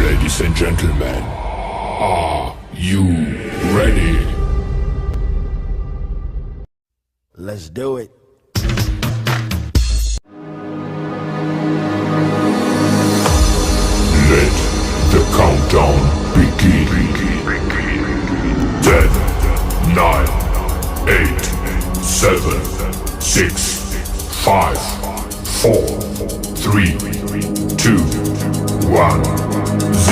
Ladies and gentlemen, are you ready? Let's do it. Let the countdown begin. 10, 9, 8, 7, 6, 5, 4, 3, 2, 1, 0.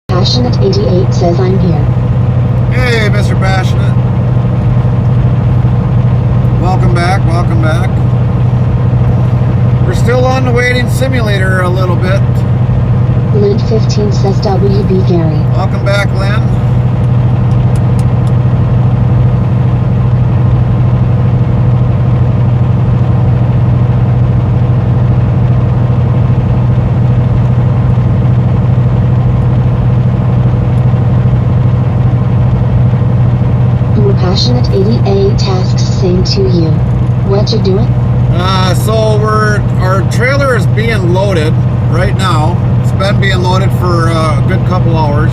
Passionate 88 says I'm here. Hey, Mr. Passionate. Welcome back, welcome back. We're still on the waiting simulator a little bit. Lynn 15 says WB Gary. Welcome back, Lynn. Passionate 88 tasks same to you. What you doing? So our trailer is being loaded right now. It's been being loaded for a good couple hours.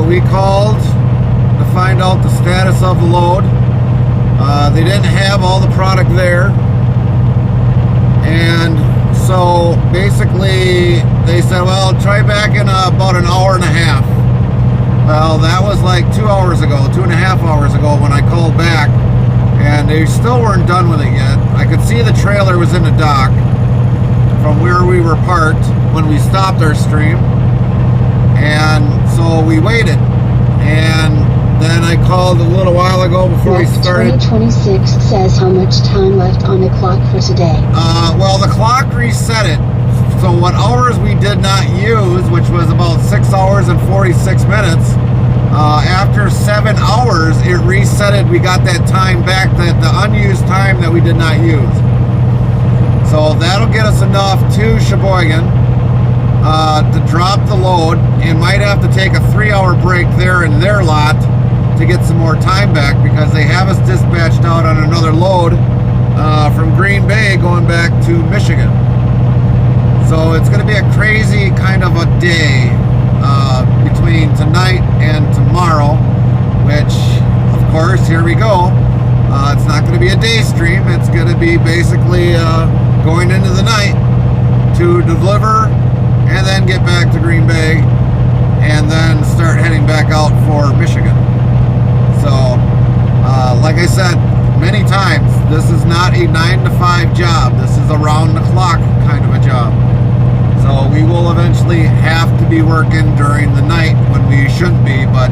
We called to find out the status of the load. They didn't have all the product there. And so basically they said, well, try back in about an hour and a half. Well, that was like 2 hours ago, 2.5 hours ago when I called back, and they still weren't done with it yet. I could see the trailer was in the dock from where we were parked when we stopped our stream, and so we waited. And then I called a little while ago before we started. 2026 says how much time left on the clock for today? Well, the clock reset it. So what hours we did not use, which was about 6 hours and 46 minutes, after 7 hours, it reset it. We got that time back, that the unused time that we did not use. So that'll get us enough to Sheboygan to drop the load, and might have to take a 3-hour break there in their lot to get some more time back, because they have us dispatched out on another load from Green Bay going back to Michigan. So it's going to be a crazy kind of a day between tonight and tomorrow, which, of course, here we go. It's not going to be a day stream. It's going to be basically going into the night to deliver and then get back to Green Bay and then start heading back out for Michigan. So, like I said many times, this is not a 9-to-5 job. This is a round-the-clock kind of a job. So we will eventually have to be working during the night when we shouldn't be, but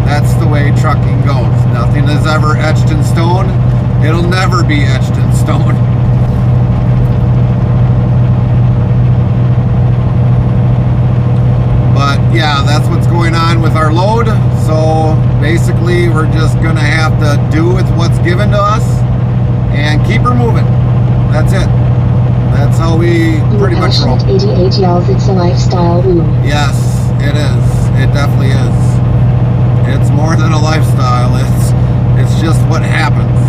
that's the way trucking goes. Nothing is ever etched in stone. It'll never be etched in stone. But yeah, that's what's going on with our load. So basically we're just gonna have to do with what's given to us and keep her moving. That's it. That's how we pretty much roll. 88 yells it's a lifestyle room. Yes, it is. It definitely is. It's more than a lifestyle. It's just what happens.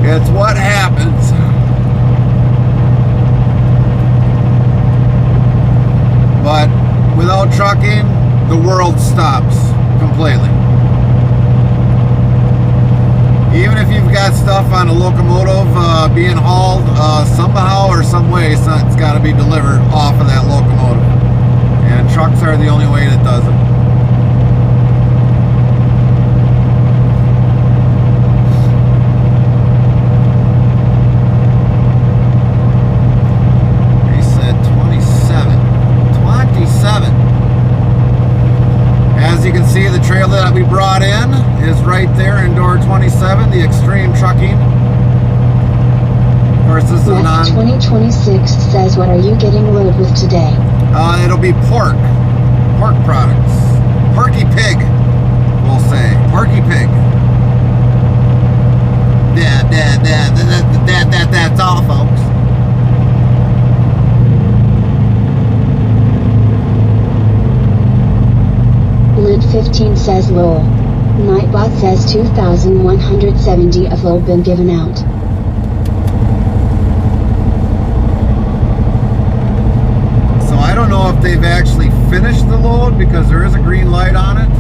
It's what happens. But without trucking, the world stops completely. Even if you've got stuff on a locomotive being hauled somehow or some way, it's got to be delivered off of that locomotive. And trucks are the only way that does it. He said 27. 27. As you can see, the trailer that we brought in is right there in door 27, the Extreme Trucking. Of course, this is Left 2026 says, what are you getting loaded with today? It'll be pork products. Porky pig, we'll say. Porky pig. Yeah. That's all, folks. Lint15 says lol. Nightbot says 2,170 of lol been given out. So I don't know if they've actually finished the load because there is a green light on it.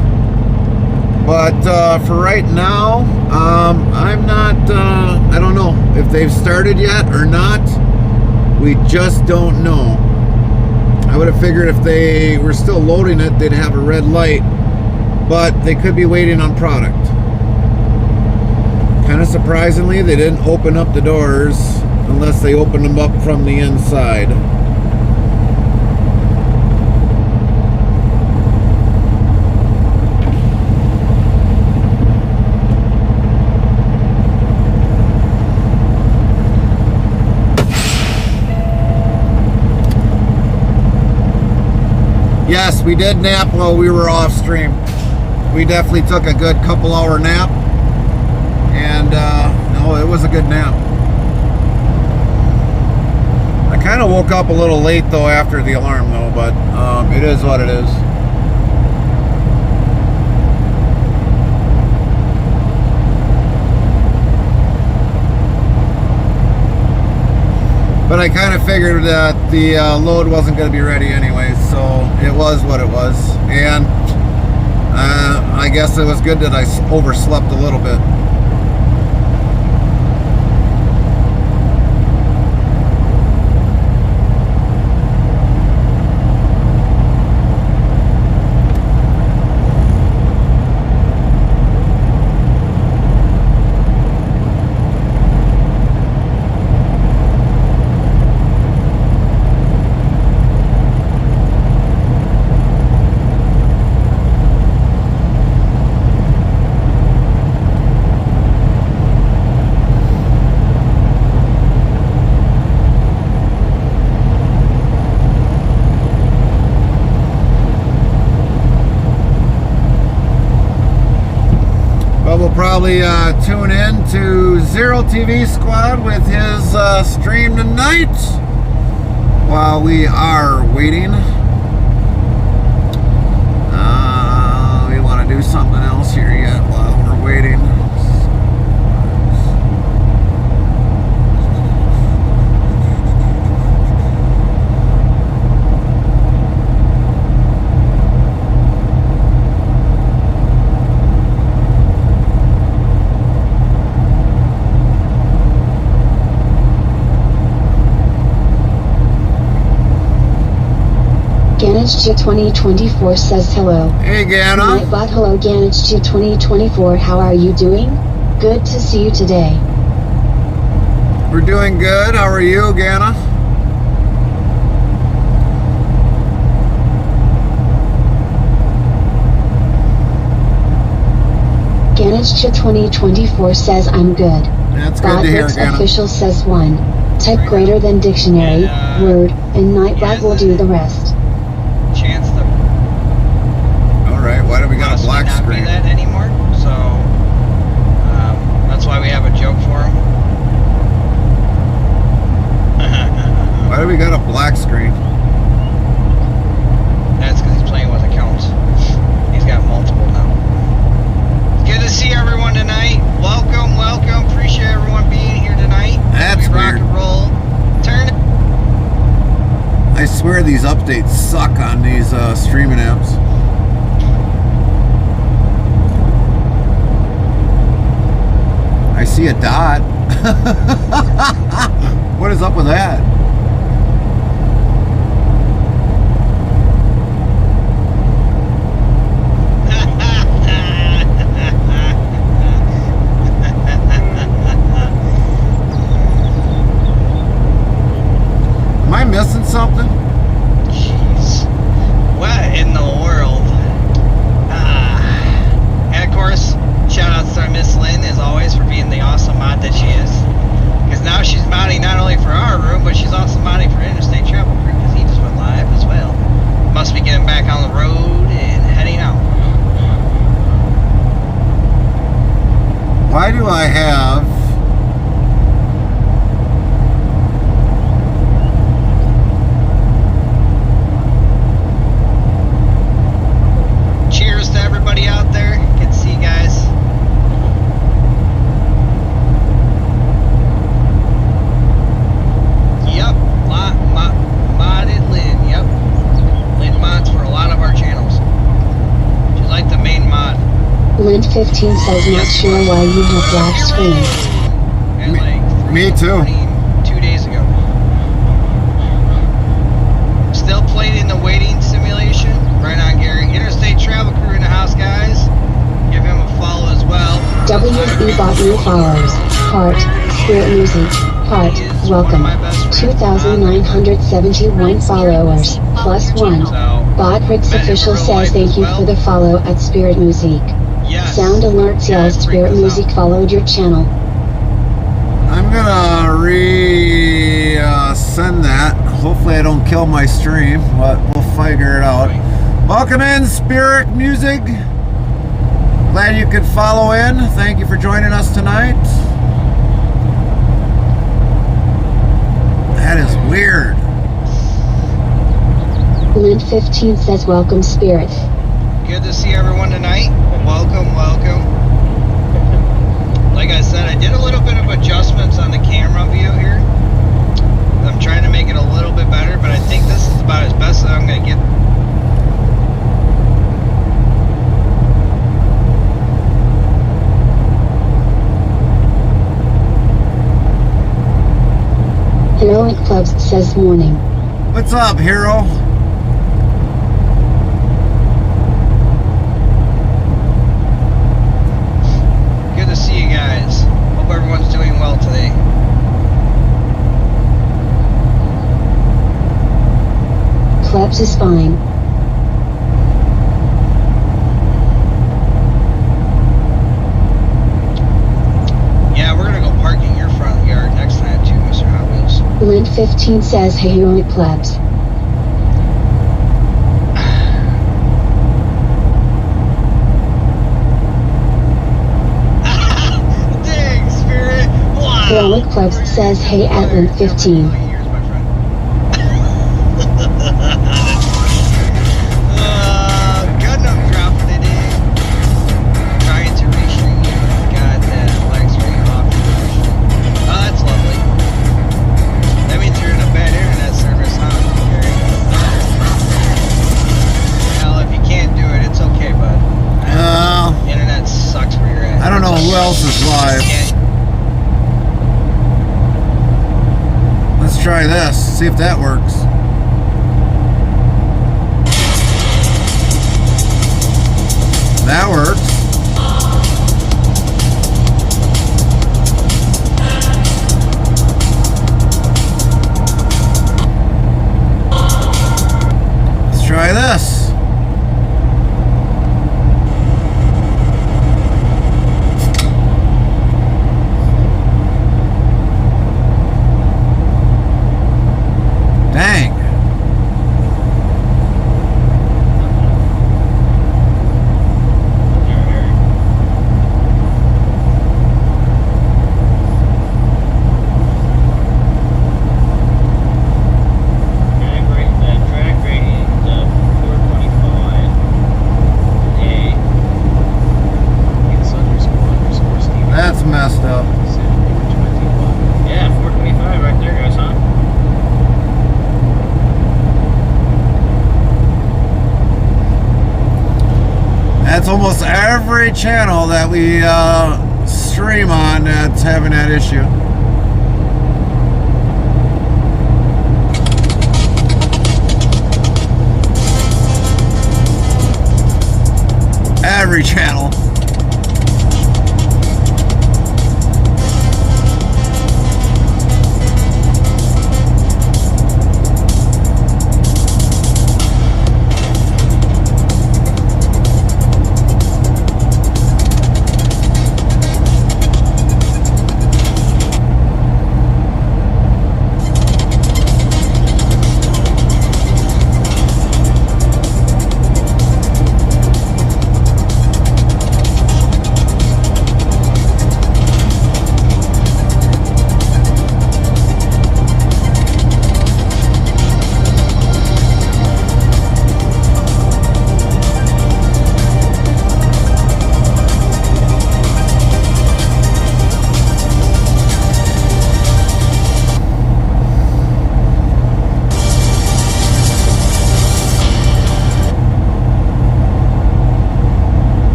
But for right now, I'm not, I don't know if they've started yet or not. We just don't know. I would have figured if they were still loading it, they'd have a red light, but they could be waiting on product. Kind of surprisingly, they didn't open up the doors unless they opened them up from the inside. Yes, we did nap while we were off stream. We definitely took a good couple-hour nap, and no, it was a good nap. I kind of woke up a little late though after the alarm though, but it is what it is. But I kind of figured that the load wasn't going to be ready anyway, so it was what it was. And I guess it was good that I overslept a little bit. Probably tune in to Zero TV Squad with his stream tonight while we are waiting. We want to do something else here yet while we're waiting. Ganage2024 says hello. Hey Gana. Nightbot, hello Ganage2024, how are you doing? Good to see you today. We're doing good. How are you, Gana? Ganage2024 says I'm good. That's good to hear, Gana. Official says 1. Type greater than dictionary, word, and Nightbot will do the rest. Chance to. Alright, why do we got a black not screen? Be that anymore, so that's why we have a joke for him. Why do we got a black screen? That's because he's playing with accounts. He's got multiple now. Good to see everyone tonight. Welcome, welcome. Appreciate everyone being here tonight. That's we weird. Rock and roll. Turn it. I swear these updates suck on these streaming apps. I see a dot. What is up with that? Am I missing something? Jeez. What in the world? And of course, shout outs to Miss Lynn as always for being the awesome mod that she is. Because now she's modding not only for our room, but she's also 15 says not sure why you have black screen. At like 3 me in the too. morning 2 days ago. Still played in the waiting simulation. Right on, Gary. Interstate Travel Crew in the house, guys. Give him a follow as well. WB bought new followers. Heart, Spirit Music, Heart, welcome. 2,971 followers, plus 1. Bot Ricks Official says thank you for the follow at Spirit Music. Yes. Sound alerts yells Spirit Music followed your channel. I'm gonna send that. Hopefully I don't kill my stream, but we'll figure it out. Welcome in, Spirit Music. Glad you could follow in. Thank you for joining us tonight. That is weird. Lint 15 says welcome Spirit. Good to see everyone tonight. Welcome, welcome. Like I said, I did a little bit of adjustments on the camera view here. I'm trying to make it a little bit better, but I think this is about as best as I'm going to get. Heroic Clubs says morning. What's up, hero? Good to see you guys. Hope everyone's doing well today. Clubs is fine. Yeah, we're going to go park in your front yard next time too, Mr. Hot Wheels. Lint 15 says hey Heroic Clubs. Dang, Spirit. Wow. Heroic Clubs says hey at Lint 15. Years, my friend. Gundam dropping it in. Trying to restream you. Got that black screen off. Oh, that's lovely. That means you're in a bad internet service, huh, Gary? Well, if you can't do it, it's okay, bud. Internet sucks where you're at. I don't know who else is live. Let's try this, see if that works. That works. Let's try this. Dang. That's messed up. Yeah, 425 right there, guys, huh? That's almost every channel that we stream on that's having that issue. Every channel.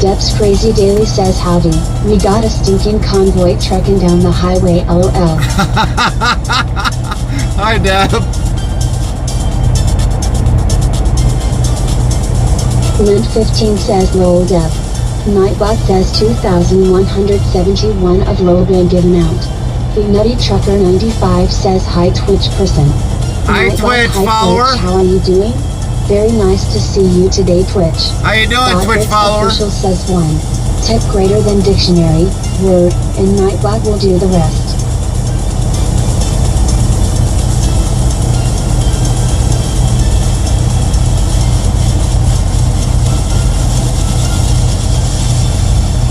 Dep's Crazy Daily says howdy. We got a stinking convoy trekking down the highway, lol. Hi, Deb. Lint15 says lol Deb. Nightbot says 2,171 of lol been given out. The Nutty Trucker 95 says hi Twitch person. Hi Nightbot, Twitch hi, follower. Twitch, how are you doing? Very nice to see you today Twitch. How you doing, Twitch follower? Official says 1. Tech greater than dictionary, word, and Nightbot will do the rest.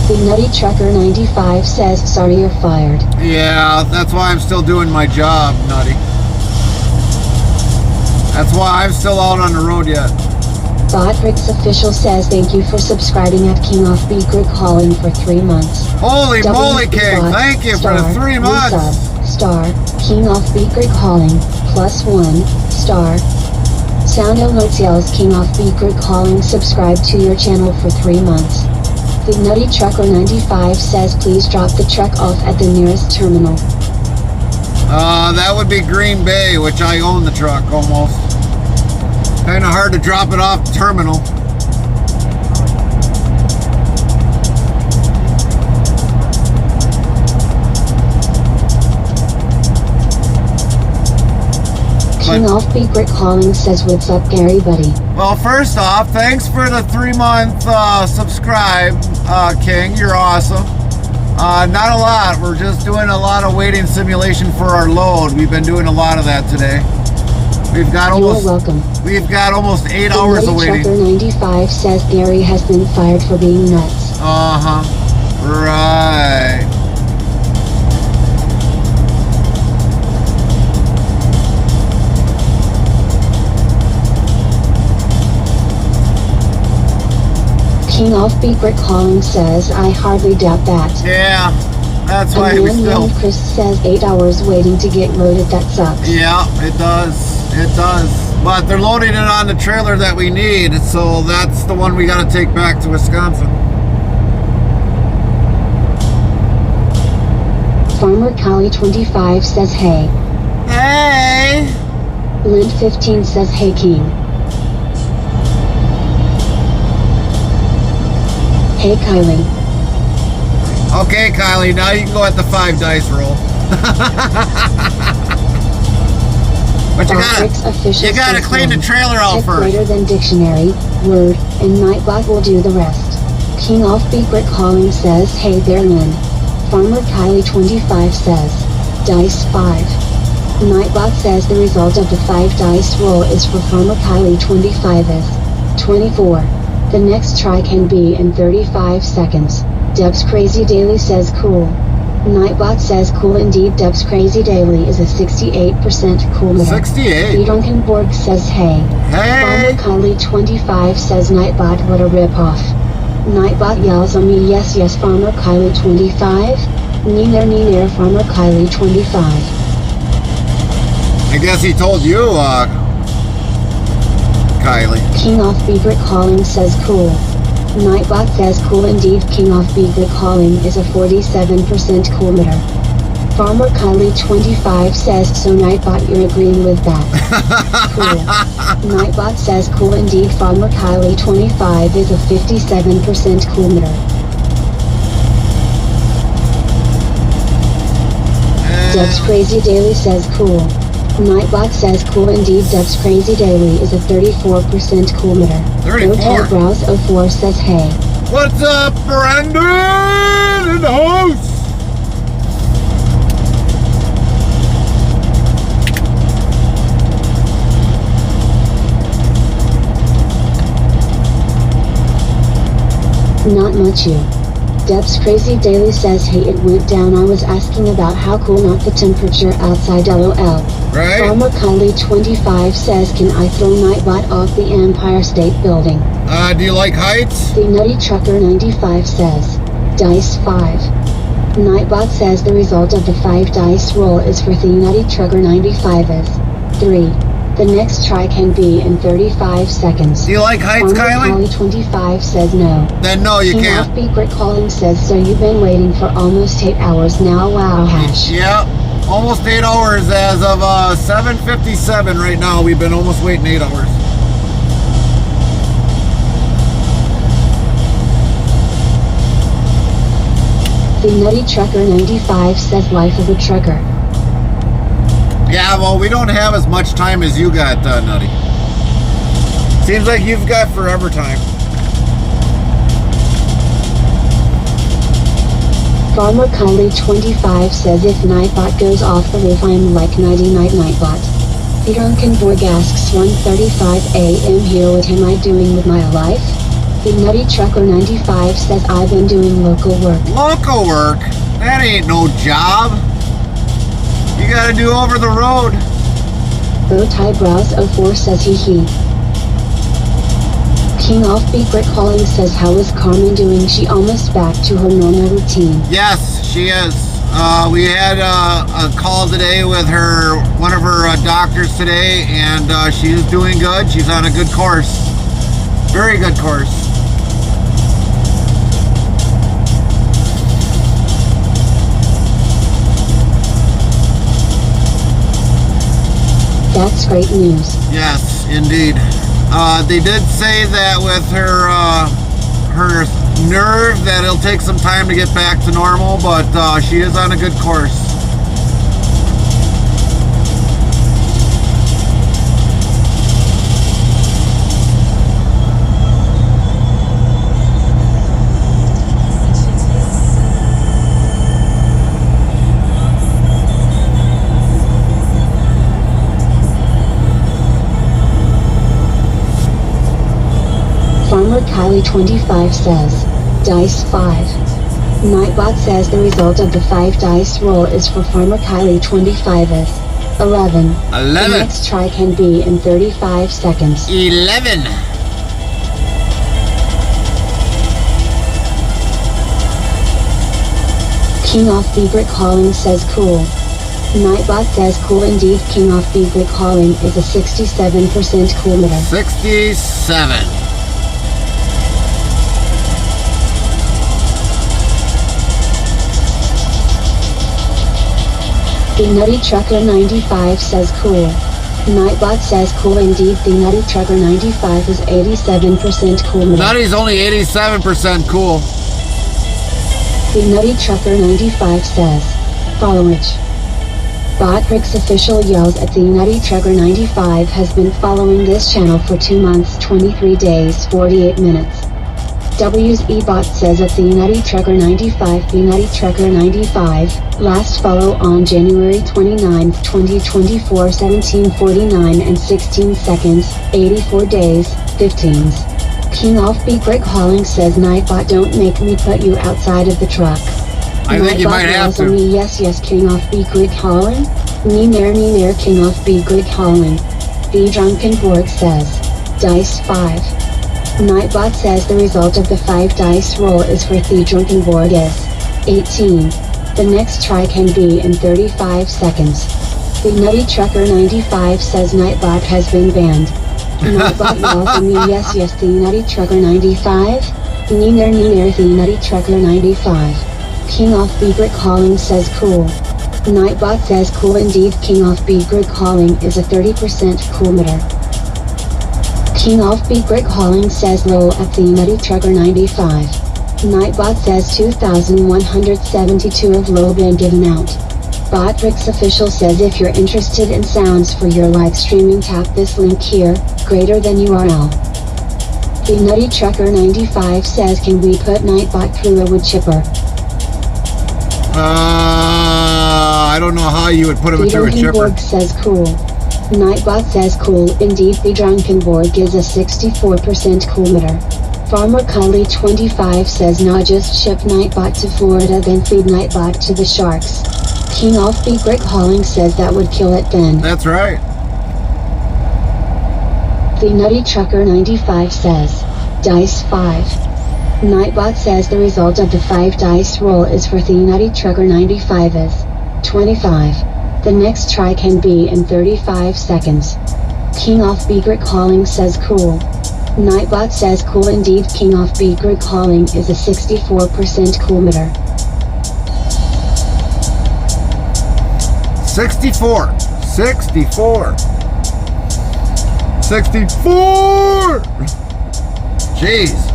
The Nutty Trucker 95 says sorry you're fired. Yeah, that's why I'm still doing my job, Nutty. That's why I'm still out on the road yet. Botrix official says thank you for subscribing at King of Beaker calling for 3 months. Holy moly, King! Bot, Thank you for the 3 months. Resub, star, King of Beaker calling, +1, star. Sound alerts yells King of Beaker calling subscribe to your channel for 3 months. The Nutty Trucker 95 says please drop the truck off at the nearest terminal. That would be Green Bay, which I own the truck almost. Kinda hard to drop it off the terminal. King of Beaker calling says what's up Gary buddy. Well, first off, thanks for the 3-month subscribe, King. You're awesome. Not a lot. We're just doing a lot of waiting simulation for our load. We've been doing a lot of that today. We've got almost. You're welcome. We've got almost 8 hours of waiting. Trucker 95 says Gary has been fired for being nuts. Right. King of Beaker calling says I hardly doubt that. Yeah, that's why we still. Chris says 8 hours waiting to get loaded. That sucks. Yeah, it does. It does. But they're loading it on the trailer that we need, so that's the one we got to take back to Wisconsin. Farmer Callie 25 says hey. Hey! Lint 15 says hey King. Hey Kylie. Okay, Kylie, now you can go at the 5 dice roll. But you gotta clean the trailer out first. Greater than dictionary, word, and Nightbot will do the rest. King of Beaker calling says hey there Lynn. Farmer Kylie 25 says dice 5. Nightbot says the result of the 5 dice roll is for Farmer Kylie 25 is 24. The next try can be in 35 seconds. Deb's Crazy Daily says cool. Nightbot says cool indeed. Deb's Crazy Daily is a 68% cool meter. 68? The Drunkenborg says hey. Hey! Farmer Kylie 25 says Nightbot what a ripoff. Nightbot yells on me yes yes Farmer Kylie 25. Neener Farmer Kylie 25. I guess he told you, Kylie. King of Beaver calling says cool. Nightbot says cool indeed. King of Beaver calling is a 47% cool meter. Farmer Kylie 25 says so Nightbot you're agreeing with that. Cool. Nightbot says cool indeed. Farmer Kylie 25 is a 57% cool meter. Deb's Crazy Daily says cool. Nightbot says cool indeed. Deb's Crazy Daily is a 34% cool meter. 34? Browse 04 says hey. What's up, Brandon in the house? Not much you. Deb's Crazy Daily says hey it went down. I was asking about how cool not the temperature outside lol. Right. Farmer Kylie 25 says can I throw Nightbot off the Empire State Building? Do you like heights? The Nutty Trucker 95 says dice 5. Nightbot says the result of the 5 dice roll is for the Nutty Trucker 95 is 3. The next try can be in 35 seconds. Do you like heights, Farmer Kylie? Kylie 25 says no. Then no, you King can't. Offbeat Brick Calling says, so you've been waiting for almost 8 hours now, wow hash. Yep, almost 8 hours as of 7:57 right now. We've been almost waiting 8 hours. The Nutty Trucker 95 says life of a trucker. Yeah, well, we don't have as much time as you got, Nutty. Seems like you've got forever time. Farmer Kylie 25 says if Nightbot goes off the roof I'm like nighty night Nightbot. The Drunken Borg asks 1:35 a.m. here what am I doing with my life? The Nutty Trucker 95 says I've been doing local work. Local work? That ain't no job. You gotta do over the road. Bowtie Brows 04 says he. King Offbeat Brick Calling says how is Carmen doing? She almost back to her normal routine. Yes, she is. We had a call today with one of her doctors today, and she is doing good. She's on a good course. Very good course. That's great news. Yes, indeed. They did say that with her nerve that it'll take some time to get back to normal, but she is on a good course. Farmer Kylie 25 says, Dice 5. Nightbot says the result of the 5 dice roll is for Farmer Kylie 25 is 11. 11. The next try can be in 35 seconds. 11. King Offbeat Brick Calling says cool. Nightbot says cool indeed. King Offbeat Brick Calling is a 67% cool meter. 67. The Nutty Trucker 95 says cool. Nightbot says cool indeed. The Nutty Trucker 95 is 87% cool meter. Nutty's only 87% cool. The Nutty Trucker 95 says, followage. Bot Rick's official yells at the Nutty Trucker 95 has been following this channel for 2 months, 23 days, 48 minutes. W's eBot says at the Nutty Trucker 95, the Nutty Trucker 95, last follow on January 29, 2024, 17:49 and 16 seconds, 84 days, 15s. King Offbeat Brick Hauling says Nightbot don't make me put you outside of the truck. I think you might have to. Me, yes, King Offbeat Brick Hauling. Me near King Offbeat Brick Hauling. The Drunken Borg says, Dice 5. Nightbot says the result of the 5 dice roll is for the Drunken Borg is 18. The next try can be in 35 seconds. The Nutty Trucker 95 says Nightbot has been banned. Nightbot yells at me, yes, the Nutty Trucker 95. Me near the Nutty Trucker 95. King Offbeat Brick Hauling says cool. Nightbot says cool indeed. King Offbeat Brick Hauling is a 30% cool meter. King Offbeat Brick Hauling says low at the Nutty Trucker 95. Nightbot says 2,172 of low been given out. Botrix official says if you're interested in sounds for your live streaming, tap this link here, greater than URL. The Nutty Trucker 95 says can we put Nightbot through a wood chipper? I don't know how you would put him through a chipper. Borg says cool. Nightbot says cool indeed. The Drunken Borg is a 64% cool meter. Farmer Kylie 25 says nah, just ship Nightbot to Florida then feed Nightbot to the sharks. King Offbeat Brick Hauling says that would kill it then. That's right. The Nutty Trucker 95 says, Dice 5. Nightbot says the result of the 5 dice roll is for the Nutty Trucker 95 is 25. The next try can be in 35 seconds. King of Beaker calling says cool. Nightbot says cool indeed. King of Beaker calling is a 64% coolmeter. 64. 64. 64. Jeez.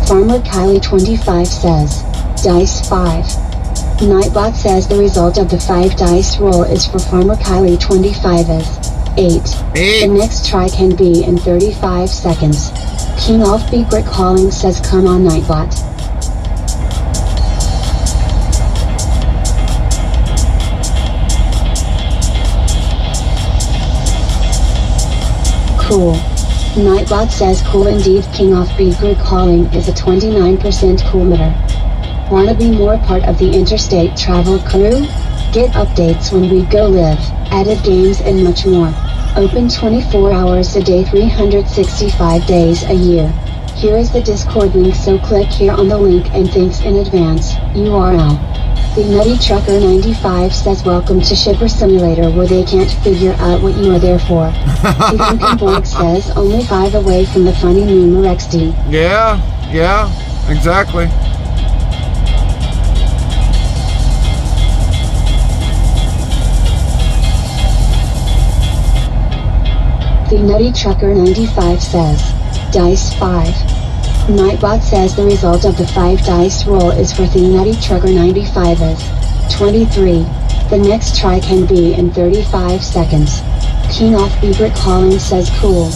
Farmer Kylie 25 says, Dice 5. Nightbot says the result of the 5 dice roll is for Farmer Kylie 25 is 8. The next try can be in 35 seconds. King of Beaker calling says come on Nightbot. Cool. Nightbot says cool indeed. King of Beaker calling is a 29% coolmeter. Wanna be more part of the interstate travel crew? Get updates when we go live, added games and much more. Open 24 hours a day 365 days a year. Here is the Discord link, so click here on the link and thanks in advance. URL. The Nutty Trucker 95 says welcome to Shipper Simulator where they can't figure out what you are there for. The Duncan Borg says only 5 away from the funny new XD. Yeah, exactly. The Nutty Trucker 95 says, Dice 5. Nightbot says the result of the 5 dice roll is for the Nutty Trucker 95 is 23. The next try can be in 35 seconds. King of Beaker calling says cool.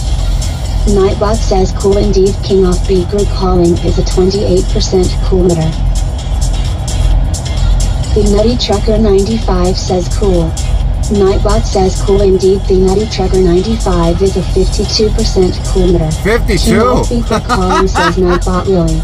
Nightbot says cool indeed. King of Beaker calling is a 28% coolmeter. The Nutty Trucker 95 says cool. Nightbot says cool indeed. The Nutty Trucker 95 is a 52% coolmeter. 52? King of Beaker calling says Nightbot really.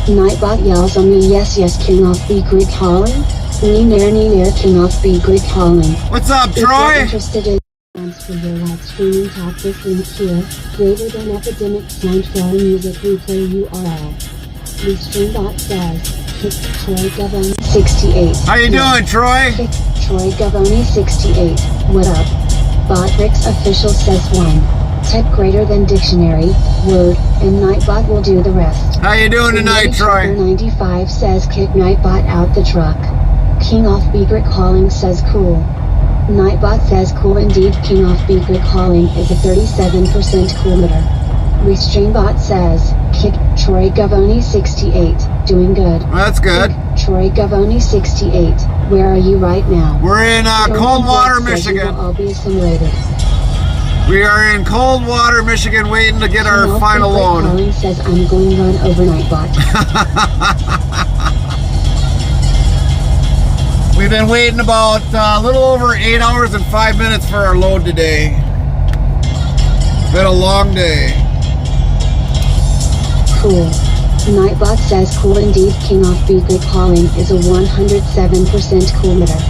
Nightbot yells on me yes King of Beaker calling. Nee nair King of Beaker calling. What's up, If you're Troy? interested in plans for your live streaming, tap this link here. Greater than epidemic sound for our music replay URL. Livestream says, kick Troy Govon 68. How you doing, Troy? Kick Troy Govoni 68. What up? Botrix official says 1. Type greater than dictionary, word, and Nightbot will do the rest. How you doing tonight, Troy? 95 says kick Nightbot out the truck. King of Beaker calling says cool. Nightbot says cool indeed. King of Beaker calling is a 37% coolmeter. Restreambot says, kick Troy Govoni 68. Doing good. That's good. Kick Troy Govoni 68. Where are you right now? We're in Coldwater, Michigan. I'll be assimilated. We are in Coldwater, Michigan, waiting to get our final load. Calling says I'm going to run overnight bot. We've been waiting about a little over 8 hours and 5 minutes for our load today. It's been a long day. Cool. Nightbot says cool indeed. King of Beaker calling is a 107% coolmeter.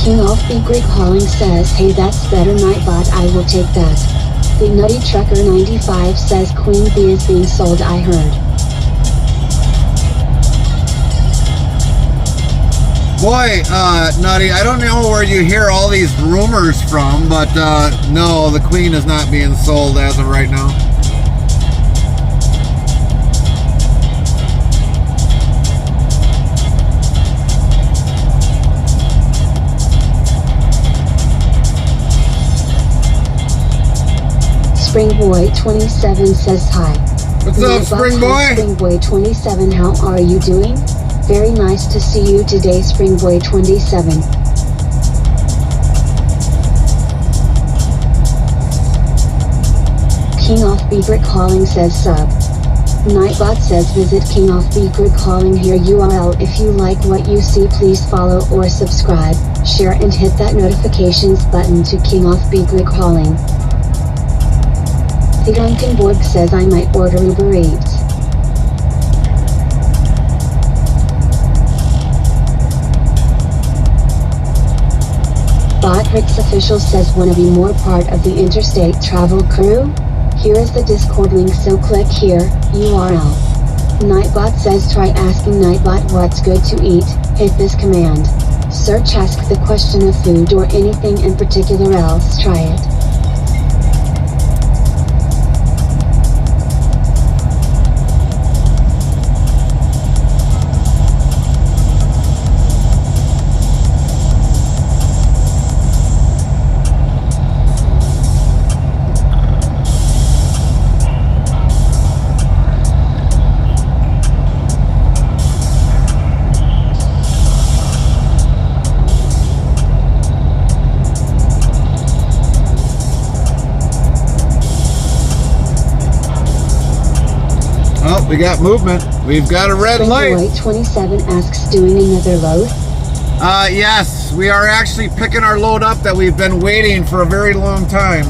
King of Beaker calling says hey that's better Nightbot, I will take that. The Nutty Trucker 95 says Queen Bee is being sold, I heard. Boy, Nutty, I don't know where you hear all these rumors from, but no, the Queen is not being sold as of right now. Springboy 27 says hi. What's up, Springboy? Springboy 27, how are you doing? Very nice to see you today, Springboy 27. King of Beaker calling says sub. Nightbot says visit King of Beaker calling here URL. If you like what you see, please follow or subscribe, share and hit that notifications button to King of Beaker calling. The Dunkenborg says I might order Uber Eats. Pricks Official says, wanna be more part of the interstate travel crew? Here is the Discord link, so click here, URL. Nightbot says, try asking Nightbot what's good to eat, hit this command. Search ask the question of food or anything in particular, else try it. Oh, we got movement. We've got a red light. Springboy27 asks, doing another load? Yes, we are actually picking our load up that we've been waiting for a very long time.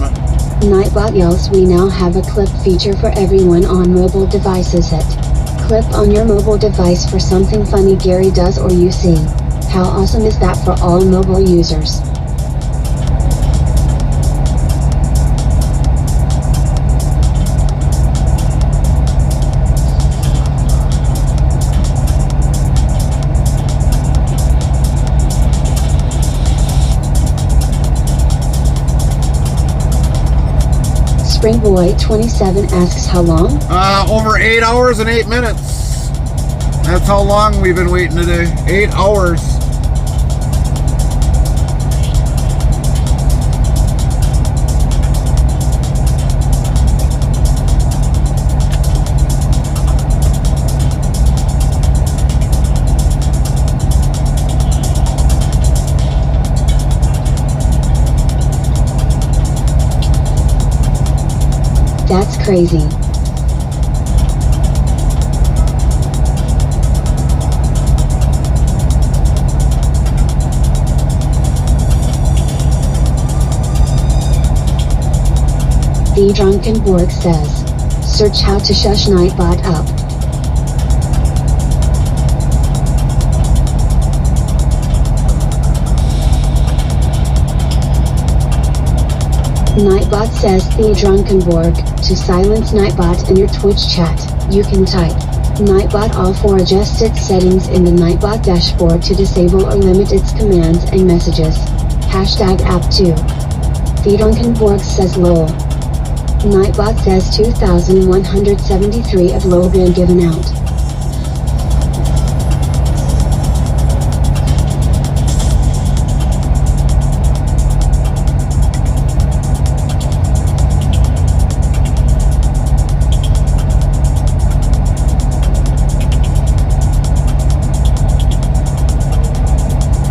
Nightbot yells, we now have a clip feature for everyone on mobile devices. Hit clip on your mobile device for something funny Gary does or you see. How awesome is that for all mobile users? Springboy27 asks, how long? Over 8 hours and 8 minutes. That's how long we've been waiting today. 8 hours. That's crazy. The Drunkenborg says, search how to shush Nightbot up. Nightbot says, the Drunkenborg, to silence Nightbot in your Twitch chat, you can type Nightbot off or adjust its settings in the Nightbot dashboard to disable or limit its commands and messages. Hashtag app2. The Drunkenborg says, lol. Nightbot says 2,173 of lol been given out.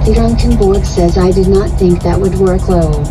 The Drunkenborg says, I did not think that would work, lol.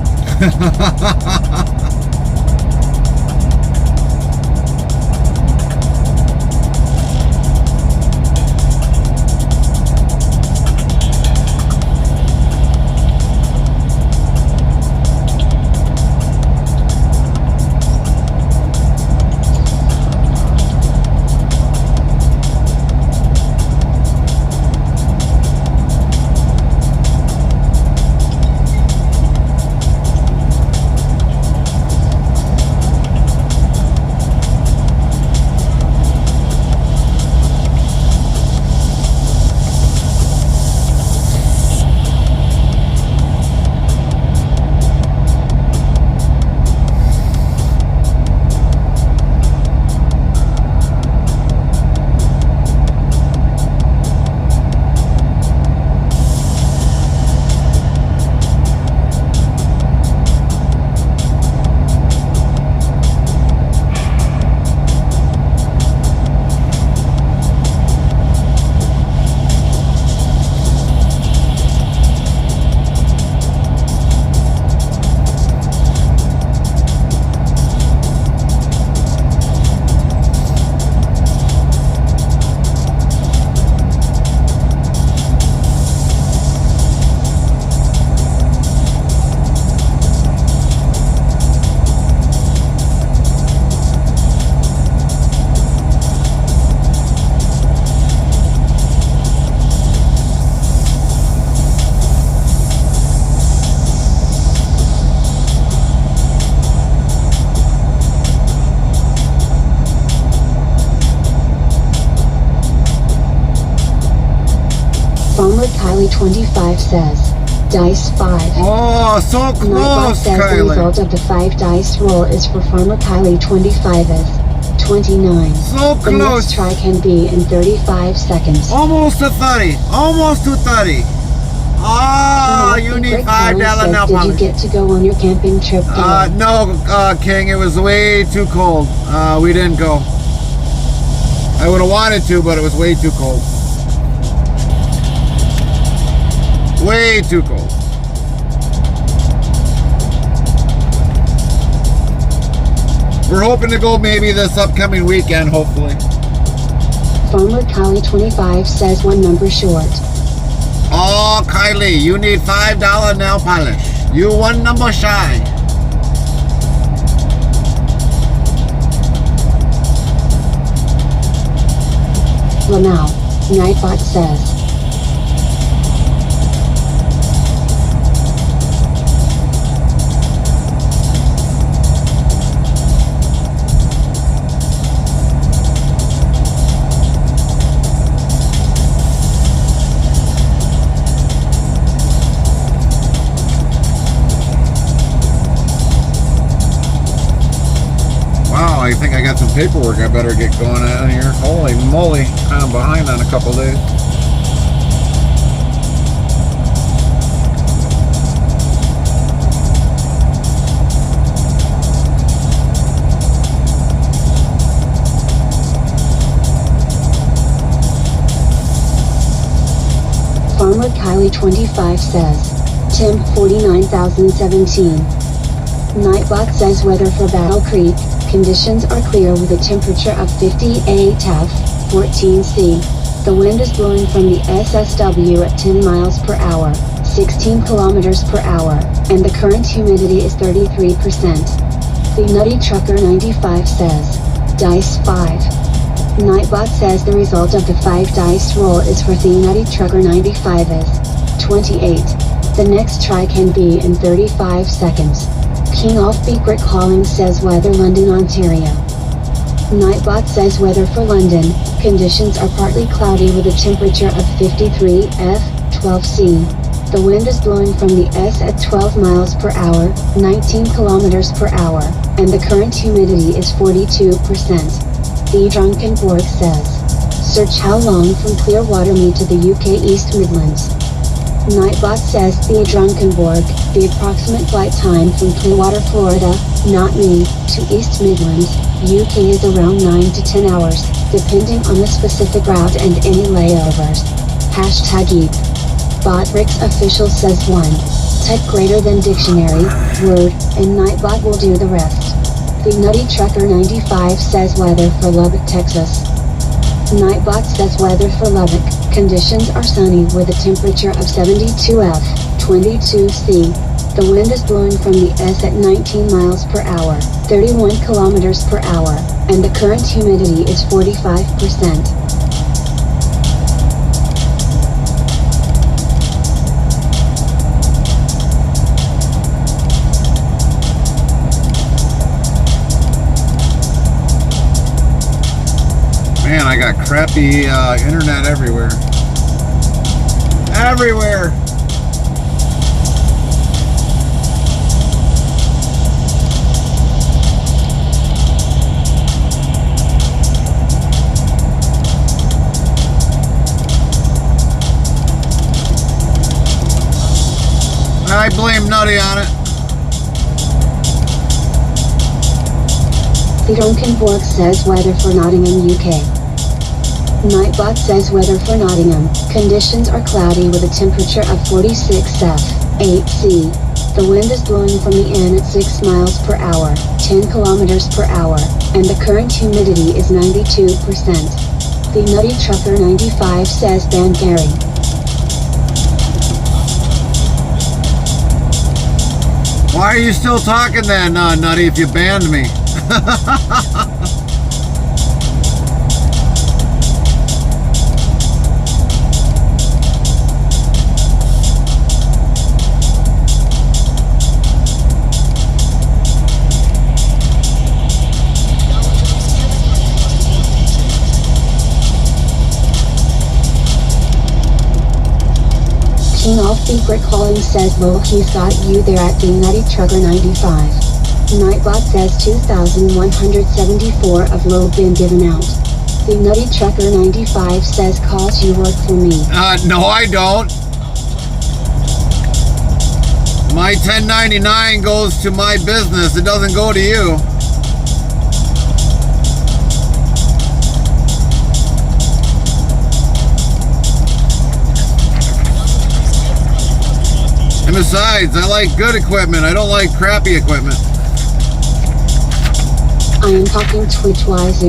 Farmer Kylie 25 says, dice 5. Oh, so Nightbot close, says the Kylie. result of the 5 dice roll is for Farmer Kylie 25 is 29. So The close. next try can be in 35 seconds. Almost to 30. Almost to 30. Oh, King you of need Secret $5 Colin nail says, did you polish. get to go on your camping trip? No, King, it was way too cold. We didn't go. I would have wanted to, but it was way too cold. Way too cold. We're hoping to go maybe this upcoming weekend, hopefully. Farmer Kylie 25 says one number short. Oh, Kylie, you need $5 nail polish. You one number shy. Lamau, Nightbot says. Wow, I think I got some paperwork I better get going on here. Holy moly, kind of behind on a couple days. Farmer Kylie 25 says. Tim 49,017. Nightbot says weather for Battle Creek. Conditions are clear with a temperature of 58 F, 14C. The wind is blowing from the SSW at 10 miles per hour, 16 kilometers per hour, and the current humidity is 33%. The Nutty Trucker 95 says, dice 5. Nightbot says the result of the 5 dice roll is for the Nutty Trucker 95 is 28. The next try can be in 35 seconds. King of Secret Calling says weather London, Ontario. Nightbot says weather for London, conditions are partly cloudy with a temperature of 53 F, 12C. The wind is blowing from the S at 12 miles per hour, 19 kilometers per hour, and the current humidity is 42%. The Drunkenborg says, search how long from Clearwater Me to the UK East Midlands. Nightbot says the Drunkenborg, the approximate flight time from Clearwater, Florida, not me, to East Midlands, UK is around 9 to 10 hours, depending on the specific route and any layovers. Hashtag EAP. Botrix official says 1. Type greater than dictionary, word, and Nightbot will do the rest. The Nutty Trucker 95 says weather for Lubbock, Texas. Nightbot says weather for Lubbock, conditions are sunny with a temperature of 72 F, 22C. The wind is blowing from the S at 19 miles per hour, 31 kilometers per hour, and the current humidity is 45%. Man, I got crappy internet everywhere. Everywhere! I blame Nutty on it. The Drunkenborg says weather for Nottingham, UK. Nightbot says weather for Nottingham, conditions are cloudy with a temperature of 46 F, 8C. The wind is blowing from the N at 6 miles per hour, 10 kilometers per hour, and the current humidity is 92%. The Nutty Trucker 95 says Bangary. Why are you still talking then, Nutty, if you banned me? King of Secret Calling says lol, he's got you there at the Nutty Trucker 95. Nightbot says 2,174 of lol been given out. The Nutty Trucker 95 says calls you work for me. No I don't. My 1099 goes to my business. It doesn't go to you. And besides, I like good equipment. I don't like crappy equipment. I am talking Twitch-wise.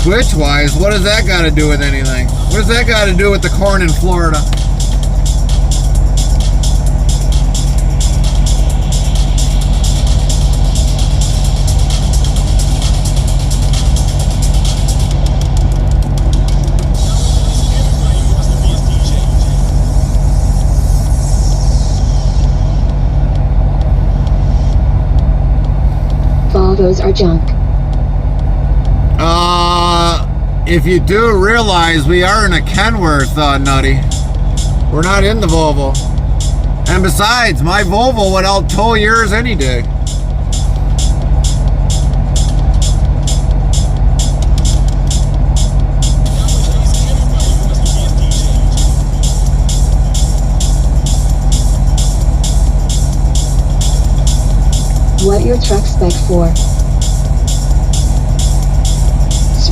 Twitch-wise? What does that got to do with anything? What does that got to do with the corn in Florida? Volvos are junk. If you do realize we are in a Kenworth, Nutty. We're not in the Volvo. And besides, my Volvo would out-tow yours any day. What your truck spec for?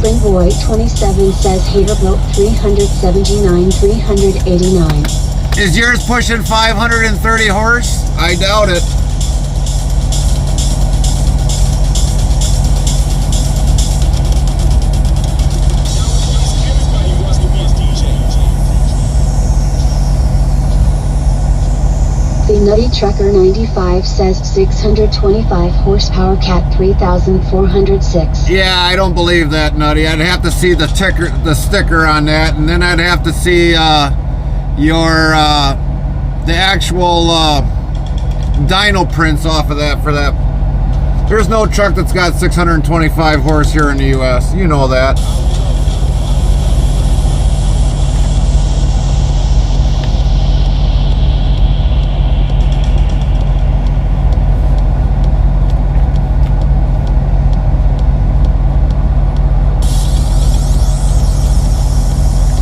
Springboy 27 says hater built 379, 389. Is yours pushing 530 horse? I doubt it. The Nutty Trucker 95 says 625 horsepower cat 3,406. Yeah, I don't believe that, Nutty. I'd have to see the sticker on that, and then I'd have to see the actual dyno prints off of that for that. There's no truck that's got 625 horse here in the U.S. You know that.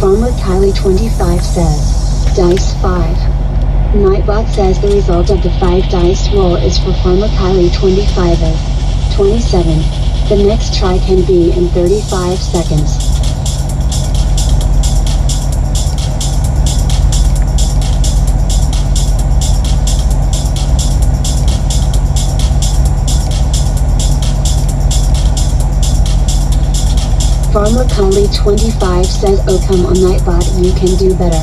Farmer Kylie 25 says, Dice 5. Nightbot says the result of the 5 dice roll is for Farmer Kylie 25 is 27. The next try can be in 35 seconds. Farmer Kylie 25 says, oh come on Nightbot, you can do better.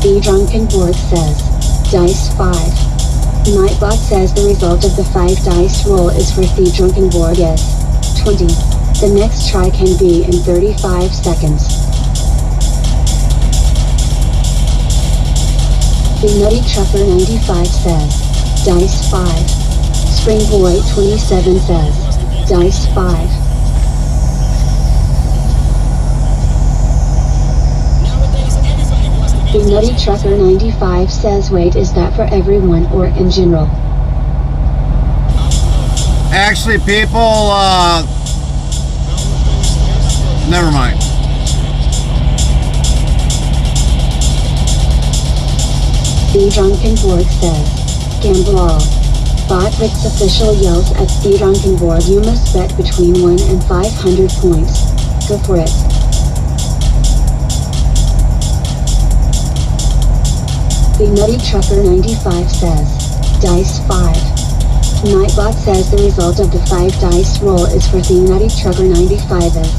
The Drunken Board says, Dice 5. Nightbot says the result of the 5 dice roll is for the Drunken Board is 20. The next try can be in 35 seconds. The Nutty Trucker 95 says, Dice 5. Springboy 27 says, Dice 5. The Nutty Trucker 95 says, wait, is that for everyone or in general? Actually, people, never mind. The Drunken Board says, gamble all. Botrix official yells at the Drunken Board, you must bet between 1 and 500 points. Go for it. The Nutty Trucker 95 says, Dice 5. Nightbot says the result of the 5 dice roll is for the Nutty Trucker 95 is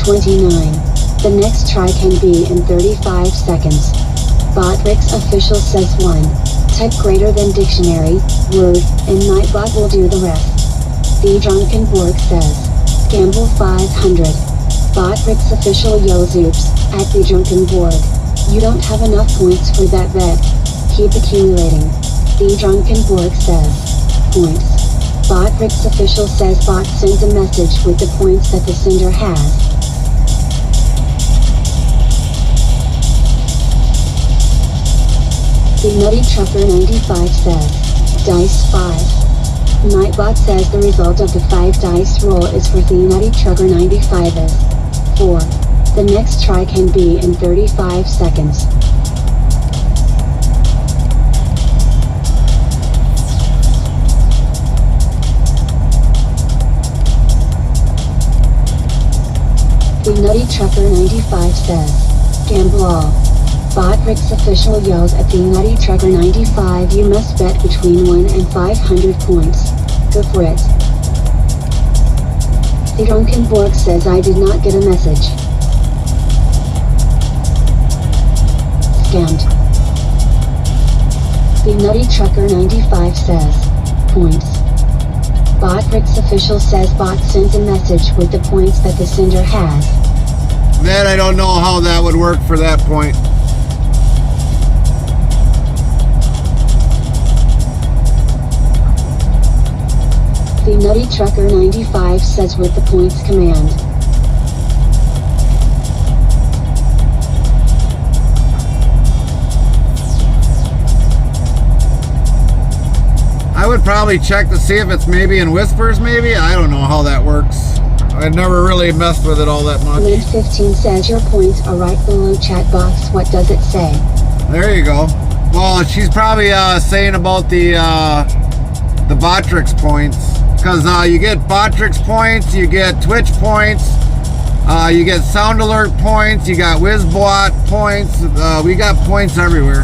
29. The next try can be in 35 seconds. Botrix official says 1. Type greater than dictionary, word, and Nightbot will do the rest. The Drunken Borg says, gamble 500. Botrix official yells oops at the drunken board. You don't have enough points for that bet. Keep accumulating. The drunken board says. Points. Botrix official says bot sends a message with the points that the sender has. The Nutty Trucker 95 says. Dice 5. Nightbot says the result of the 5 dice roll is for the Nutty Trucker 95 is 4. The next try can be in 35 seconds. The Nutty Trucker 95 says. Gamble all. Botrix official yells at the Nutty Trucker 95 you must bet between 1 and 500 points. Go for it. The drunken Borg says I did not get a message. Scammed. The Nutty Trucker 95 says. Points. Botrix official says bot sends a message with the points that the sender has. Then I don't know how that would work for that point. The Nutty Trucker 95 says with the points command. I would probably check to see if it's maybe in whispers, maybe. I don't know how that works. I've never really messed with it all that much. Lid 15 says your points are right below chat box. What does it say? There you go. Well, she's probably saying about the Botrix points. Because you get Botrix points, you get Twitch points, you get Sound Alert points, you got WizBot points. We got points everywhere.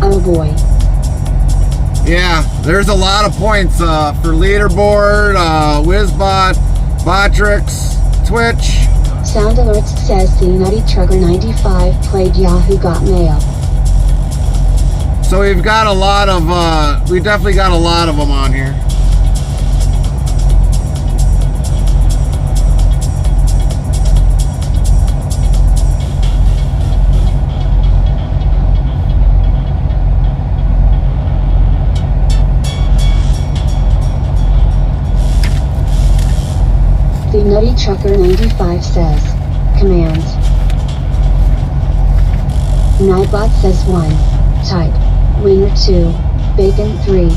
Oh boy. Yeah, there's a lot of points for leaderboard, WizBot, Botrix, Twitch. Sound Alerts says the Nutty Trucker 95 played Yahoo Got Mail. So we've got a lot of, we definitely got a lot of them on here. The Nutty Trucker 95 says. Command. Nightbot says 1. Type. Winner 2. Bacon 3.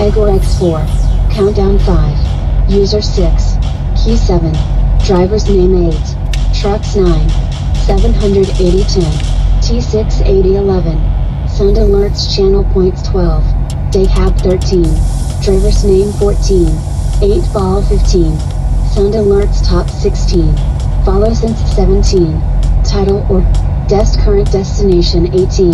Egg or eggs 4. Countdown 5. User 6. Key 7. Driver's name 8. Trucks 9. 780 10. T6 80 11. Sound Alerts channel points 12. Daycab 13. Driver's name 14. 8 ball 15. Sound Alerts top 16. Follow since 17. Title or current destination 18.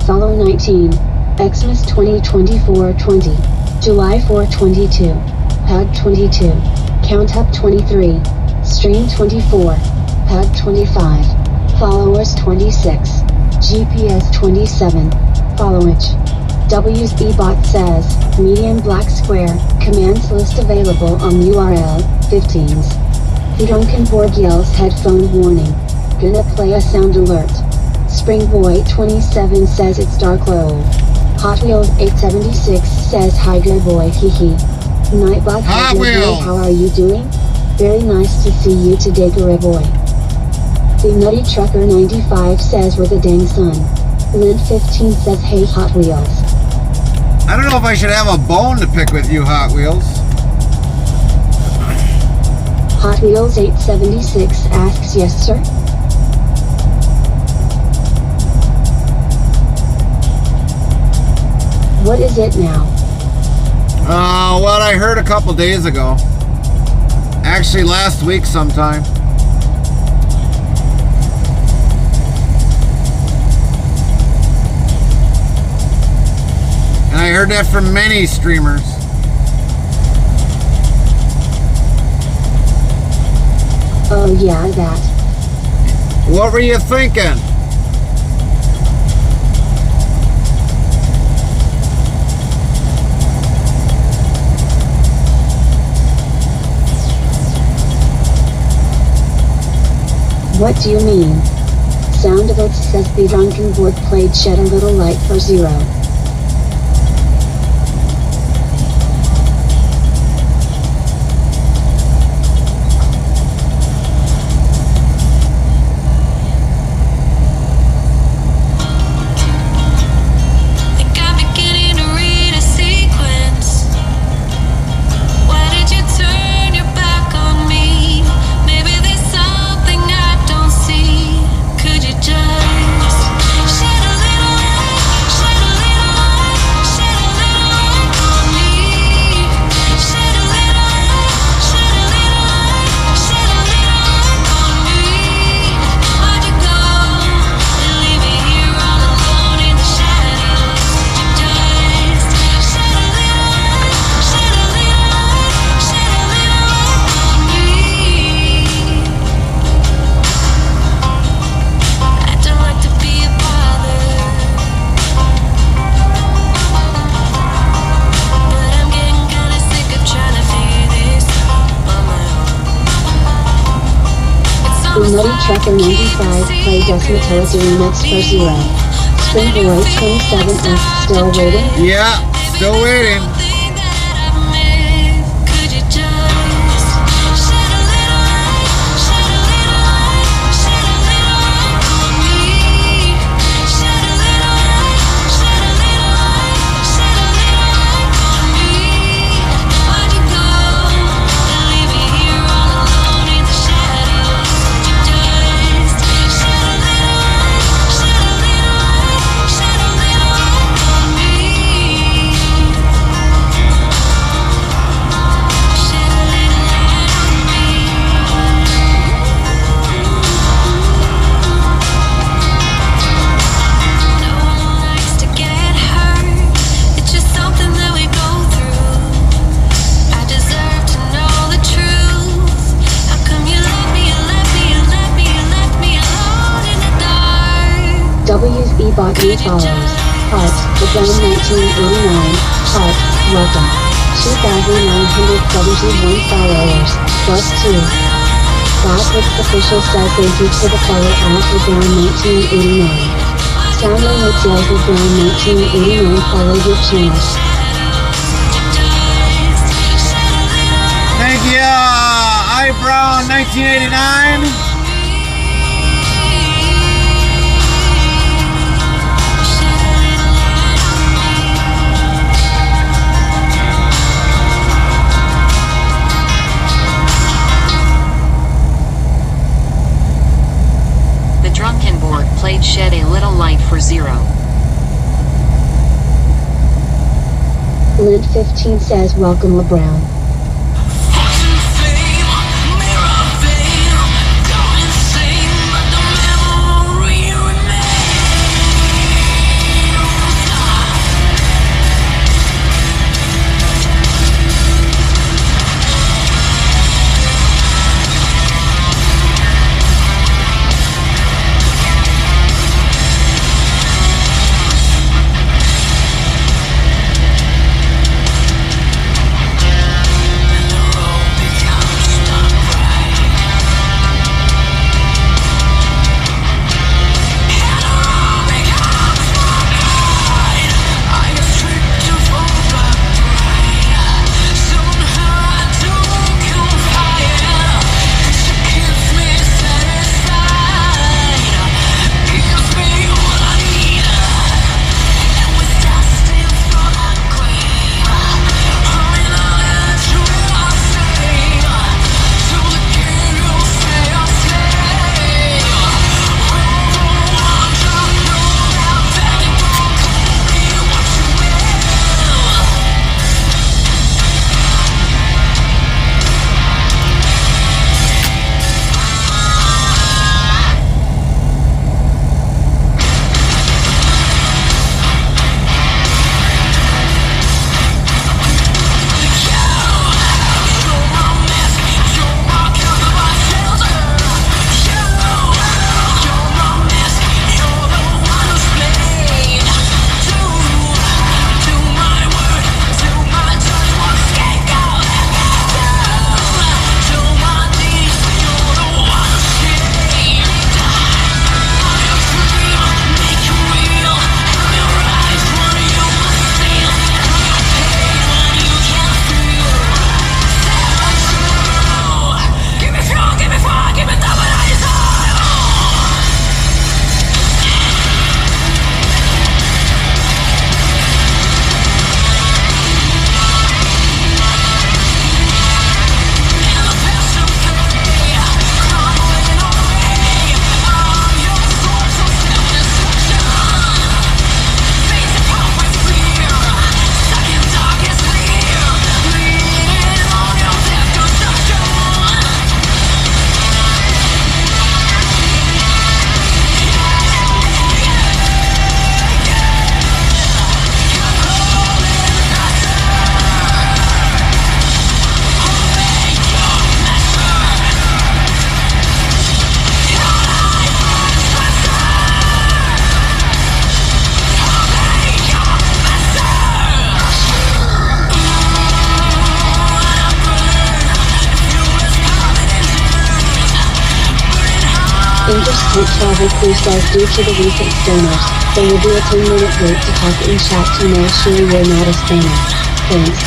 Follow 19. Xmas 2024 20. July 4 22. Pad 22. Count up 23. Stream 24. Pad 25. Followers 26. GPS 27. Followage. WSBot says, medium black square, commands list available on URL, 15s. The drunken Borg yells headphone warning. Gonna play a sound alert. Springboy 27 says it's dark low. Hot Wheels 876 says hi good boy hehe. Nightbot Hot Wheels. How are you doing? Very nice to see you today good boy. The Nutty Trucker 95 says we're the dang sun. Lid 15 says hey Hot Wheels. I don't know if I should have a bone to pick with you, Hot Wheels. Hot Wheels 876 asks yes sir? What is it now? What I heard a couple days ago. Actually last week sometime. And I heard that from many streamers. Oh yeah, that. What were you thinking? What do you mean? Sound of Oats says the drunken board played Shed a Little Light for Zero. Nutty Trucker 95 play Desmato's remix for Zero. Spring Boy 27 asks still waiting? Yeah, still waiting. WB Botany follows. Heart, the Brown 1989. Heart, welcome. 2,971 followers, plus 2. Godwitz Official says thank you for the follow at the Brown 1989. Soundly Hotels the Brown 1989 followed your channel. Thank you, iBrown 1989. Drunken board played Shed a Little Light for Zero. Lint 15 says welcome LeBrown. Kate Travel Crew says due to the recent spammers, there will be a 10-minute wait to talk in chat to make sure you're not a spammer. Thanks.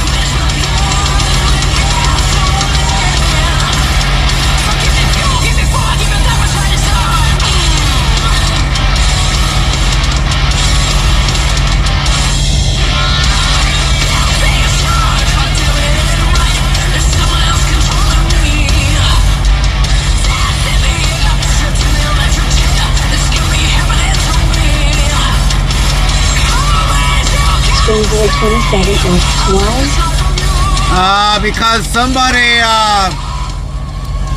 Springboard 27 asks why? Because somebody,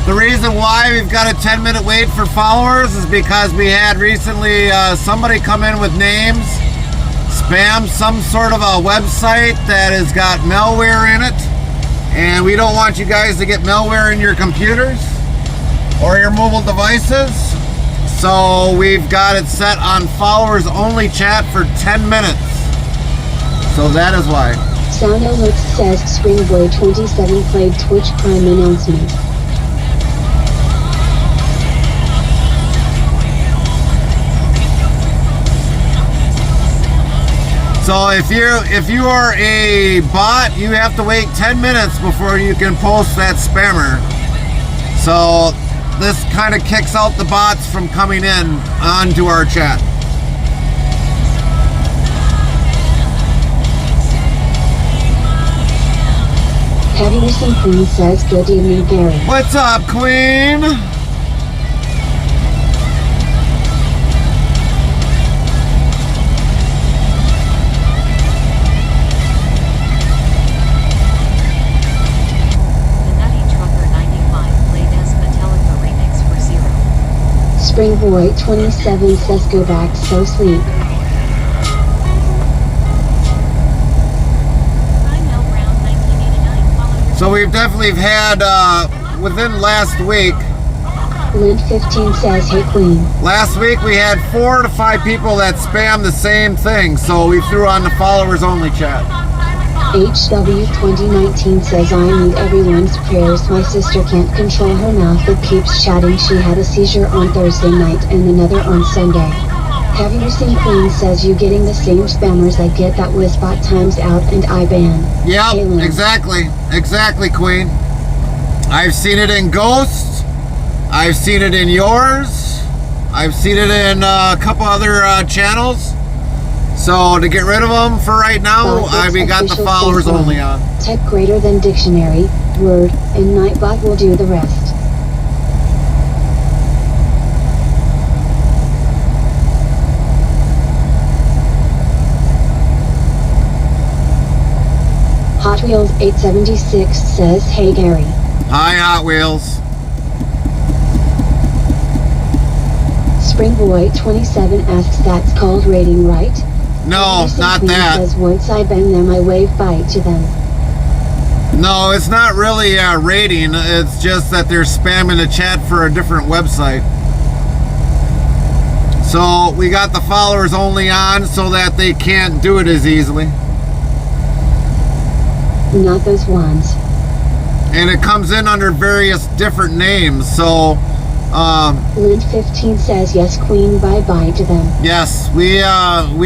the reason why we've got a 10-minute wait for followers is because we had recently somebody come in with names, spam some sort of a website that has got malware in it, and we don't want you guys to get malware in your computers or your mobile devices, so we've got it set on followers only chat for 10 minutes. So that is why. Sound Alert says Springboy 27 played Twitch Prime announcement. So if you are a bot, you have to wait 10 minutes before you can post that spammer. So this kind of kicks out the bots from coming in onto our chat. Heavy Some Queen says good evening, Gary. What's up, Queen? The Nutty Trucker 95 played as Metallica remix for Zero. Springboy 27 says go back so sleep. So we've definitely had, within last week, Lint 15 says hey Queen. last week we had 4 to 5 people that spam the same thing, so we threw on the followers only chat. HW 2019 says I need everyone's prayers. My sister can't control her mouth, it keeps chatting. She had a seizure on Thursday night and another on Sunday. Heavy Some Queen says you getting the same spammers I get, that was bot times out and I ban. Yep, Kaylin. exactly, Queen. I've seen it in Ghost. I've seen it in yours. I've seen it in a couple other channels. So to get rid of them for right now, we got the followers only on. Type greater than dictionary, word, and Nightbot will do the rest. Hot Wheels 876 says, hey Gary. Hi, Hot Wheels. Springboy 27 asks that's called rating, right? No, Heavy Some not Queen that. says once I bang them I wave bye to them. No, it's not really rating. It's just that they're spamming the chat for a different website. So we got the followers only on so that they can't do it as easily. Not those ones. And it comes in under various different names. So Lint 15 says yes Queen, bye bye to them. yes, we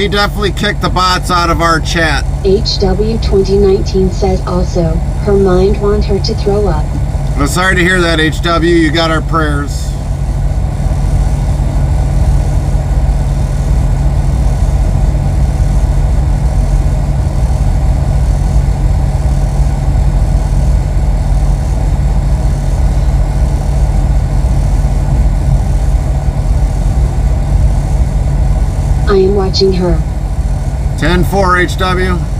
definitely kicked the bots out of our chat. HW 2019 says also, her mind want her to throw up. I'm sorry to hear that, HW. You got our prayers. I am watching her. 10-4, HW.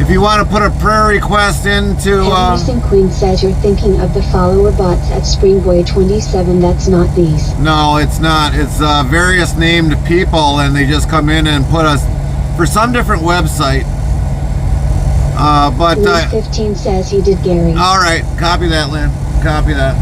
If you want to put a prayer request into... Heavy Some Queen says you're thinking of the follower bots at Springboy 27, that's not these. No, it's not. It's various named people, and they just come in and put us for some different website. But Lint 15 says he did Gary. all right, copy that, Lynn. Copy that.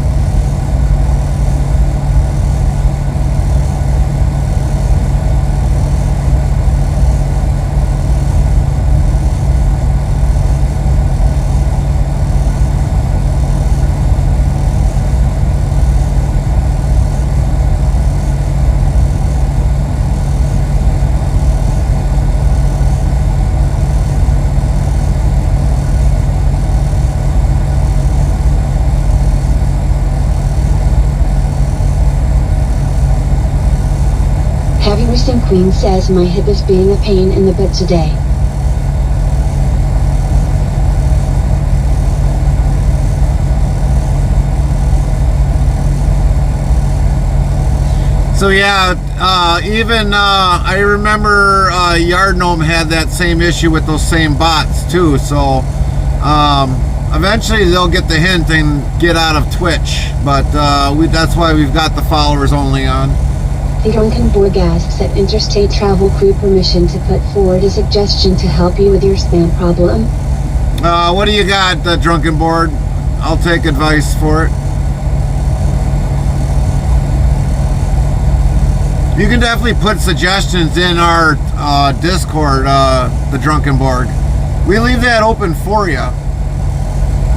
Heavy Racing Queen says my hip is being a pain in the butt today. So yeah, even I remember Yard Gnome had that same issue with those same bots too. So eventually they'll get the hint and get out of Twitch. But that's why we've got the followers only on. The Drunken Borg asks at Interstate Travel Crew permission to put forward a suggestion to help you with your spam problem. What do you got, the Drunken Board? I'll take advice for it. You can definitely put suggestions in our Discord, the Drunken Board. We leave that open for you.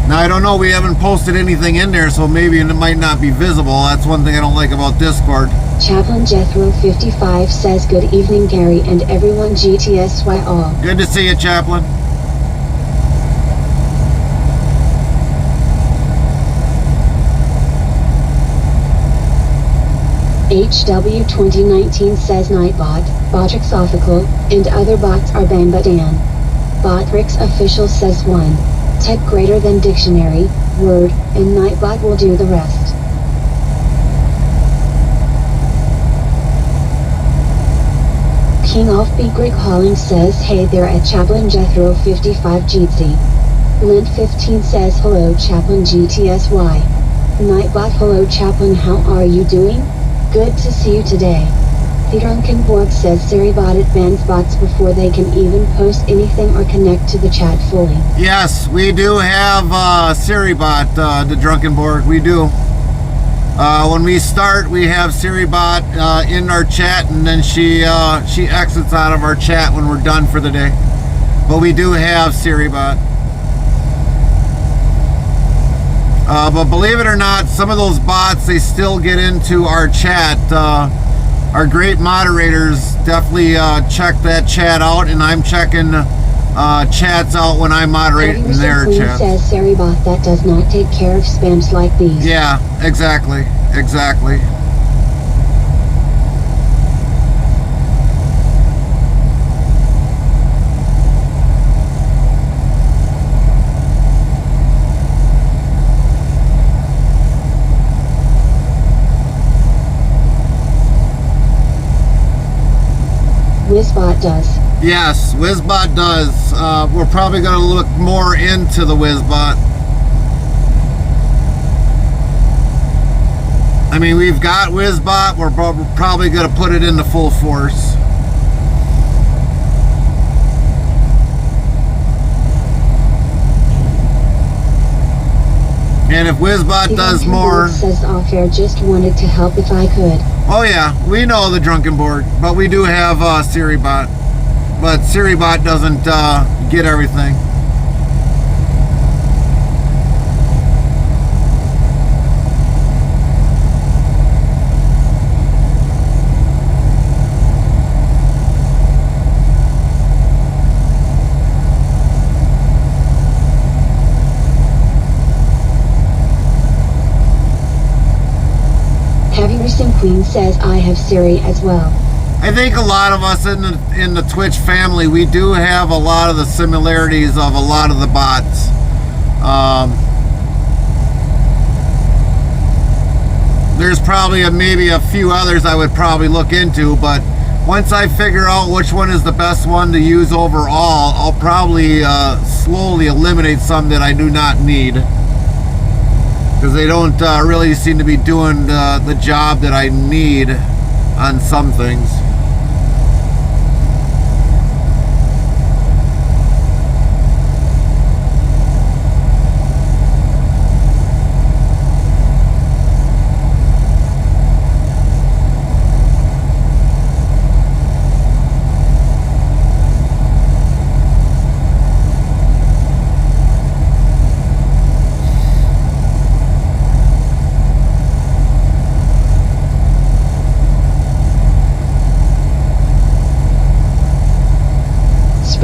Now, I don't know, we haven't posted anything in there, so maybe it might not be visible. That's one thing I don't like about Discord. Chaplain Jethro 55 says good evening Gary and everyone GTSY all. Good to see you, Chaplain. HW 2019 says Nightbot, Botrixophical, and other bots are Bambadan. Botrix official says 1. Type greater than dictionary, word, and Nightbot will do the rest. King Offbeat Greg Holling says hey there at Chaplain Jethro 55 GT. Lint 15 says hello Chaplain GTSY. Nightbot hello Chaplain how are you doing? Good to see you today. The Drunken Borg says Siribot it bans bots before they can even post anything or connect to the chat fully. Yes, we do have Siribot, the Drunken Borg. We do. When we start, we have Siribot in our chat, and then she exits out of our chat when we're done for the day. But we do have Siribot. But believe it or not, some of those bots, they still get into our chat. Our great moderators definitely check that chat out, and I'm checking chats out when I moderate in their chat. Says Saribot that does not take care of spams like these. Yeah, exactly. Exactly. Wizbot does. Yes, Wizbot does. We're probably going to look more into the Wizbot. I mean, we've got Wizbot. We're probably going to put it into full force. And if Wizbot does more... Says off-air just wanted to help if I could. Oh yeah, we know the Drunken Board, but we do have Siribot. But Siribot doesn't get everything. Heavy Racing Queen says I have Siri as well. I think a lot of us in the Twitch family, we do have a lot of the similarities of a lot of the bots. There's probably maybe a few others I would probably look into, but once I figure out which one is the best one to use overall, I'll probably slowly eliminate some that I do not need. Because they don't really seem to be doing the job that I need on some things.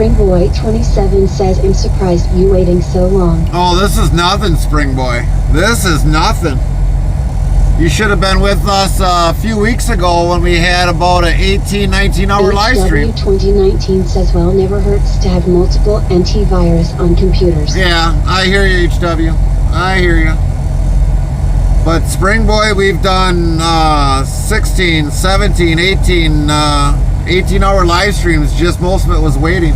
Springboy 27 says I'm surprised you waiting so long. Oh, this is nothing, Springboy. This is nothing. You should have been with us a few weeks ago when we had about an 18, 19-hour live stream. 2019 says, well, never hurts to have multiple antivirus on computers. Yeah, I hear you, HW. I hear you. But Spring Boy, we've done 16, 17, 18, 18-hour live streams. Just most of it was waiting.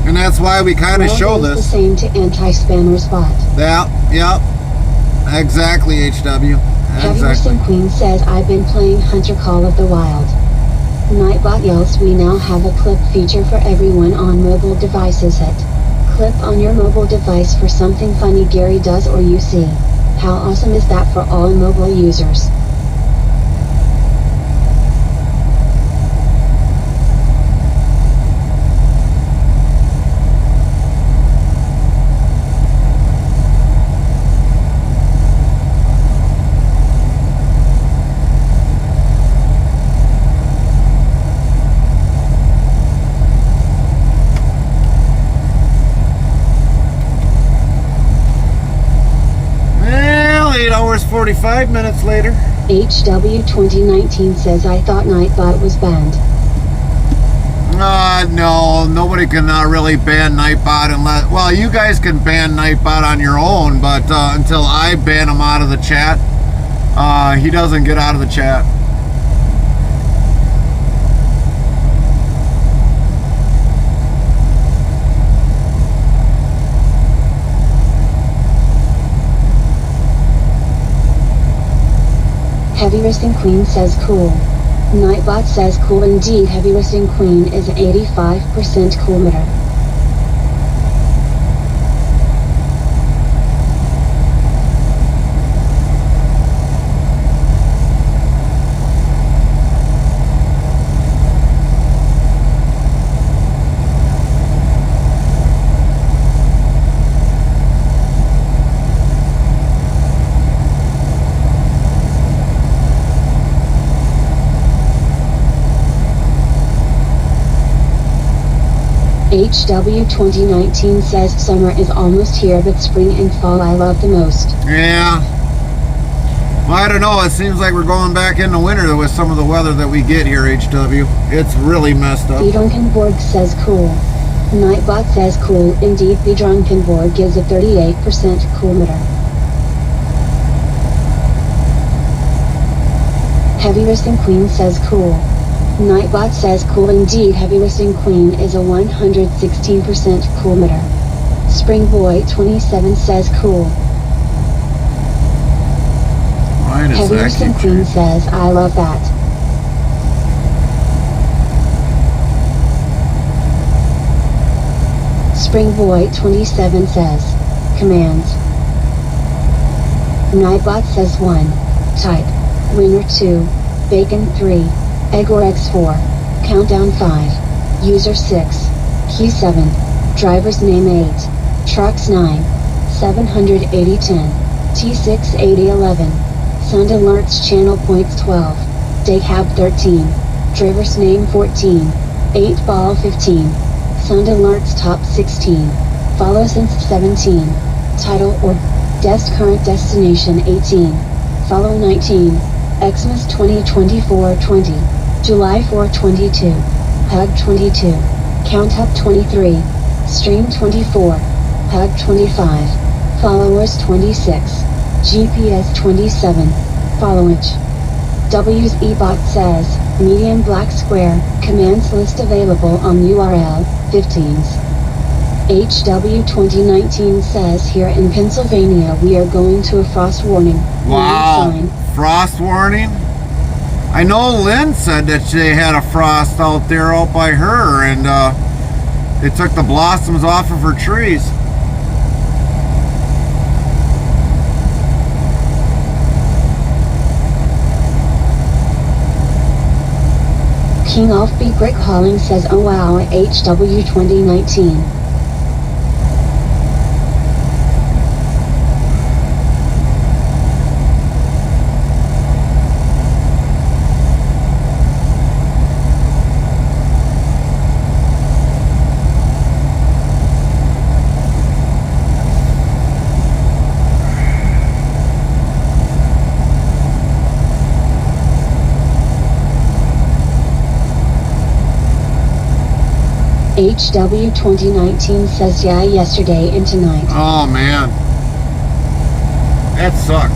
And that's why we kind of show Well, this. the same to anti-spammers bot. Yeah. Exactly, HW. Heavy Exactly. Queen says, I've been playing Hunter Call of the Wild. Nightbot yells, we now have a clip feature for everyone on mobile devices. Hit clip on your mobile device for something funny Gary does or you see. How awesome is that for all mobile users? Well, 8 hours, 45 minutes later. HW 2019 says, I thought Nightbot was banned. No, nobody can really ban Nightbot unless, well, you guys can ban Nightbot on your own, but until I ban him out of the chat, he doesn't get out of the chat. Heavy Wrestling Queen says cool. Nightbot says cool indeed. Heavy Wrestling Queen is 85% cool meter. HW 2019 says summer is almost here, but spring and fall I love the most. Yeah. Well, I don't know. It seems like we're going back into winter with some of the weather that we get here, HW. It's really messed up. The Drunkenborg says cool. Nightbot says cool indeed. The Drunkenborg is a 38% cool meter. Heavy Wrestling Queen says cool. Nightbot says cool indeed. Heavy Wrestling Queen is a 116% cool meter. Springboy 27 says cool. Why does Heavy that Wrestling keep Queen says I love that. Springboy 27 says commands. Nightbot says 1. Type. Winner 2. Bacon 3. Egg or X 4. Countdown 5. User 6. Key 7. Driver's name 8. Trucks 9. 78010. T68011. Sound alerts channel points 12. Daycab 13. Driver's name 14. 8 ball 15. Sound alerts top 16. Follow since 17. Title or Desk current destination 18. Follow 19. Xmas 2024-20. July 4-22. Hug 22. Count up 23. Stream 24. Hug 25. Followers 26. GPS 27. Followage. W's eBot says, medium black square, commands list available on URL, 15s. HW 2019 says here in Pennsylvania we are going to a frost warning. Wow. Sign. Frost warning? I know Lynn said that they had a frost out there out by her, and they took the blossoms off of her trees. King of Beat Brick Calling says, oh wow, HW 2019. HW 2019 says, yeah, yesterday and tonight. Oh man, that sucks.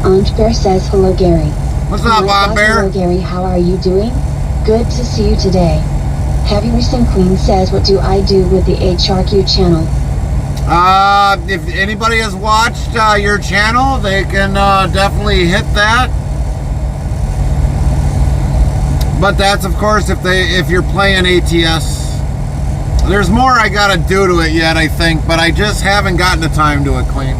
Aunt Bear says, hello Gary. What's up, Aunt Bear? Hello Gary, how are you doing? Good to see you today. Heavy Recent Queen says, what do I do with the HRQ channel? If anybody has watched your channel, they can definitely hit that. But that's of course if you're playing ATS. There's more I gotta do to it yet, I think, but I just haven't gotten the time to it, Clean.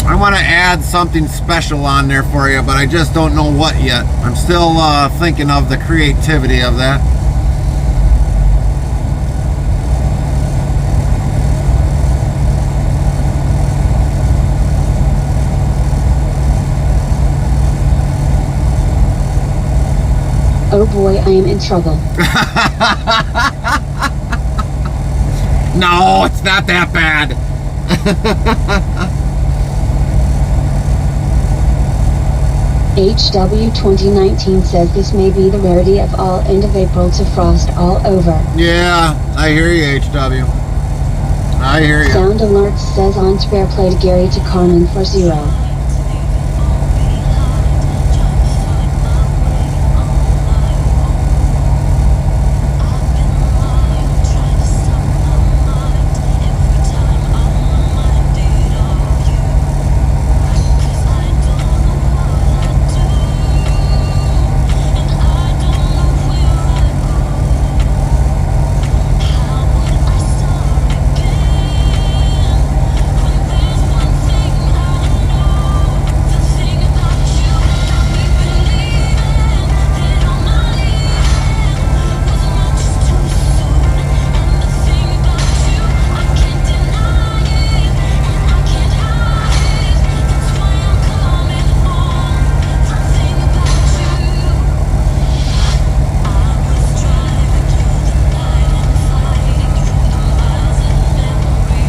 I want to add something special on there for you, but I just don't know what yet. I'm still thinking of the creativity of that. Oh boy, I am in trouble. No, it's not that bad. HW 2019 says this may be the rarity of all, end of April to frost all over. Yeah, I hear you, HW. I hear you. Sound Alert says Aunt Bear played Gary to Carmen for 0.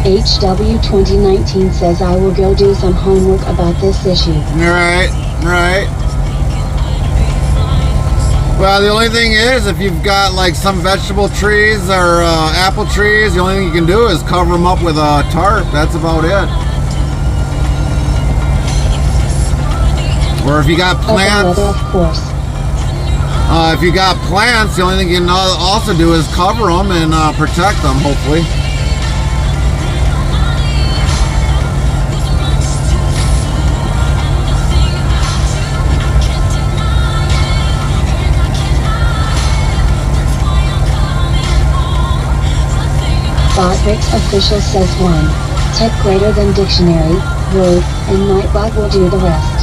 HW 2019 says I will go do some homework about this issue. Right, right. Well, the only thing is, if you've got like some vegetable trees or apple trees, the only thing you can do is cover them up with a tarp. That's about it. Or if you got plants, Weather, of course. if you got plants, the only thing you can also do is cover them and protect them, hopefully. Botrix official says 1. Tech greater than dictionary, word, and Nightbot will do the rest.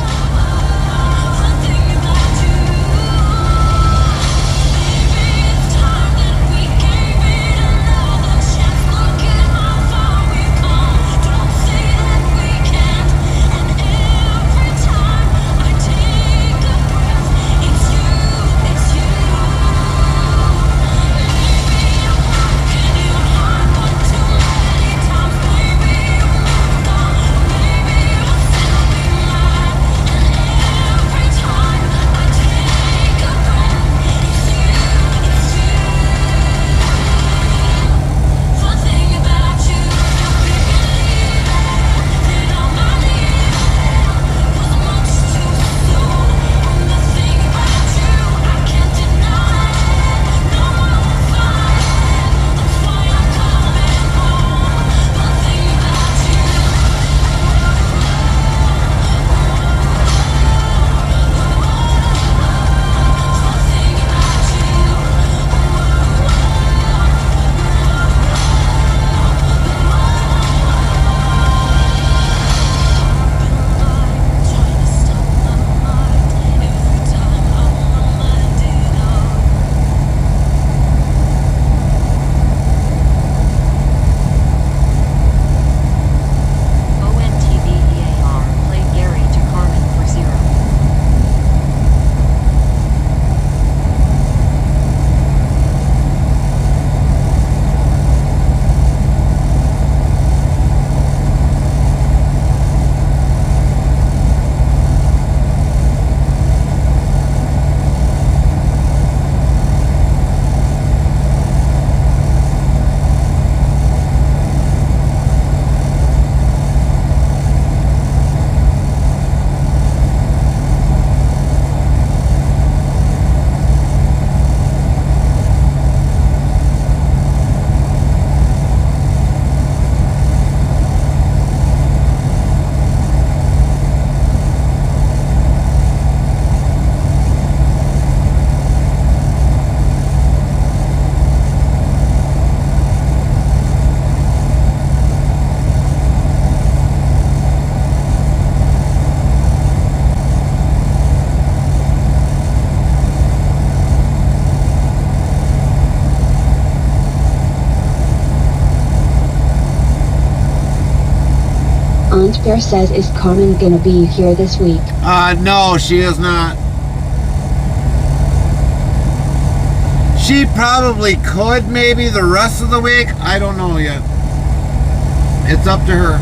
Blunt Bear says, is Carmen gonna be here this week? No, she is not. She probably could maybe the rest of the week. I don't know yet. It's up to her.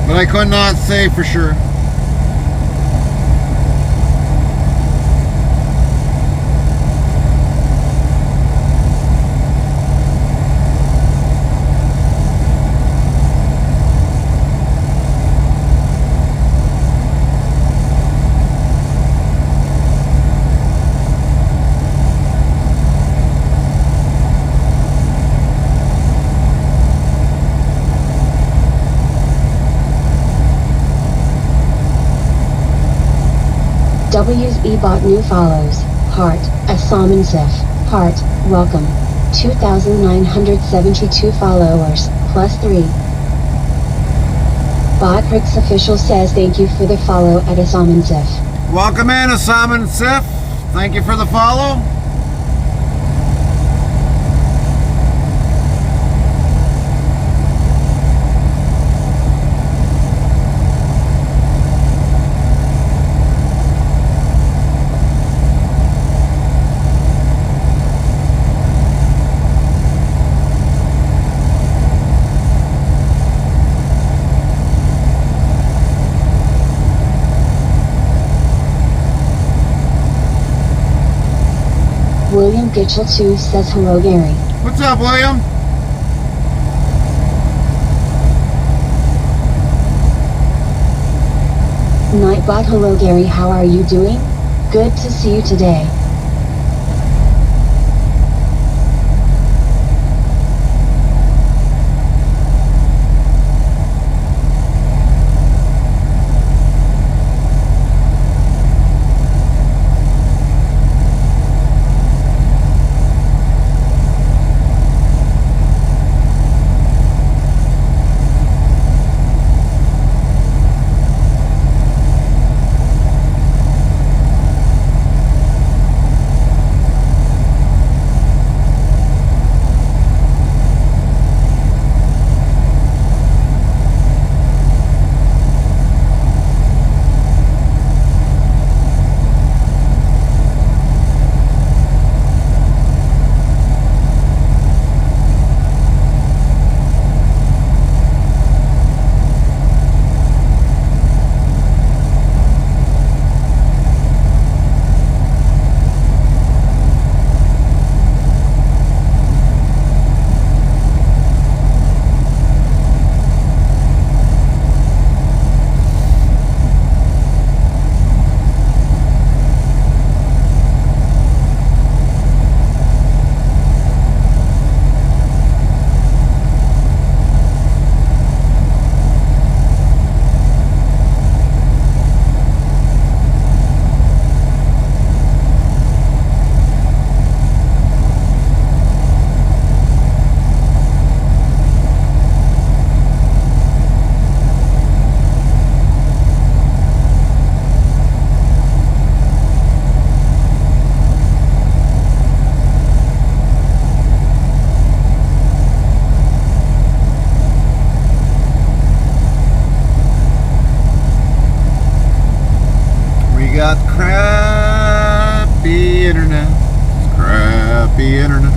But I could not say for sure. WE bought new follows. Heart, Asamansif. Heart, welcome. 2,972 followers, plus 3. Botrix official says thank you for the follow at Asamansif. Welcome in, Asamansif. Thank you for the follow. William Gitchell 2 says hello Gary. What's up, William? Nightbot hello Gary, how are you doing? Good to see you today. Got crappy internet. Crappy internet.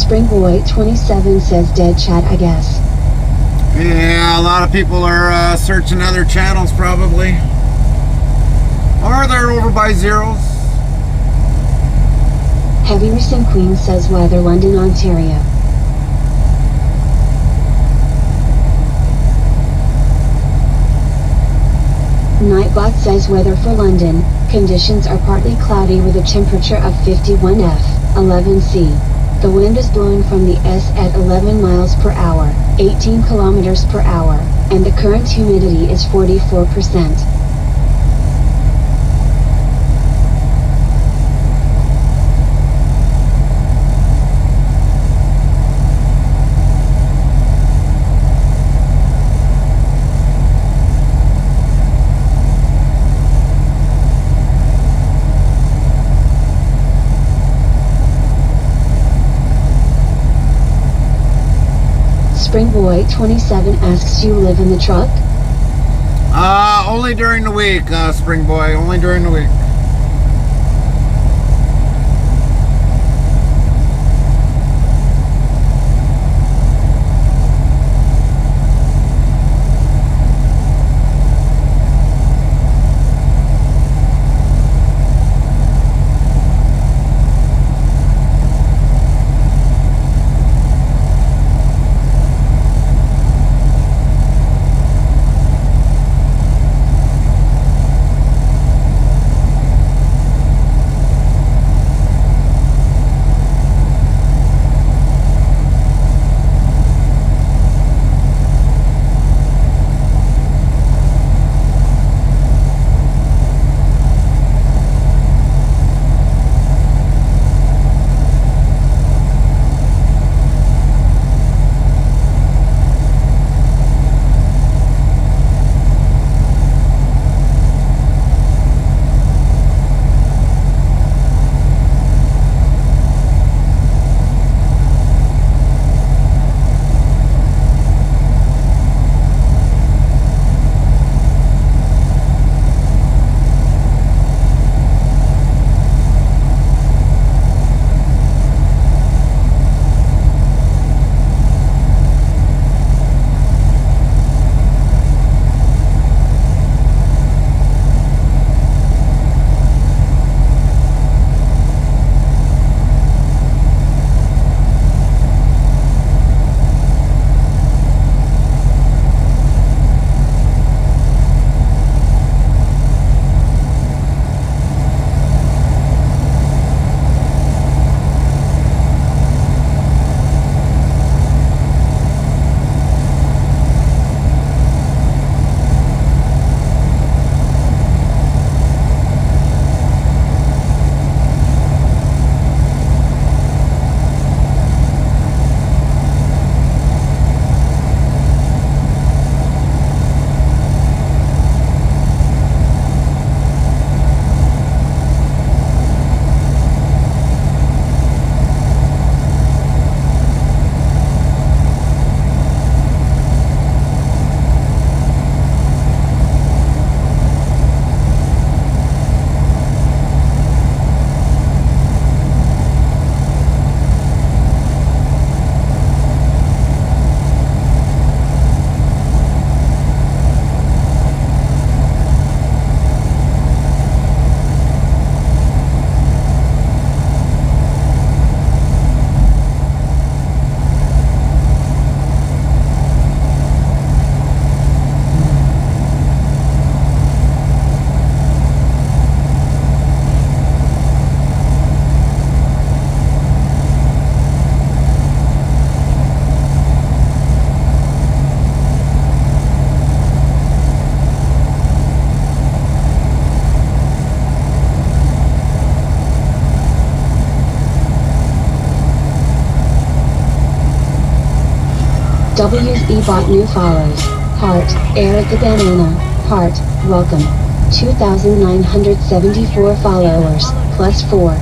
Springboy 27 says dead chat I guess. Yeah, a lot of people are searching other channels probably. Or they're over by zeros. Heavy Racing Queen says weather London, Ontario. Nightbot says weather for London, conditions are partly cloudy with a temperature of 51 F, 11 C. The wind is blowing from the S at 11 miles per hour, 18 kilometers per hour, and the current humidity is 44%. Springboy 27 asks, you live in the truck? Only during the week, Spring Boy. Only during the week. WE bought new follows. Heart, Eric the Banana, Heart, welcome. 2,974 followers, plus 4.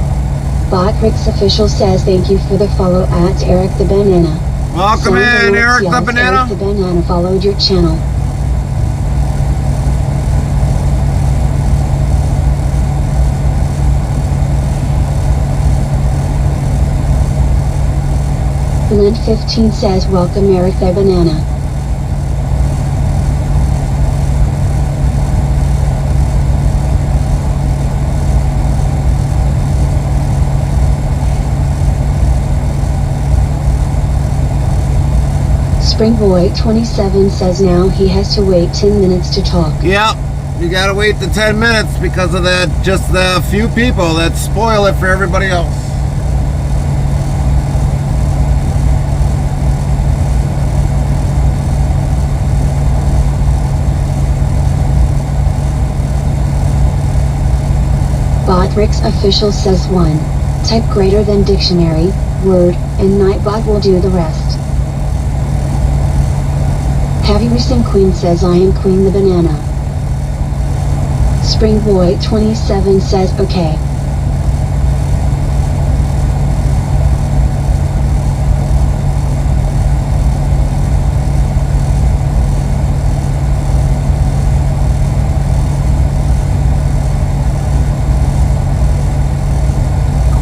Bot Rick's official says thank you for the follow at Eric the Banana. Welcome Sandra in, Lewis Eric the yells, Banana. Eric the Banana followed your channel. Lynn 15 says welcome Eric the Banana. Springboy 27 says now he has to wait 10 minutes to talk. Yep, you gotta wait the 10 minutes because of that, just the few people that spoil it for everybody else. Botrix official says 1. Type greater than dictionary, word, and Nightbot will do the rest. Heavy Racing Queen says I am Queen the Banana. Springboy 27 says okay.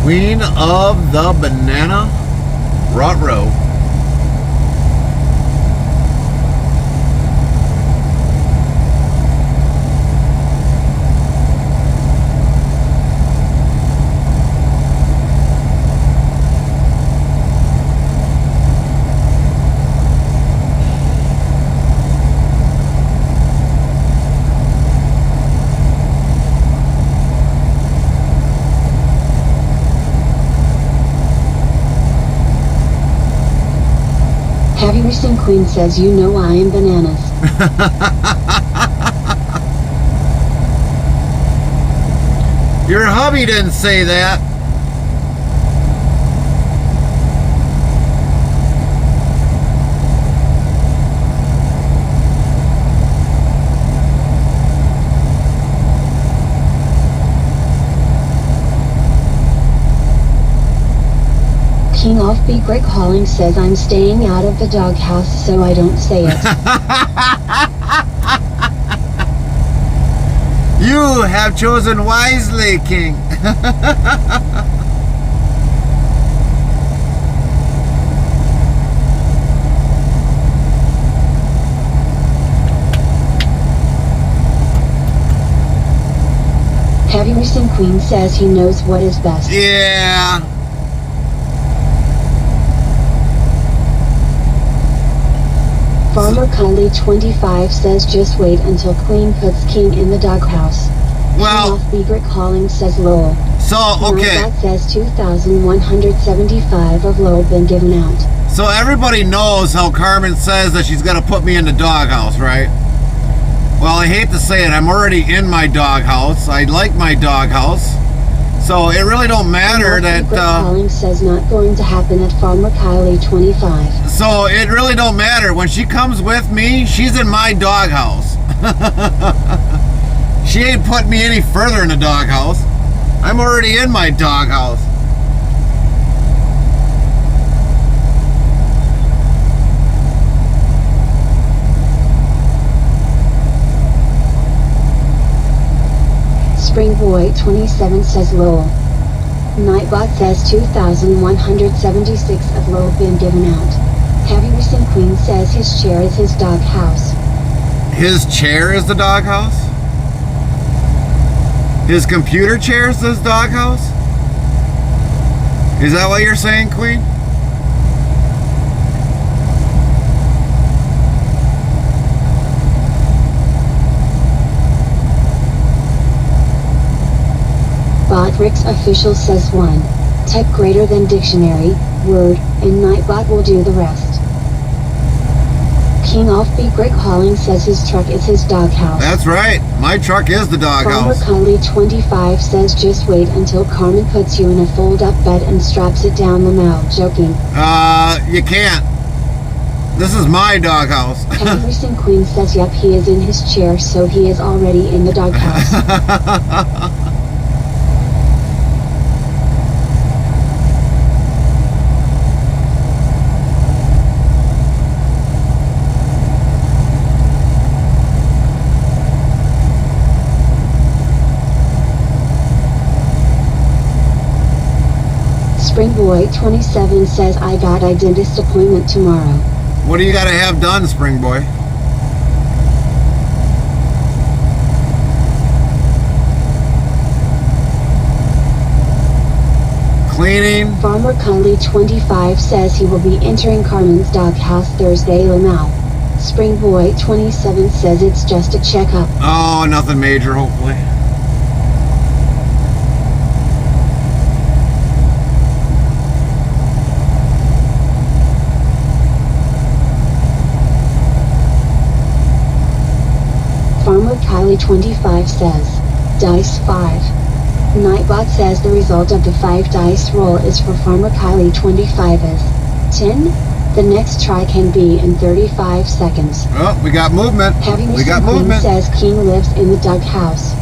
Queen of the Banana, Ruh-roh. Heavy Racing Queen says you know I am bananas. Your hubby didn't say that. King Offbeat Brick Hauling says I'm staying out of the doghouse so I don't say it. You have chosen wisely, King. Heavy Racing Queen says he knows what is best. Yeah. Farmer Kylie 25 says just wait until Queen puts King in the doghouse. Well, King Offbeat Brick Hauling says lol. so, okay. That says 2,175 of lol been given out. So everybody knows how Carmen says that she's going to put me in the doghouse, right? Well, I hate to say it. I'm already in my doghouse. I like my doghouse. So it really don't matter that... Calling says not going to happen at Farmer Kylie 25. So it really don't matter. When she comes with me, she's in my doghouse. She ain't putting me any further in the doghouse. I'm already in my doghouse. Springboy 27 says lol. Nightbot says 2,176 of lol been given out. Heavy Racing Queen says his chair is his doghouse. His chair is the doghouse? His computer chair is his doghouse? Is that what you're saying, Queen? Botrix official says 1. Type greater than dictionary, word, and Nightbot will do the rest. King Offbeat Brick Hauling says his truck is his doghouse. That's right. My truck is the Farmer doghouse. Kylie 25 says just wait until Carmen puts you in a fold-up bed and straps it down the mouth. Joking. You can't. This is my doghouse. Heavy Racing Queen says yep, he is in his chair, so he is already in the doghouse. Springboy 27 says I got a dentist appointment tomorrow. What do you got to have done, Spring Boy? Cleaning. Farmer Kylie 25 says he will be entering Carmen's doghouse Thursday. Lamau. Springboy 27 says it's just a checkup. Oh, nothing major, hopefully. Farmer Kylie 25 says, Dice 5. Nightbot says the result of the 5 dice roll is for Farmer Kylie 25 is 10. The next try can be in 35 seconds. Oh, we got movement. Heavy We got Mr. Queen movement. says King lives in the Doug house.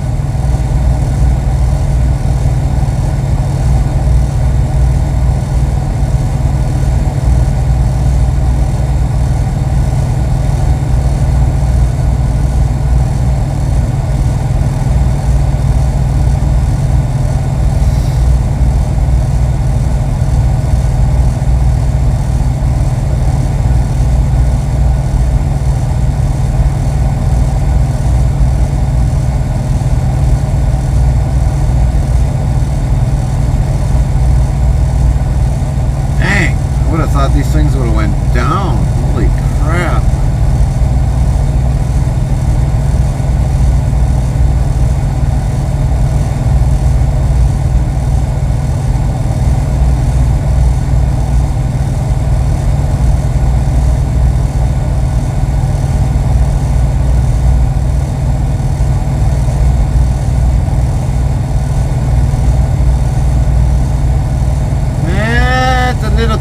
These things would have went down. Holy crap.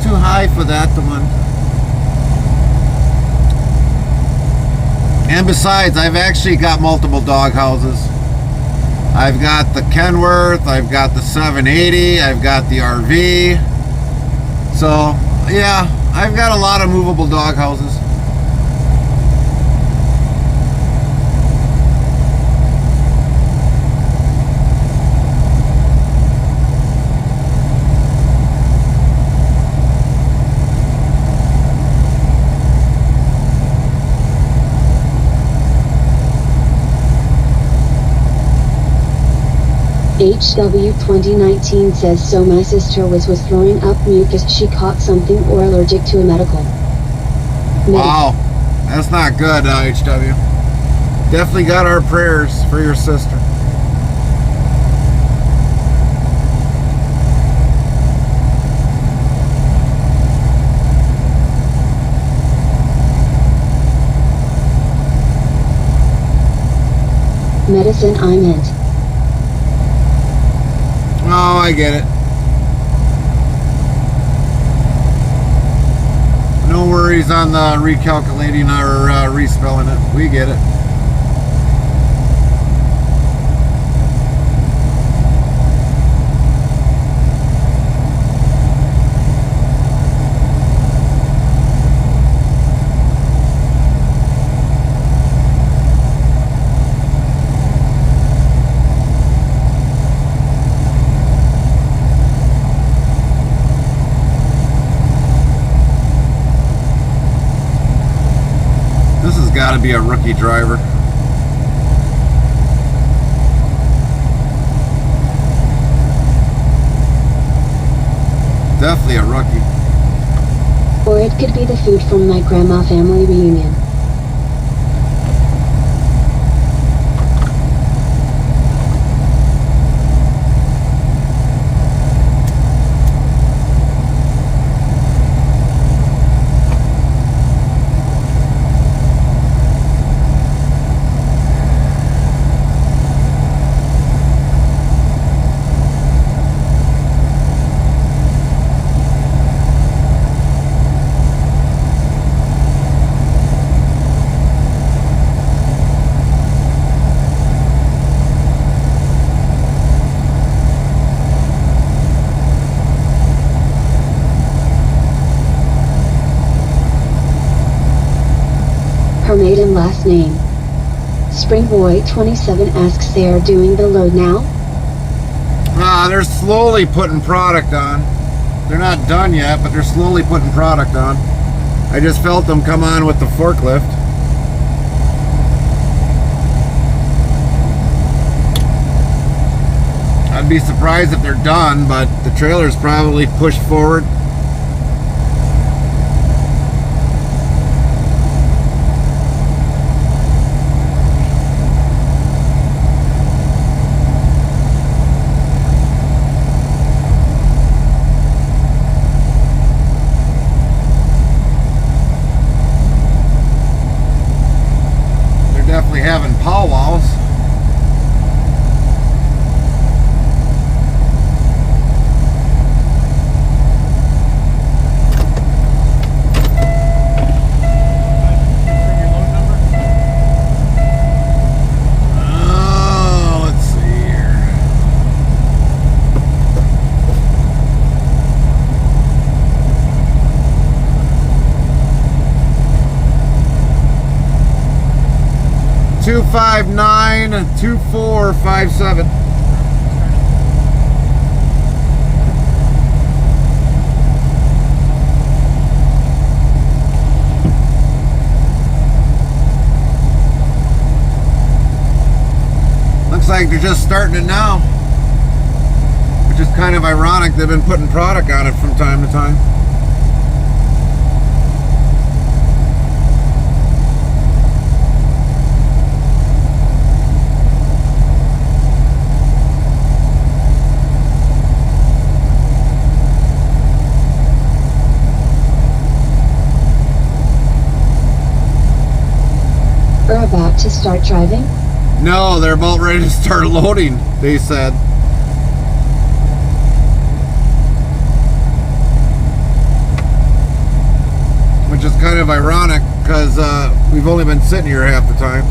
Too high for that one. And besides, I've actually got multiple dog houses. I've got the Kenworth, I've got the 780, I've got the RV. So yeah, I've got a lot of movable dog houses. HW 2019 says so my sister was throwing up mucus, she caught something or allergic to a medical. Wow, that's not good, HW. Definitely got our prayers for your sister. Medicine I meant. Oh, I get it. No worries on the recalculating or respelling it. We get it. Got to be a rookie driver. Definitely a rookie. Or it could be the food from my grandma family reunion. Her maiden last name. Springboy27 asks they are doing the load now? They're slowly putting product on. They're not done yet, but they're slowly putting product on. I just felt them come on with the forklift. I'd be surprised if they're done, but the trailer's probably pushed forward. Definitely having powwows. 259-2457. Looks like they're just starting it now, which is kind of ironic. They've been putting product on it from time to time. We're about to start driving? No, they're about ready to start loading, they said. Which is kind of ironic because we've only been sitting here half the time.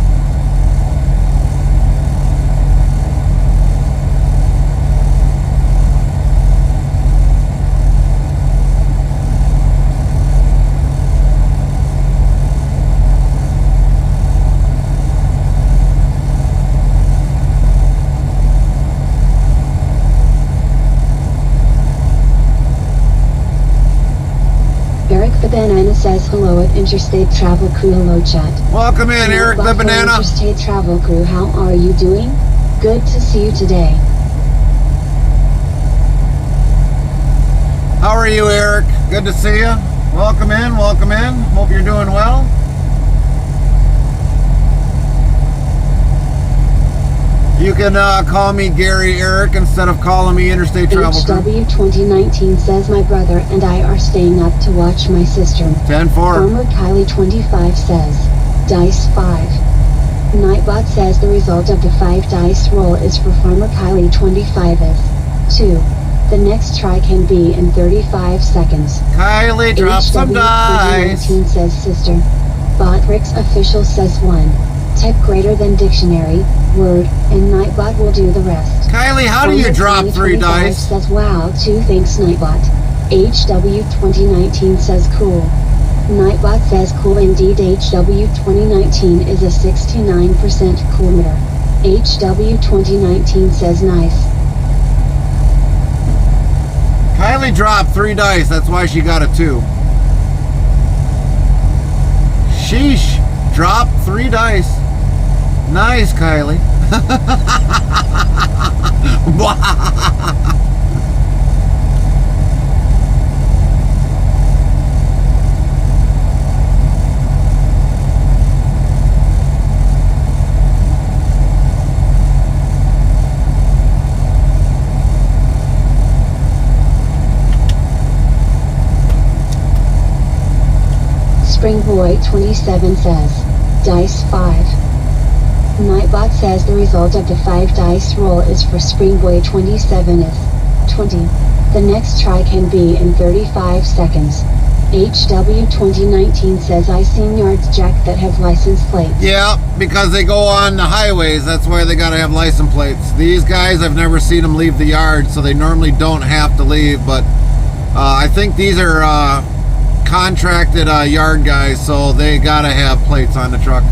Eric the Banana says hello at Interstate Travel Crew. Hello chat. Welcome in, Eric the Buffalo Banana. Interstate Travel Crew, how are you doing? Good to see you today. How are you, Eric? Good to see you. Welcome in, welcome in. Hope you're doing well. You can call me Gary Eric instead of calling me Interstate Travel Crew. HW 2019 says my brother and I are staying up to watch my sister. 10-4. Farmer Kylie 25 says, Dice 5. Nightbot says the result of the 5 dice roll is for Farmer Kylie 25 is 2. The next try can be in 35 seconds. Kylie, drop some dice. 2019 says sister. Botrix official says 1. Type greater than dictionary, word, and Nightbot will do the rest. Kylie, how do you Farmer drop Kylie 3 25 dice? Says wow, 2 thanks Nightbot. HW 2019 says cool. Nightbot says cool indeed. HW 2019 is a 69% cool meter. HW 2019 says nice. Kylie dropped 3 dice, that's why she got a 2. Sheesh, dropped 3 dice. Nice, Kylie. Springboy 27 says, Dice 5. Nightbot says the result of the 5 dice roll is for Springboy 27 is 20. The next try can be in 35 seconds. HW 2019 says I seen yards jack that have license plates. Yeah, because they go on the highways, that's why they gotta have license plates. These guys, I've never seen them leave the yard, so they normally don't have to leave, but I think these are contracted yard guys, so they gotta have plates on the truck.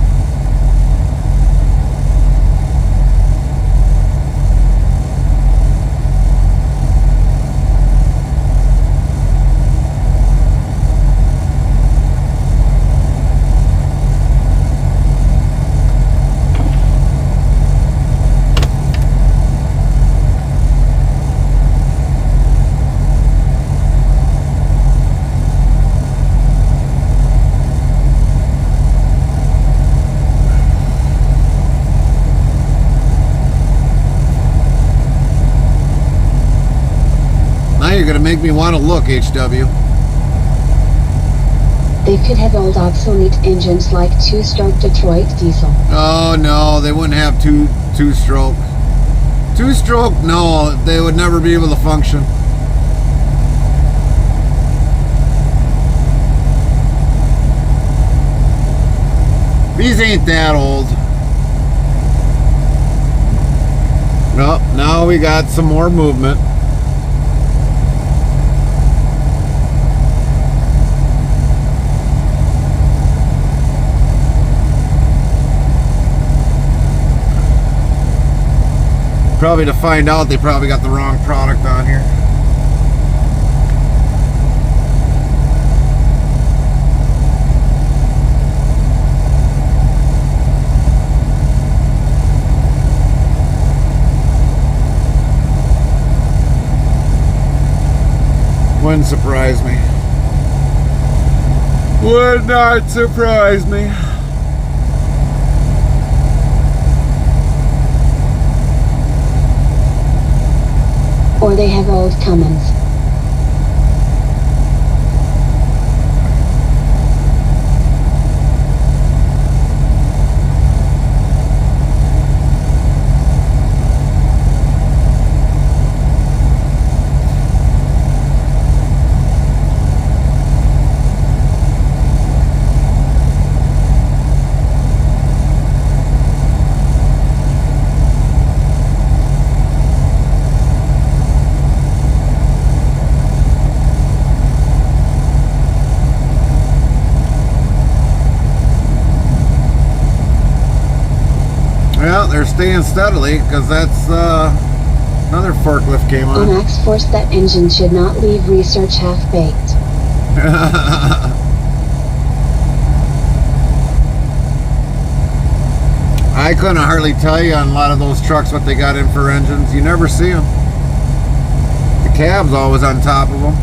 You're gonna make me want to look, HW. They could have old obsolete engines like 2-stroke Detroit diesel. Oh no, they wouldn't have two-stroke. Two-stroke, no, they would never be able to function. These ain't that old. Well, now we got some more movement. Probably to find out they probably got the wrong product on here. Wouldn't surprise me. Would not surprise me. Or they have old Cummins. Well, they're staying steadily because that's another forklift came on. On X-Force, that engine should not leave research half-baked. I couldn't hardly tell you on a lot of those trucks what they got in for engines. You never see them. The cab's always on top of them.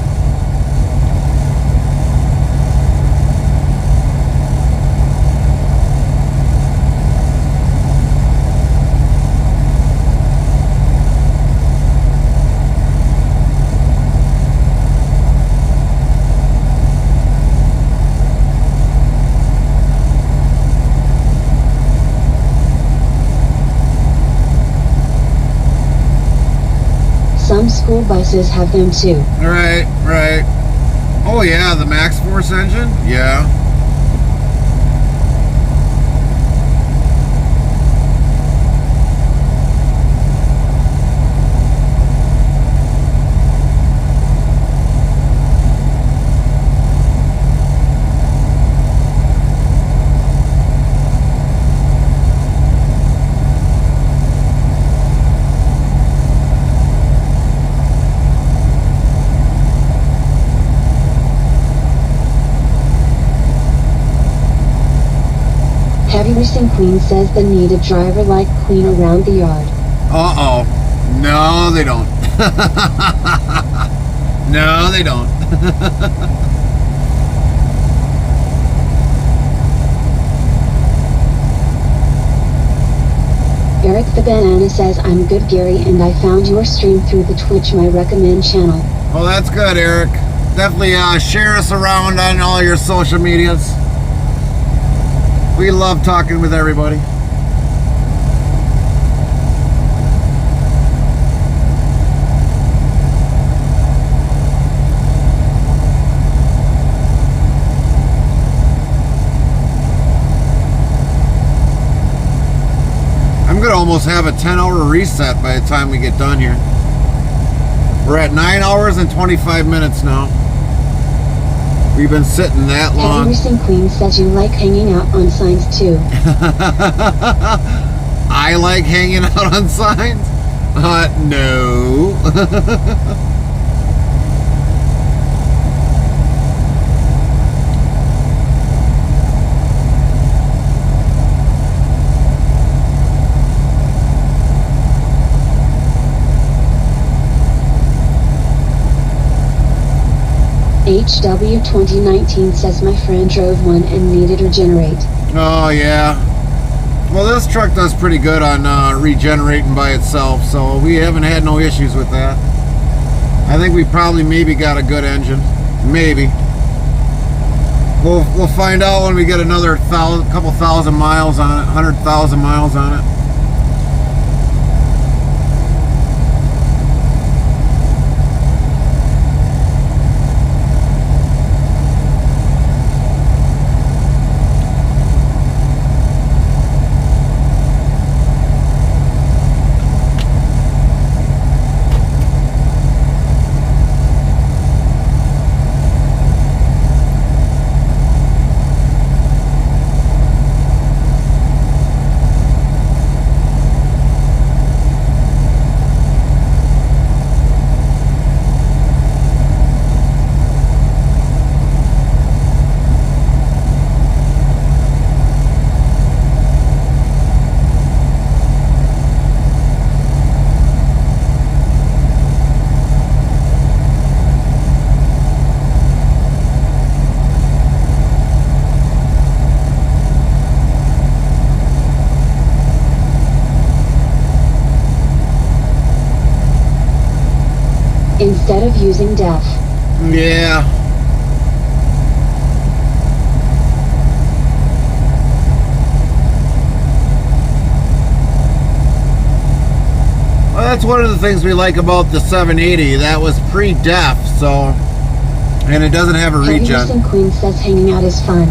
Some school buses have them too. Right, right. Oh yeah, the Max Force engine? Yeah. Heavy Racing Queen says they need a driver like Queen around the yard. Uh-oh. No, they don't. No, they don't. Eric the Banana says, I'm good, Gary, and I found your stream through the Twitch My Recommend channel. Well, that's good, Eric. Definitely share us around on all your social medias. We love talking with everybody. I'm gonna almost have a 10-hour reset by the time we get done here. We're at 9 hours and 25 minutes now. We've been sitting that long. Heavy Racing Queen says you like hanging out on signs too. I like hanging out on signs? No. HW 2019 says my friend drove one and needed to regenerate. Oh yeah. Well, this truck does pretty good on regenerating by itself, so we haven't had no issues with that. I think we probably maybe got a good engine. Maybe. We'll find out when we get another couple thousand miles on it, 100,000 miles on it. instead of using def. Yeah. Well, that's one of the things we like about the 780. That was pre-def, so, and it doesn't have a regen. Henderson Queen says hanging out is fun.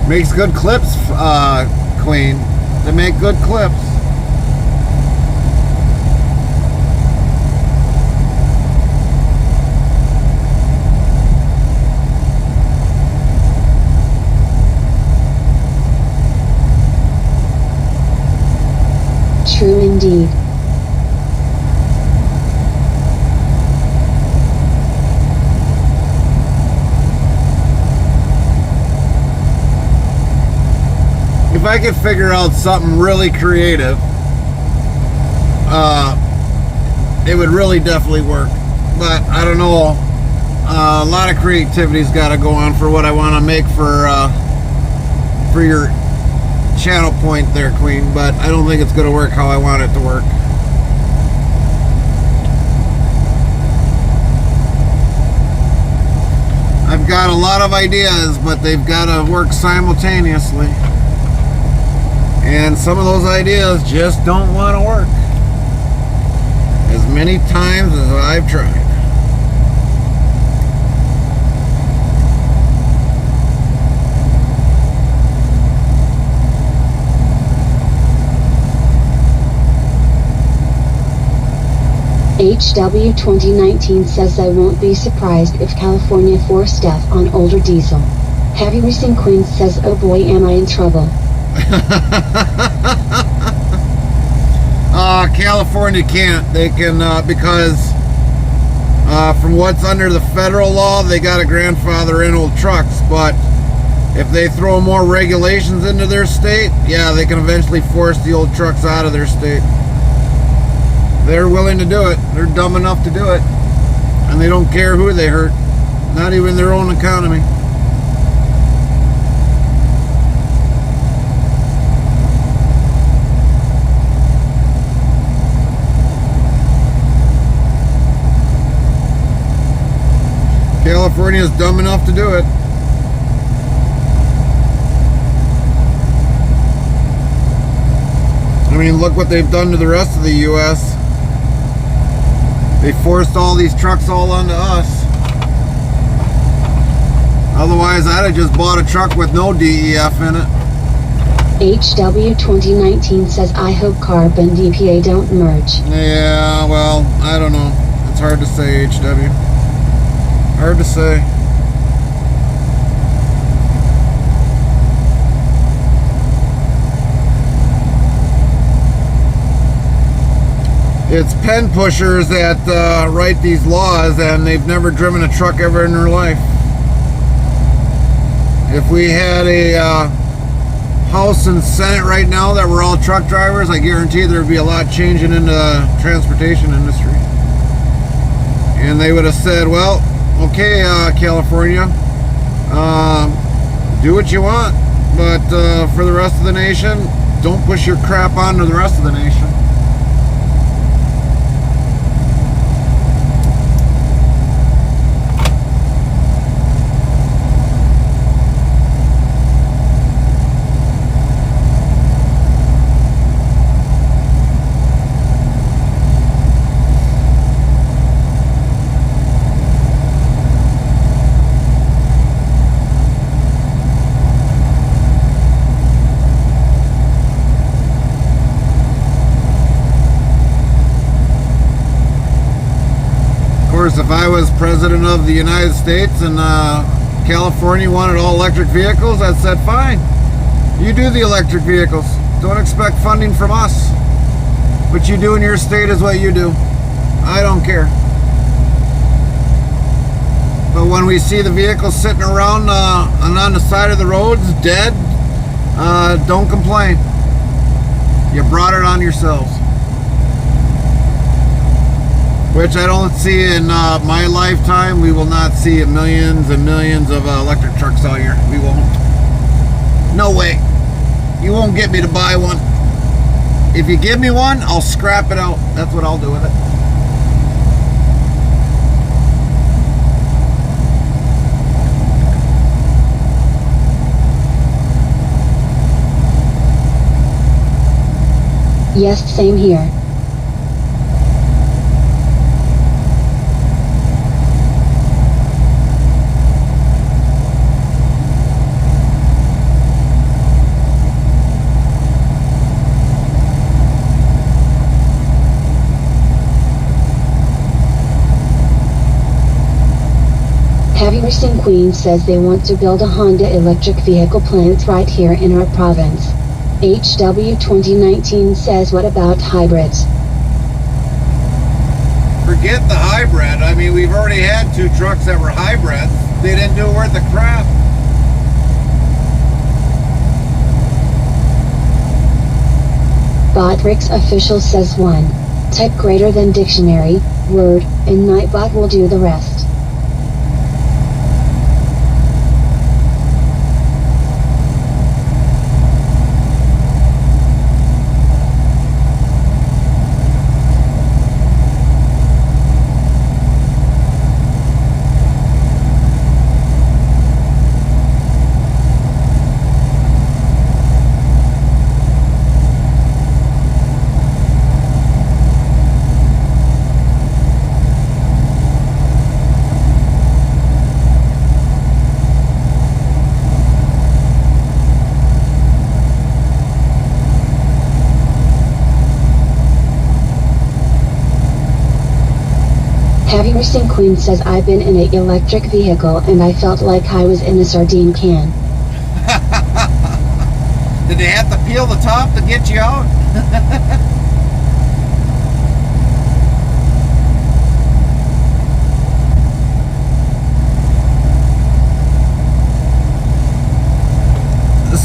Makes good clips, Queen. They make good clips. True indeed. If I could figure out something really creative, it would really definitely work. But I don't know. A lot of creativity's got to go on for what I want to make for your channel point there, Queen. But I don't think it's going to work how I want it to work. I've got a lot of ideas, but they've got to work simultaneously. And some of those ideas just don't want to work. As many times as I've tried. HW 2019 says I won't be surprised if California forced def on older diesel. Heavy Racing Queen says oh boy am I in trouble. California can't. They can because from what's under the federal law, they got to grandfather in old trucks. But if they throw more regulations into their state, yeah, they can eventually force the old trucks out of their state. They're willing to do it. They're dumb enough to do it, and they don't care who they hurt, not even their own economy. California is dumb enough to do it. I mean, look what they've done to the rest of the U.S. They forced all these trucks all onto us. Otherwise, I'd have just bought a truck with no DEF in it. HW 2019 says I hope CARB and DPA don't merge. Yeah, well, I don't know. It's hard to say, HW. Hard to say. It's pen pushers that write these laws, and they've never driven a truck ever in their life. If we had a House and Senate right now that were all truck drivers, I guarantee there'd be a lot changing in the transportation industry. And they would have said, well, okay, California, do what you want, but for the rest of the nation, don't push your crap onto the rest of the nation. If I was president of the United States and California wanted all electric vehicles, I'd said, fine, you do the electric vehicles. Don't expect funding from us. What you do in your state is what you do. I don't care. But when we see the vehicles sitting around and on the side of the roads dead, don't complain. You brought it on yourselves. Which I don't see in my lifetime. We will not see millions and millions of electric trucks out here. We won't. No way. You won't get me to buy one. If you give me one, I'll scrap it out. That's what I'll do with it. Yes, same here. Heavy Racing Queen says they want to build a Honda electric vehicle plant right here in our province. HW 2019 says, what about hybrids? Forget the hybrid. I mean, we've already had 2 trucks that were hybrids. They didn't do worth the crap. Botrix official says 1. Type greater than dictionary, word, and Nightbot will do the rest. Heavy Racing Queen says, I've been in an electric vehicle and I felt like I was in a sardine can. Did they have to peel the top to get you out?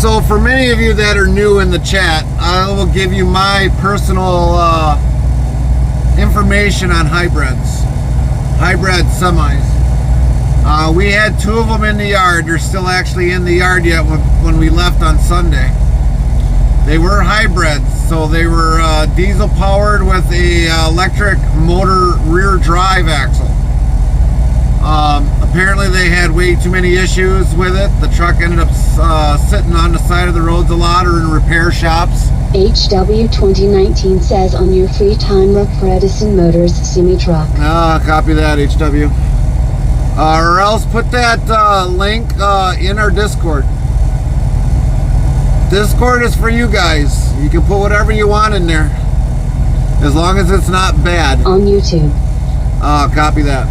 So for many of you that are new in the chat, I will give you my personal information on hybrids. Hybrid semis. We had 2 of them in the yard. They're still actually in the yard yet when we left on Sunday. They were hybrids, so they were diesel powered with a electric motor rear drive axle. Apparently they had way too many issues with it. The truck ended up sitting on the side of the roads a lot or in repair shops. HW 2019 says, on your free time look for Edison Motors semi-truck. Copy that, HW. Or else put that link in our Discord. Discord is for you guys. You can put whatever you want in there, as long as it's not bad. On YouTube. Copy that.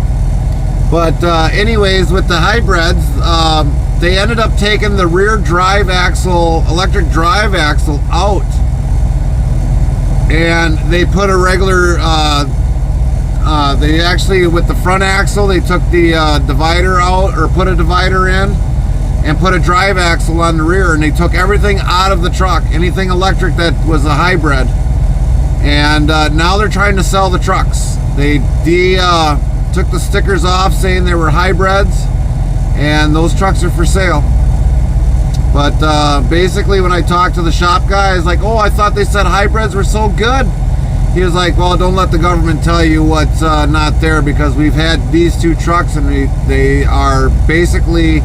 But anyways, with the hybrids, they ended up taking the rear drive axle, electric drive axle out. And they put a regular, they actually, with the front axle, they took the divider out, or put a divider in, and put a drive axle on the rear, and they took everything out of the truck, anything electric that was a hybrid. And now they're trying to sell the trucks. They took the stickers off saying they were hybrids, and those trucks are for sale. But basically, when I talked to the shop guy, I was like, oh, I thought they said hybrids were so good. He was like, well, don't let the government tell you what's not there, because we've had these 2 trucks and they are basically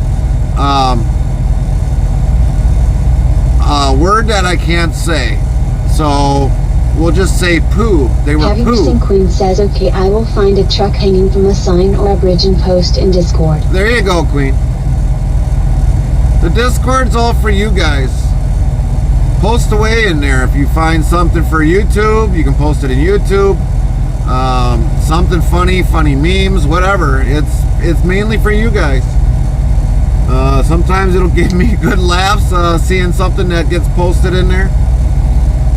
a word that I can't say. So we'll just say poo. They were Heavy poo. Racing Queen says, okay, I will find a truck hanging from a sign or a bridge and post in Discord. There you go, Queen. The Discord's all for you guys. Post away in there. If you find something for YouTube, you can post it in YouTube. Something funny memes, whatever. It's mainly for you guys. Sometimes it'll give me good laughs seeing something that gets posted in there.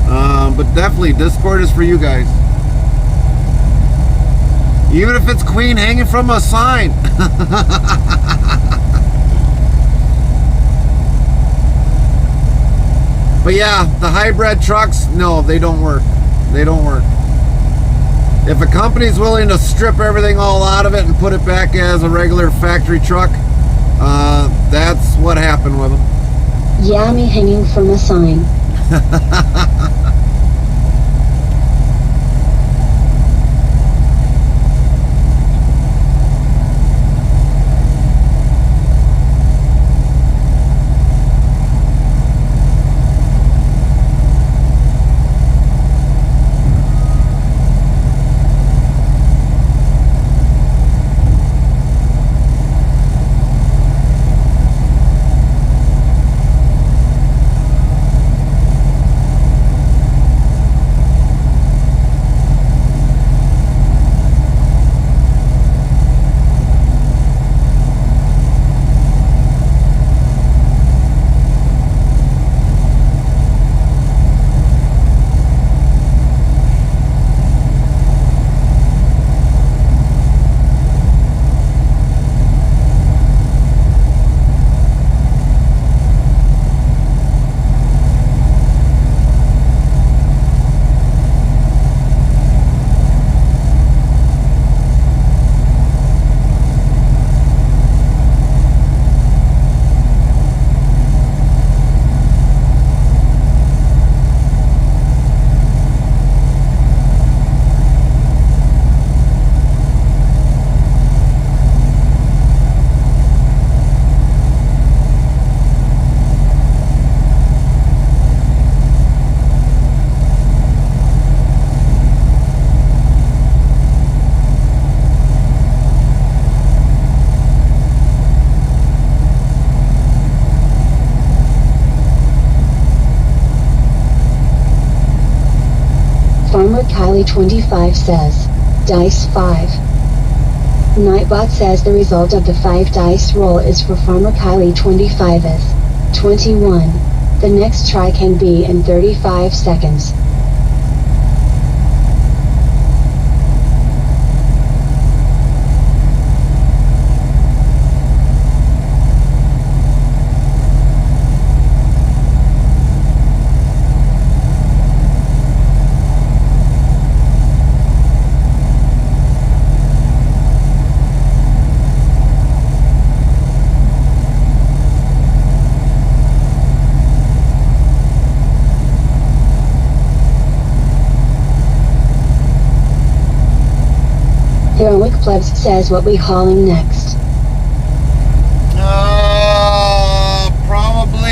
But definitely, Discord is for you guys. Even if it's Queen hanging from a sign. But yeah, the hybrid trucks, no, they don't work. They don't work. If a company's willing to strip everything all out of it and put it back as a regular factory truck, that's what happened with them. Yeah, me hanging from a sign. Kylie25 says, dice 5. Nightbot says the result of the 5 dice roll is for Farmer Kylie25 is 21. The next try can be in 35 seconds. Heroic Plebs says what we hauling next. Probably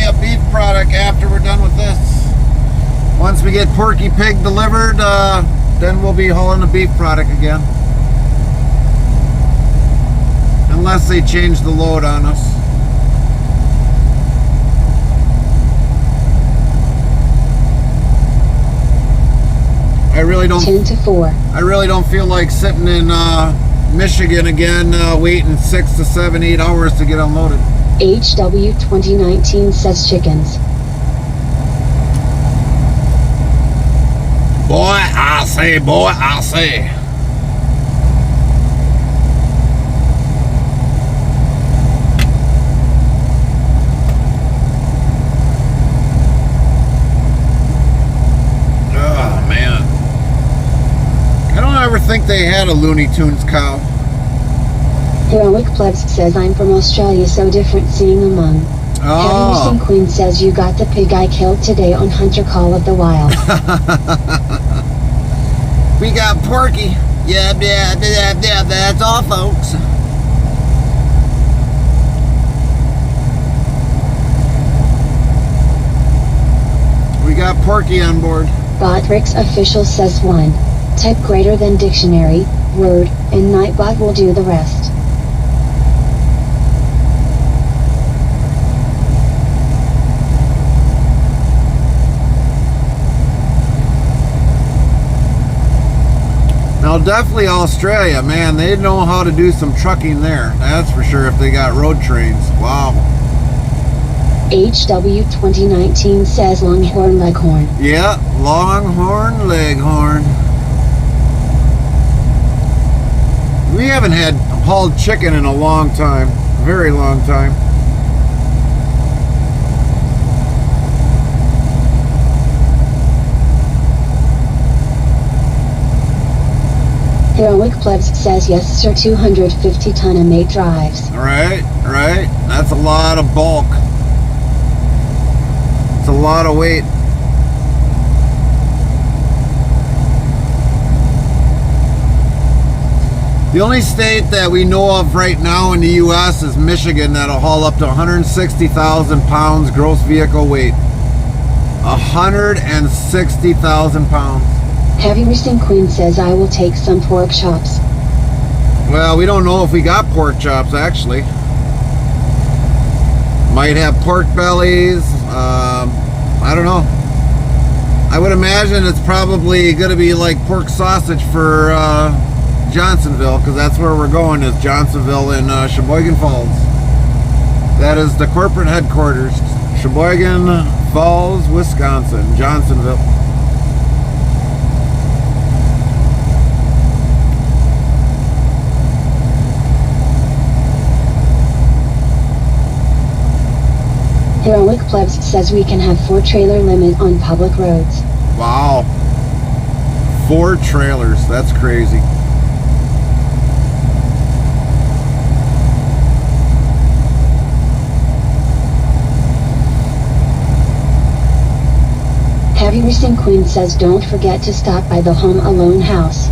a beef product after we're done with this. Once we get Porky Pig delivered, then we'll be hauling a beef product again. Unless they change the load on us. I really don't. 10 to 4. I really don't feel like sitting in Michigan again, waiting 6 to 7, 8 hours to get unloaded. HW 2019 says chickens. Boy, I say. Oh, man. I don't ever think they had a Looney Tunes cow. Heroic Plebs says I'm from Australia, so different seeing among. Oh. Having Queen says you got the pig I killed today on Hunter Call of the Wild. We got Porky. Yeah, that's all, folks. We got Porky on board. Botrix official says 1. Type greater than dictionary, word, and Nightbot will do the rest. Now, definitely Australia, man, they know how to do some trucking there. That's for sure if they got road trains. Wow. HW 2019 says Longhorn Leghorn. Yeah, Longhorn Leghorn. We haven't had hauled chicken in a long time. Very long time. Heroic Plebs says yes sir, 250 ton of mate drives. Right. That's a lot of bulk. It's a lot of weight. The only state that we know of right now in the U.S. is Michigan, that'll haul up to 160,000 pounds gross vehicle weight. 160,000 pounds. Heavy Racing Queen says I will take some pork chops. Well, we don't know if we got pork chops, actually. Might have pork bellies. I don't know. I would imagine it's probably going to be like pork sausage for Johnsonville, because that's where we're going, is Johnsonville in Sheboygan Falls. That is the corporate headquarters. Sheboygan Falls, Wisconsin, Johnsonville. Heroic Plebs says we can have 4 trailer limit on public roads. Wow. 4 trailers. That's crazy. Heavy Racing Queen says don't forget to stop by the Home Alone house.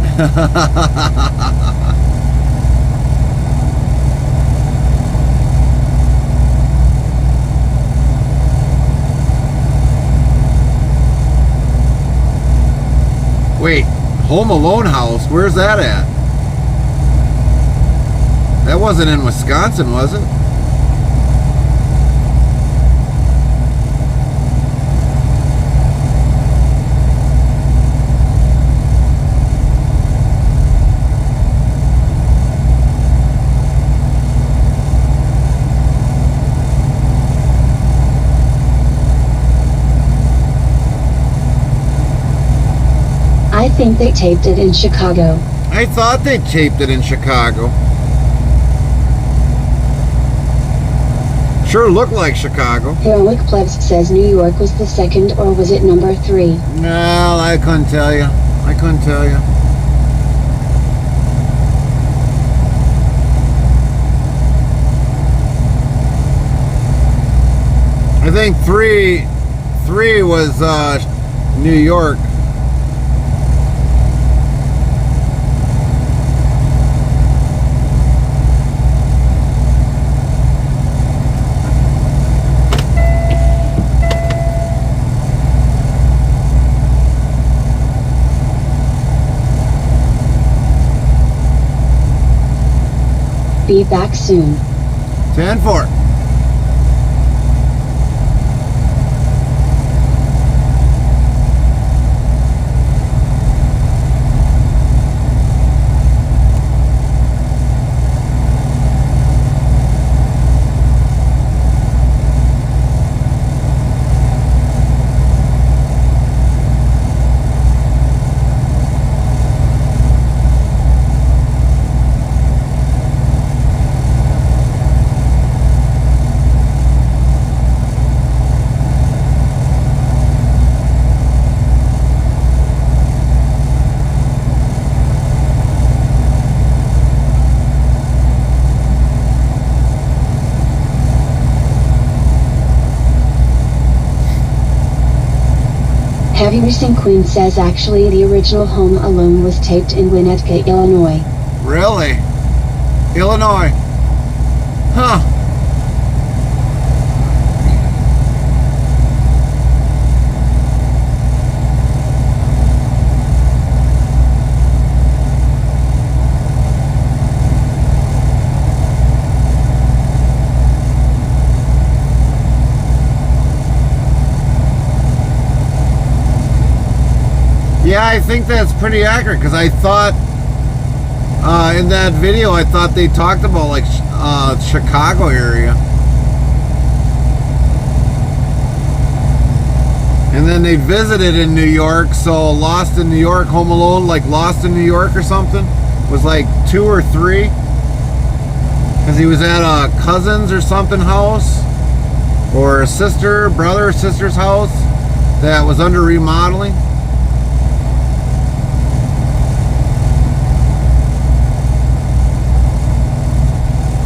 Wait, Home Alone house? Where's that at? That wasn't in Wisconsin, was it? think they taped it in Chicago. I thought they taped it in Chicago. Sure looked like Chicago. Heroic Plebs says New York was the second, or was it number 3? Well, I couldn't tell you. I couldn't tell you. I think three was New York. Be back soon. 10-4. Heavy Racing Queen says actually the original Home Alone was taped in Winnetka, Illinois. Really? Illinois. Huh. Yeah, I think that's pretty accurate, because I thought in that video, I thought they talked about like Chicago area. And then they visited in New York, so Lost in New York, Home Alone, like Lost in New York or something, was like 2 or 3. Because he was at a cousin's or something house, or a sister, brother or sister's house that was under remodeling.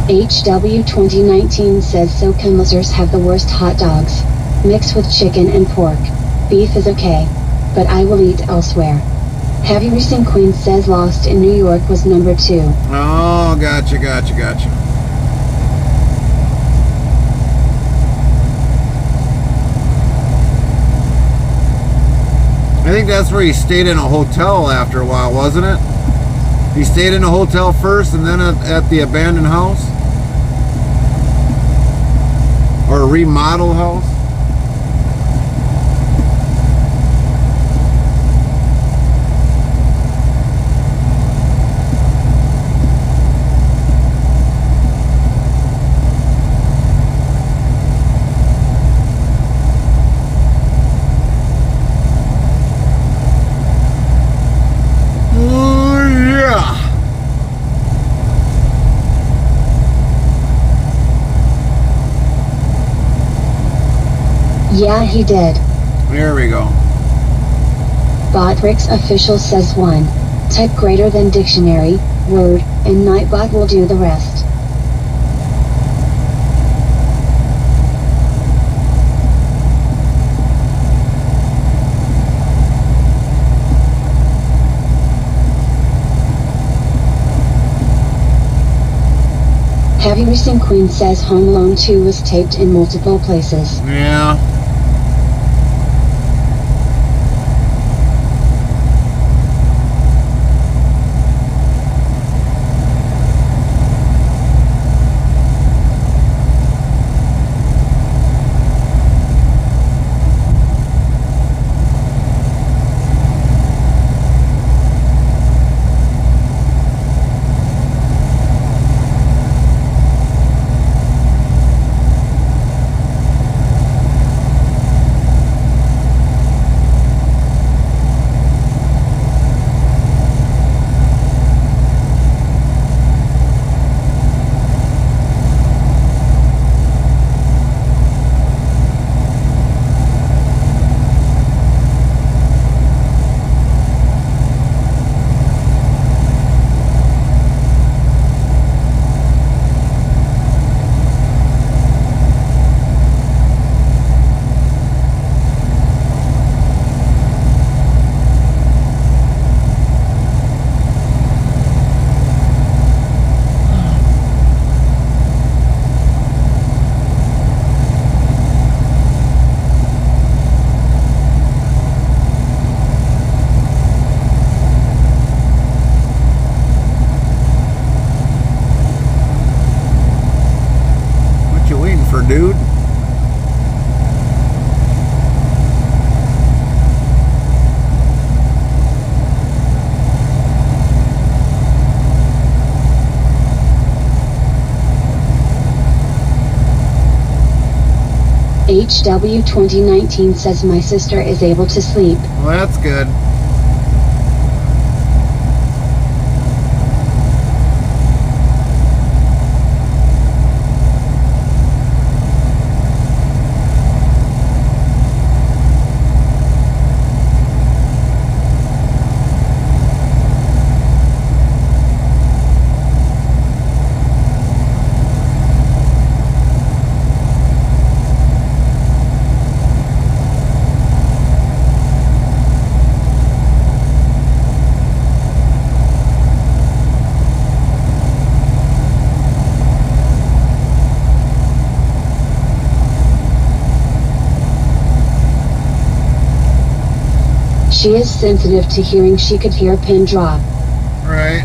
HW 2019 says SoCalmazers have the worst hot dogs. Mixed with chicken and pork. Beef is okay, but I will eat elsewhere. Heavy Racing Queen says Lost in New York was number 2. Oh, gotcha. I think that's where he stayed in a hotel after a while, wasn't it? He stayed in a hotel first and then at the abandoned house? Or a remodel house? Yeah, he did. There we go. Botrix official says 1. Type greater than dictionary, word, and Nightbot will do the rest. Heavy Racing Queen says Home Alone 2 was taped in multiple places. Yeah. HW 2019 says my sister is able to sleep. Well, that's good. She is sensitive to hearing. She could hear a pin drop. Right.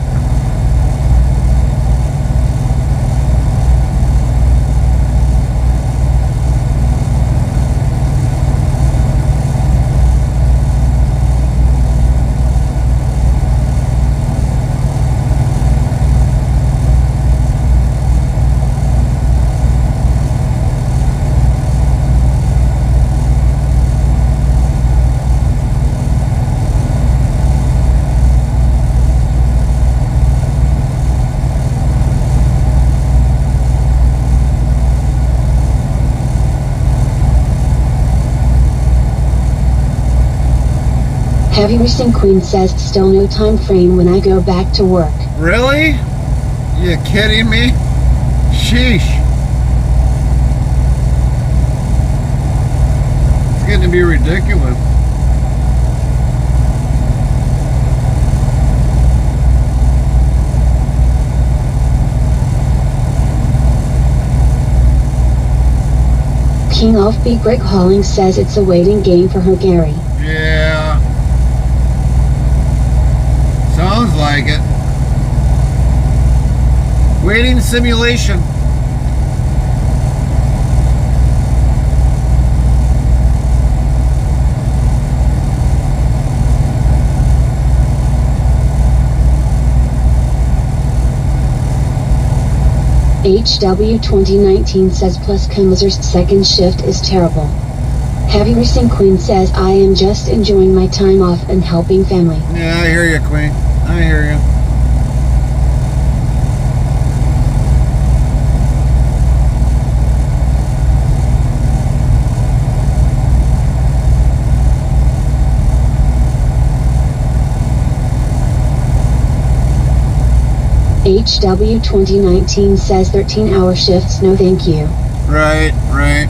Heavy Racing Queen says still no time frame when I go back to work. Really? You kidding me? Sheesh. It's getting to be ridiculous. King Offbeat Brick Hauling says it's a waiting game for her Gary. Yeah. Sounds like it. Waiting simulation. HW 2019 says plus Kumazer's second shift is terrible. Heavy Racing Queen says I am just enjoying my time off and helping family. Yeah, I hear you, Queen. I hear you. HW 2019 says 13-hour shifts, no thank you. Right, right.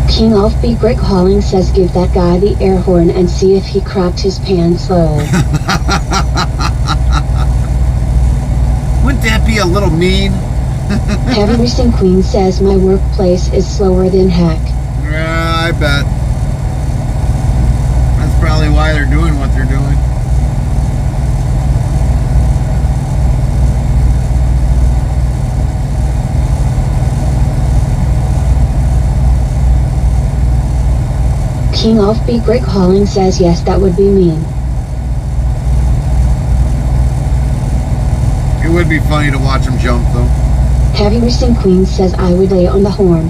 King Offbeat Brick Hauling says give that guy the air horn and see if he crapped his pants low. Wouldn't that be a little mean? Heavy Racing Queen says my workplace is slower than heck. Yeah, I bet. That's probably why they're doing what they're doing. King Offbeat Brick Hauling says yes, that would be mean. It would be funny to watch him jump, though. Heavy Racing Queen says I would lay on the horn.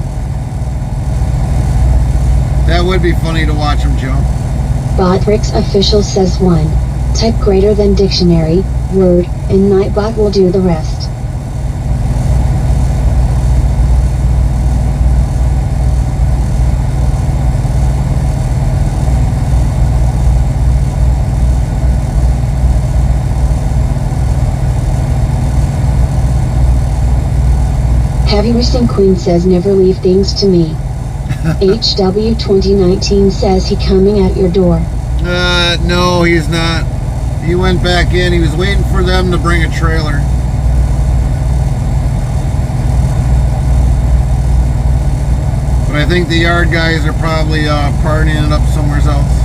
That would be funny to watch him jump. Botrix Official says 1. Type greater than dictionary, word, and Nightbot will do the rest. Heavy Racing Queen says never leave things to me. HW 2019 says he coming at your door. No, he's not. He went back in. He was waiting for them to bring a trailer. But I think the yard guys are probably partying it up somewhere else.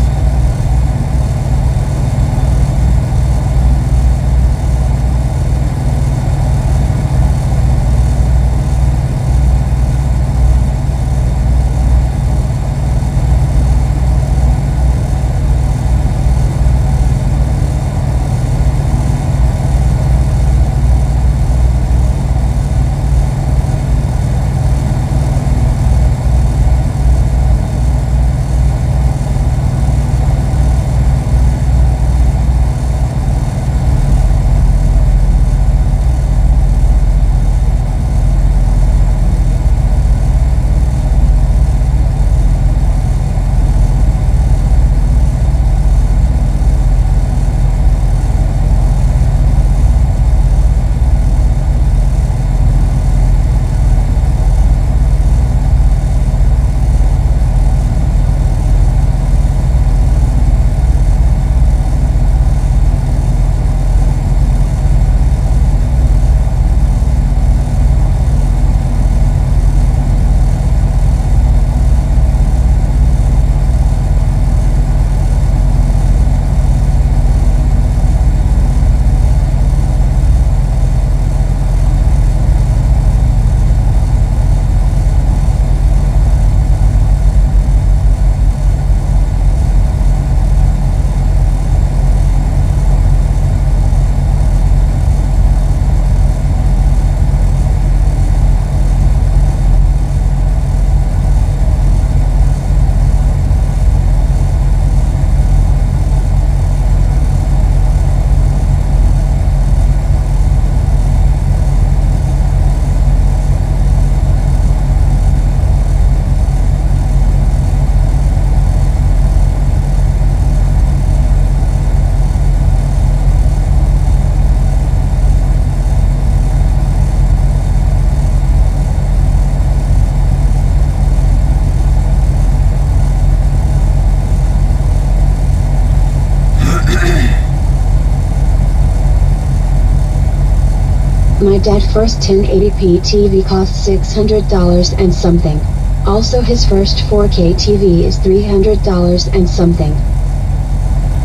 My dad's first 1080p TV cost $600 and something. Also his first 4K TV is $300 and something.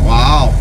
Wow.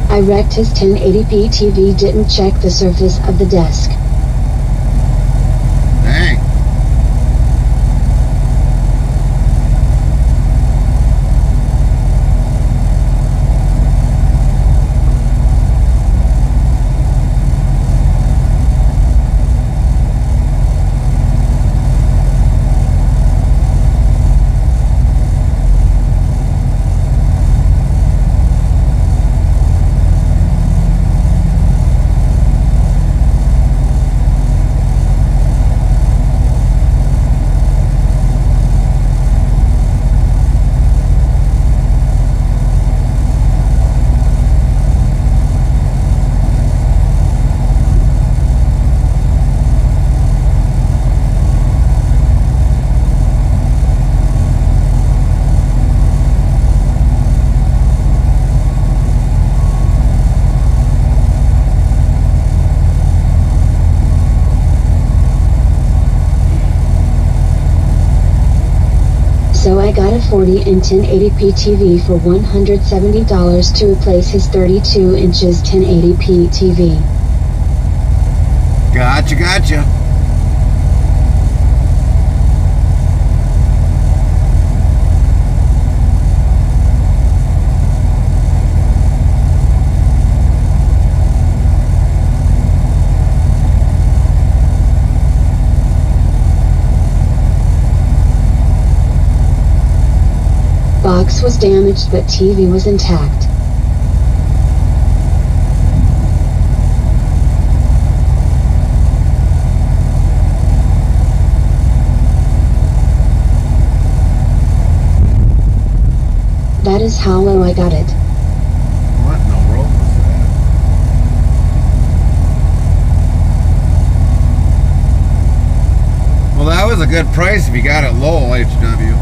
I wrecked his 1080p TV, didn't check the surface of the desk. Dang. So I got a 40 and 1080p TV for $170 to replace his 32 inches 1080p TV. Gotcha. Box was damaged but TV was intact. That is how low I got it. What in the world was that? Well, that was a good price if you got it low, HW.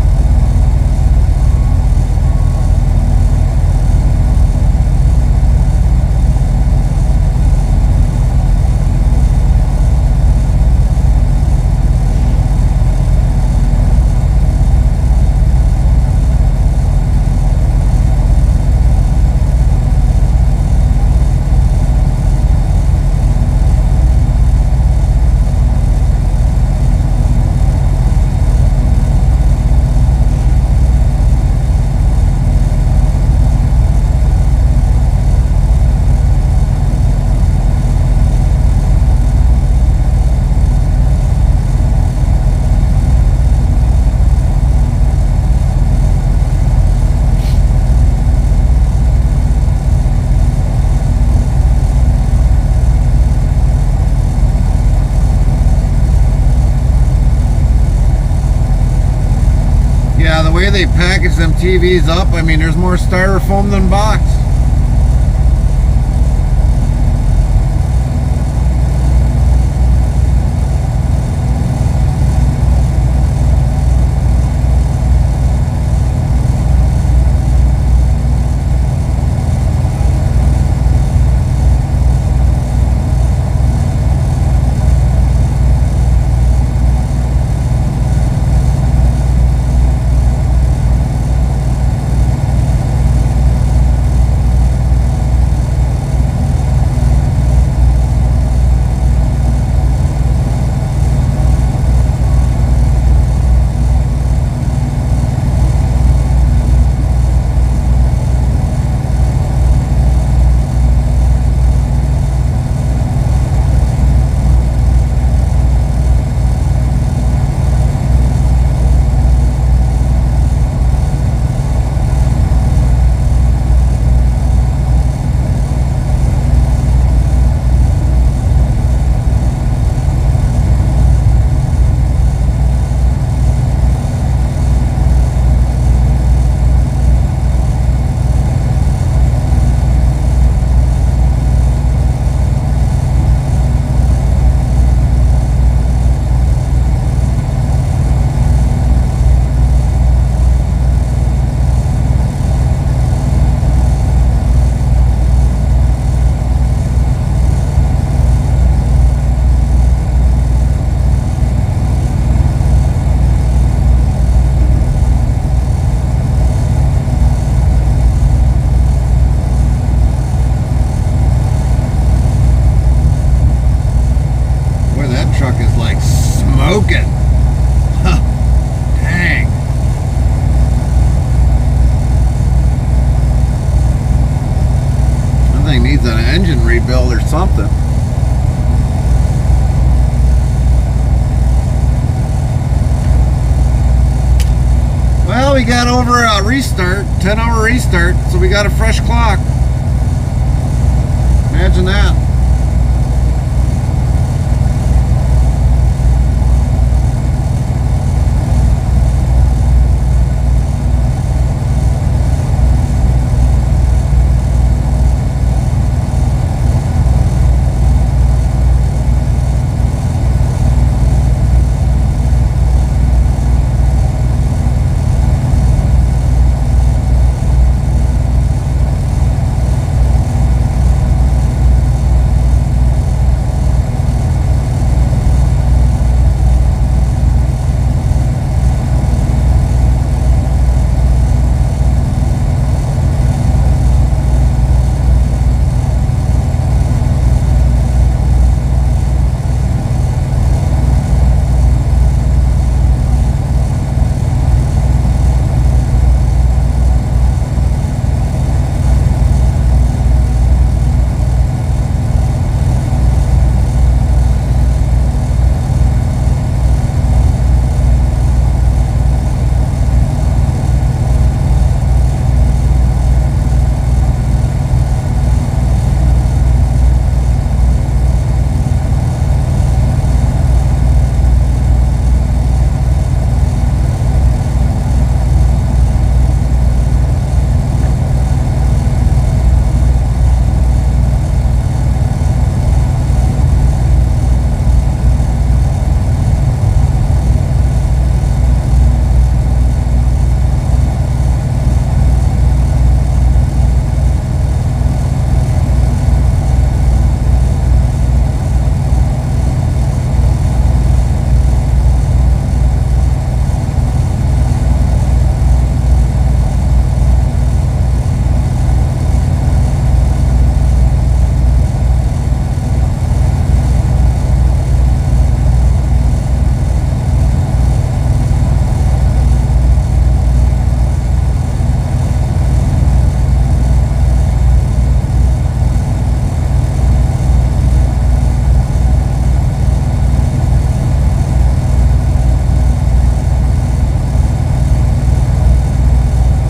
Yeah, the way they package them TVs up, I mean, there's more styrofoam than box. Smoking. Huh. Dang. That thing needs an engine rebuild or something. Well, we got over a restart, 10-hour restart, so we got a fresh clock. Imagine that.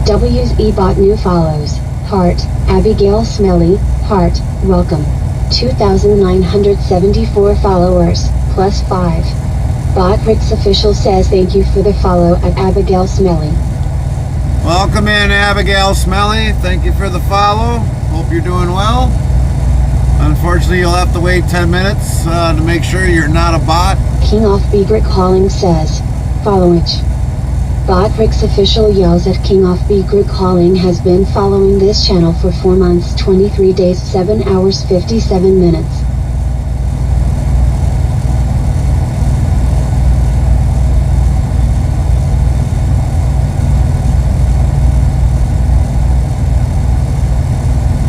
WSEBot new follows. Heart, Abigail Smelly, heart, welcome. 2,974 followers, plus 5. Botrix official says thank you for the follow at Abigail Smelly. Welcome in, Abigail Smelly. Thank you for the follow. Hope you're doing well. Unfortunately, you'll have to wait 10 minutes to make sure you're not a bot. King Off Begrick Calling says, followage. Botrix official yells at King Off Begrick Calling has been following this channel for 4 months, 23 days, 7 hours, 57 minutes.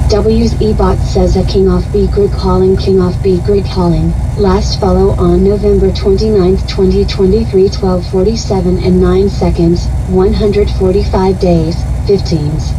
WSEBot says a King Off Begrick Calling, King Off Begrick Calling. Last follow on November 29th, 2023, 12:47 and 9 seconds, 145 days, 15s.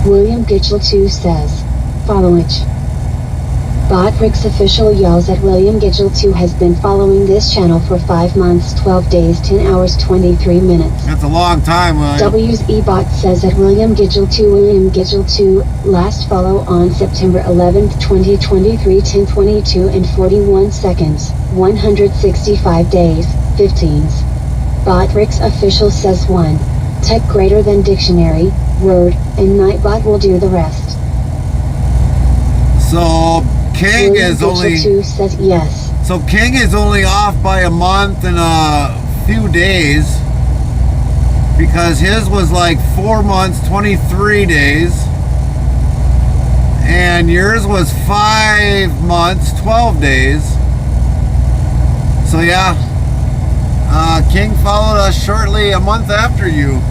William Gitchell 2 says, followage. Botrix official yells at William Gitchell 2 has been following this channel for 5 months, 12 days, 10 hours, 23 minutes. That's a long time, William. WSEBot says at William Gitchell 2, William Gitchell 2, last follow on September 11th, 2023, 10:22 and 41 seconds, 165 days, 15s. Botrix official says 1. Tech greater than dictionary, word, and Nightbot will do the rest. So King William is Gitchell only 2 says yes. So King is only off by a month and a few days because his was like 4 months, 23 days, and yours was 5 months, 12 days. So yeah, King followed us shortly a month after you.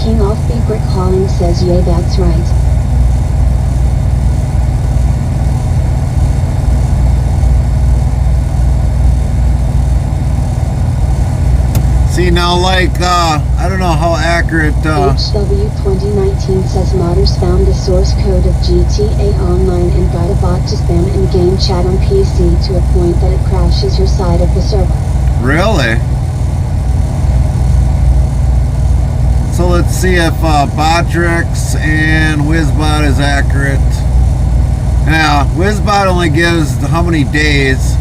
King Off Begrick Calling says yay, that's right. See now, like I don't know how accurate. HW 2019 says modders found the source code of GTA Online and got a bot to spam in-game chat on PC to a point that it crashes your side of the server. Really? So let's see if Botrix and Wizbot is accurate. Now, Wizbot only gives how many days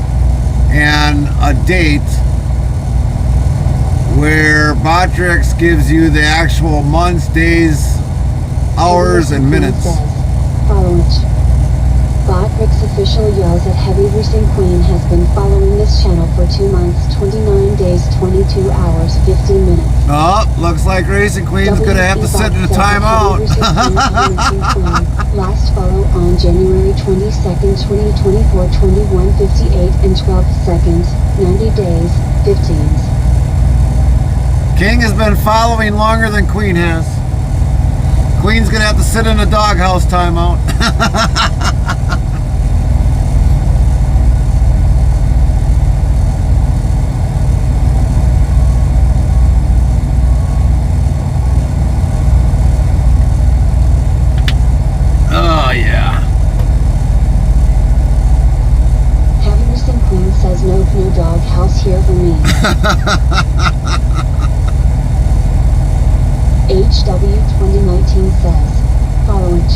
and a date, where Botrix gives you the actual months, days, hours, and minutes. Followage. Botrix official yells at Heavy Racing Queen has been following this channel for 2 months, 29 days, 22 hours, 15 minutes. Oh, looks like Racing Queen's gonna have to sit in a timeout. Last follow on January 22nd, 2024, 21:58 and 12 seconds, 90 days, 15s. King has been following longer than Queen has. Queen's gonna have to sit in a doghouse timeout. Oh yeah. Heavy Racing Queen says no doghouse here for me. HW 2019 says, followage.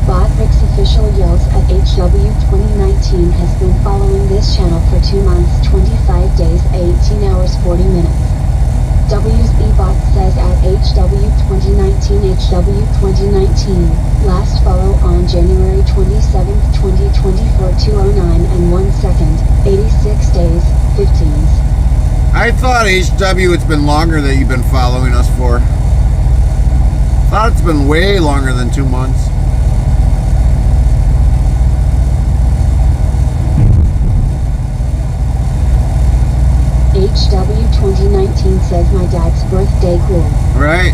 Botrix official yells at HW 2019 has been following this channel for 2 months, 25 days, 18 hours, 40 minutes. W's bot says at HW 2019 last follow on January 27th 2024 2:09 and 1 second, 86 days, 15s. I thought HW it's been longer that you've been following us for. Thought it's been way longer than 2 months. HW 2019 says my dad's birthday cool. Right?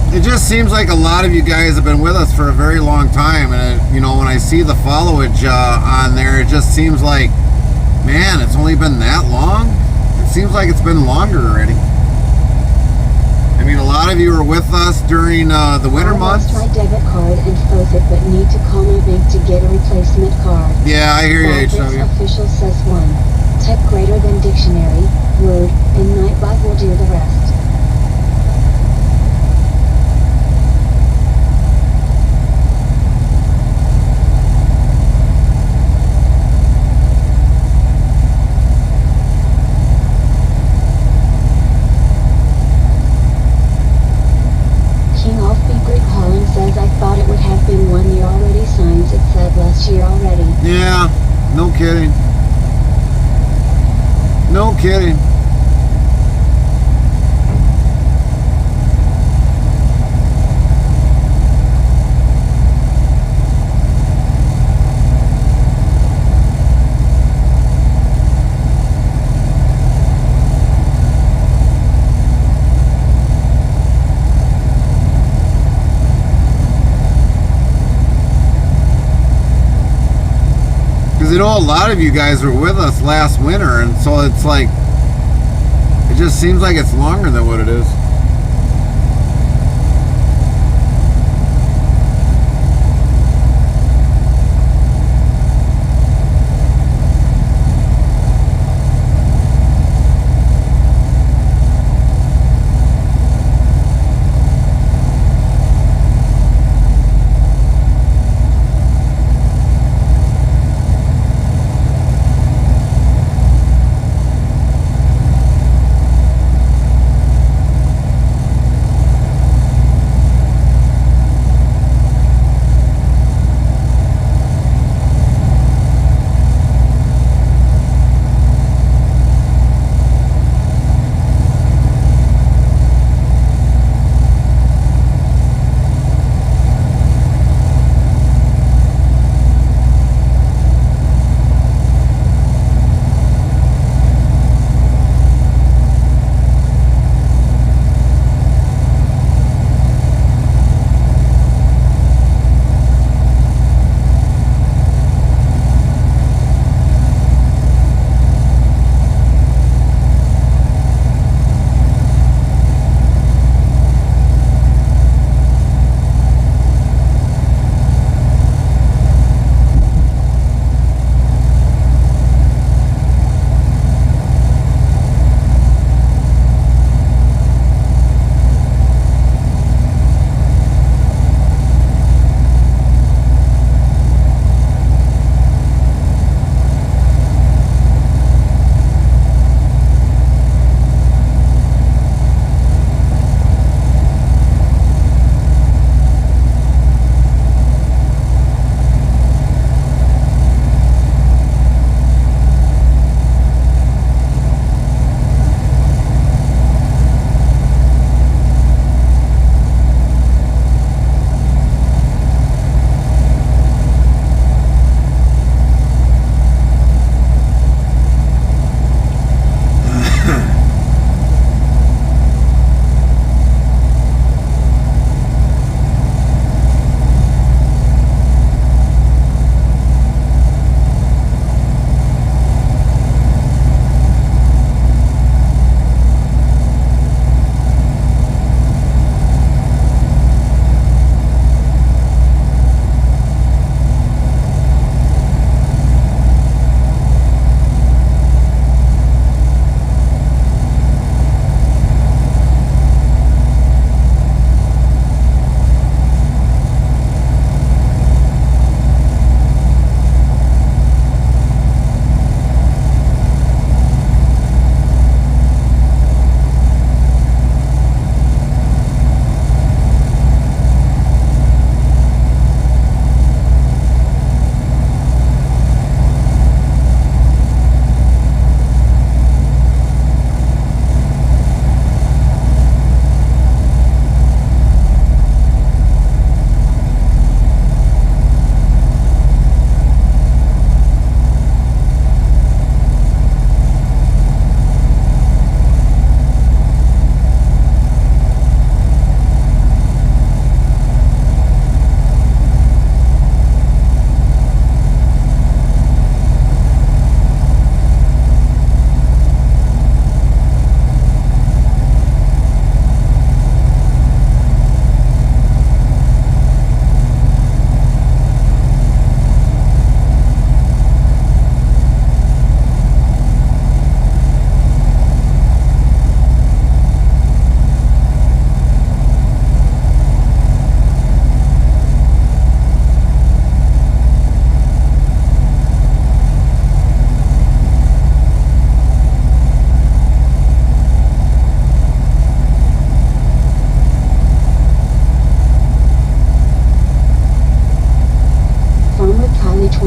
It just seems like a lot of you guys have been with us for a very long time, and you know, when I see the followage on there, it just seems like, man, it's only been that long. It seems like it's been longer already. I mean, a lot of you were with us during the winter months. I lost my debit card and froze it, but need to call my bank to get a replacement card. Yeah, I hear you, Fabrics HW. official says 1. Type greater than dictionary, word, and Nightbot will do the rest. Yeah, no kidding. No kidding. Because, you know, a lot of you guys were with us last winter, and so it's like, it just seems like it's longer than what it is.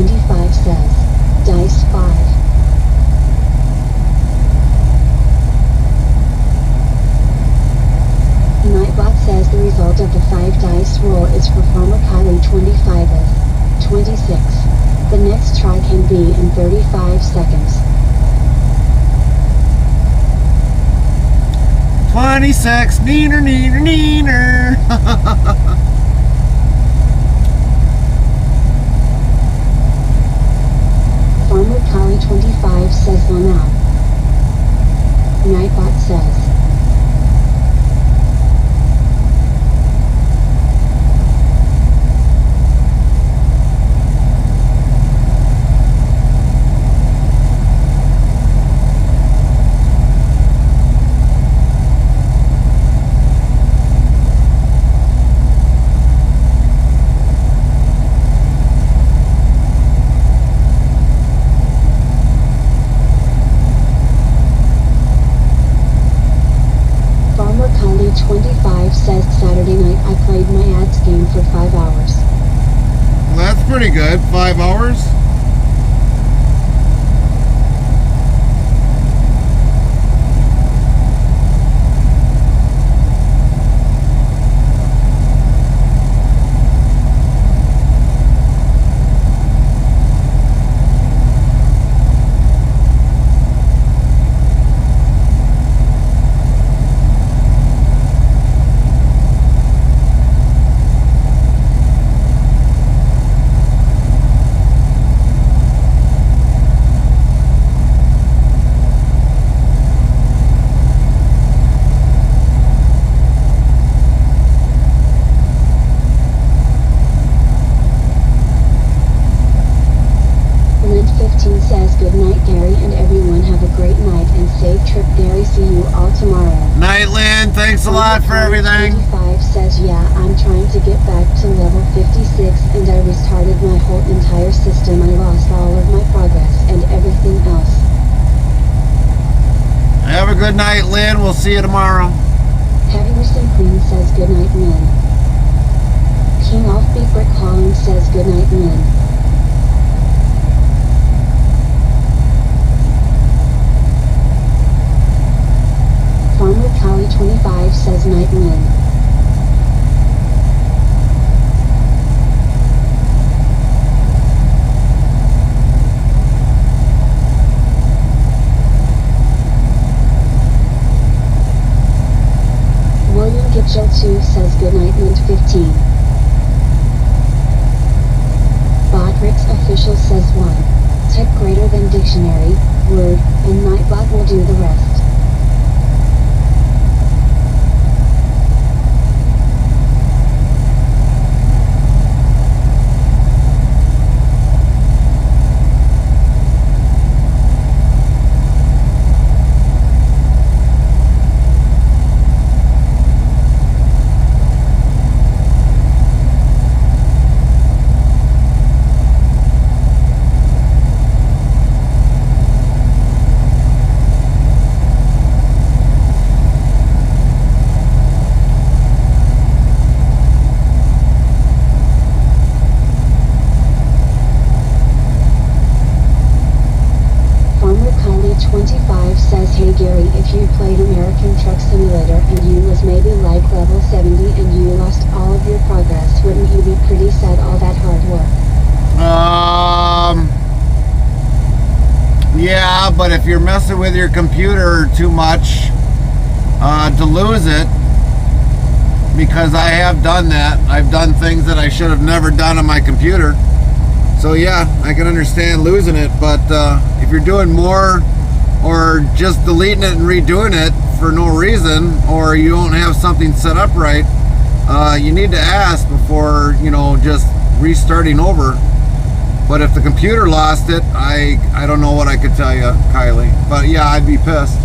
Kylie25 says, Dice 5. Nightbot says the result of the 5 dice roll is for Farmer Kylie25 is 26. The next try can be in 35 seconds. 26, neener, neener, neener. Farmer Kylie25 says Lamau. Nightbot says, Kylie25 says Saturday night I played my ads game for 5 hours. Well, that's pretty good. 5 hours. Says good night Gary and everyone have a great night and safe trip Gary, see you all tomorrow. Night, Lynn. Thanks a lot for everything. 25 says yeah, I'm trying to get back to level 56 and I restarted my whole entire system. I lost all of my progress and everything else. Have a good night, Lynn. We'll see you tomorrow. Heaviness and Queen says good night Lynn. King off Big Brick Calling says good night Lynn. Farmer Kylie25 says night Lynn. William Gitchell2 says good night Lynn 15. Bodrick's official says 1. Type greater than dictionary, word, and Nightbot will do the rest. Says hey Gary, if you played American Truck Simulator and you was maybe like level 70 and you lost all of your progress, wouldn't you be pretty sad all that hard work? Yeah, but if you're messing with your computer too much to lose it, because I have done that. I've done things that I should have never done on my computer. So yeah, I can understand losing it, but if you're doing more or just deleting it and redoing it for no reason, or you don't have something set up right, you need to ask before, you know, just restarting over. But if the computer lost it, I don't know what I could tell you, Kylie. But yeah, I'd be pissed.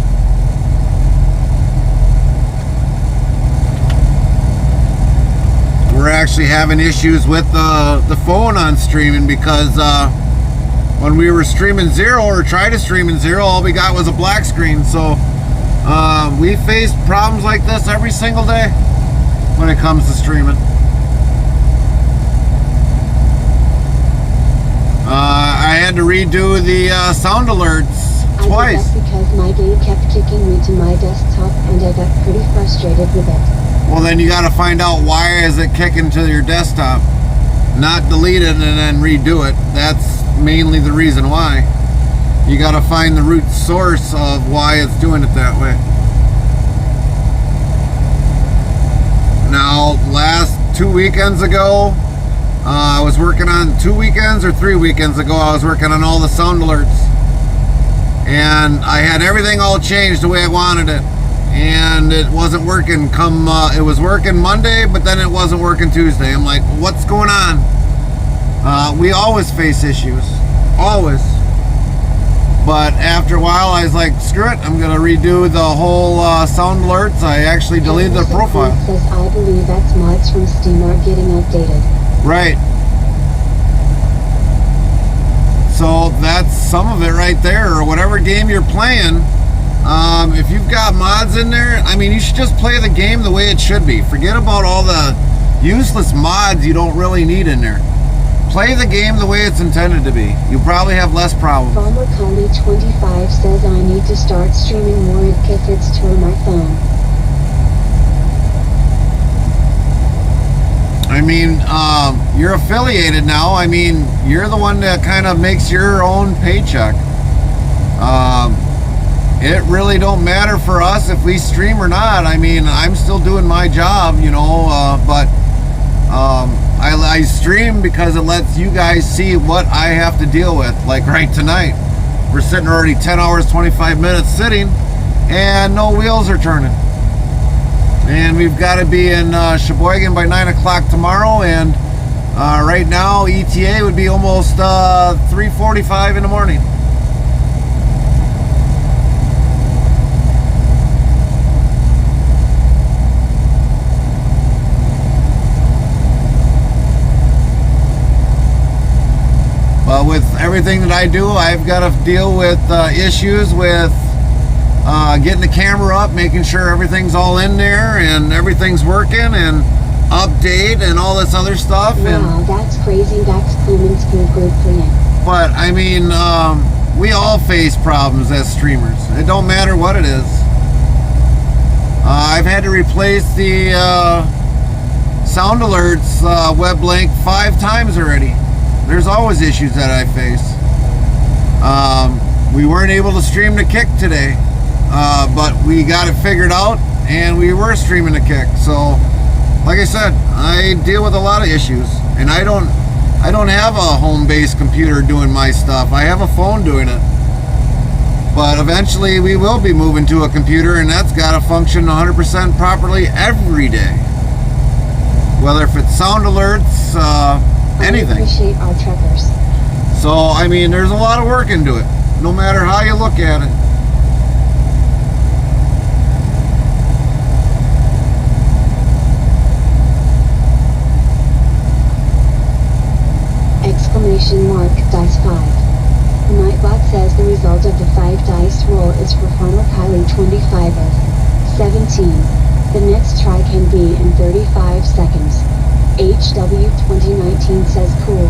We're actually having issues with the phone on streaming because when we were streaming zero or tried to stream in zero, all we got was a black screen. So we face problems like this every single day when it comes to streaming. had to redo the sound alerts I twice. did that because my game kept kicking me to my desktop and I got pretty frustrated with it. Well, then you got to find out why is it kicking to your desktop. Not delete it and then redo it. That's mainly the reason why. You got to find the root source of why it's doing it that way. Now, last 2 weekends ago, I was working on 2 weekends or 3 weekends ago, I was working on all the sound alerts. And I had everything all changed the way I wanted it. And it wasn't working it was working Monday, but then it wasn't working Tuesday. I'm like, what's going on? We always face issues. Always. But after a while, I was like, screw it. I'm going to redo the whole sound alerts. I actually deleted the profile. Says, I believe that's mods from Steam are getting updated. Right. So that's some of it right there, or whatever game you're playing. If you've got mods in there, I mean, you should just play the game the way it should be. Forget about all the useless mods you don't really need in there. Play the game the way it's intended to be. You'll probably have less problems. Farmer Kylie 25 says I need to start streaming more if it's to my phone. I mean, you're affiliated now. I mean, you're the one that kind of makes your own paycheck. It really don't matter for us if we stream or not. I mean, I'm still doing my job, you know, but I stream because it lets you guys see what I have to deal with. Like right tonight, we're sitting already 10 hours, 25 minutes sitting, and no wheels are turning. And we've got to be in Sheboygan by 9 o'clock tomorrow, and right now ETA would be almost 3:45 in the morning. But with everything that I do, I've got to deal with issues with getting the camera up, making sure everything's all in there and everything's working, and update and all this other stuff. Wow, And that's crazy. That's Clemens good playing. but I mean, we all face problems as streamers. It don't matter what it is. I've had to replace the sound alerts web link 5 times already. There's always issues that I face. We weren't able to stream the kick today, but we got it figured out, and we were streaming the kick. So, like I said, I deal with a lot of issues, and I don't have a home-based computer doing my stuff. I have a phone doing it. But eventually, we will be moving to a computer, and that's got to function 100% properly every day. Whether if it's sound alerts, anything. I appreciate our truckers. So, I mean, there's a lot of work into it, no matter how you look at it. Exclamation mark dice 5. Nightbot says the result of the 5 dice roll is for Farmer Kylie 25 of 17. The next try can be in 35 seconds. HW 2019 says cool.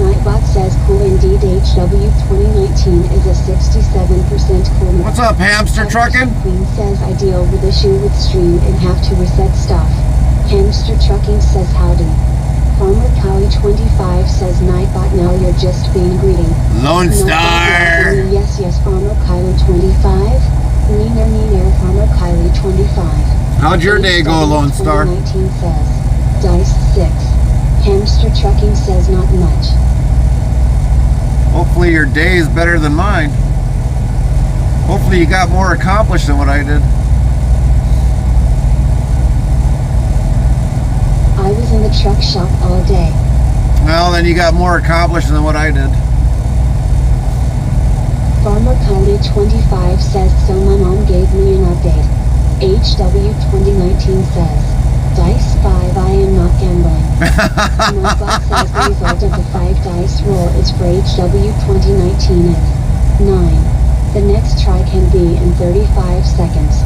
Nightbot says cool indeed. HW 2019 is a 67% cool. What's up, hamster trucking? Queen says I deal with issue with stream and have to reset stuff. Hamster trucking says howdy. Farmer Kylie 25 says Nightbot now you're just being greedy. Lone Star. Yes, Farmer Kylie 25. Neener, Farmer Kylie 25. How'd your day go, Lone Star? 2019 says Dice 6. Hamster trucking says not much. Hopefully your day is better than mine. Hopefully you got more accomplished than what I did. I was in the truck shop all day. Well, then you got more accomplished than what I did. Farmer Kylie 25 says so my mom gave me an update. HW 2019 says Dice 5 I am not gambling. Nightbot says the result of the 5 dice roll is for HW 2019 is 9. The next try can be in 35 seconds.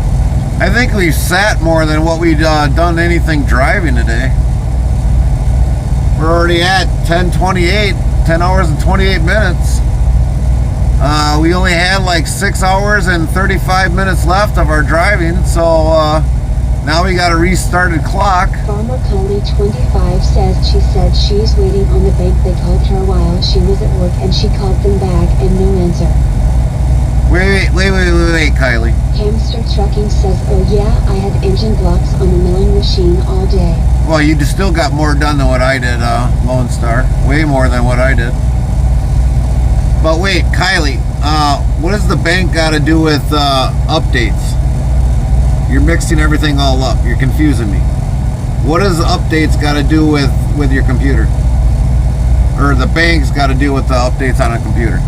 I think we've sat more than what we've done anything driving today. We're already at 10:28, 10 hours and 28 minutes. We only had like 6 hours and 35 minutes left of our driving, so now we got a restarted clock. Farmer Kylie 25 says she said she's waiting on the bank. They called her while she was at work and she called them back and no answer. Wait, Kylie. Hamster Trucking says, oh yeah, I had engine blocks on the milling machine all day. Well, you just still got more done than what I did, Lone Star. Way more than what I did. But wait, Kylie, what does the bank got to do with updates? You're mixing everything all up. You're confusing me. What does updates got to do with your computer? Or the bank's got to do with the updates on a computer?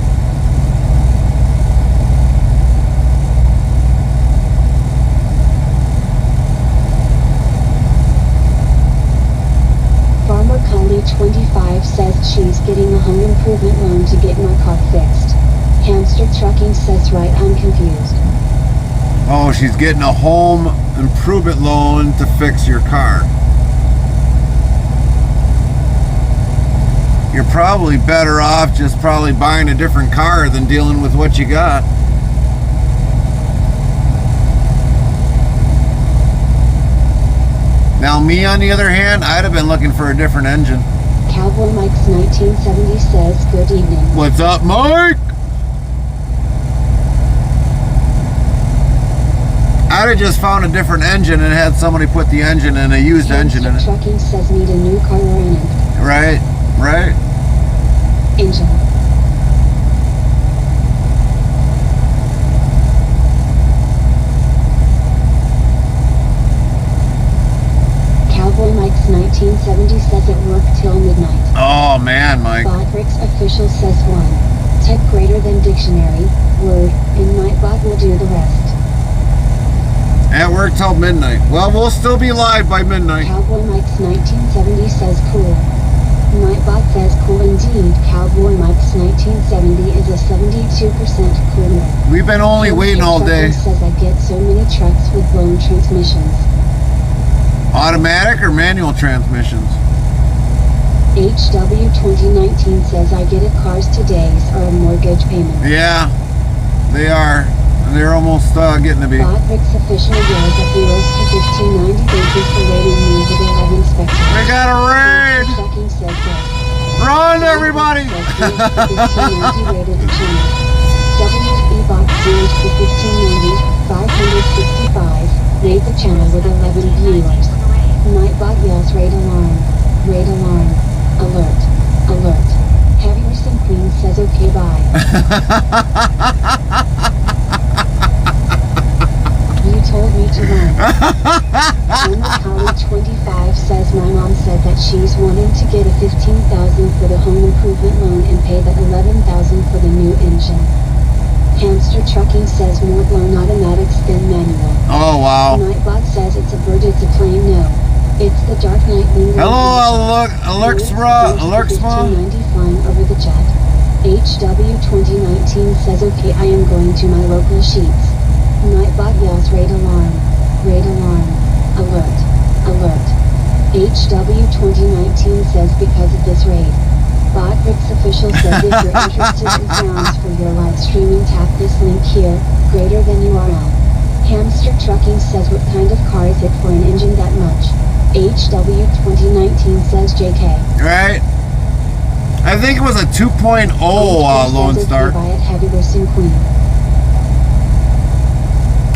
Farmer Kylie 25 says she's getting a home improvement loan to get my car fixed. Hamster Trucking says, right, I'm confused. Oh, she's getting a home improvement loan to fix your car. You're probably better off just probably buying a different car than dealing with what you got. Now me, on the other hand, I'd have been looking for a different engine. Cowboy Mike's 1970 says, good evening. What's up, Mike? I'd have just found a different engine and had somebody put the engine in, a used engine in it. Trucking says, need a new car or an engine. Right. Engine. Cowboy Mike's 1970 says it worked till midnight. Oh man, Mike. Botbrick's official says 1. Type greater than dictionary, word, and Nightbot will do the rest. At work till midnight. Well, we'll still be live by midnight. Cowboy Mike's 1970 says cool. Nightbot says cool indeed. Cowboy Mike's 1970 is a 72% cooler. We've been only waiting all day. Says I get so many trucks with blown transmissions. Automatic or manual transmissions? HW 2019 says I get it. Cars today's are a mortgage payment. Yeah, they are. They're almost getting to be. Botbrick's official yells at heroes to 1590. Thank you for rating me with 11 spectacles. We got a raid! Trucking says yes. Run, everybody! 1590 rated the channel. WE Bot zeroed to 1590, 565, rate the channel with 11 viewers. Nightbot yells raid alarm, alert, alert. Heavy Recent Queen says okay bye. You told me to run. College 25 says my mom said that she's wanting to get a $15,000 for the home improvement loan and pay the $11,000 for the new engine. Hamster Trucking says more blown automatics than manual. Oh wow. Nightbot says it's a bird, it's a plane, no. It's the Dark Knight Moon. Hello, Alerxma. 1590 flying over the jet. HW 2019 says okay, I am going to my local sheets. Nightbot yells raid alarm, alert, alert. HW 2019 says because of this raid. Botbrick's official says if you're interested in sounds for your live streaming, tap this link here, greater than URL. Hamster Trucking says what kind of car is it for an engine that much? HW 2019 says JK. Right. I think it was a 2.0 Lone Star. Buy it, Heavy Recent Queen.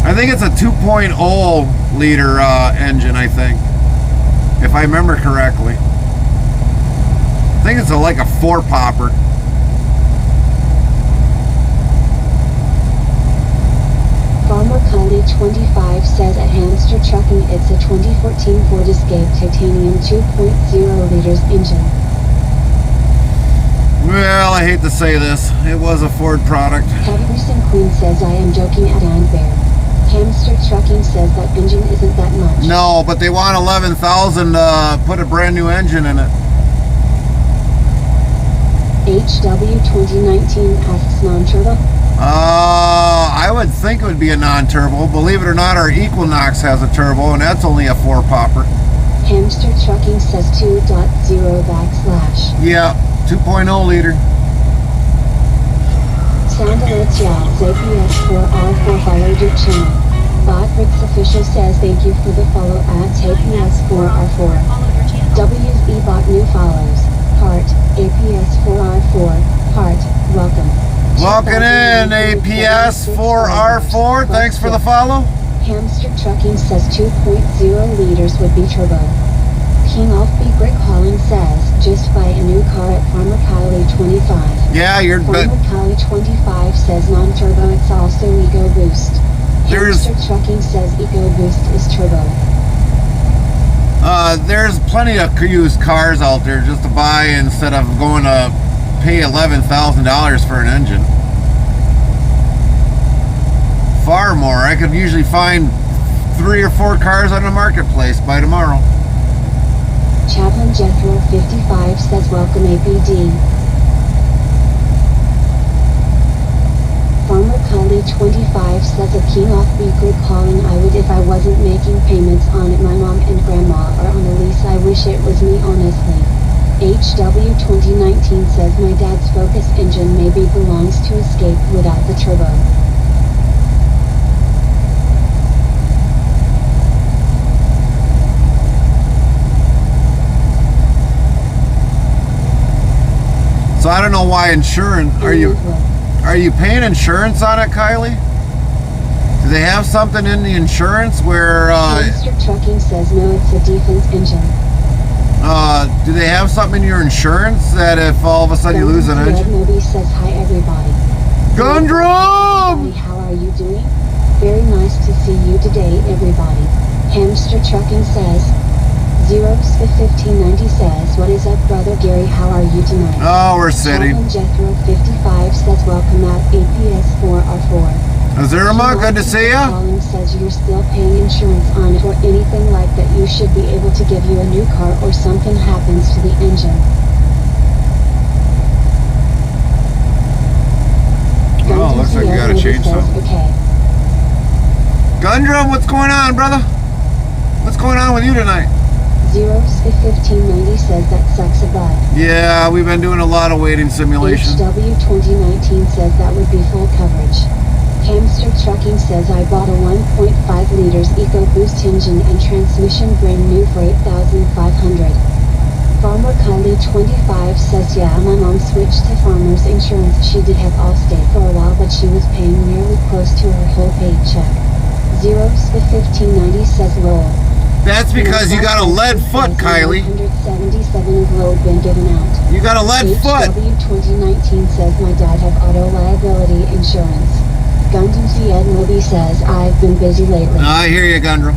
I think it's a 2.0 liter engine, I think. If I remember correctly. I think it's like a 4-popper. Farmer Kylie 25 says at Hamster Trucking it's a 2014 Ford Escape Titanium 2.0 liters engine. Well, I hate to say this. It was a Ford product. Heavy Recent Queen says I am joking at Bear. Hamster Trucking says that engine isn't that much. No, but they want $11,000 to put a brand new engine in it. HW 2019 asks non-turbo. I would think it would be a non-turbo. Believe it or not, our Equinox has a turbo, and that's only a 4-popper. Hamster Trucking says 2.0 /. Yeah, 2.0 liter. Sanda Yals APS4R4 followed your channel. Botrix official says thank you for the follow at APS4R4. Followed your channel. WZ bot new follows. Heart, APS4R4, heart, welcome. Welcome in, APS4R4. Thanks for the follow. Hamster Trucking says 2.0 liters would be turbo. King Offbeat Brick Hauling says, just buy a new car at Farmer Kylie 25. Yeah, you're Farmer Kylie 25 says non-turbo, it's also Ego Boost. Hamster Trucking says Ego Boost is turbo. there's plenty of used cars out there just to buy instead of going to pay $11,000 for an engine. Far more. I could usually find 3 or 4 cars on the marketplace by tomorrow. Chaplain Jethro 55 says welcome APD. Farmer Kylie 25 says a King Offbeat Grid calling I would if I wasn't making payments on it. My mom and grandma are on a lease. I wish it was me honestly. HW 2019 says my dad's Focus engine maybe belongs to Escape without the turbo. So I don't know why insurance. Are you paying insurance on it, Kylie? Do they have something in the insurance where? Mr. Trucking says no, it's a defense engine. Do they have something in your insurance that if all of a sudden you lose an engine? Nobody says hi everybody. Gundrum! How are you doing? Very nice to see you today, everybody. Hamster Trucking says. Zeros 1590 says, what is up, brother Gary? How are you tonight? Oh, we're sitting. Jethro 55 says, welcome out APS4R4. Azurama, good to see ya. Colin says you're still paying insurance on it or anything like that. You should be able to give you a new car or something happens to the engine. Oh, looks like you gotta change something. Okay. Gundrum, what's going on, brother? What's going on with you tonight? Zeros 1590 says that sucks a butt. Yeah, we've been doing a lot of waiting simulation. HW 2019 says that would be full coverage. Hamster Trucking says I bought a 1.5 liters EcoBoost engine and transmission brand new for $8,500. Farmer Kylie 25 says yeah, my mom switched to Farmer's Insurance. She did have Allstate for a while, but she was paying nearly close to her whole paycheck. Zeros 1590 says lol. That's because you got a lead foot, Kylie. 177 of load been given out. You got a lead foot. HW 2019 says my dad have auto liability insurance. Gundam Ziad Moby says I've been busy lately. I hear you, Gundram.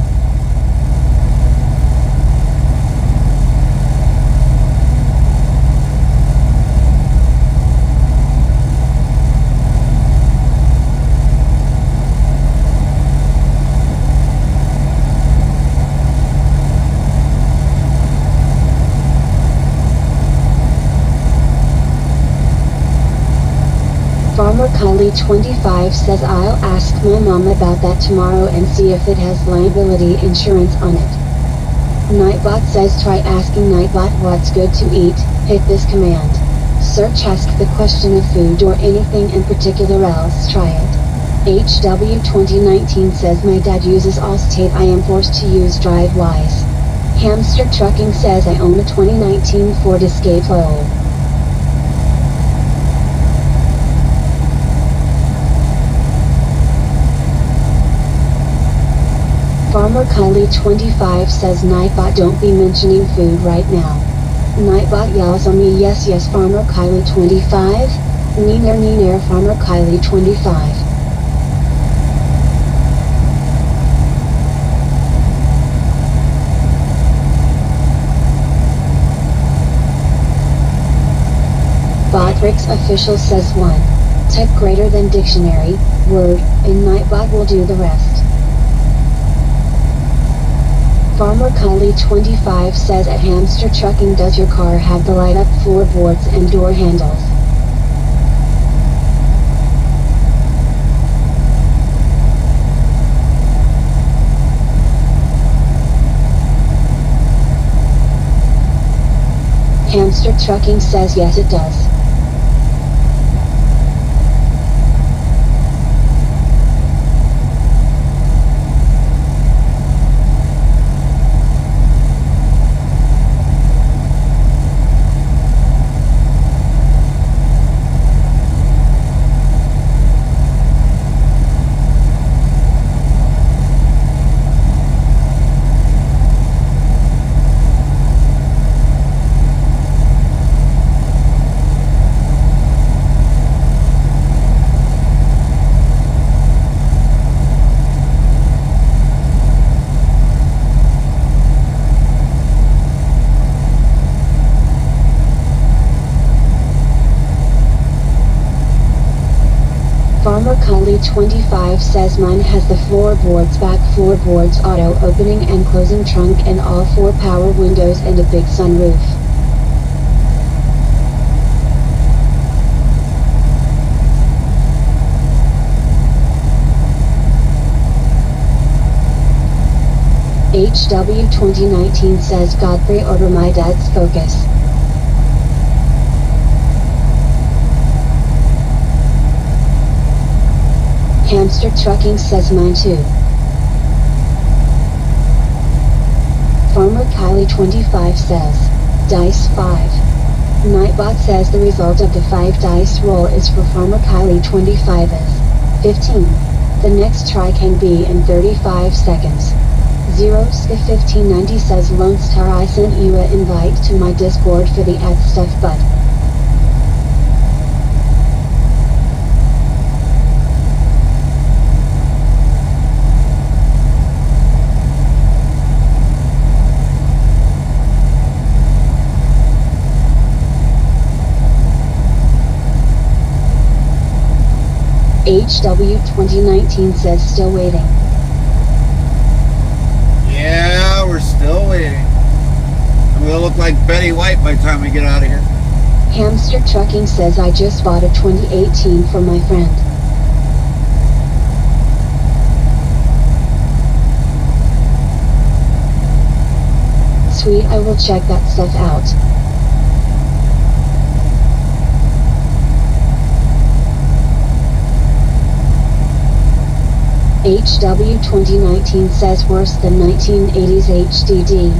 Farmer Kylie 25 says I'll ask my mom about that tomorrow and see if it has liability insurance on it. Nightbot says try asking Nightbot what's good to eat, hit this command. Search ask the question of food or anything in particular else try it. HW 2019 says my dad uses Allstate, I am forced to use DriveWise. Hamster Trucking says I own a 2019 Ford Escape lol. Farmer Kylie 25 says Nightbot don't be mentioning food right now. Nightbot yells on me yes Farmer Kylie 25. Neener Farmer Kylie 25. Botrix official says 1. Type greater than dictionary, word, and Nightbot will do the rest. Farmer Kylie 25 says at Hamster Trucking does your car have the light up floorboards and door handles? Hamster Trucking says yes it does. Farmer Kylie25 says mine has the floorboards, back floorboards, auto opening and closing trunk, and all 4 power windows and a big sunroof. HW2019 says God pre-order my dad's Focus. Hamster Trucking says mine too. Farmer Kylie25 says Dice 5. Nightbot says the result of the 5 dice roll is for Farmer Kylie25 is 15. The next try can be in 35 seconds. Zero Sk 1590 says Lone Star, I sent you a invite to my Discord for the ad stuff, but HW2019 says still waiting. Yeah, we're still waiting. And we'll look like Betty White by the time we get out of here. Hamster Trucking says I just bought a 2018 for my friend. Sweet, I will check that stuff out. HW2019 says worse than 1980s HDD.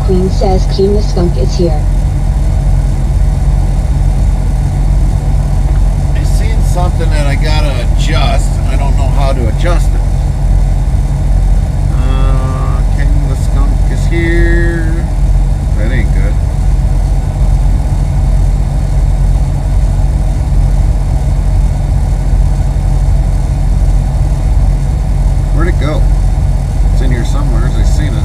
Queen says Keen the Skunk is here. I seen something that I gotta adjust, and I don't know how to adjust it. King the Skunk is here. That ain't good. Where'd it go? It's in here somewhere. I seen it.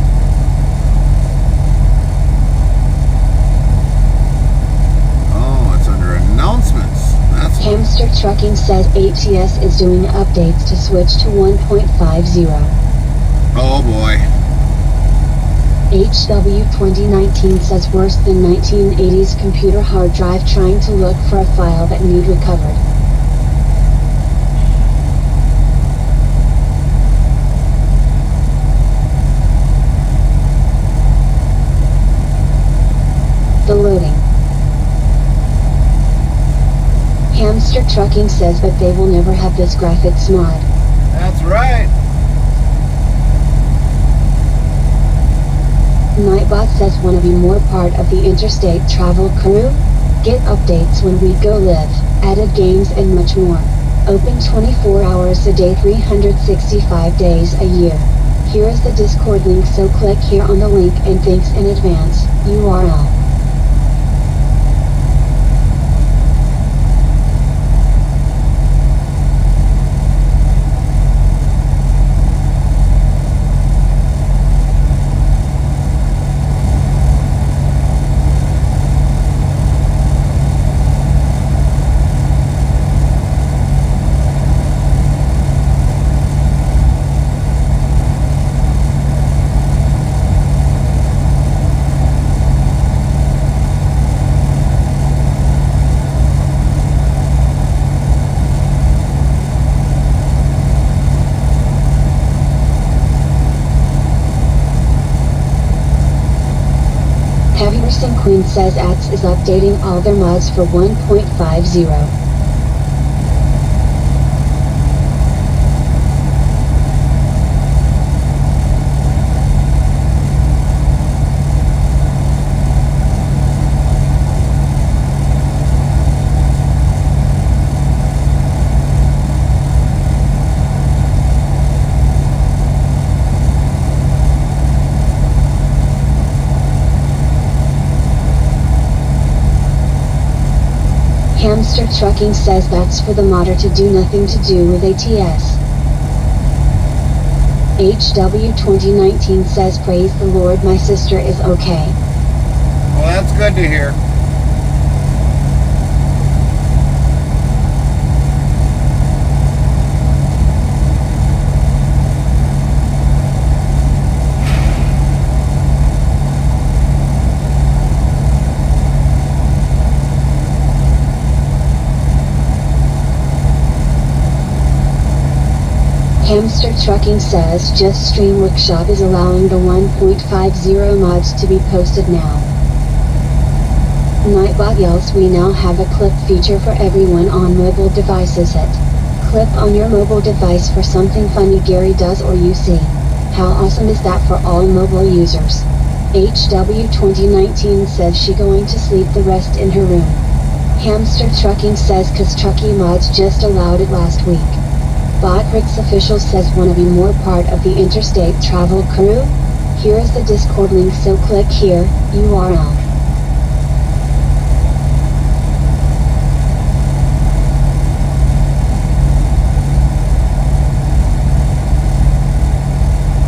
Announcements. That's Hamster Trucking says ATS is doing updates to switch to 1.50. Oh boy. HW2019 says worse than 1980s computer hard drive trying to look for a file that need recovered. The loading. Hamster Trucking says that they will never have this graphics mod. That's right. Nightbot says wanna be more part of the interstate travel crew? Get updates when we go live, added games and much more. Open 24 hours a day, 365 days a year. Here is the Discord link, so click here on the link, and thanks in advance. URL. Queen says Axe is updating all their mods for 1.50. Hamster Trucking says that's for the modder to do, nothing to do with ATS. HW 2019 says praise the Lord, my sister is okay. Well, that's good to hear. Hamster Trucking says just Stream Workshop is allowing the 1.50 mods to be posted now. Nightbot yells we now have a clip feature for everyone on mobile devices. Hit clip on your mobile device for something funny Gary does or you see. How awesome is that for all mobile users? HW 2019 says she going to sleep the rest in her room. Hamster Trucking says cause Trucky Mods just allowed it last week. Botrix Official says wanna be more part of the interstate travel crew? Here is the Discord link, so click here, URL.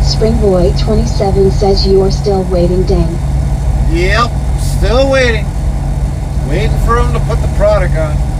Springboy 27 says you're still waiting, dang. Yep, still waiting. Waiting for them to put the product on.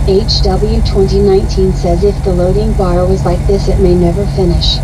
HW 2019 says if the loading bar was like this it may never finish.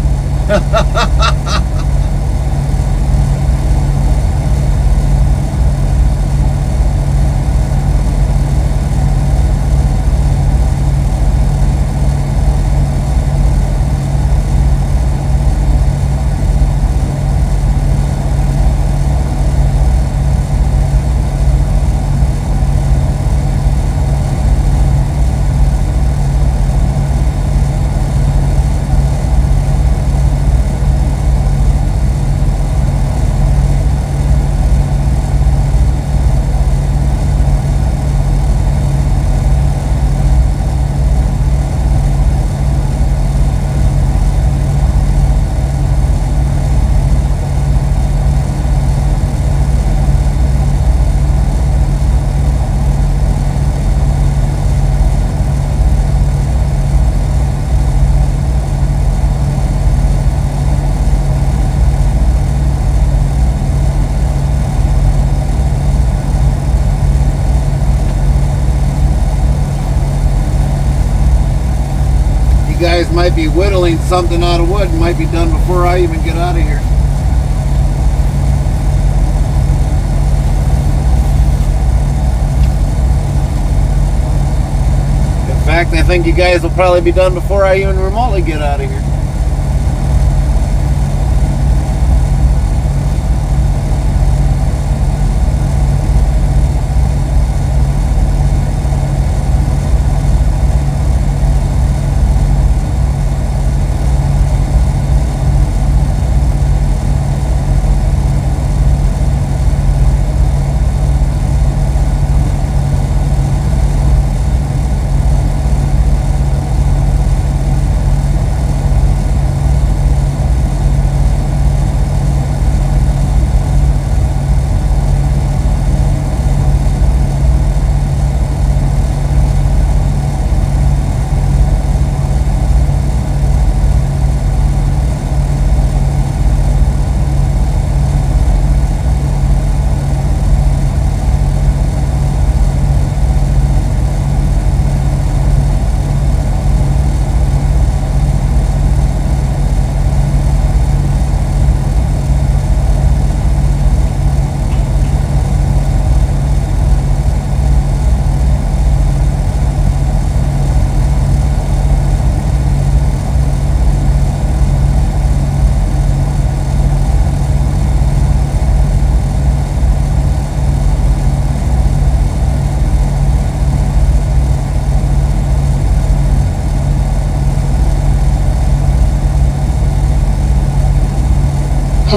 Guys might be whittling something out of wood and might be done before I even get out of here. In fact, I think you guys will probably be done before I even remotely get out of here.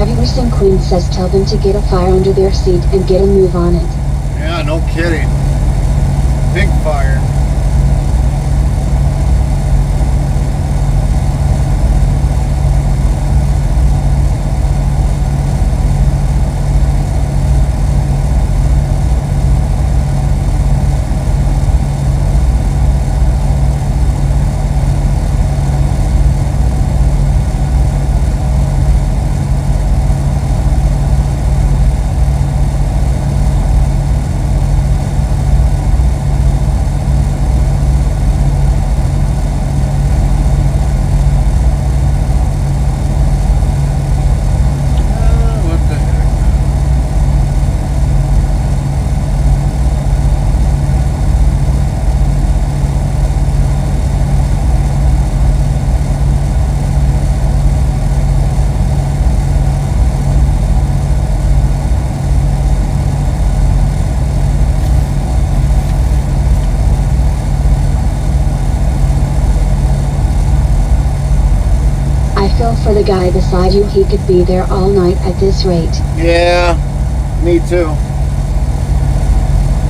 Heavy Recent Queen says tell them to get a fire under their seat and get a move on it. Yeah, no kidding. Big fire. For the guy beside you, he could be there all night at this rate. Yeah, me too.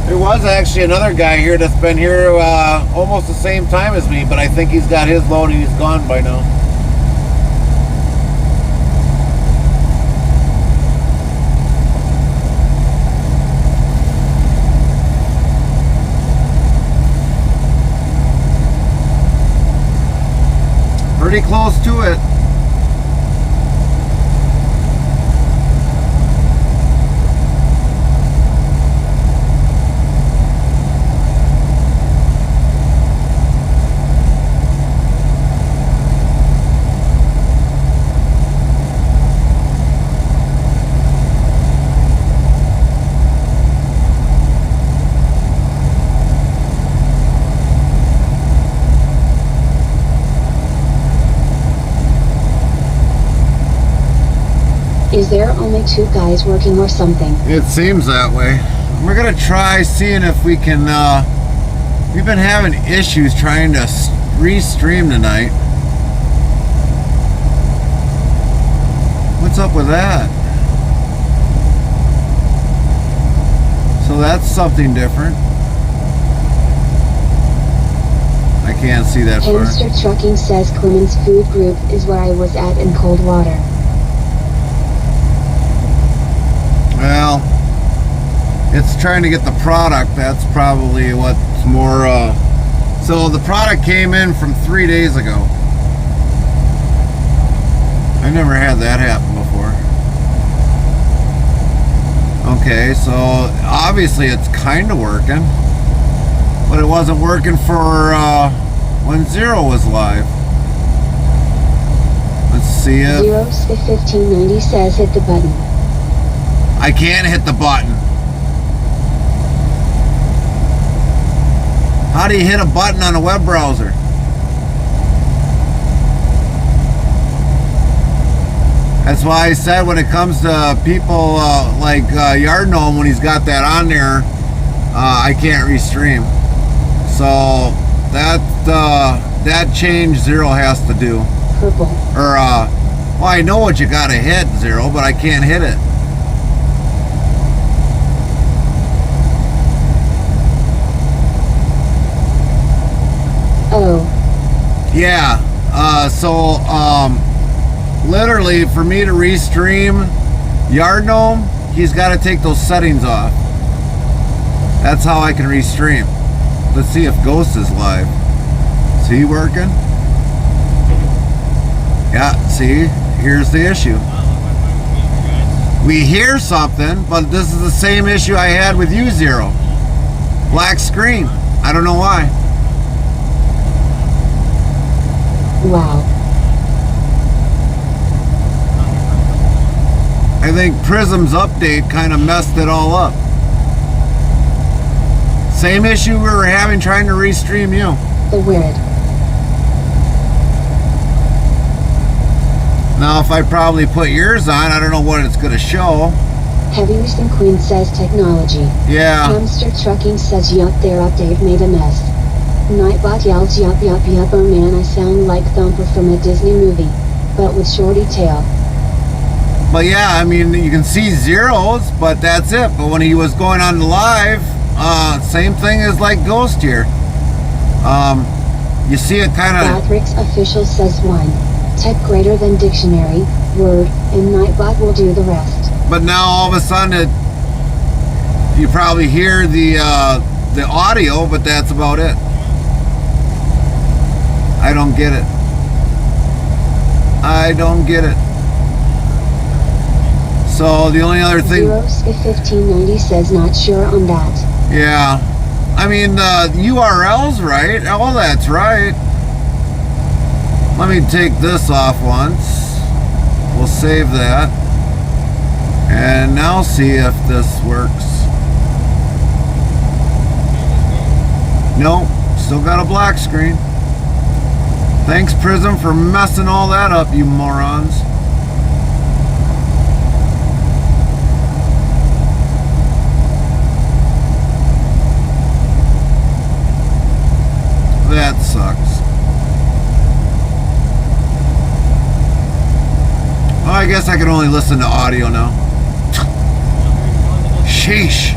There was actually another guy here that's been here almost the same time as me, but I think he's got his load and he's gone by now. Pretty close to it. Is there only 2 guys working or something? It seems that way. We're gonna try seeing if we can, we've been having issues trying to restream tonight. What's up with that? So that's something different. I can't see that far. Hamster Trucking says Clemens Food Group is where I was at in Coldwater. Well, it's trying to get the product. That's probably what's more, so the product came in from 3 days ago. I never had that happen before. Okay, so obviously it's kind of working, but it wasn't working for when Zero was live. Let's see if... 0-1590 says hit the button. I can't hit the button. How do you hit a button on a web browser? That's why I said when it comes to people like Yard Gnome, when he's got that on there, I can't restream. So that change Zero has to do. Purple. Or well, I know what you gotta hit, Zero, but I can't hit it. Oh. Yeah, so literally for me to restream Yard Gnome, he's got to take those settings off. That's how I can restream. Let's see if Ghost is live. Is he working? Yeah, see, here's the issue. We hear something, but this is the same issue I had with you, Zero. Black screen. I don't know why. Wow. I think Prism's update kind of messed it all up. Same issue we were having trying to restream you. The weird. Now if I probably put yours on, I don't know what it's going to show. Heavy Recent Queen says technology. Yeah. Hamster Trucking says yup, their update made a mess. Nightbot yells yup yup yup, oh man, I sound like Thumper from a Disney movie, but with shorty tail. But yeah, I mean, you can see zeros, but that's it. But when he was going on the live, same thing as like Ghost here. You see it kind of. Patrick's official says 1. Type greater than dictionary, word, and Nightbot will do the rest. But now all of a sudden, you probably hear the audio, but that's about it. I don't get it. I don't get it. So the only other thing. Zeroski1590 says not sure on that. Yeah. I mean, the URL's right. Oh, that's right. Let me take this off once. We'll save that. And now see if this works. Nope. Still got a black screen. Thanks, Prism, for messing all that up, you morons. That sucks. Well, I guess I can only listen to audio now. Sheesh.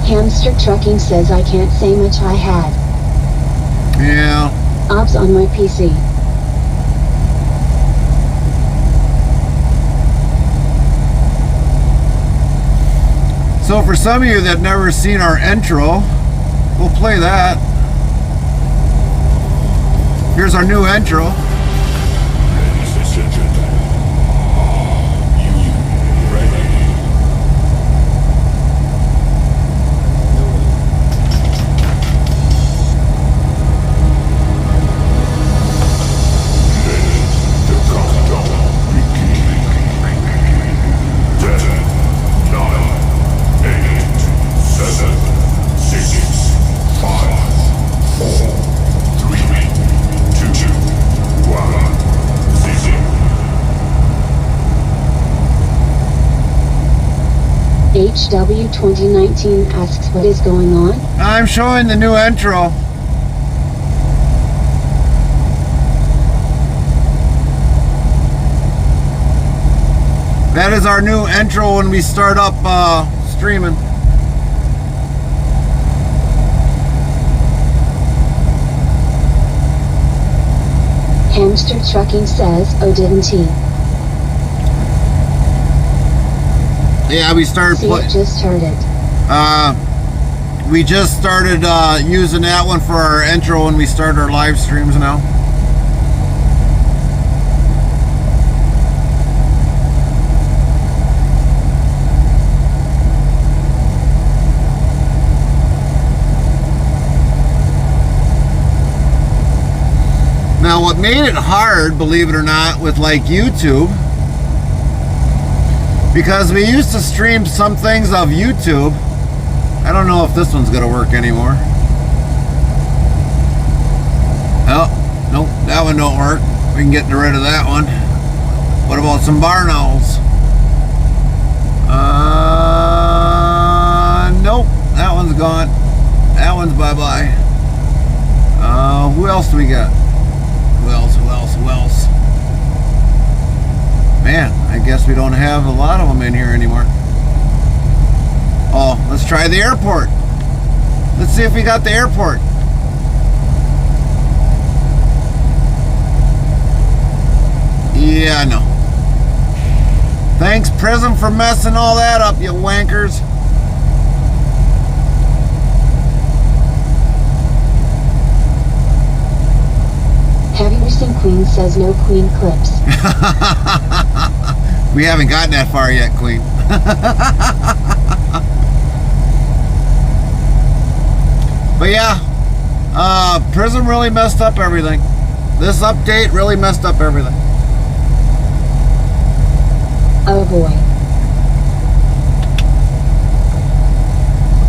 Hamster Trucking says I can't say much I had. Yeah. Ops on my PC. So for some of you that never seen our intro, we'll play that. Here's our new intro. Ladies and gentlemen, are you ready? Let the countdown begin. 10, 9, 8, 7, 6, 5, 4, 3, 2, 1, 0. HW2019 asks what is going on? I'm showing the new intro. That is our new intro when we start up streaming. Hamster Trucking says, oh didn't he? Yeah, we started See, playing. just heard it. We just started using that one for our intro when we start our live streams now. Now, what made it hard, believe it or not, with like YouTube, because we used to stream some things of YouTube. I don't know if this one's gonna work anymore. Oh, nope, that one don't work. We can get rid of that one. What about some barn owls? Nope, that one's gone. That one's bye-bye. Who else do we got? Who else? Man, I guess we don't have a lot of them in here anymore. Oh, let's try the airport. Let's see if we got the airport. Yeah, no. Thanks, Prism, for messing all that up, you wankers. Have you seen Queen says no Queen clips? We haven't gotten that far yet, Queen. But yeah, Prism really messed up everything. This update really messed up everything. Oh boy.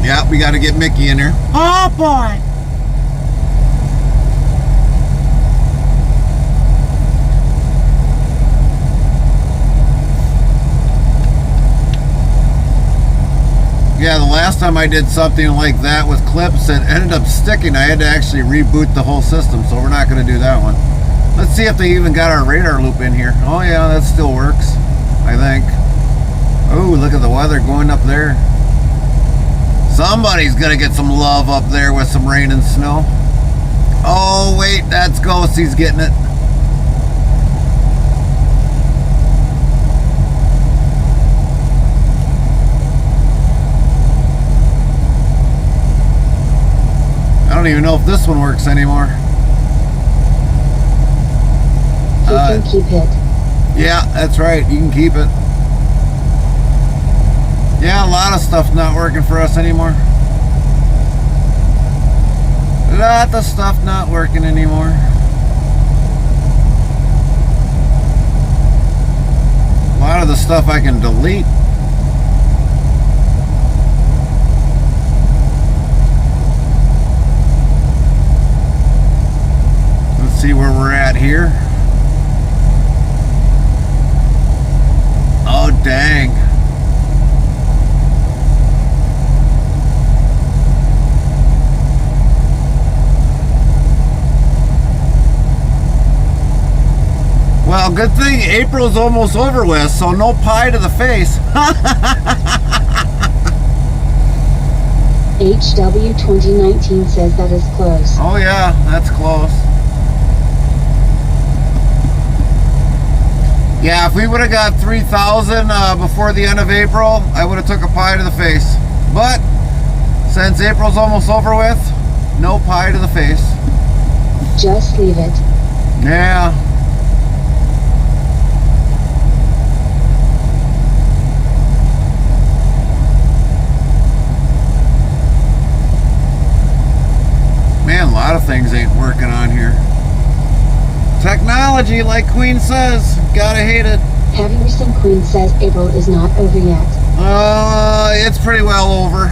Yeah, we got to get Mickey in here. Oh boy. Yeah, the last time I did something like that with clips, it ended up sticking. I had to actually reboot the whole system, so we're not going to do that one. Let's see if they even got our radar loop in here. Oh yeah, that still works, I think. Oh, look at the weather going up there. Somebody's going to get some love up there with some rain and snow. Oh, wait, that's Ghost. He's getting it. I don't even know if this one works anymore. You can keep it. Yeah, that's right. You can keep it. Yeah, a lot of stuff not working for us anymore. A lot of stuff not working anymore. A lot of the stuff I can delete. Let's see where we're at here. Oh, dang. Well, good thing April's almost over with, so no pie to the face. HW 2019 says that is close. Oh yeah, that's close. Yeah, if we would have got 3,000 before the end of April, I would have took a pie to the face. But since April's almost over with, no pie to the face. Just leave it. Yeah. Man, a lot of things ain't working on here. Technology, like Queen says, gotta hate it. Heavy Recent Queen says April is not over yet. It's pretty well over.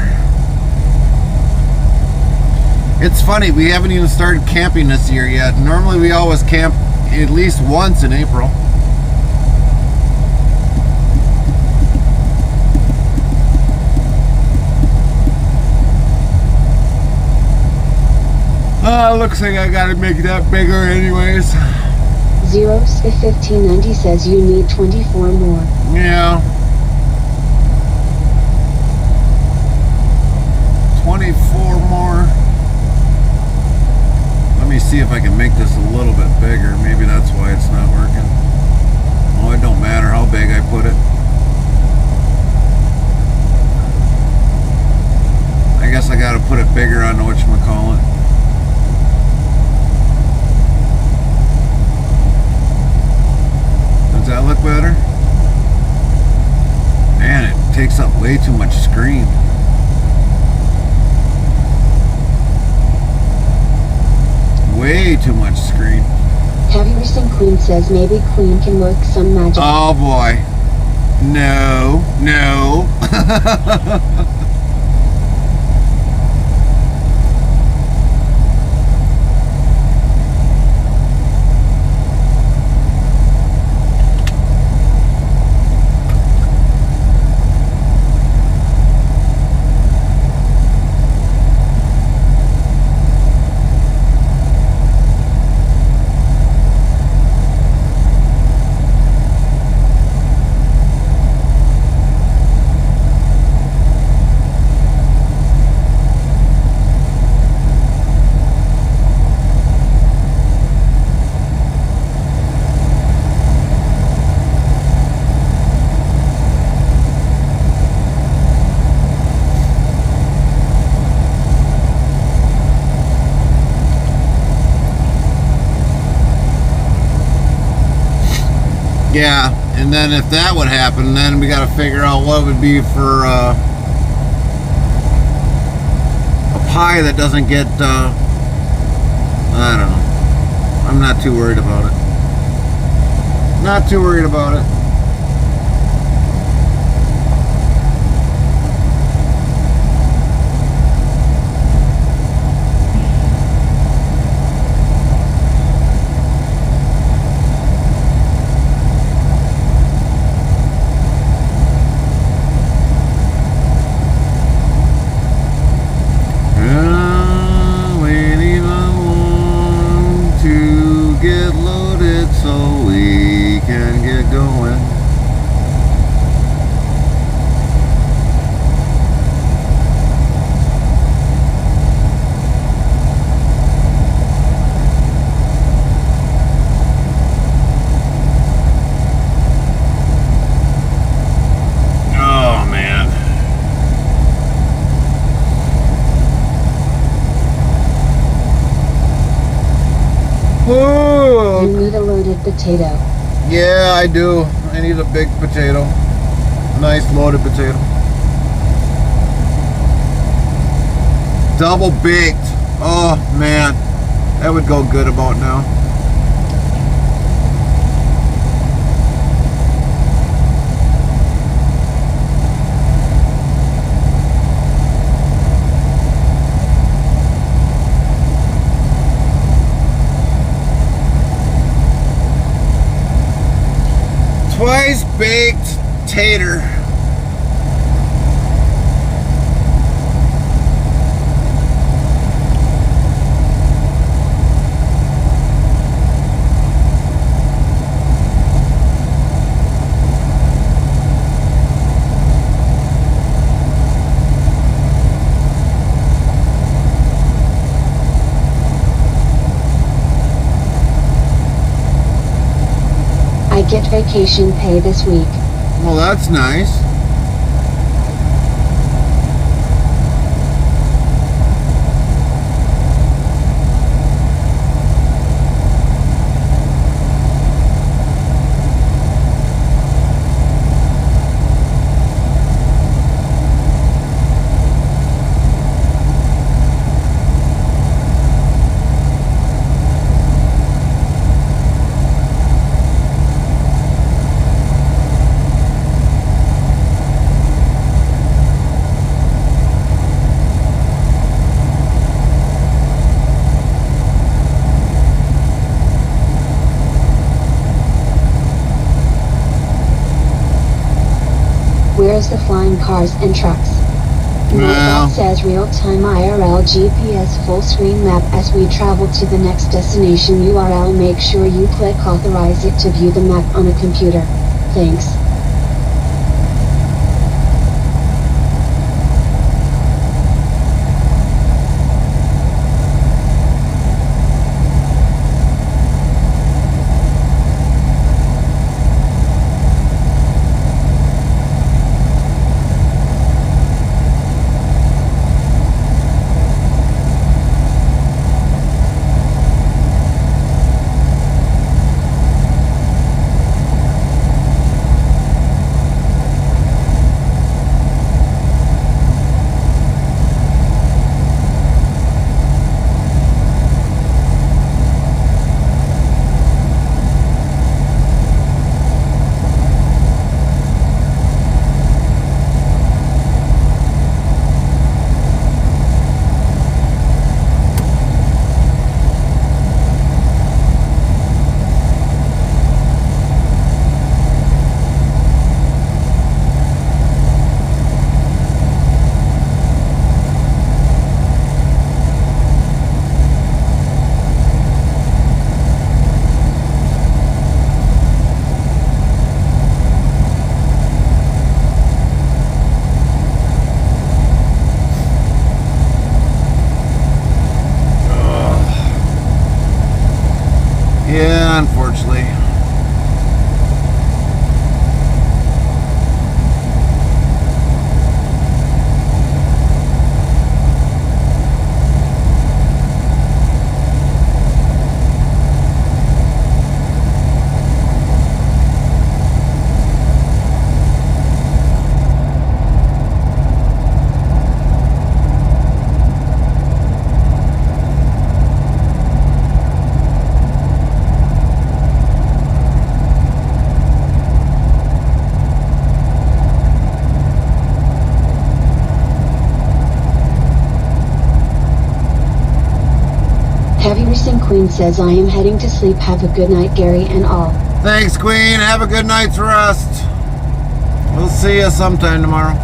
It's funny, we haven't even started camping this year yet. Normally we always camp at least once in April. Looks like I gotta make that bigger anyways. 1590 says you need 24 more. Yeah. 24 more. Let me see if I can make this a little bit bigger. Maybe that's why it's not working. Oh, it don't matter how big I put it. I guess I gotta put it bigger on whatchamacallit. Does that look better? Man, it takes up way too much screen. Way too much screen. Heavy Recent Queen says maybe Queen can work some magic. Oh boy. No, no. Yeah, and then if that would happen, then we got to figure out what would be for a pie that doesn't get, I don't know. I'm not too worried about it. Not too worried about it. You need a loaded potato. Yeah, I do. I need a big potato. Nice loaded potato. Double baked. Oh man, that would go good about now. Twice baked tater. I get vacation pay this week. Well, that's nice. Where's the flying cars and trucks? Well. Nightbot says real-time IRL GPS full screen map as we travel to the next destination URL. Make sure you click authorize it to view the map on a computer. Thanks. Yeah, unfortunately. Heavy Racing Queen says I am heading to sleep. Have a good night, Gary and all. Thanks, Queen. Have a good night's rest. We'll see you sometime tomorrow.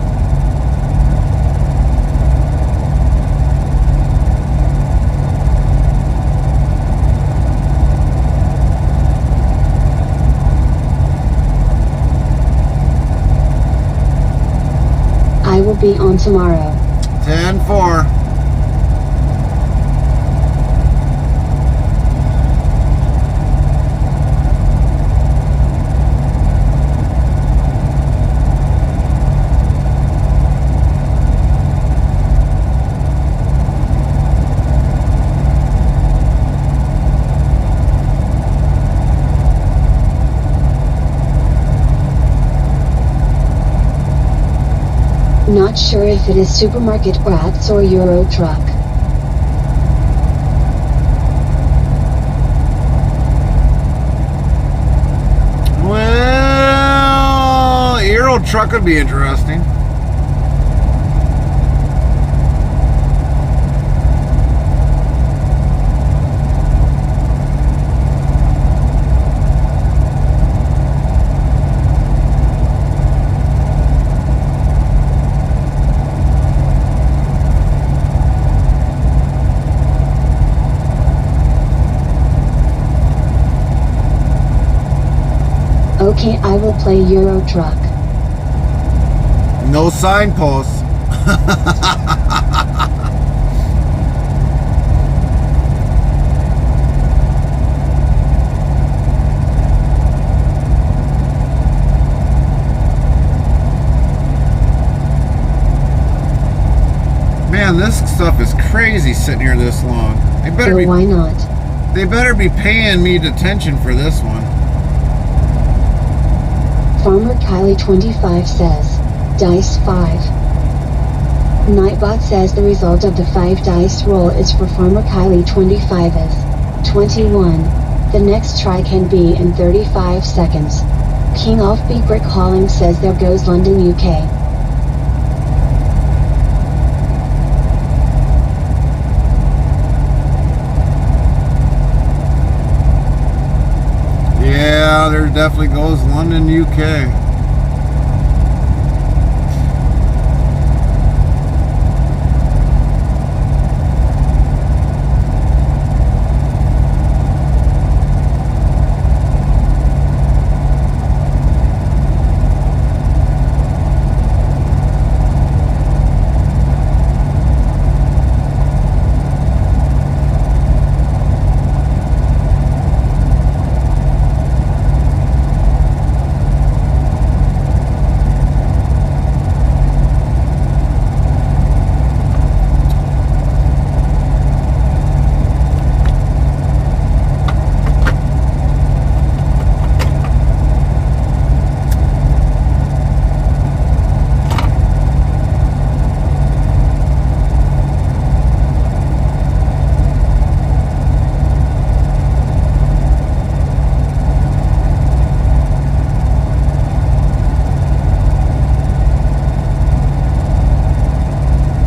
I will be on tomorrow. 10-4. not sure if it is supermarket brats or Euro truck. Well, Euro truck would be interesting. Okay, I will play Euro truck. No signposts. Man, this stuff is crazy sitting here this long. They better So be. why not? They better be paying me detention for this one. Farmer Kylie 25 says, Dice 5. Nightbot says the result of the 5 dice roll is for Farmer Kylie 25 is 21. The next try can be in 35 seconds. King Offbeat Brick Hauling says there goes London, UK. Yeah, there definitely goes London, UK.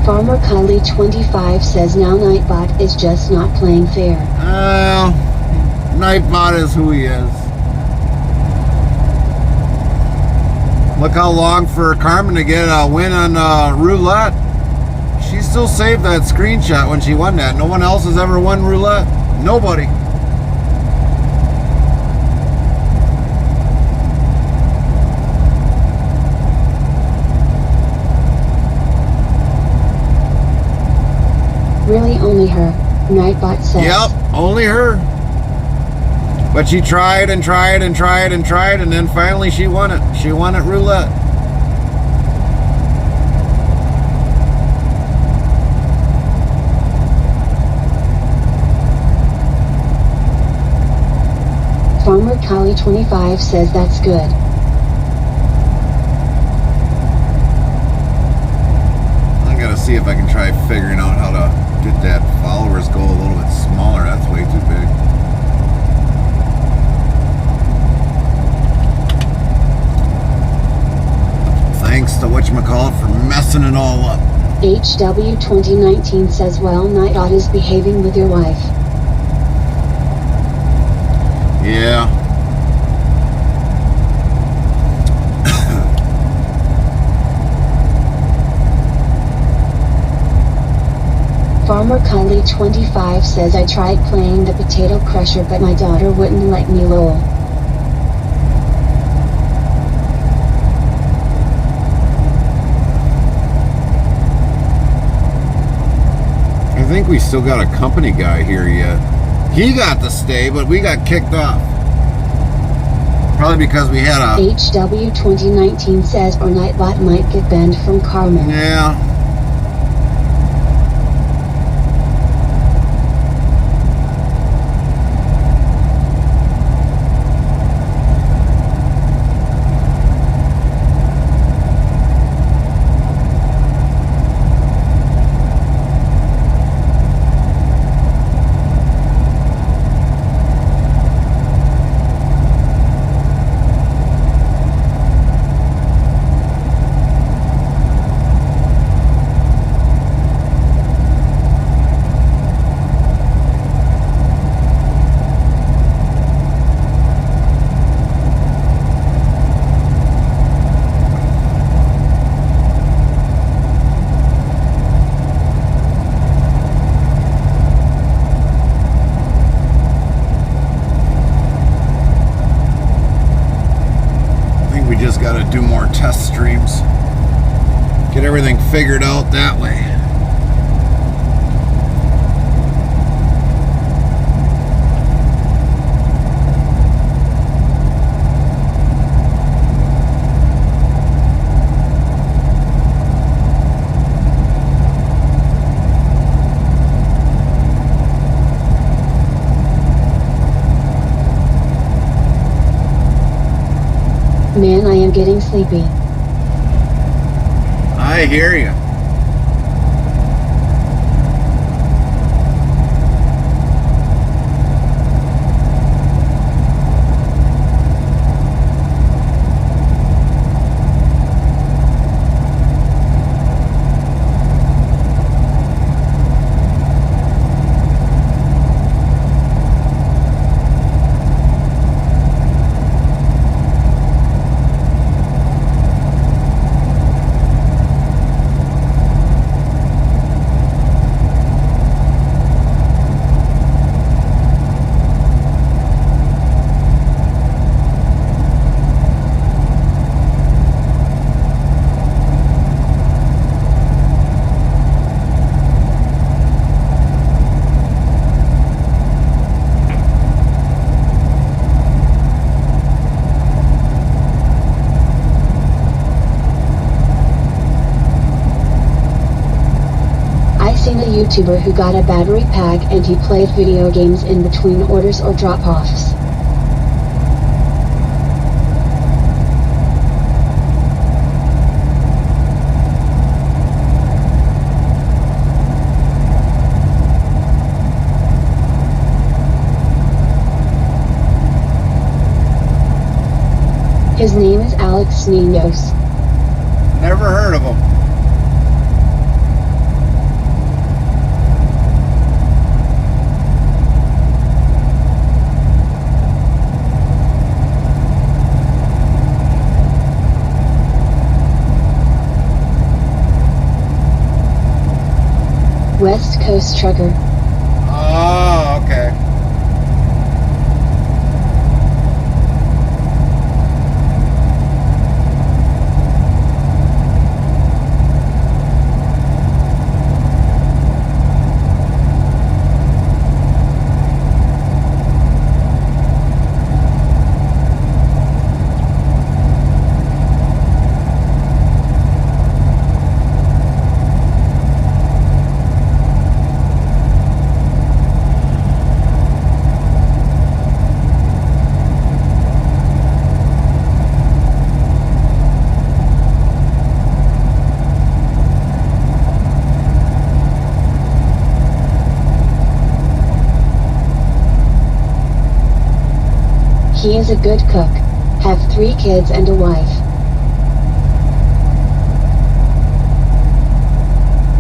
Farmer Kylie 25 says now Nightbot is just not playing fair. Nightbot is who he is. Look how long for Carmen to get a win on roulette. She still saved that screenshot when she won that. No one else has ever won roulette. Nobody. Really only her, Nightbot says. Yep, only her. But she tried and tried and tried and tried, and then finally she won it. She won at roulette. Farmer Kylie 25 says that's good. I gotta see if I can try figuring out how to get that followers goal a little bit smaller. That's way too big. Thanks to whatchamacallit for messing it all up. HW 2019 says well Nightbot is behaving with your wife. Yeah. Farmer Kylie 25 says I tried playing the potato crusher but my daughter wouldn't let me lol. I think we still got a company guy here yet. He got to stay, but we got kicked off. Probably because we had a... HW 2019 says or Nightbot might get banned from Carmen. Yeah. everything figured out that way. Man, I am getting sleepy. I hear you. YouTuber who got a battery pack and he played video games in between orders or drop-offs. His name is Alex Ninos. Never heard of him. West Coast Trucker. Oh, okay. He is a good cook. Have 3 kids and a wife.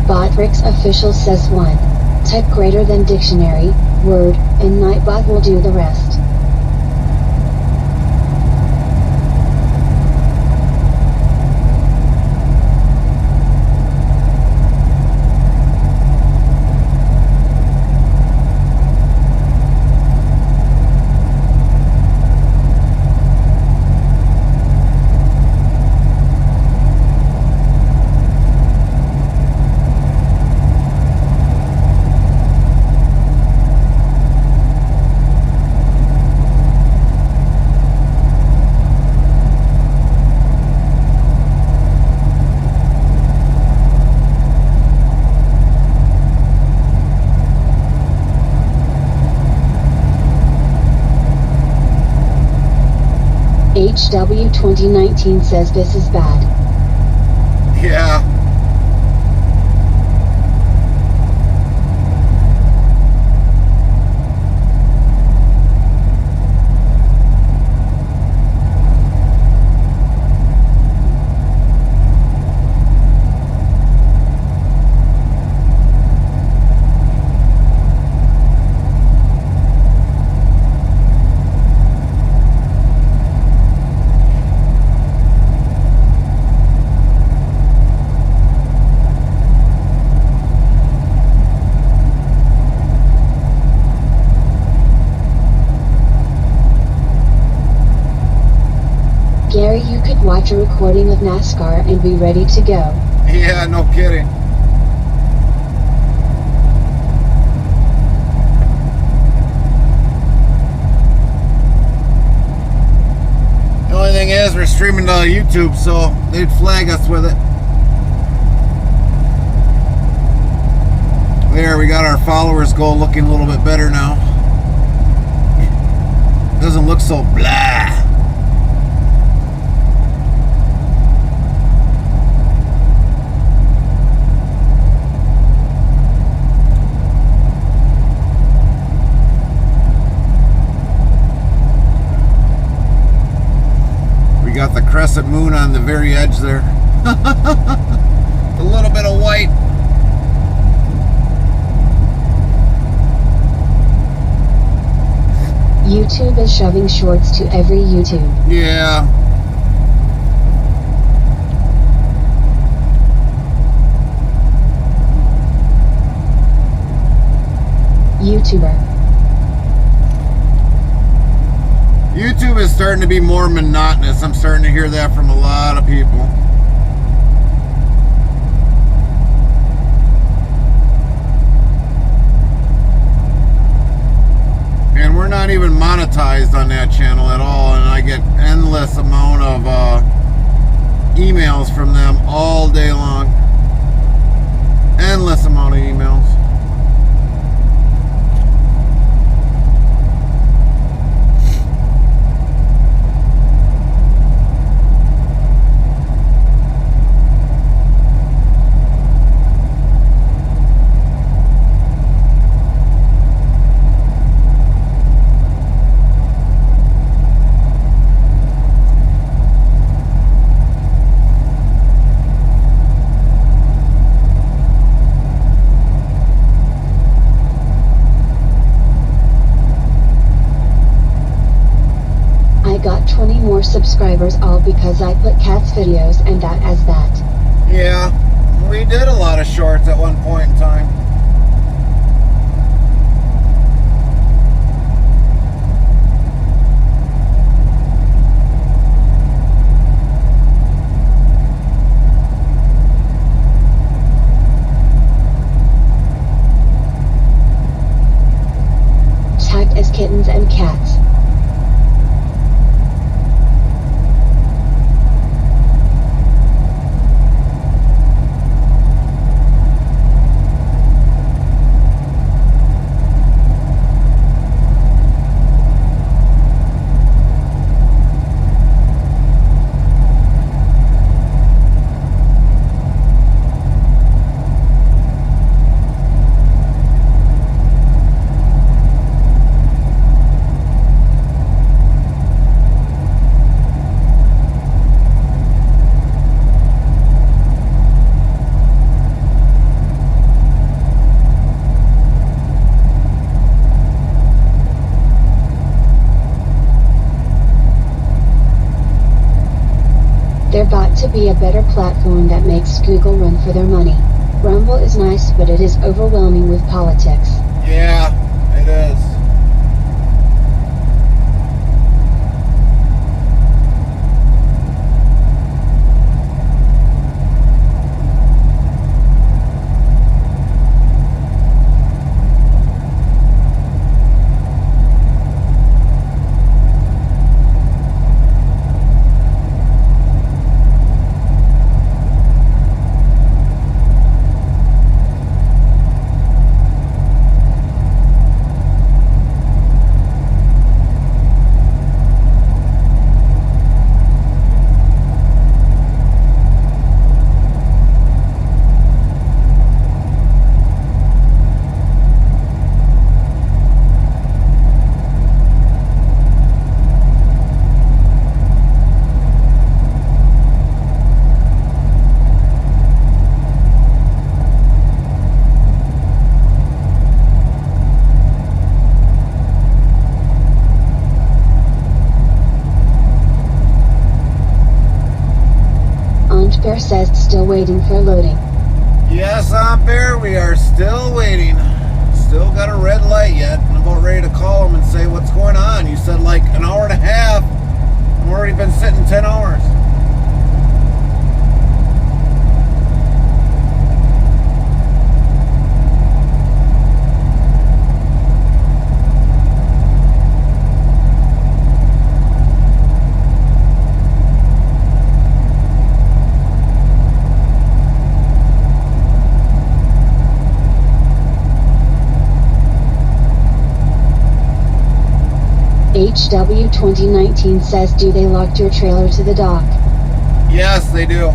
Botrix official says 1. Type greater than dictionary, word, and Nightbot will do the rest. HW 2019 says this is bad. Yeah. Gary, you could watch a recording of NASCAR and be ready to go. Yeah, no kidding. The only thing is, we're streaming to YouTube, so they'd flag us with it. There, we got our followers goal looking a little bit better now. Doesn't look so blah. We got the crescent moon on the very edge there. A little bit of white. YouTube is shoving shorts to every YouTube. Yeah. YouTuber. YouTube is starting to be more monotonous. I'm starting to hear that from a lot of people. And we're not even monetized on that channel at all, and I get endless amount of emails from them all day long. Endless amount of emails. Got 20 more subscribers all because I put cats videos and that as that. Yeah, we did a lot of shorts at one point in time. Tagged as kittens and cats. There got to be a better platform that makes Google run for their money. Rumble is nice, but it is overwhelming with politics. Yeah, it is. Bear says still waiting for loading. Yes, Aunt Bear, we are still waiting. Still got a red light yet. I'm about ready to call them and say what's going on. You said like an hour and a half. I've already been sitting 10 hours. HW2019 says, do they locked your trailer to the dock? Yes, they do.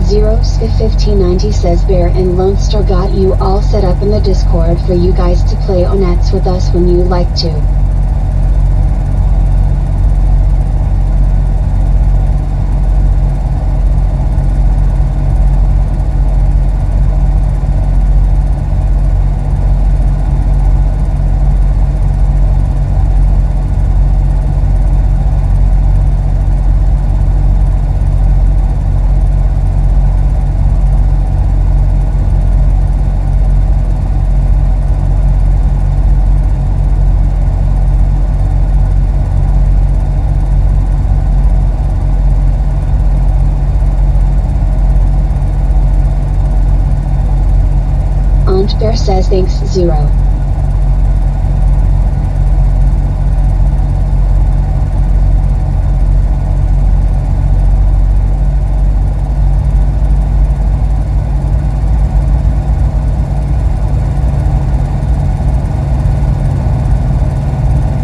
Zeros1590 says, Bear and Lone Star got you all set up in the Discord for you guys to play on nets with us when you like to. Bear says thanks, Zero.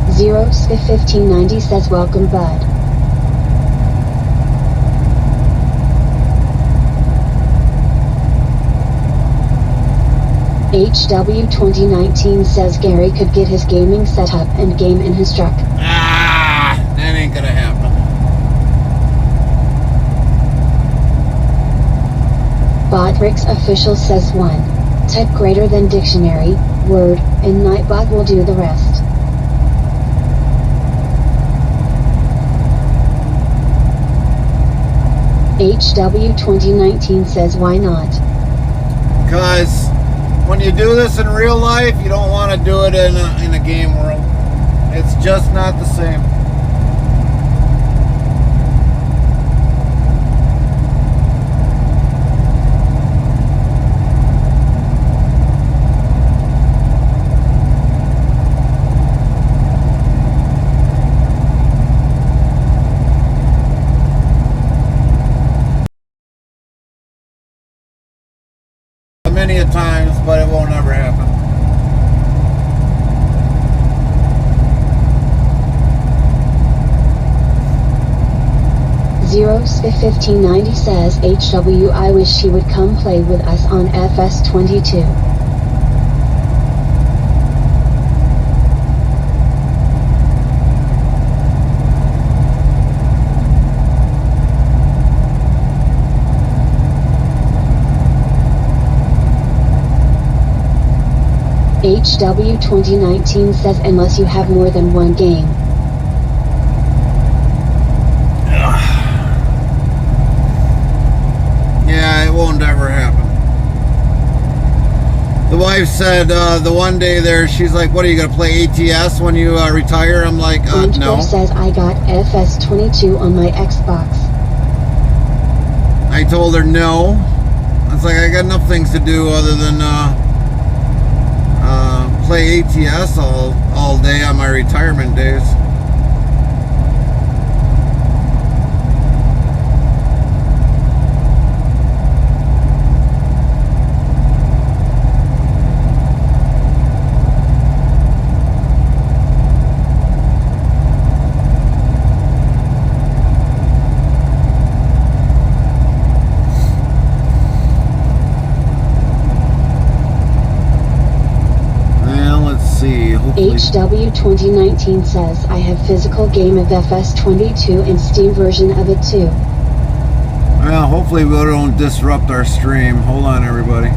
Zeros1590 says welcome, bud. HW2019 says Gary could get his gaming set up and game in his truck. Ah, that ain't gonna happen. Botrix Official says 1. Type greater than dictionary, word, and Nightbot will do the rest. HW2019 says why not? Because when you do this in real life, you don't want to do it in a game world. It's just not the same. Many a times, but it won't ever happen. Zeros1590 says HW I wish she would come play with us on FS22. HW2019 says unless you have more than one game. Yeah, it won't ever happen. The wife said the one day there, she's like, what are you going to play ATS when you retire? I'm like, no. Says I got FS22 on my Xbox. I told her no. I was like, I got enough things to do other than play ATS all day on my retirement days. HW2019 says I have physical game of FS22 and Steam version of it too. Well, hopefully we don't disrupt our stream. Hold on, everybody.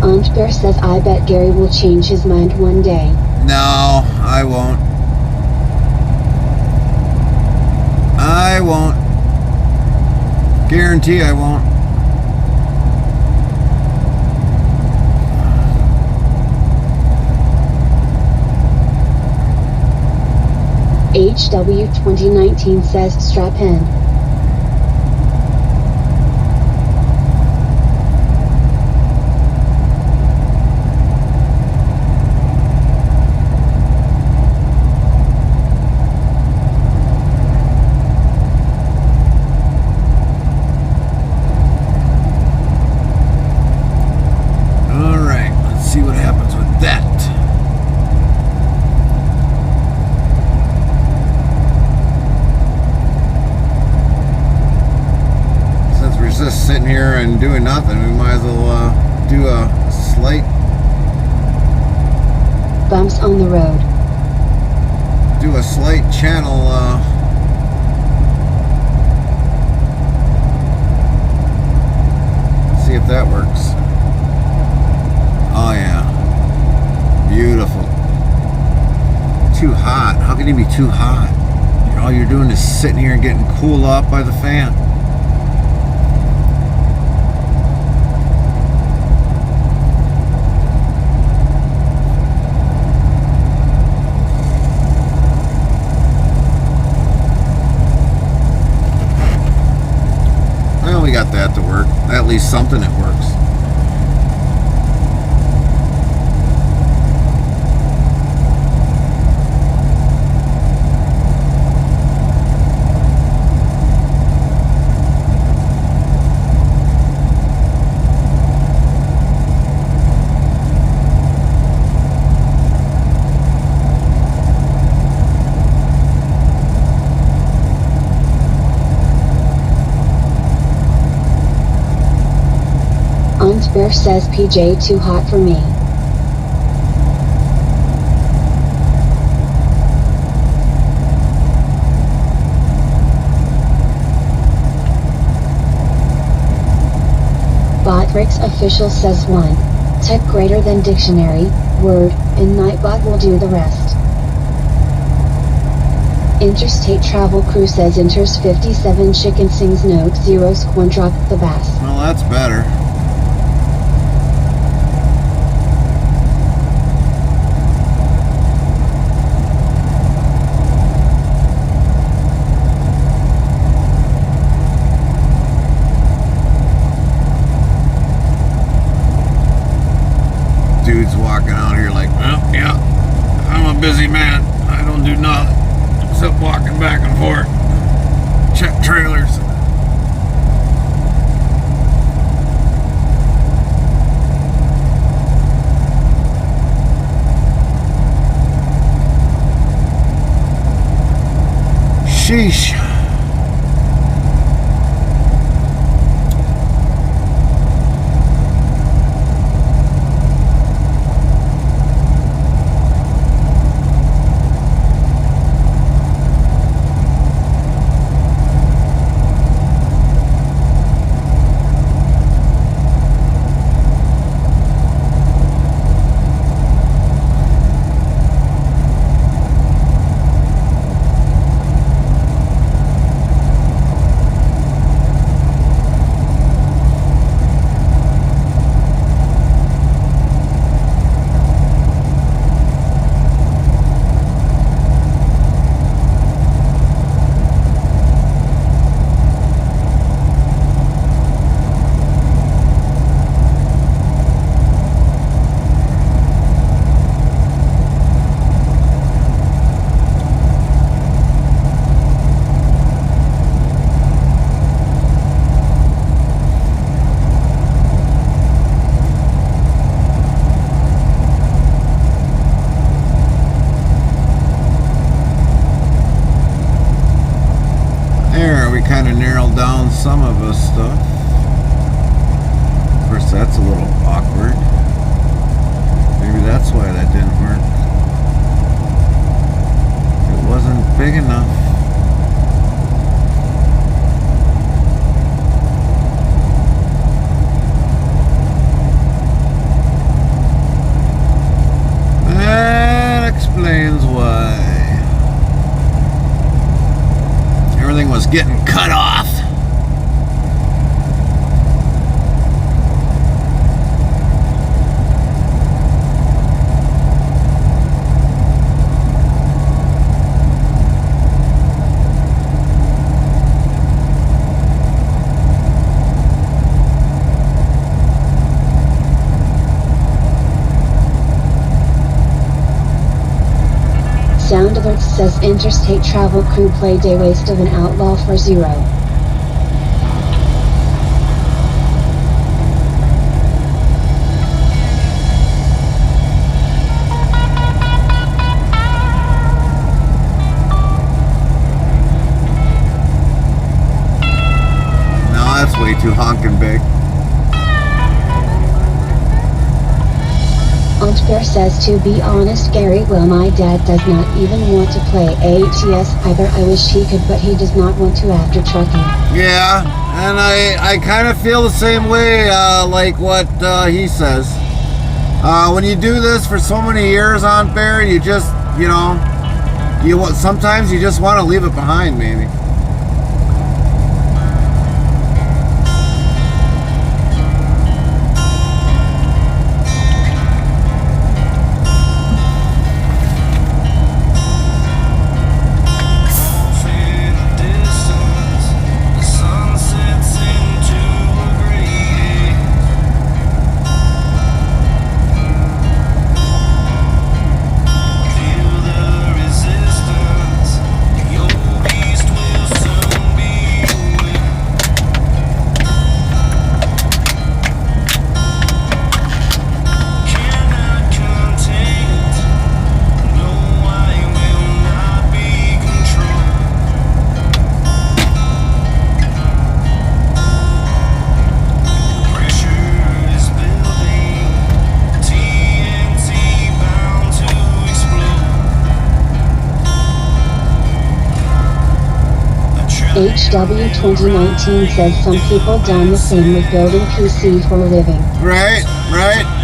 Aunt Bear says I bet Gary will change his mind one day. No, I won't. I won't. Guarantee I won't. HW2019 says strap in. slight Bumps on the road. channel see if that works. Oh yeah, beautiful. Too hot. How can it be too hot? All you're doing is sitting here and getting cooled off by the fan. Well, we got that to work. At least something that works. Bear says PJ too hot for me. Botrix official says 1. Type greater than dictionary, word, and Nightbot will do the rest. Interstate travel crew says enters 57 chicken sings note 0 squan drop the bass. Well, that's better. Dude's walking out here like, well, yeah, I'm a busy man. I don't do nothing except walking back and forth. Check trailers. Sheesh. Kind of narrowed down some of the stuff. Of course, that's a little awkward. Maybe that's why that didn't work. It wasn't big enough. That explains why. Everything was getting cut off. Sound Alert says interstate travel crew play day waste of an outlaw for 0. No, that's way too honking big. Aunt Bear says, to be honest Gary, well my dad does not even want to play ATS either. I wish he could, but he does not want to after trucking. Yeah, and I kind of feel the same way, like what he says. When you do this for so many years, Aunt Bear, you just, you know, sometimes you just want to leave it behind, maybe. HW 2019 says some people done the same with building PC for a living. Right, right.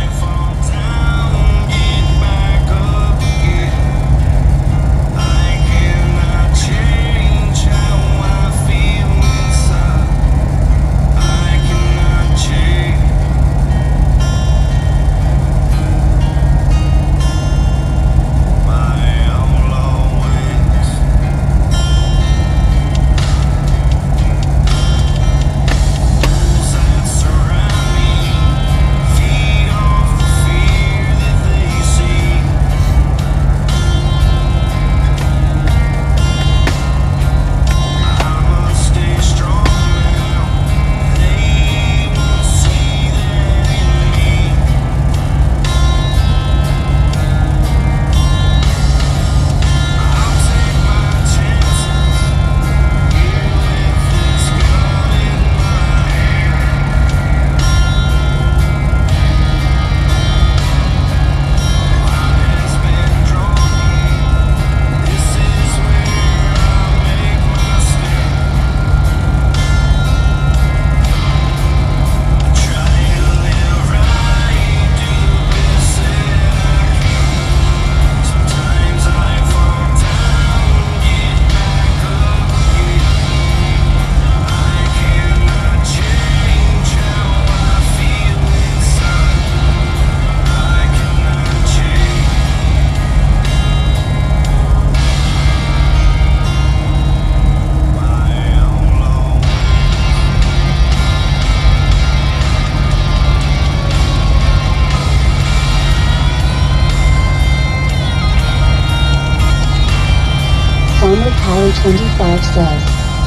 Farmer Kylie 25 says,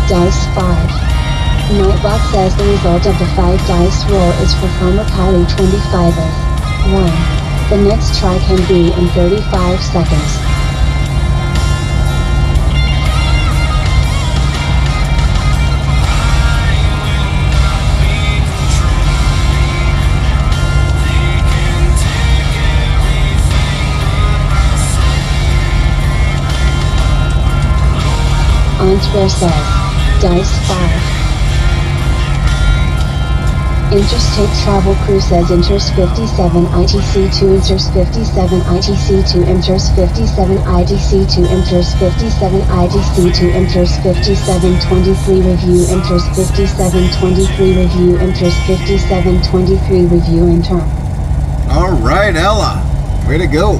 Dice 5. Nightbot says the result of the 5 dice roll is for Farmer Kylie 25 as 1. The next try can be in 35 seconds. Aunt Bear says, Dice 5. Interstate Travel Crew says enters 57 ITC2 enters 57 ITC2 enters 57 ITC2 enters 57 ITC2 enters 5723 review enters 5723 review enters 5723 review enter. Alright, Ella. Way to go.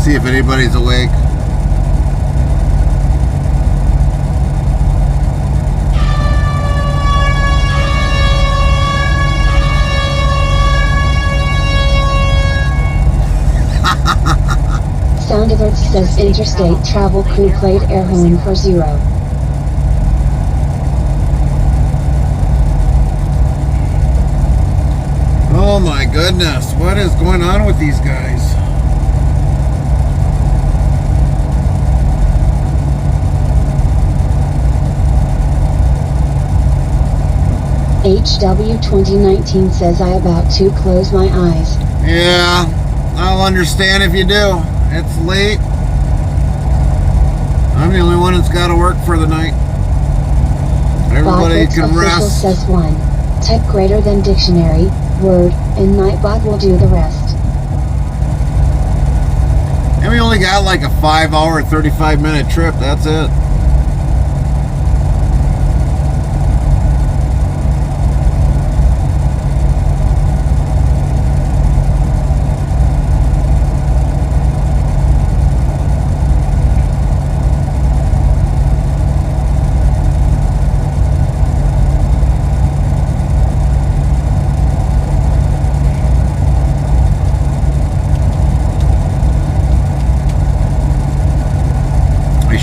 See if anybody's awake. Sound alert says interstate travel crew played air horn for 0. Oh my goodness, what is going on with these guys? HW 2019 says I about to close my eyes. Yeah, I'll understand if you do. It's late. I'm the only one that's got to work for the night. Everybody Botfix can official rest. says 1. Type greater than dictionary, word, and Nightbot will do the rest. And we only got like a 5-hour, 35-minute trip. That's it.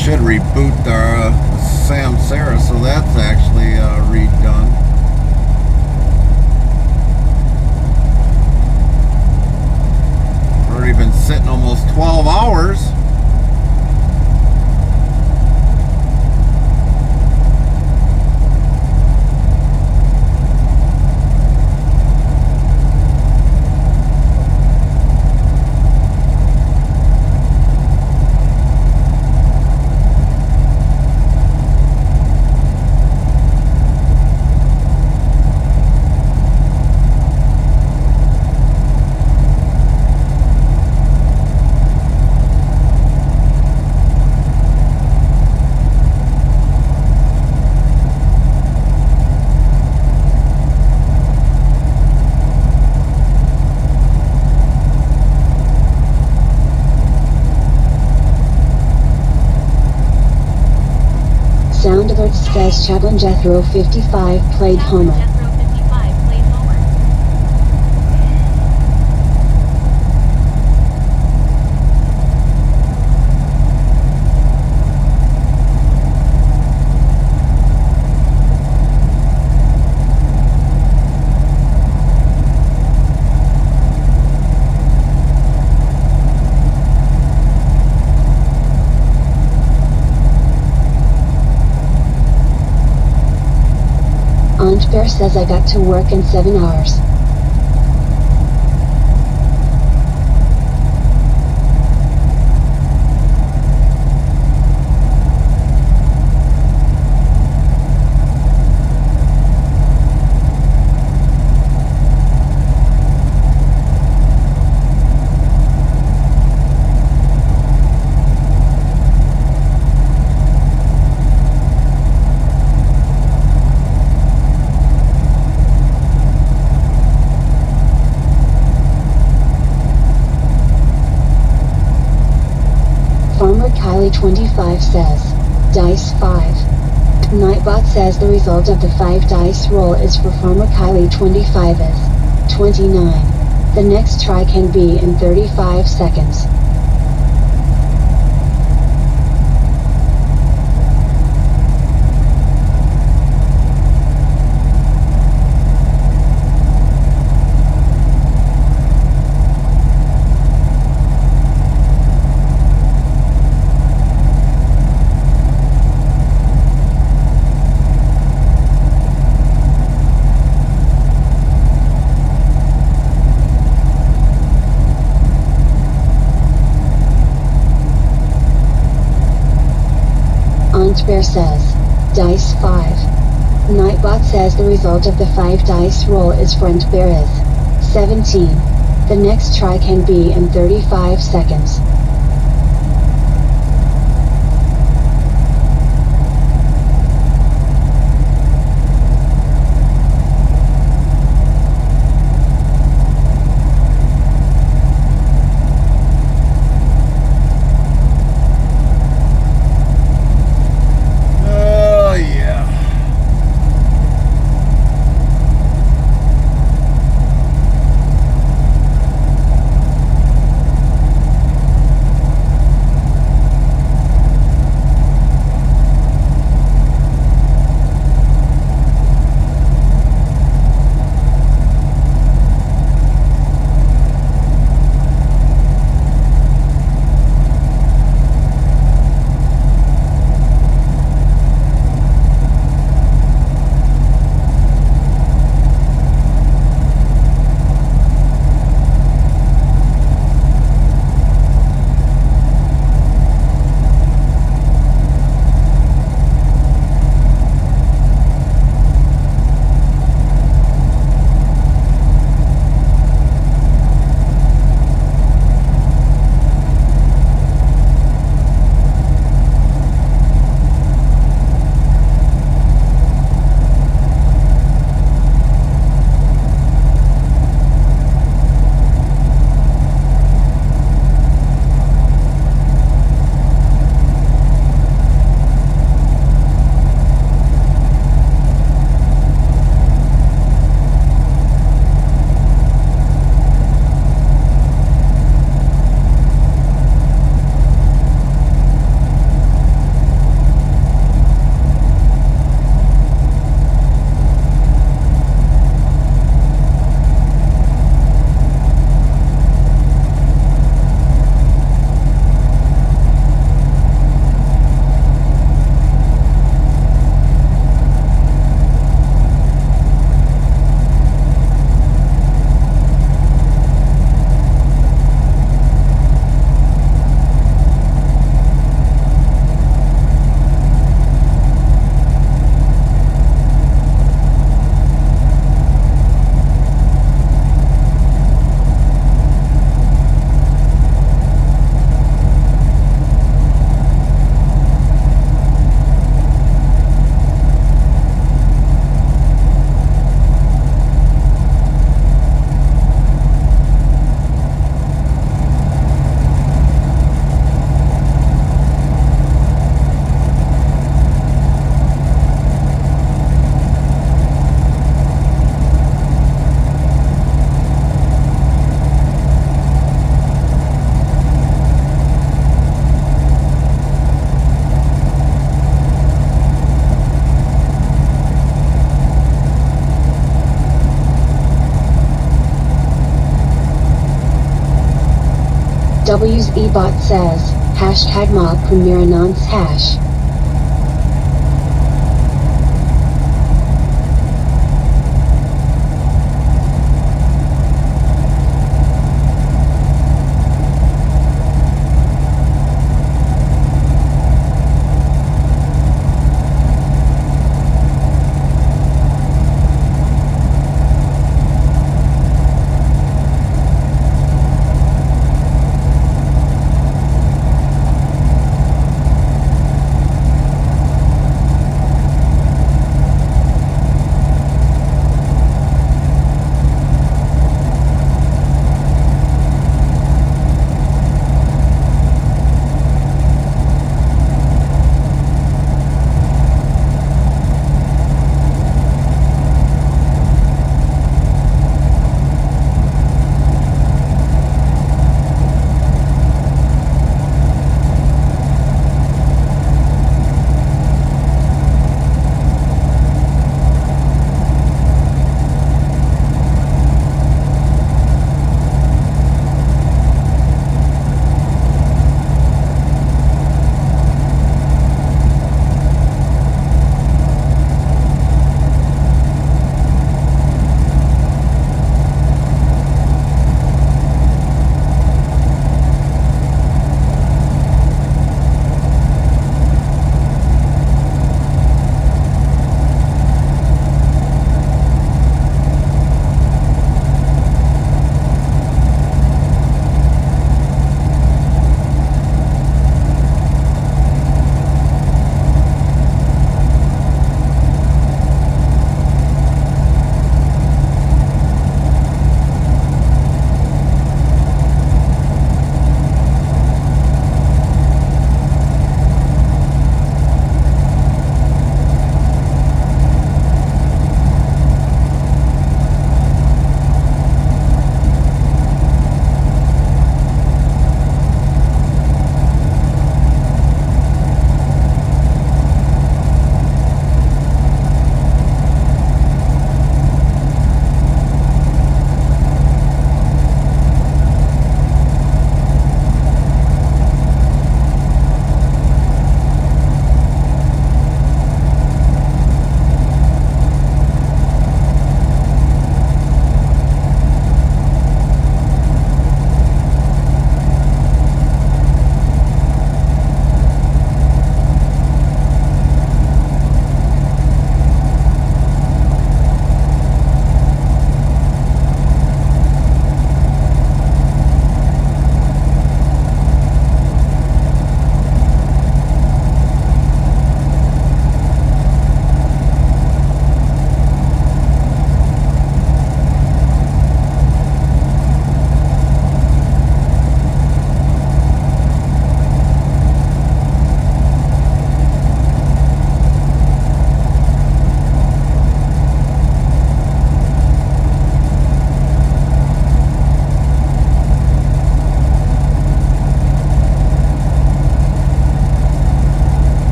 Should reboot the Samsara, so that's actually redone. Already been sitting almost 12 hours. Sound alert says Chaplain Jethro 55 played Homer. Jethro 55 played Homer. Aunt Bear says I got to work in 7 hours. Farmer Kylie 25 says, Dice 5. Nightbot says the result of the 5 dice roll is for Farmer Kylie 25 is 29. The next try can be in 35 seconds. Aunt Bear says, Dice 5. Nightbot says the result of the 5 dice roll is for Aunt Bear is 17. The next try can be in 35 seconds. WZBot says, hashtag mob premiere announce hash.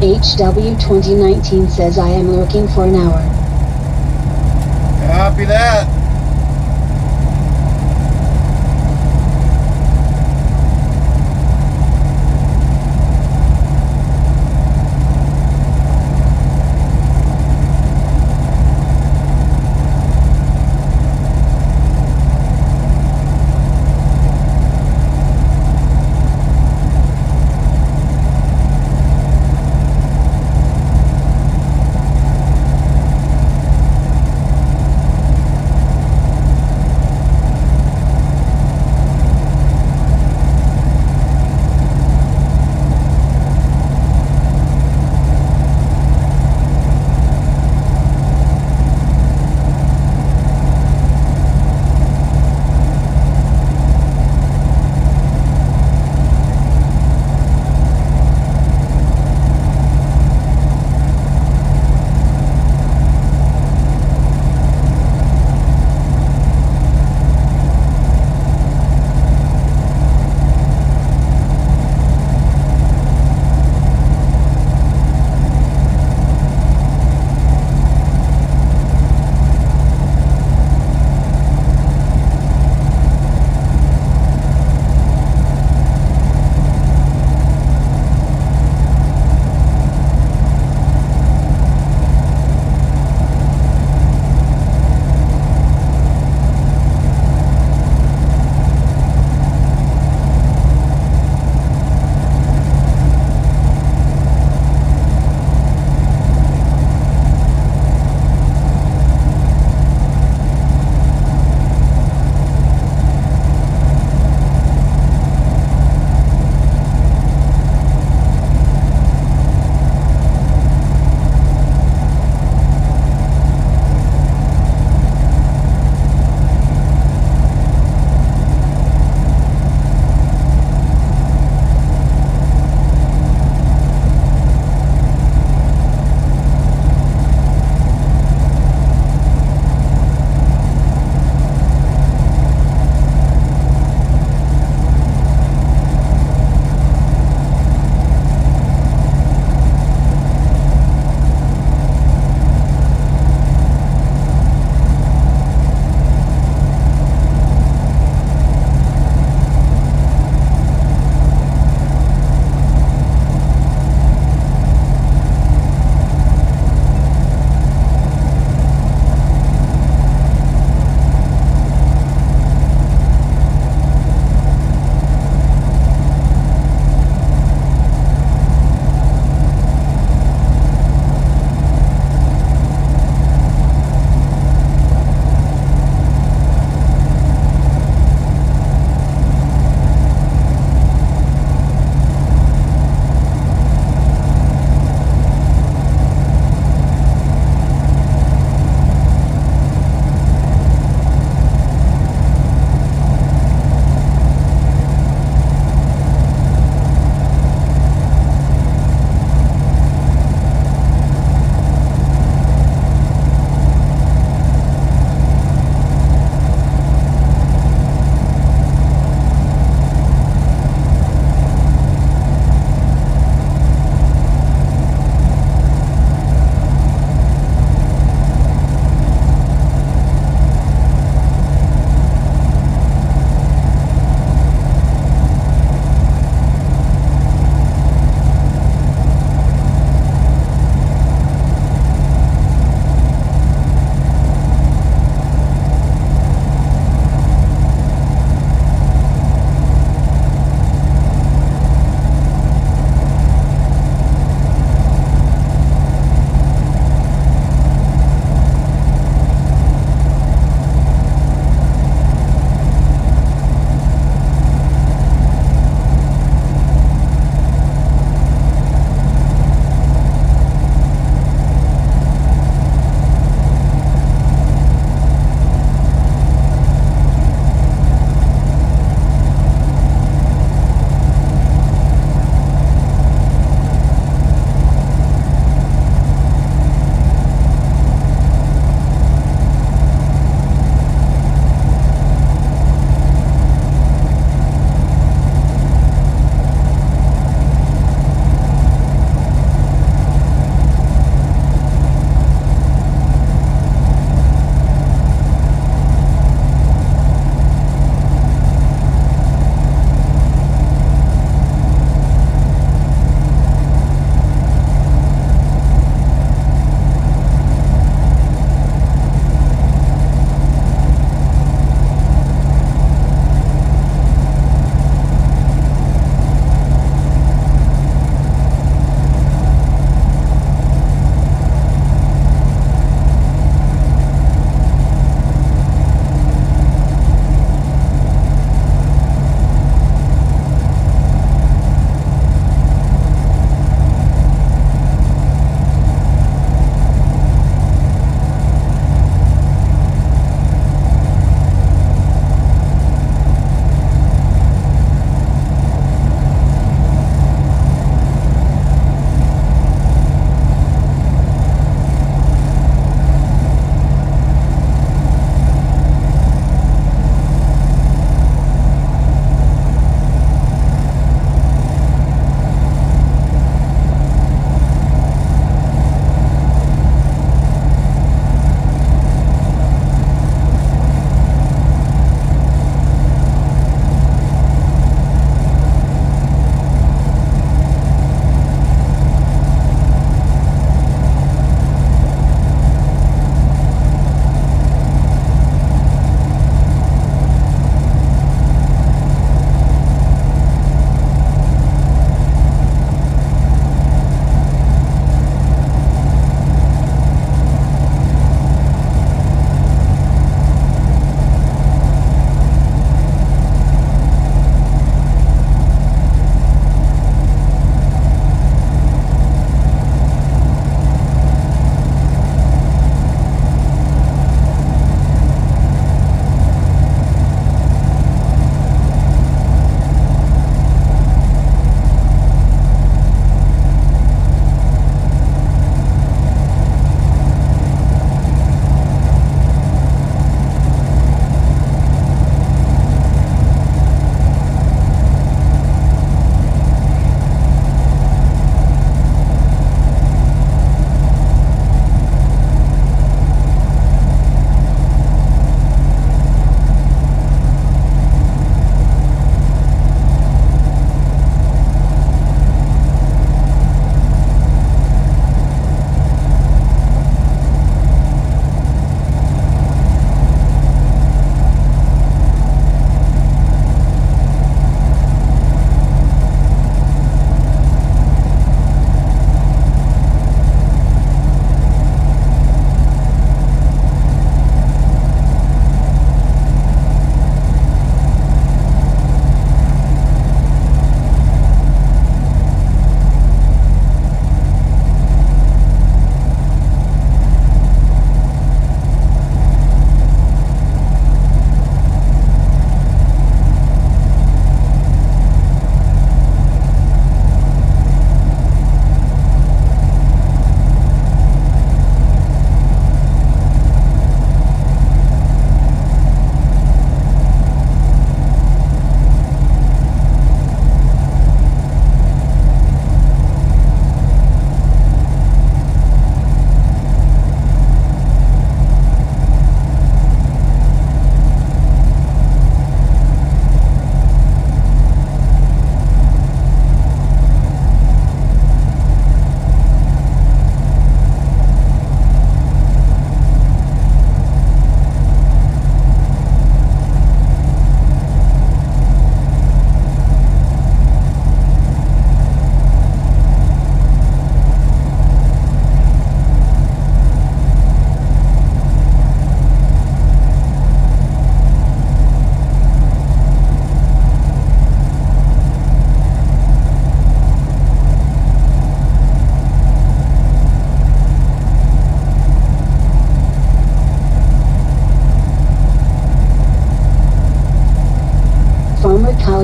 HW2019 says I am lurking for an hour. Copy that.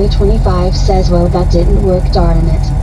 Kylie25 says, well, that didn't work, darn it.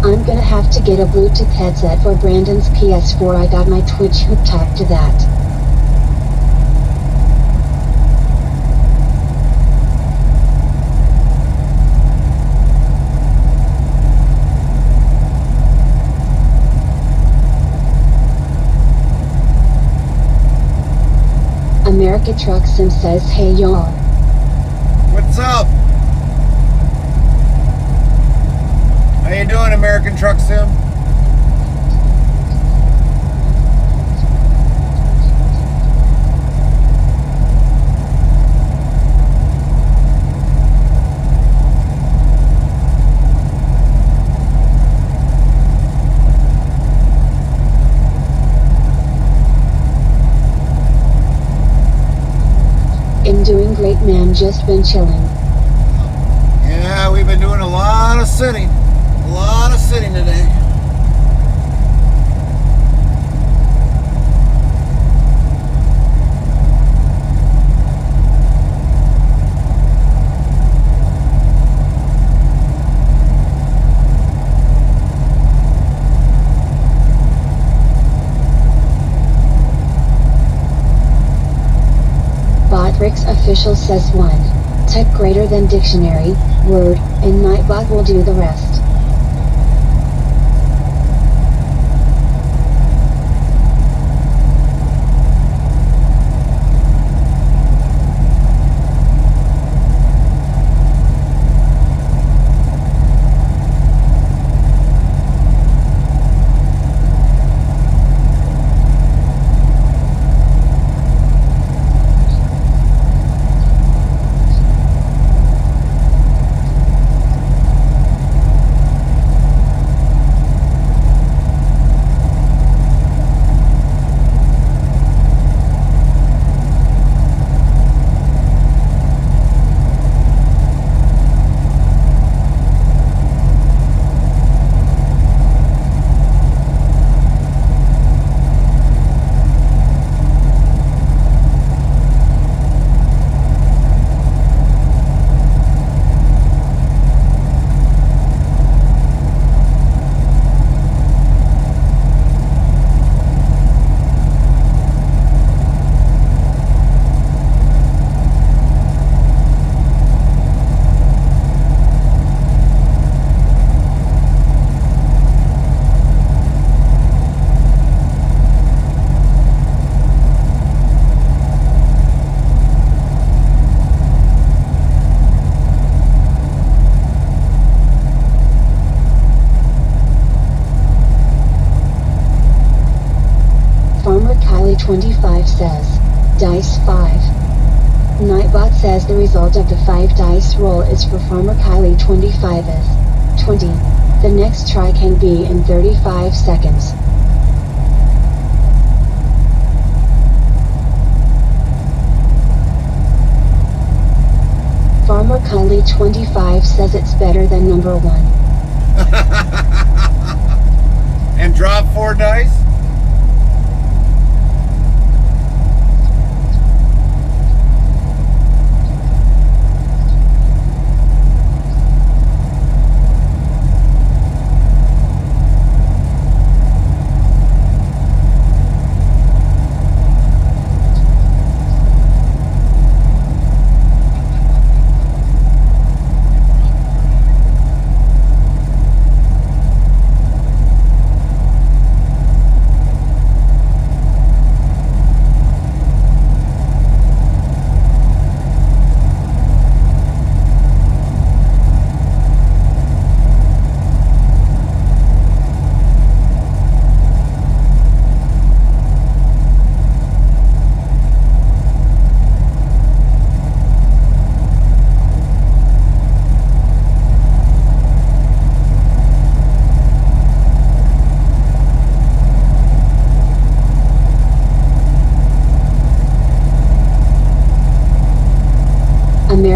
I'm gonna have to get a Bluetooth headset for Brandon's PS4. I got my Twitch hooked up to that. America Truck Sim says, hey y'all. What's up? How you doing, American Truck Sim? I'm doing great, man, just been chilling. Yeah, we've been doing a lot of sitting. A lot of sitting today. Botrix official says 1. Type greater than dictionary, word, and Nightbot will do the rest. Kylie25 says, Dice 5. Nightbot says the result of the 5 dice roll is for Farmer Kylie25 is 20. The next try can be in 35 seconds. Farmer Kylie25 says it's better than number 1. And drop 4 dice?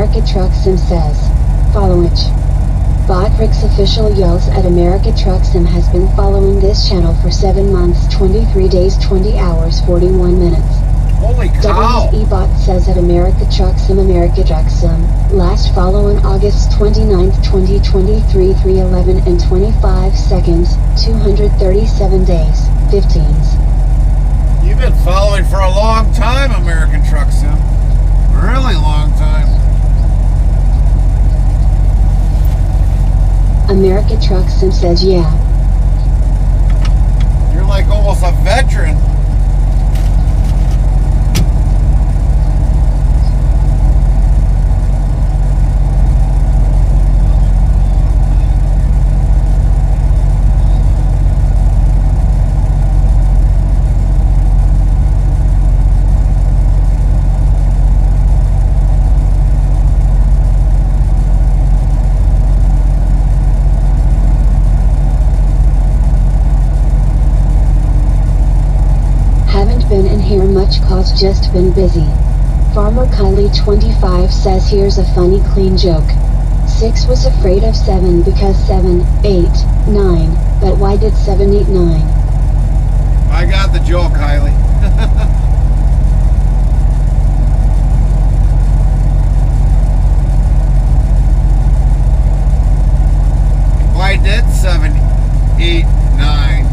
America Truck Sim says, follow it. Bot Rick's official yells at America Truck Sim has been following this channel for 7 months, 23 days, 20 hours, 41 minutes. Holy cow! WEBot says at America Truck Sim, last follow on August 29th, 2023, 3:11 and 25 seconds, 237 days, 15s. You've been following for a long time, American Truck Sim. Really long time. America Truck Sim says yeah. You're like almost a veteran. Been in here much cause just been busy. Farmer Kylie 25 says here's a funny clean joke. 6 was afraid of 7 because 7, 8, 9, but why did 7 eat 9? I got the joke, Kylie. Why did 7, 8, 9?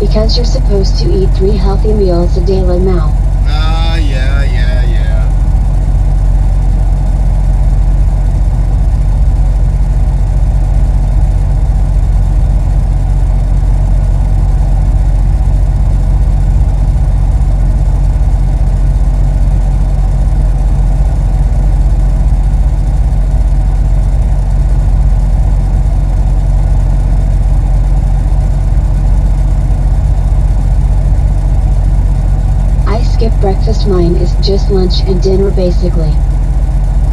Because you're supposed to eat 3 healthy meals a day, Lamau. Yeah. Breakfast, mine is just lunch and dinner basically.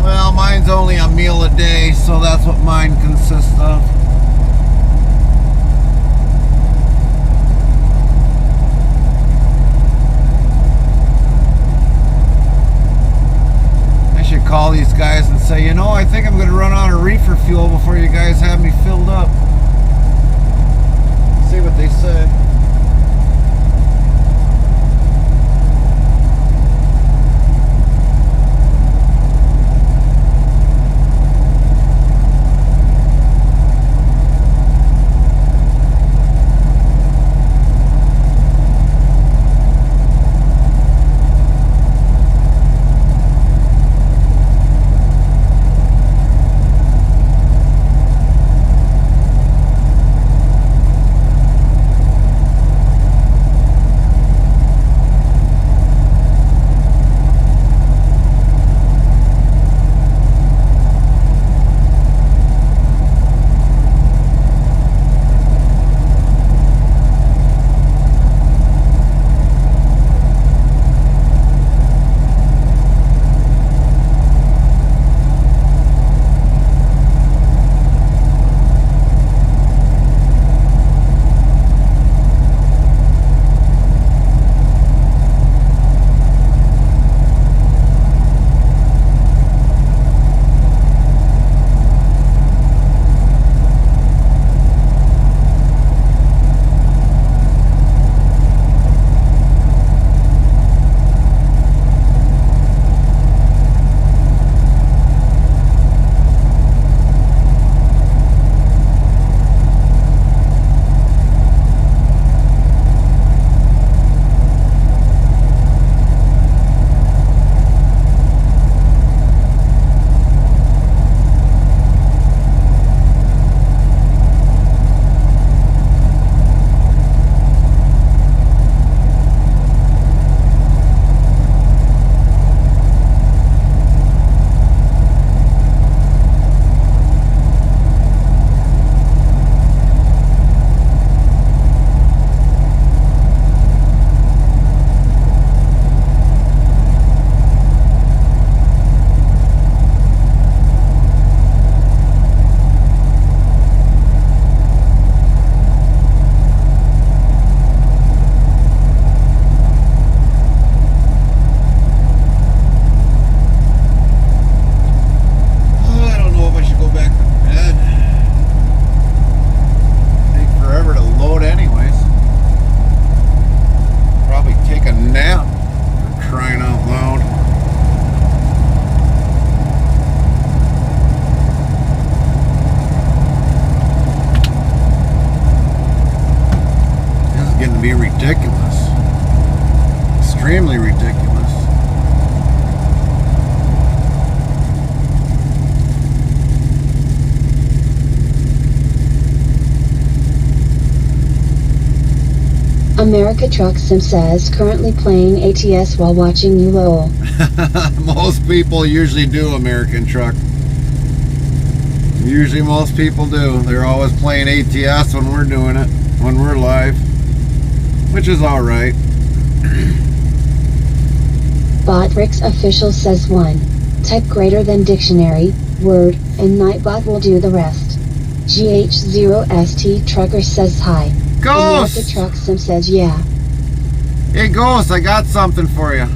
Well, mine's only a meal a day, so that's what mine consists of. I should call these guys and say, you know, I think I'm going to run out of reefer fuel before you guys have me filled up. See what they say. America Truck Sim says currently playing ATS while watching you lol. Most people usually do American Truck. Usually most people do. They're always playing ATS when we're doing it, when we're live, which is alright. Botrix Official says 1. Type greater than dictionary, word, and Nightbot will do the rest. GH0ST Trucker says hi. Ghost! America Truck Sim says yeah. Hey Ghost, I got something for you.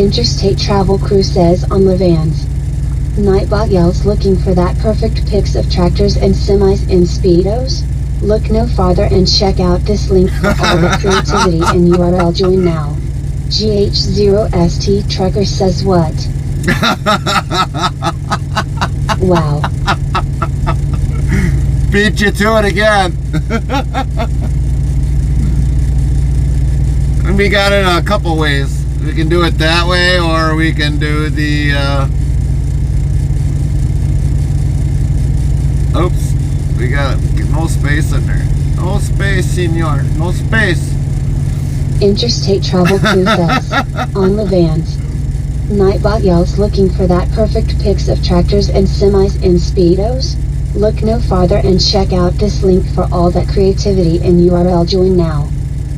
Interstate Travel Crew says on Levans. Nightbot yells looking for that perfect pics of tractors and semis in Speedos? Look no farther and check out this link for all the creativity and URL join now. GH0ST Trucker says what? Wow. Beat you to it again. And we got it a couple ways. We can do it that way, or we can do the oops, we got no space in there. No space, senor. No space. Interstate Travel Crew says on Levans. Nightbot yells looking for that perfect pics of tractors and semis in Speedos? Look no farther and check out this link for all that creativity and URL join now.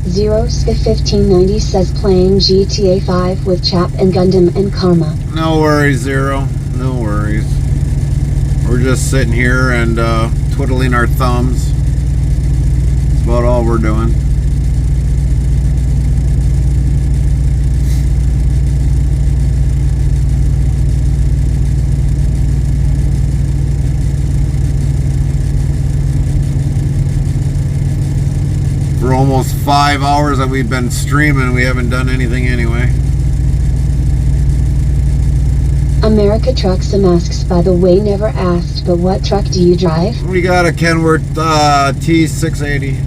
0sk1590 says playing GTA 5 with Chap and Gundam and Karma. No worries, Zero. No worries. We're just sitting here and twiddling our thumbs. That's about all we're doing. For almost 5 hours that we've been streaming, we haven't done anything anyway. America Truck Sim asks, by the way, never asked, but what truck do you drive? We got a Kenworth T680.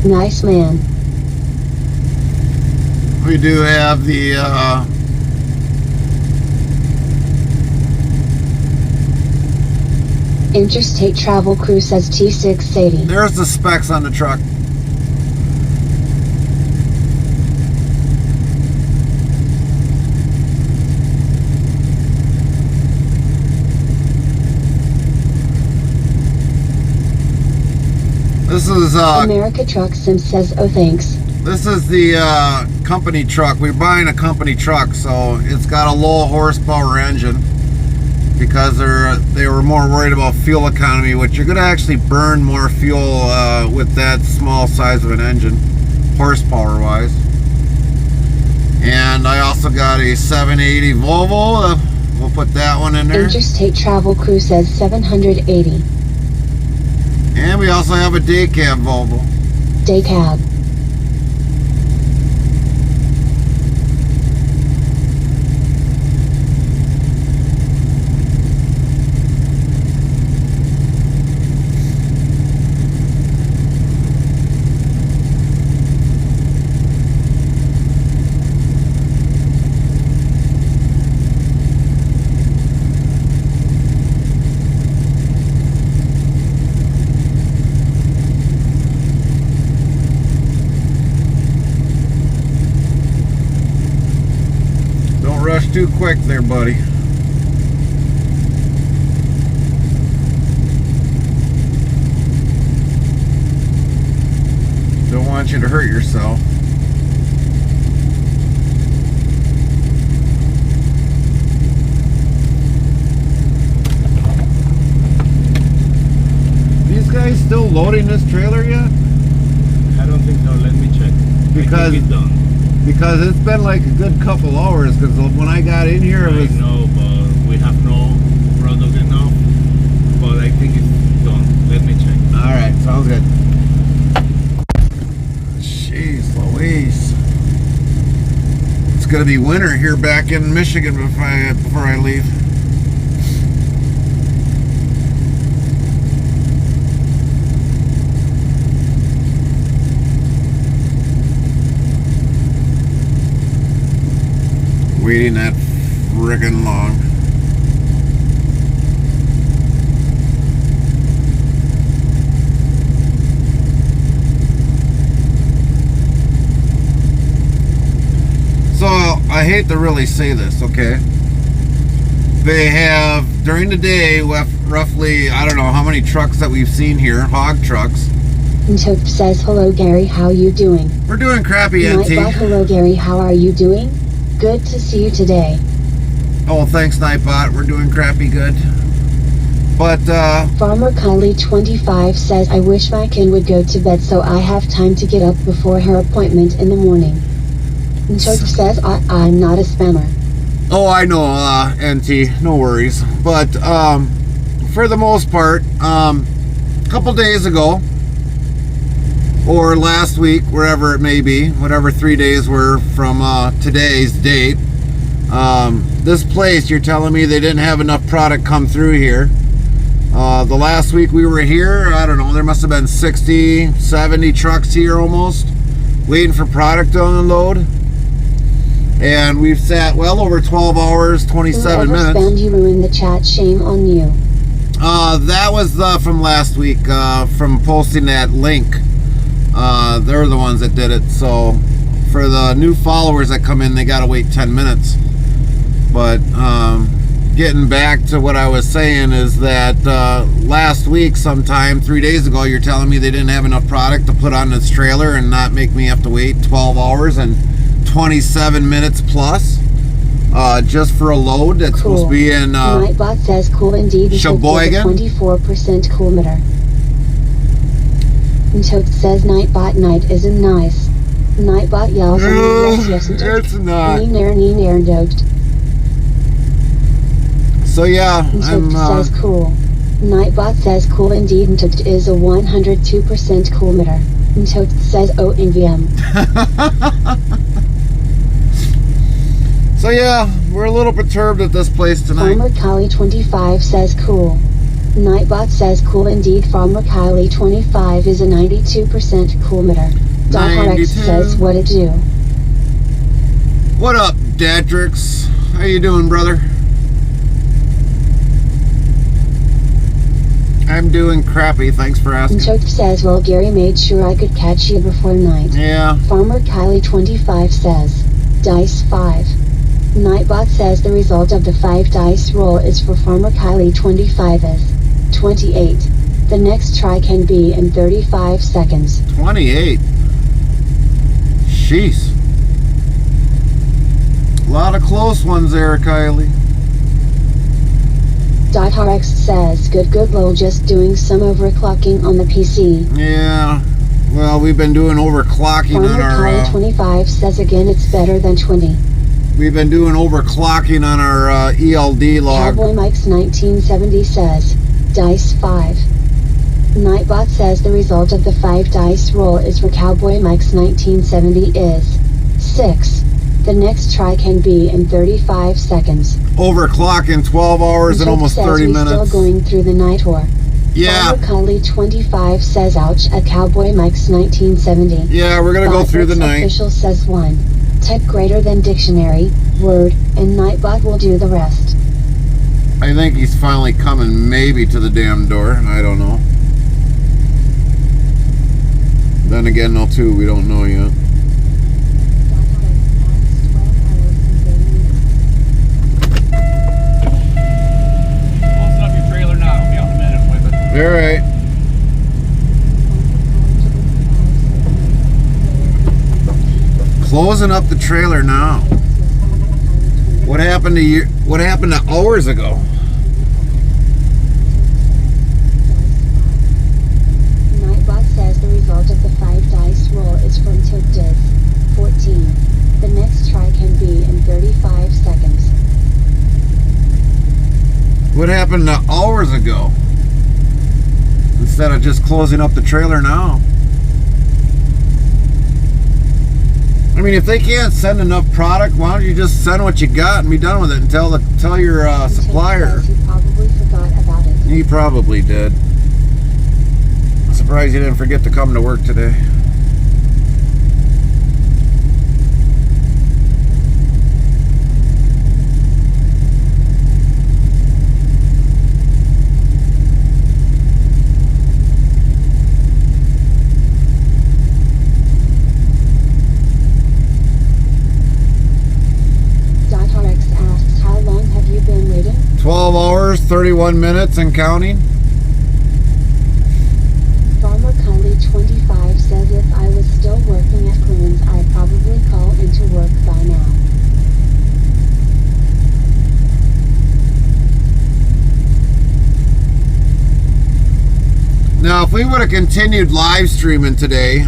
Nice man. We do have the Interstate Travel Crew says T680. there's the specs on the truck. This is America Truck Sim says oh thanks. this is the company truck. We're buying a company truck, so it's got a low horsepower engine because they were more worried about fuel economy, which you're going to actually burn more fuel with that small size of an engine, horsepower wise. And I also got a 780 Volvo. We'll put that one in there. Interstate Travel Crew says 780. And we also have a day cab Volvo. Day cab. Rush too quick there, buddy. Don't want you to hurt yourself. These guys still loading this trailer yet? I don't think so. Let me check. Because I think it's done. Because it's been like a good couple hours, because when I got in here it was... I know, but we have no product enough, but I think it's done. Let me check. Alright, sounds good. Jeez Louise. It's gonna be winter here back in Michigan before I leave. Waiting that friggin' long. So, I hate to really say this, okay? They have, during the day, roughly, I don't know how many trucks that we've seen here, hog trucks. Tope says, hello Gary, how you doing? We're doing crappy, NT. Nightbot, hello Gary, how are you doing? Good to see you today. Oh, thanks, Nightbot. We're doing crappy good. But, Farmer Kylie25 says, I wish my kin would go to bed so I have time to get up before her appointment in the morning. Tope says, I'm not a spammer. oh, I know, NT. No worries. But, for the most part, a couple days ago, or last week, wherever it may be, whatever 3 days were from today's date, this place, you're telling me they didn't have enough product come through here. The last week we were here, I don't know, there must have been 60, 70 trucks here almost, waiting for product to unload. And we've sat well over 12 hours, 27 minutes. Spammed, you ruined the chat, shame on you. That was from last week, from posting that link. They're the ones that did it. So for the new followers that come in, they gotta wait 10 minutes. But getting back to what I was saying is that last week sometime, 3 days ago, you're telling me they didn't have enough product to put on this trailer and not make me have to wait 12 hours and 27 minutes plus just for a load that's Cool. supposed to be in Nightbot says, cool indeed. Sheboygan? 24% coolmeter. Tote says, Nightbot, night isn't nice. Nightbot yells, yes, it's not. Neener doped. So yeah, Tote says, cool. Nightbot says, cool indeed. And Tote is a 102% coolmeter. And Tote says, oh, NVM. So yeah, we're a little perturbed at this place tonight. Farmer Kylie25 says, cool. Nightbot says, cool indeed. Farmer Kylie25 is a 92% coolmeter. Dot says, what it do? What up, Dadrix? How you doing, brother? I'm doing crappy, thanks for asking. Tote says, well, Gary made sure I could catch you before night. Yeah. Farmer Kylie25 says, dice 5. Nightbot says the result of the 5 dice roll is for Farmer Kylie25 is 28. The next try can be in 35 seconds. 28. Jeez. A lot of close ones there, Kylie. RX says, good lol, just doing some overclocking on the PC. Yeah. Well, we've been doing overclocking Farmer on our... Kylie25 says again it's better than 20. We've been doing overclocking on our ELD log. Cowboy Mike's 1970 says, dice 5. Nightbot says the result of the 5 dice roll is for Cowboy Mike's 1970 is 6. The next try can be in 35 seconds. Overclocking 12 hours and almost 30 minutes. Still going through the night war. Yeah. Farmer Kylie25 says ouch at Cowboy Mike's 1970. Yeah, we're gonna go through the night. Official says 1. Type greater than dictionary, word, and Nightbot will do the rest. I think he's finally coming maybe to the damn door. I don't know. Then again, no, too, we don't know yet. Closing up your trailer now. I'll be out in a minute with it. All right. Closing up the trailer now. What happened to you? What happened to hours ago? Nightbot says the result of the 5 dice roll is from Totes 14. The next try can be in 35 seconds. What happened to hours ago? Instead of just closing up the trailer now. I mean, if they can't send enough product, why don't you just send what you got and be done with it and tell your supplier. He probably forgot about it. He probably did. I'm surprised he didn't forget to come to work today. hours, 31 minutes and counting. Farmer Kylie 25 says if I was still working at Cleveland's, I'd probably call into work by now. Now, if we would have continued live streaming today,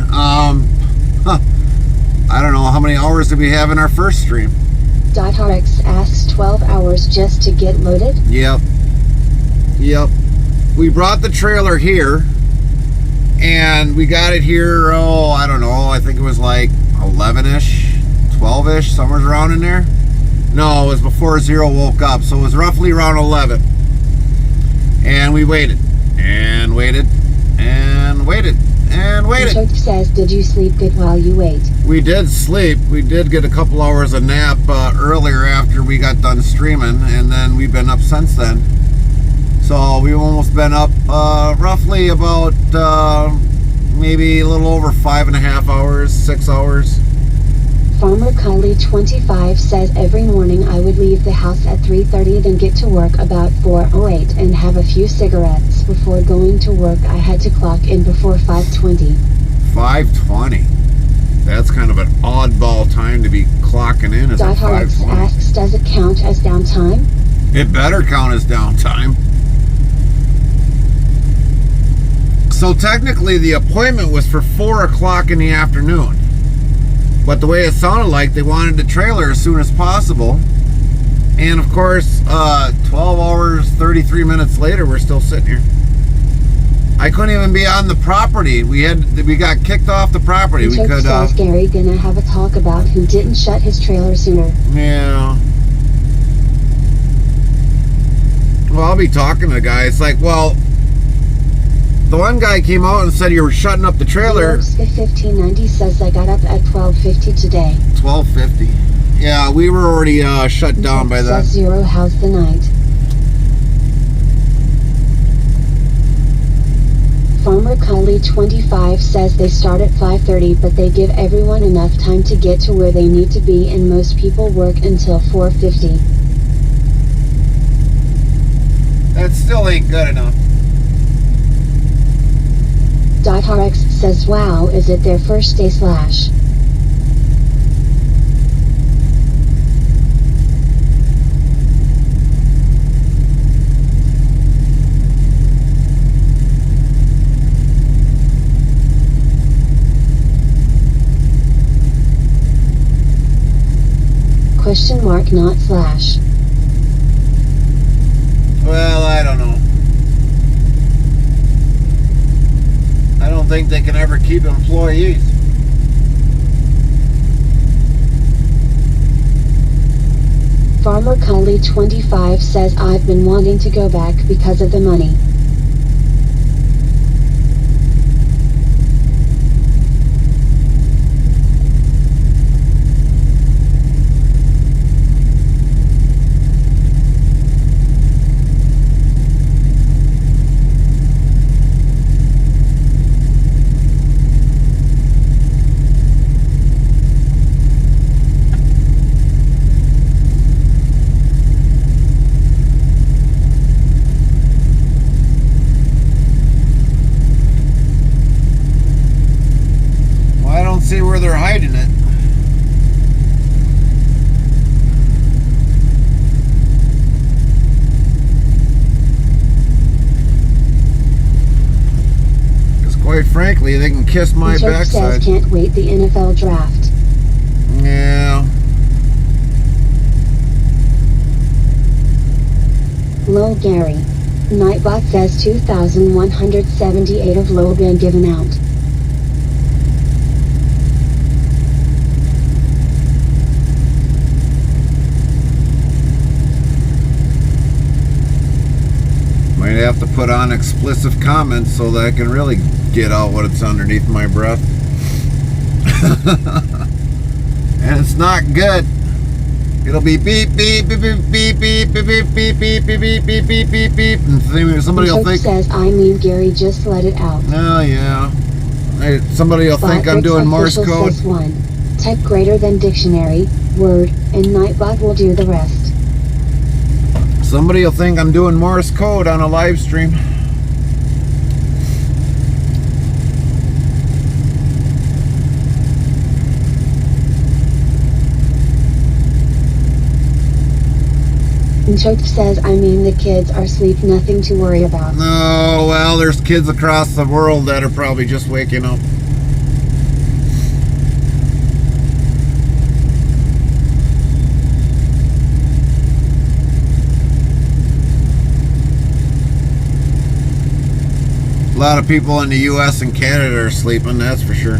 I don't know, how many hours did we have in our first stream? RX asks 12 hours just to get loaded? Yep. We brought the trailer here, and we got it here, I don't know, I think it was like 11-ish, 12-ish, somewhere around in there. No, it was before Zero woke up, so it was roughly around 11. And we waited, and waited, and waited, and waited. Chuck says, did you sleep good while you wait? We did sleep. We did get a couple hours of nap earlier after we got done streaming, and then we've been up since then. So we've almost been up roughly about maybe a little over 5.5 hours, 6 hours. Farmer Kylie 25 says every morning I would leave the house at 3:30, then get to work about 4:08 and have a few cigarettes before going to work. I had to clock in before 5:20. 5:20. That's kind of an oddball time to be clocking in. Is at RX 5:20? asks, does it count as downtime? It better count as downtime. So technically the appointment was for 4 o'clock in the afternoon. But the way it sounded like, they wanted the trailer as soon as possible. And of course, 12 hours, 33 minutes later, we're still sitting here. I couldn't even be on the property. We got kicked off the property. We Chuck could. says Gary gonna have a talk about who didn't shut his trailer sooner. Yeah. Well, I'll be talking to the guy. It's like, well, the one guy came out and said you were shutting up the trailer. 1590 says I got up at 12:50 today. 12:50. Yeah, we were already shut down by that. Says Zero, how's the night? Farmer Kylie 25 says they start at 5:30, but they give everyone enough time to get to where they need to be, and most people work until 4:50. That still ain't good enough. RX says, wow, is it their first day slash? Question mark, not slash. Well, I don't know. I don't think they can ever keep employees. Farmer Kylie 25 says I've been wanting to go back because of the money. See where they're hiding it. Because quite frankly, they can kiss my backside. Says can't wait the NFL draft. Yeah. Lol Gary. Nightbot says 2,178 of low been given out. Might have to put on explicit comments so that I can really get out what it's underneath my breath. And it's not good. It'll be beep beep beep beep beep beep beep beep beep beep beep beep beep beep beep beep, and somebody will think. Says I mean Gary, just let it out. Oh yeah. Somebody will think I'm doing Morse code. Says 1. Type greater than dictionary, word, and Nightbot will do the rest. Somebody will think I'm doing Morse code on a live stream. And Choke says, I mean, the kids are asleep, nothing to worry about. No, well, there's kids across the world that are probably just waking up. A lot of people in the US and Canada are sleeping, that's for sure.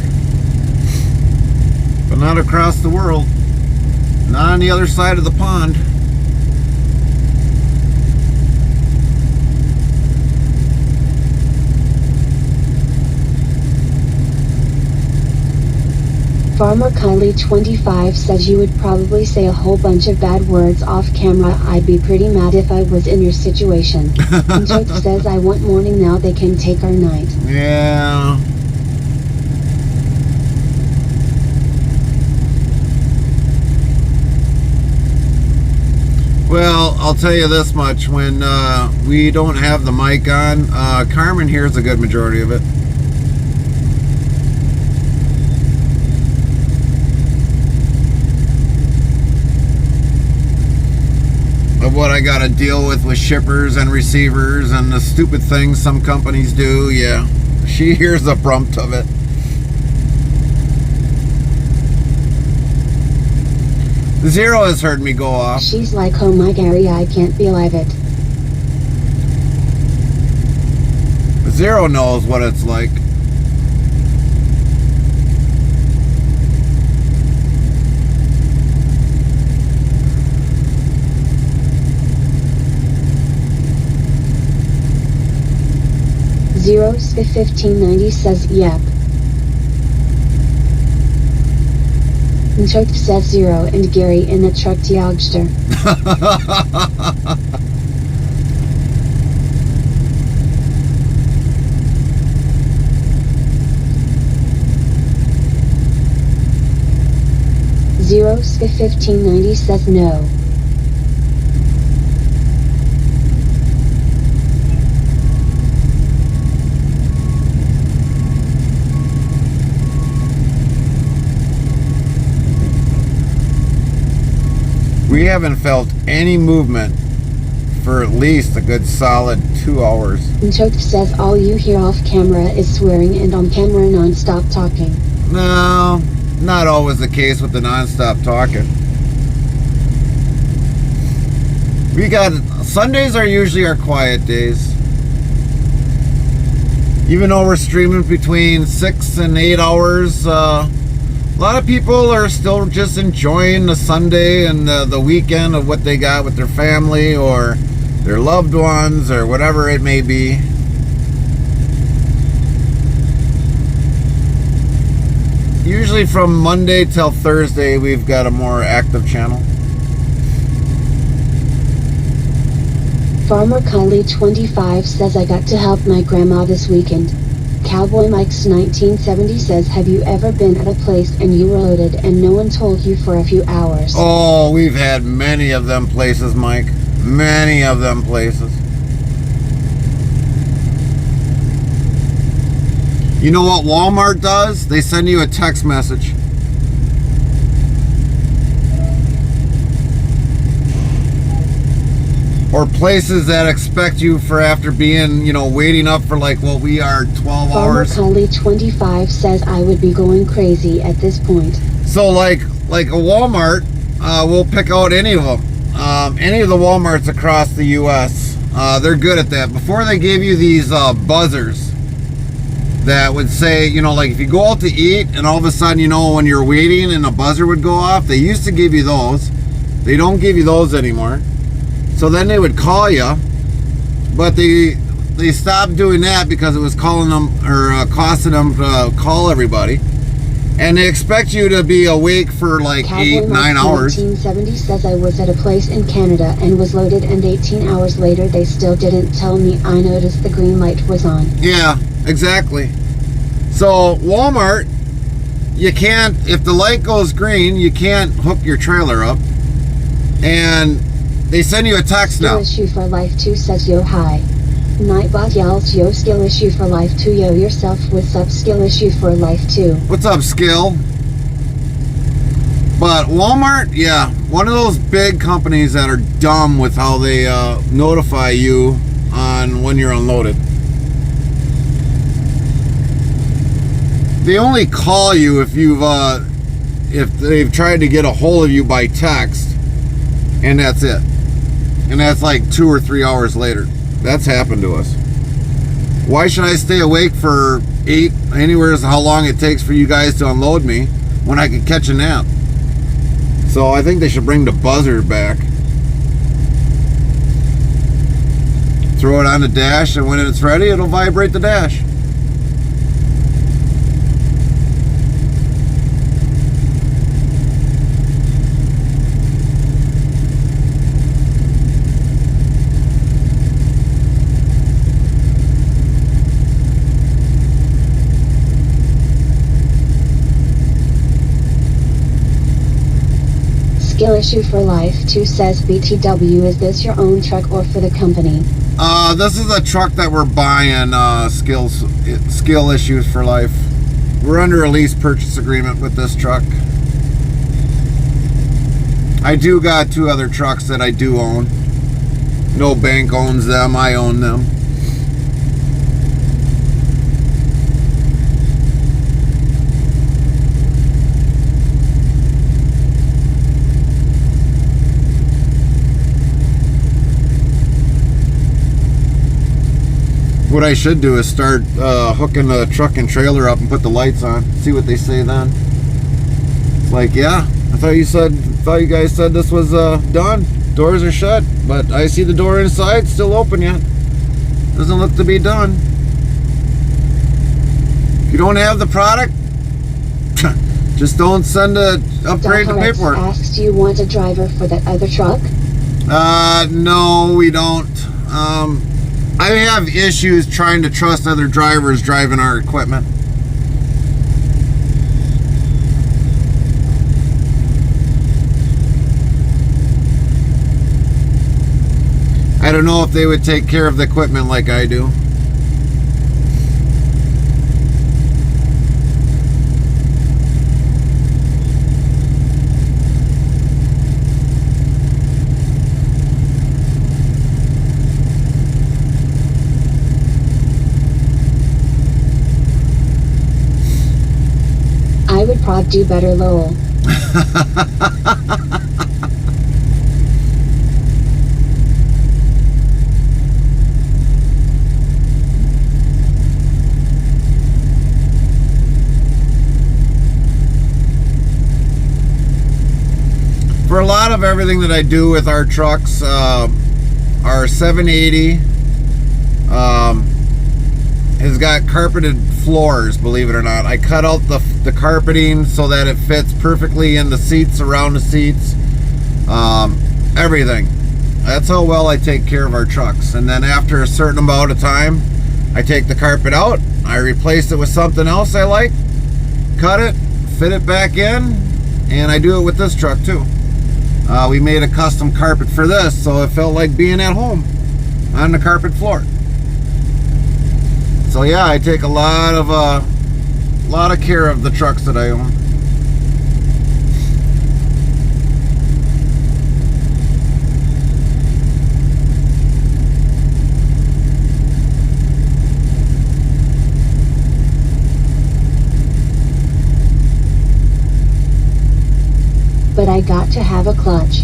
But not across the world. Not on the other side of the pond. Farmer Kylie25 says you would probably say a whole bunch of bad words off camera. I'd be pretty mad if I was in your situation. And Choke says, I want morning now, they can take our night. Yeah. Well, I'll tell you this much. When we don't have the mic on, Carmen hears a good majority of it. Of what I gotta deal with shippers and receivers and the stupid things some companies do, yeah. She hears the brunt of it. Zero has heard me go off. She's like, oh my Gary, I can't believe it. Zero knows what it's like. Zero 1590 says, yep. And Choke says Zero and Gary in the truck Tiagster. Zero 1590 says no. We haven't felt any movement for at least a good solid 2 hours. And Choke says all you hear off camera is swearing and on camera non-stop talking. No, not always the case with the non-stop talking. We got, Sundays are usually our quiet days. Even though we're streaming between 6 and 8 hours, a lot of people are still just enjoying the Sunday and the weekend of what they got with their family or their loved ones or whatever it may be. Usually from Monday till Thursday, we've got a more active channel. Farmer Kylie25 says I got to help my grandma this weekend. Cowboy Mike's 1970 says, have you ever been at a place and you were loaded and no one told you for a few hours? Oh, we've had many of them places, Mike. Many of them places. You know what Walmart does? They send you a text message. Or places that expect you for after being, you know, waiting up for like what we are 12 hours. Farmer Kylie25 says I would be going crazy at this point. So like a Walmart, we'll pick out any of them. Any of the Walmarts across the US, they're good at that. Before they gave you these buzzers that would say, you know, like if you go out to eat and all of a sudden, you know, when you're waiting and a buzzer would go off, they used to give you those. They don't give you those anymore. So then they would call you, but they stopped doing that because it was calling them or costing them to call everybody. And they expect you to be awake for like Cowboy 8-9 Mike hours. 1970 says I was at a place in Canada and was loaded and 18 hours later they still didn't tell me. I noticed the green light was on. Yeah, exactly. So Walmart, you can't, if the light goes green, you can't hook your trailer up. And They send you a text Skill now. issue for life 2 says yo hi. Nightbot yells yo skill issue for life 2 yo yourself what's up skill issue for life 2. What's up, Skill? But Walmart, yeah, one of those big companies that are dumb with how they notify you on when you're unloaded. They only call you if they've tried to get a hold of you by text, and that's it. And that's like 2 or 3 hours later. That's happened to us. Why should I stay awake for 8, anywhere as how long it takes for you guys to unload me when I could catch a nap? So I think they should bring the buzzer back. Throw it on the dash, and when it's ready, it'll vibrate the dash. Skill issue for life 2 says BTW is this your own truck or for the company? This is a truck that we're buying, skill issues for life. We're under a lease purchase agreement with this truck. I do got 2 other trucks that I do own. No bank owns them, I own them. What I should do is start hooking the truck and trailer up and put the lights on. See what they say then. It's like, yeah, I thought you guys said this was done. Doors are shut, but I see the door inside still open yet. Doesn't look to be done. If you don't have the product, just don't send a upgrade to paperwork. Asks, do you want a driver for that other truck? No, we don't. I have issues trying to trust other drivers driving our equipment. I don't know if they would take care of the equipment like I do. I would probably do better, lol. For a lot of everything that I do with our trucks, our 780 has got carpeted floors, believe it or not. I cut out the carpeting so that it fits perfectly in the seats, around the seats, everything. That's how well I take care of our trucks. And then after a certain amount of time, I take the carpet out, I replace it with something else I like, cut it, fit it back in, and I do it with this truck too. We made a custom carpet for this, so it felt like being at home on the carpet floor. So yeah, I take a lot of care of the trucks that I own. But I got to have a clutch.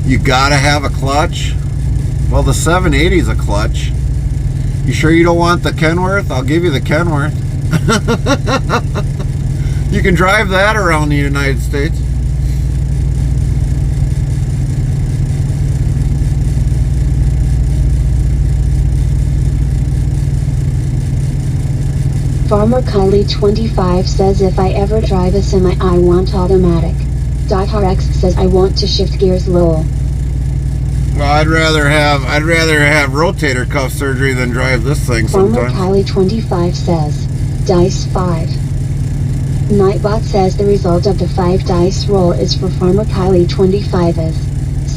You gotta have a clutch? Well, the 780 is a clutch. You sure you don't want the Kenworth? I'll give you the Kenworth. You can drive that around the United States. Farmer Kylie 25 says if I ever drive a semi I want automatic. .RX says I want to shift gears, lol. Well, I'd rather have rotator cuff surgery than drive this thing Farmer sometimes. Kylie 25 says dice 5. Nightbot says the result of the 5 dice roll is for Farmer Kylie 25 is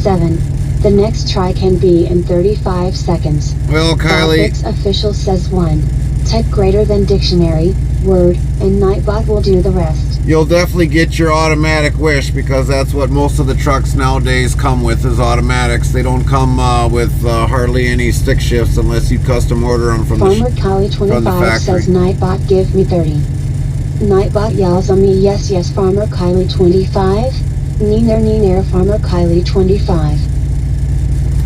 7. The next try can be in 35 seconds. Well, Kylie, Graphics official says 1. Tech greater than dictionary, word, and Nightbot will do the rest. you'll definitely get your automatic wish, because that's what most of the trucks nowadays come with, is automatics. They don't come with hardly any stick shifts unless you custom order them from Farmer the Kylie 25 factory. says Nightbot give me 30. Nightbot yells on me, yes yes Farmer Kylie 25. Neener Farmer Kylie 25.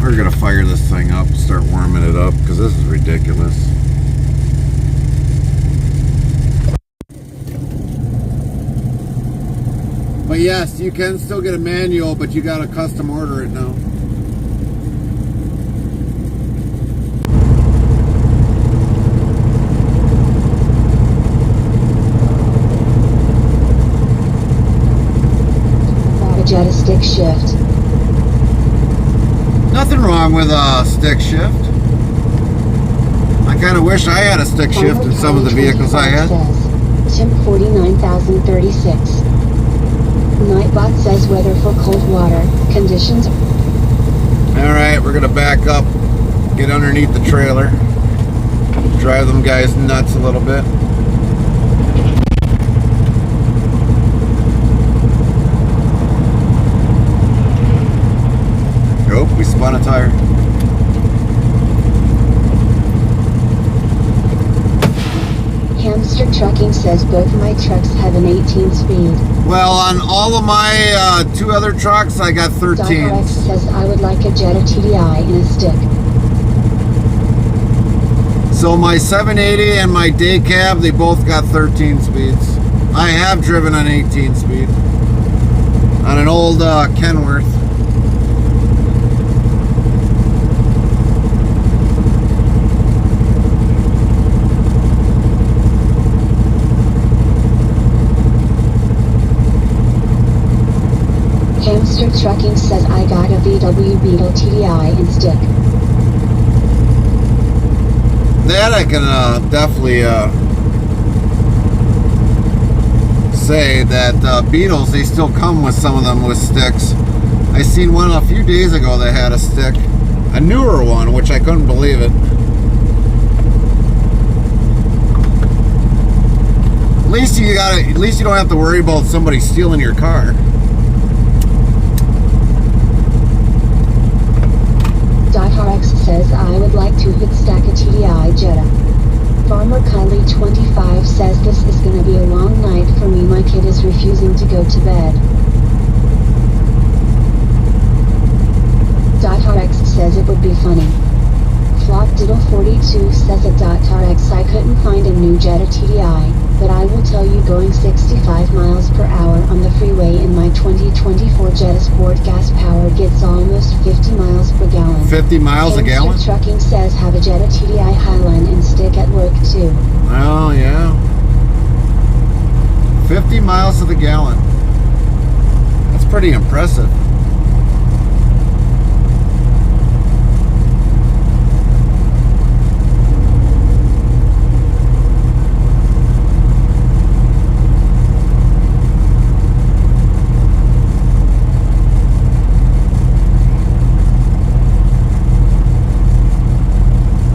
We're gonna fire this thing up, start warming it up, because this is ridiculous. But yes, you can still get a manual, but you gotta custom order it now. A Jetta stick shift. Nothing wrong with a stick shift. I kind of wish I had a stick shift in some of the vehicles I had. Says, Tim 49,036. Nightbot says weather for Coldwater. Conditions. Alright, we're gonna back up, get underneath the trailer, drive them guys nuts a little bit. Nope, we spun a tire. Hamster Trucking says both my trucks have an 18 speed. Well, on all of my 2 other trucks, I got 13. DirectX says I would like a Jetta TDI in a stick. So my 780 and my day cab, they both got 13 speeds. I have driven an 18 speed on an old Kenworth. Hamster Trucking says I got a VW Beetle TDI in stick. That I can definitely say that Beetles, they still come with some of them with sticks. I seen one a few days ago that had a stick, a newer one, which I couldn't believe it. At least you don't have to worry about somebody stealing your car. RX says I would like to hit stack a TDI Jetta. Farmer Kylie 25 says this is gonna be a long night for me, my kid is refusing to go to bed. .RX says it would be funny. Flock Diddle 42 says at .RX I couldn't find a new Jetta TDI, but I will tell you going 65 miles per hour on the freeway in my 2024 Jetta Sport gas powered gets almost 50 miles per gallon. 50 miles a gallon? Hamster Trucking says have a Jetta TDI Highline and stick at work too. Oh yeah. 50 miles to the gallon. That's pretty impressive.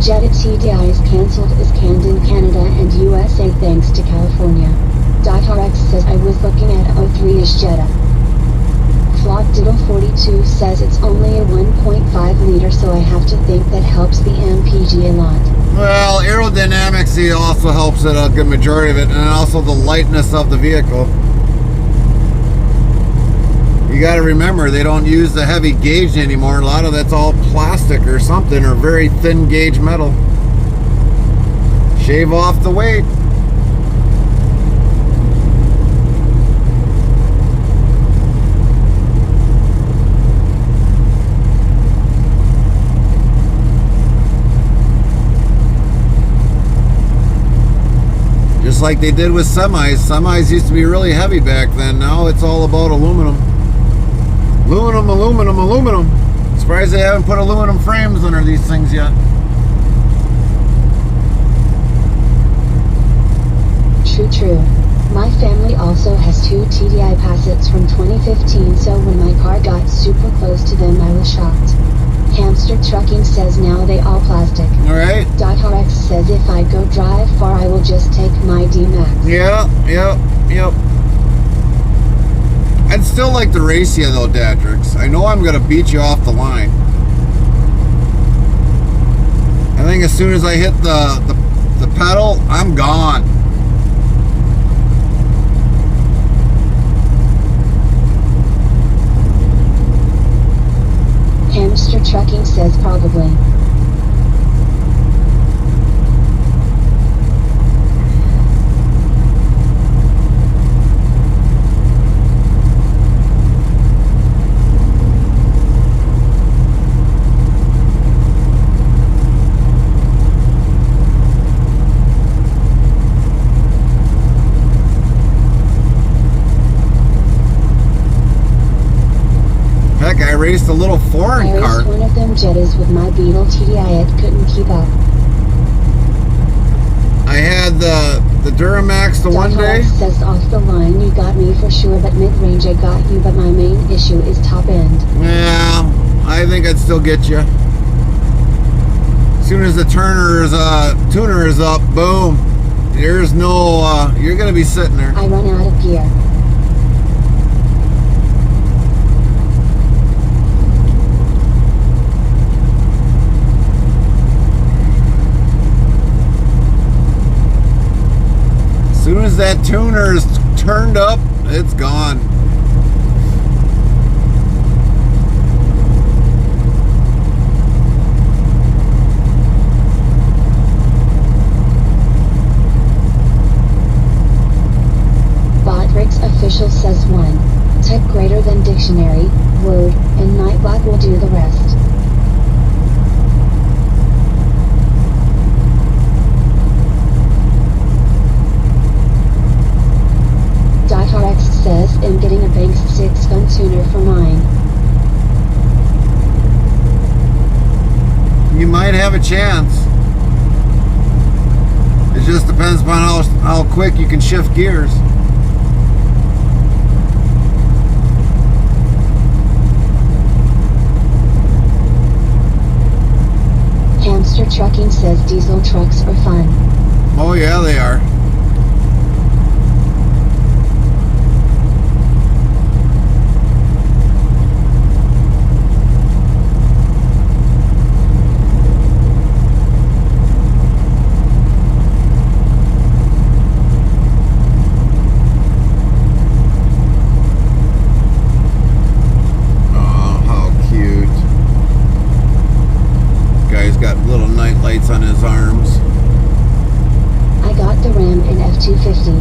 Jetta TDI is cancelled is canned in Canada and USA thanks to California. .RX says I was looking at 03-ish Jetta. Flock Diddle 42 says it's only a 1.5 liter, so I have to think that helps the MPG a lot. Well, aerodynamics also helps it, a good majority of it, and also the lightness of the vehicle. You got to remember, they don't use the heavy gauge anymore. A lot of that's all plastic or something, or very thin gauge metal. Shave off the weight. Just like they did with semis. Semis used to be really heavy back then. Now it's all about aluminum. Aluminum, aluminum, aluminum. Surprised they haven't put aluminum frames under these things yet. True. My family also has 2 TDI Passats from 2015 15, so when my car got super close to them I was shocked. Hamster Trucking says now they all plastic. Alright. .rx says if I go drive far I will just take my D-Max. Yep. I'd still like to race you though, Datrix. I know I'm gonna beat you off the line. I think as soon as I hit the pedal, I'm gone. Hamster Trucking says probably. Heck, I raced a little foreign I car. raced one of them Jettas with my Beetle TDI, it couldn't keep up. I had the Duramax the one day. .rx says off the line you got me for sure, but mid-range I got you, but my main issue is top end. Yeah, I think I'd still get you. As soon as the tuner is up, boom. There's no, you're gonna be sitting there. I run out of gear. As soon as that tuner is turned up, it's gone. Botrix official says 1. Type greater than dictionary, word, and Nightbot will do the rest. .rx says I'm getting a Banks 6 gun tuner for mine. You might have a chance. It just depends upon how quick you can shift gears. Hamster Trucking says diesel trucks are fun. Oh yeah, they are. On his arms. I got the Ram in F-250.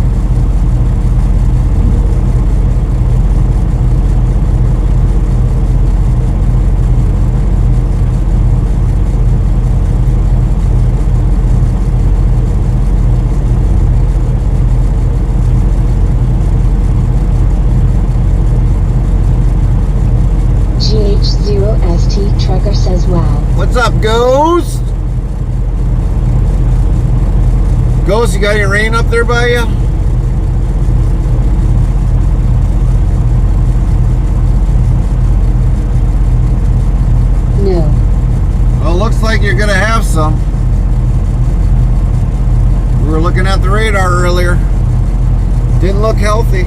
GH0ST Trucker says wow. What's up, Ghost? Ghost, you got any rain up there by you? No. Well, looks like you're gonna have some. We were looking at the radar earlier. Didn't look healthy.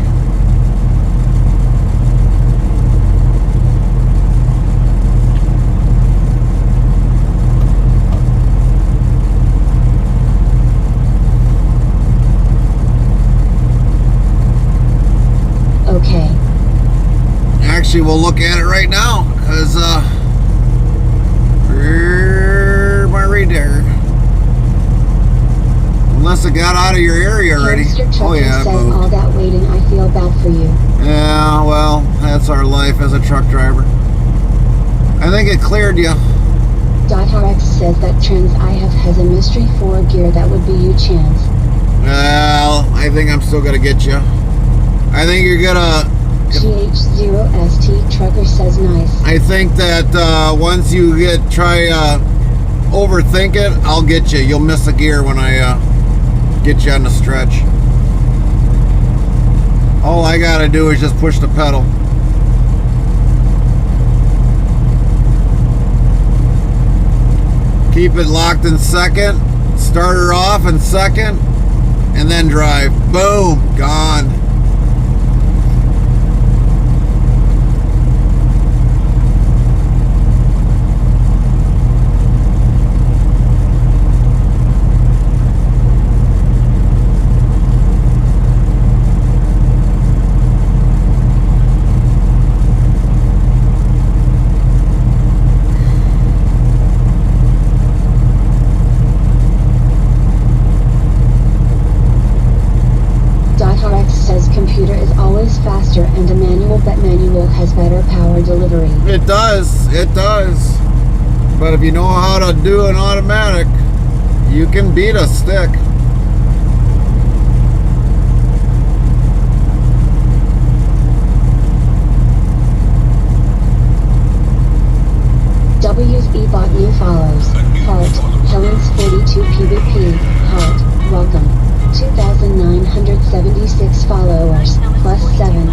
Okay. Actually, we'll look at it right now, because, my radar. Unless it got out of your area already. Oh yeah, says all that waiting, I feel bad for you. Yeah, well, that's our life as a truck driver. I think it cleared you. .rx says that Trends I have has a mystery 4 gear that would be you chance. Well, I think I'm still gonna get you. I think you're gonna... GH0ST Trucker says nice. I think that once you overthink it, I'll get you. You'll miss a gear when I get you on the stretch. All I gotta do is just push the pedal. Keep it locked in second. Start her off in second. And then drive. Boom. Gone. Computer is always faster and a manual, but manual has better power delivery. It does. It does. But if you know how to do an automatic, you can beat a stick. WE bought new follows. Heart, Helen's 42 PvP. Heart, welcome. 2,976 followers, plus 7.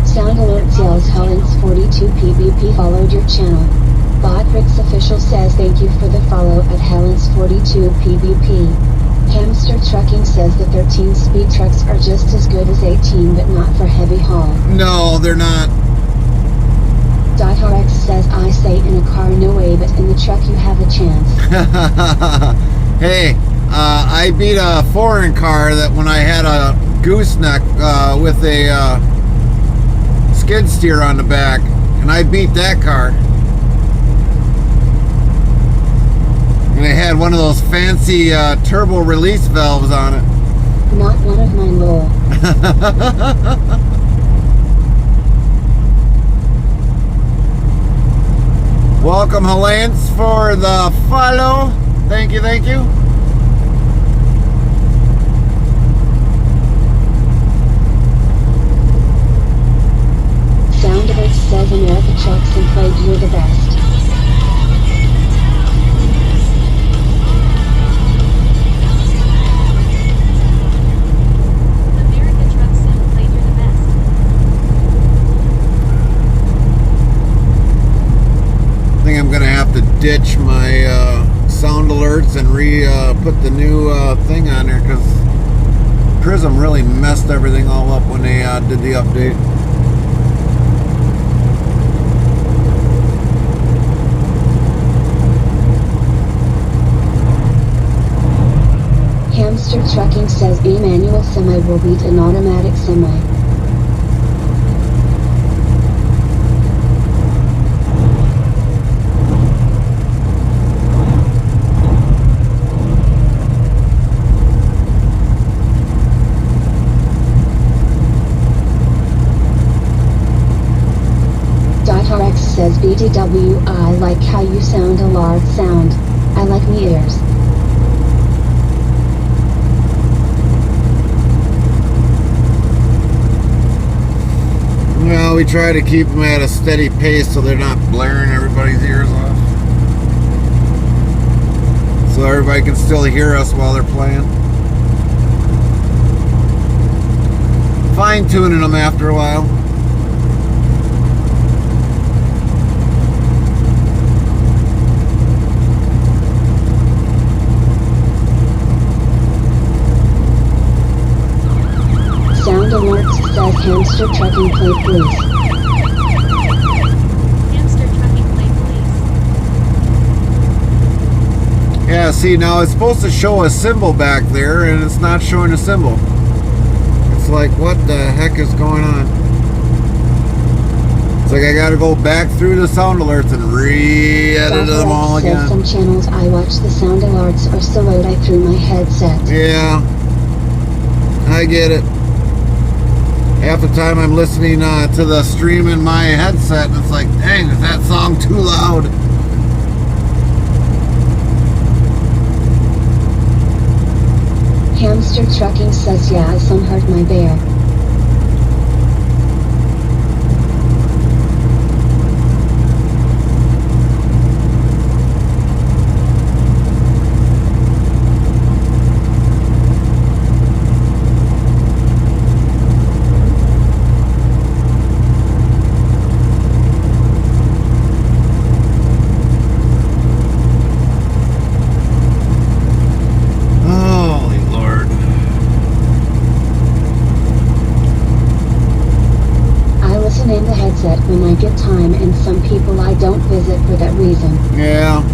Sound alerts yells Helen's 42 PvP followed your channel. Botrix official says thank you for the follow at Helen's 42 PvP. Hamster Trucking says the 13-speed trucks are just as good as 18 but not for heavy haul. No, they're not. RX says I say in a car no way, but in the truck you have a chance. Hey, I beat a foreign car that when I had a gooseneck with a skid steer on the back, and I beat that car. And it had one of those fancy turbo release valves on it. Not one of mine, lol. Welcome, Helene, for the follow. Thank you, thank you. Sound alert says America trucks and played you're the best. America trucks and played you're the best. I think I'm gonna have to ditch my sound alerts and put the new thing on there because Prism really messed everything all up when they did the update. Hamster Trucking says a manual semi will beat an automatic semi. RX says BTW, I like how you sound a large sound. I like me ears. Well, we try to keep them at a steady pace so they're not blaring everybody's ears off. So everybody can still hear us while they're playing. Fine-tuning them after a while. Sound alerts says Hamster Trucking play please. Hamster trucking play police. Yeah, see, now it's supposed to show a symbol back there, and it's not showing a symbol. It's like, what the heck is going on? It's like I gotta go back through the sound alerts and re-edit them all says again. some channels I watch the sound alerts are so loud I threw my headset. Yeah, I get it. Half the time I'm listening to the stream in my headset, and it's like, dang, is that song too loud? Hamster Trucking says yeah, some hurt my bear. the headset when I get time, and some people I don't visit for that reason. Yeah.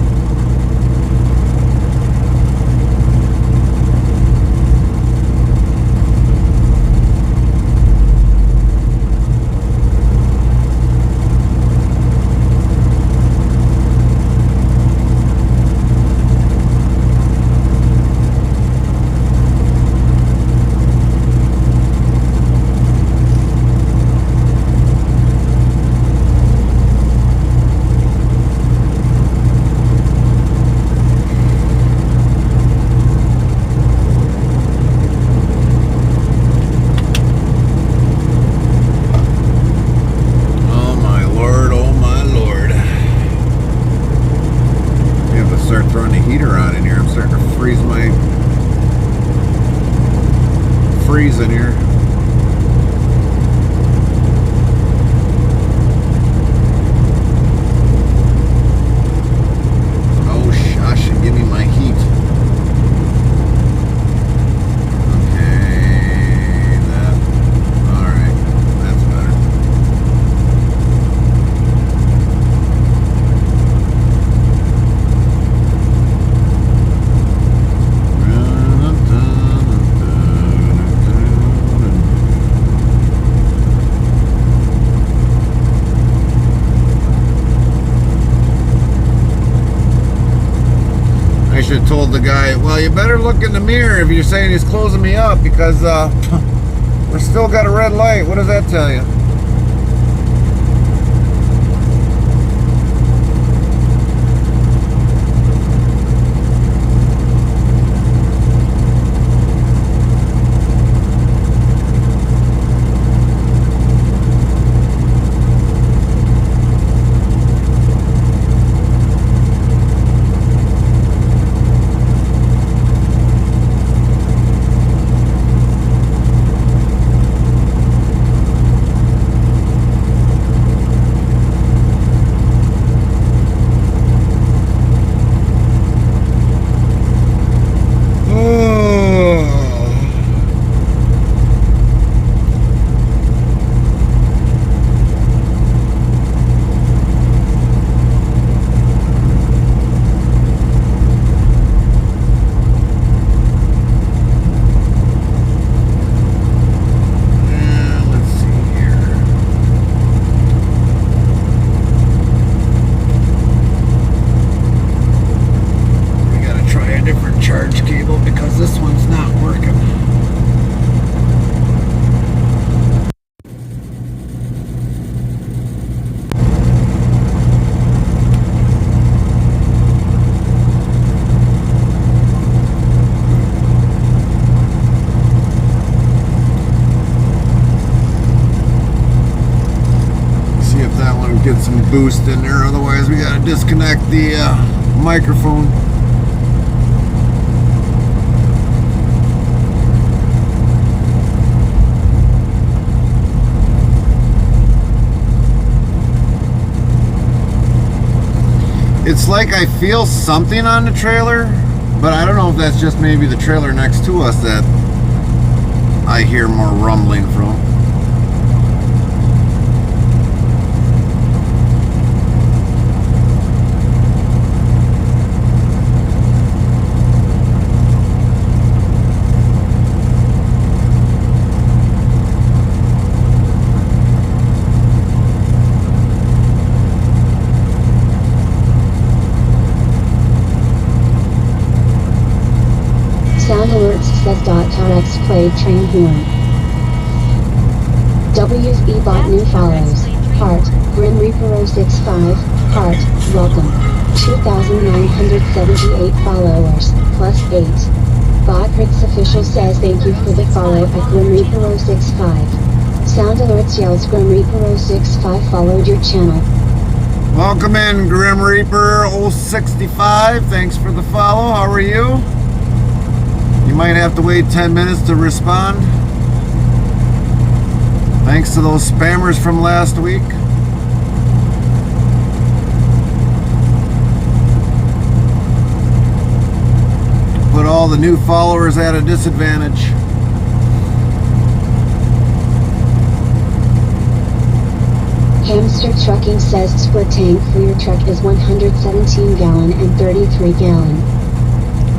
In here. Oh, shush, and give me my heat. Okay, that. All right, that's better. I should have told the guy, well, you better look in the mirror if you're saying he's closing me up, because we're still got a red light. What does that tell you? Get some boost in there, otherwise we gotta disconnect the microphone. It's like I feel something on the trailer, but I don't know if that's just maybe the trailer next to us that I hear more rumbling from. Sound alerts says .rx played train horn. W's E-bot new follows. Heart, Grim Reaper 065, Heart, welcome. 2,978 followers, plus 8. Bot Ritz official says thank you for the follow at Grim Reaper 065. Sound alerts yells Grim Reaper 065 followed your channel. Welcome in, Grim Reaper 065. Thanks for the follow. How are you? You might have to wait 10 minutes to respond. Thanks to those spammers from last week. Put all the new followers at a disadvantage. Hamster Trucking says split tank for your truck is 117 gallon and 33 gallon.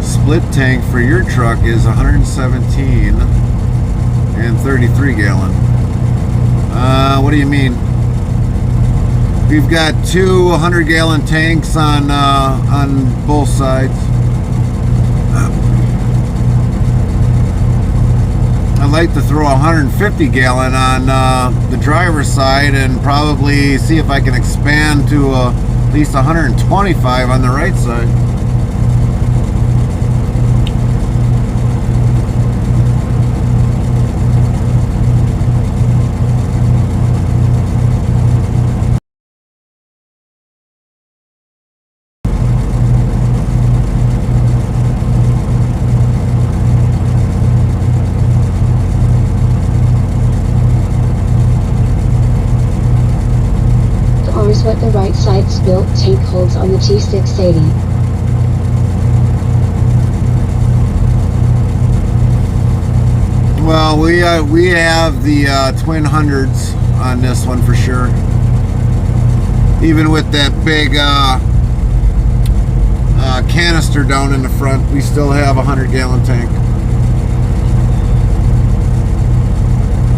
Split tank for your truck is 117 and 33 gallon. What do you mean? We've got two 100-gallon tanks on both sides. I'd like to throw a 150 gallon on the driver's side and probably see if I can expand to at least 125 on the right side. What the right side spilt tank holds on the T680. Well, we have the twin hundreds on this one for sure. Even with that big canister down in the front, we still have a 100-gallon tank.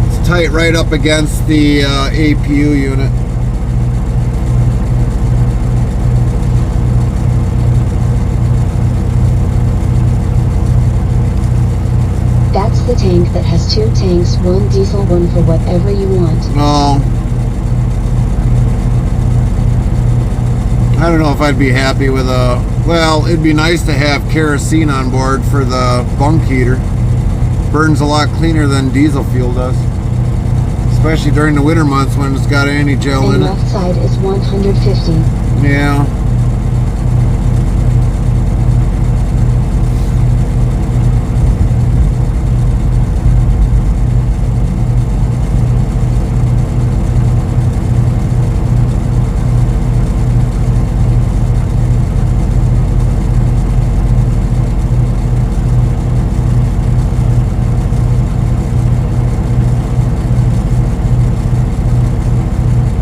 It's tight right up against the APU unit. That's the tank that has two tanks, one diesel, one for whatever you want. No. I don't know if I'd be happy with a... Well, it'd be nice to have kerosene on board for the bunk heater. Burns a lot cleaner than diesel fuel does. Especially during the winter months when it's got any gel in And it. left side is 150. Yeah.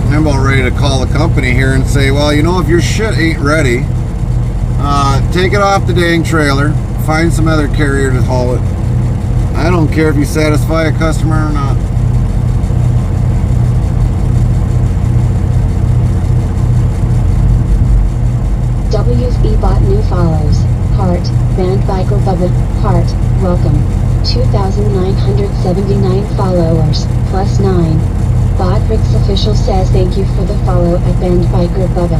I'm about ready to call the company here and say, well, you know, if your shit ain't ready, take it off the dang trailer, find some other carrier to haul it. I don't care if you satisfy a customer or not. WFE bought new follows. Heart, Band Biker Bubba, Heart, welcome. 2,979 followers, plus 9. Botrix official says thank you for the follow at Band Biker Bubba.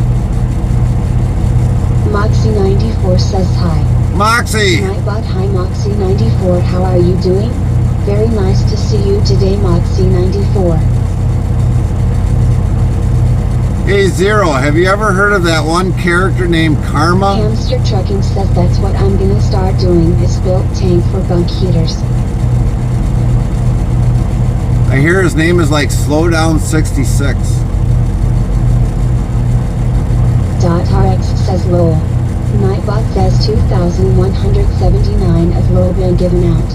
Moxie94 says hi. Moxie! Nightbot, hi Moxie94, how are you doing? Very nice to see you today, Moxie94. Hey Zero, have you ever heard of that one character named Karma? Hamster Trucking says that's what I'm gonna start doing, is built tank for bunk heaters. I hear his name is like Slowdown 66. .rx says lol. Nightbot says 2,179 of lol been given out.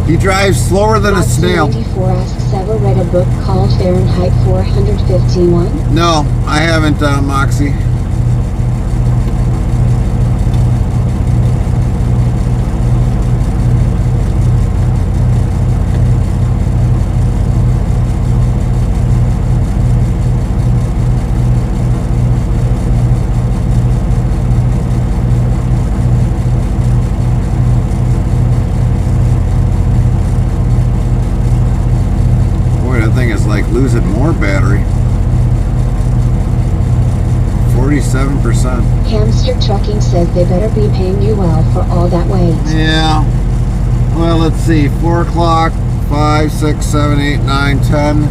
He drives slower than a snail. 94 asks, ever read a book called Fahrenheit 451? No, I haven't, Moxie. Losing more battery. 47%. Hamster Trucking says they better be paying you well for all that weight. Yeah. Well, let's see. 4 o'clock, 5, 6, 7, 8, 9, 10,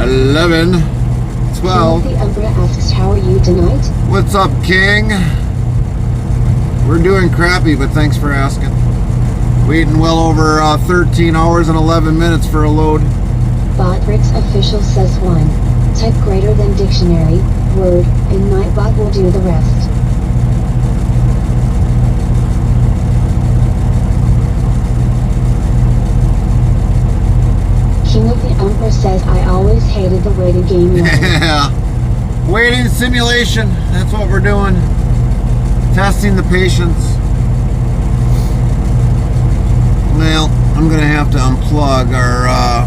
11, 12. Timothy Umbra asks, how are you tonight? What's up, King? We're doing crappy, but thanks for asking. Waiting well over 13 hours and 11 minutes for a load. Botrix official says 1. Type greater than dictionary, word, and Nightbot will do the rest. King of the Umbra says I always hated the way to game level. Yeah. Waiting simulation. That's what we're doing. Testing the patience. Well, I'm going to have to unplug our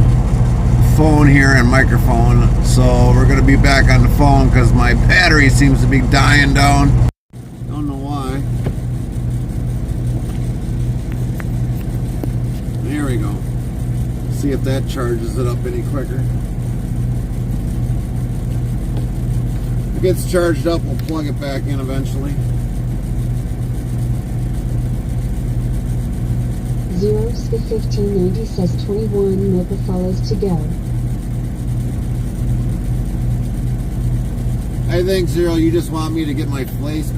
phone here and microphone. So we're going to be back on the phone because my battery seems to be dying down. Don't know why. There we go. See if that charges it up any quicker. If it gets charged up, we'll plug it back in eventually. 0-1590 says 21 Mocha follows to go. I think, Zero, you just want me to get my face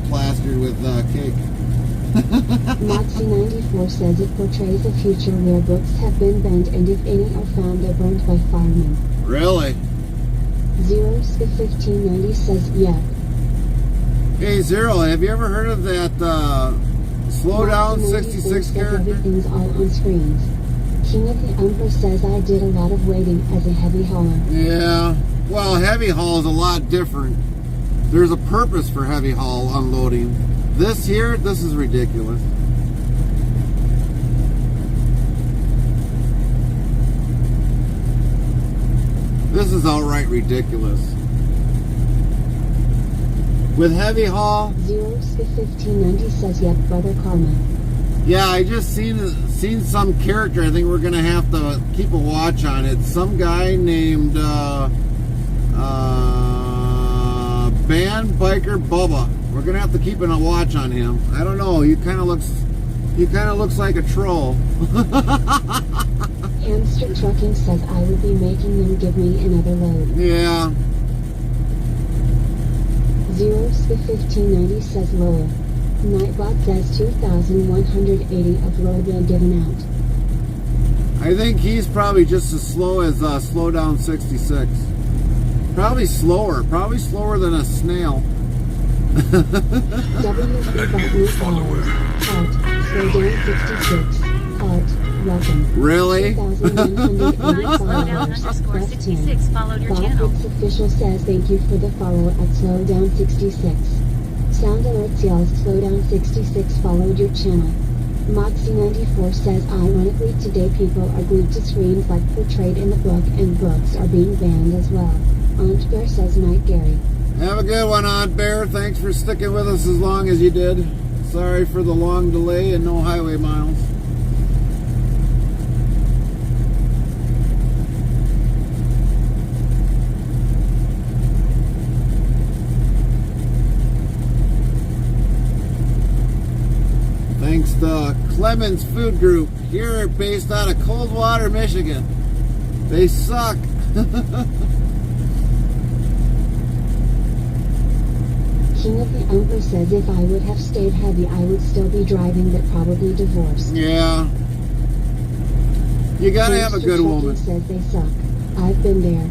plastered with cake. Moxie94 says it portrays a future where books have been banned and if any are found they're burned by firemen. Really? 0-1590 says yep. Hey, Zero, have you ever heard of that Slow Down 66 character? Everything's all on screens. King of the Umbra says I did a lot of waiting as a heavy hauler. Yeah. Well, heavy haul is a lot different. There's a purpose for heavy haul unloading. This here, this is ridiculous. This is outright ridiculous. With heavy haul, 0-1590 says yep, brother Karma. yeah, I just seen some character. I think we're gonna have to keep a watch on it. Some guy named Band Biker Bubba. We're gonna have to keep a watch on him. I don't know. He kind of looks like a troll. Hamster Trucking says I would be making them give me another load. Yeah. 0-1590 says lower. Nightbot says 2,180 of load been given out. I think he's probably just as slow as Slow Down 66. Probably slower than a snail. WC bought new followers. Art, slow down 66. Art, welcome. Really? 2,180 followers. Underscore That's 66 followed your channel. Botfix official says thank you for the follow at slow down 66. Sound alerts y'all, slow down 66 followed your channel. Moxie94 says ironically today people are glued to screens like portrayed in the book and books are being banned as well. Aunt Bear says Night Gary. Have a good one, Aunt Bear. Thanks for sticking with us as long as you did. Sorry for the long delay and no highway miles. Thanks to Clemens Food Group, here based out of Coldwater, Michigan. They suck. King of the Umbra says if I would have stayed heavy I would still be driving but probably divorced. Yeah. You gotta have a good woman. Says they suck. I've been there.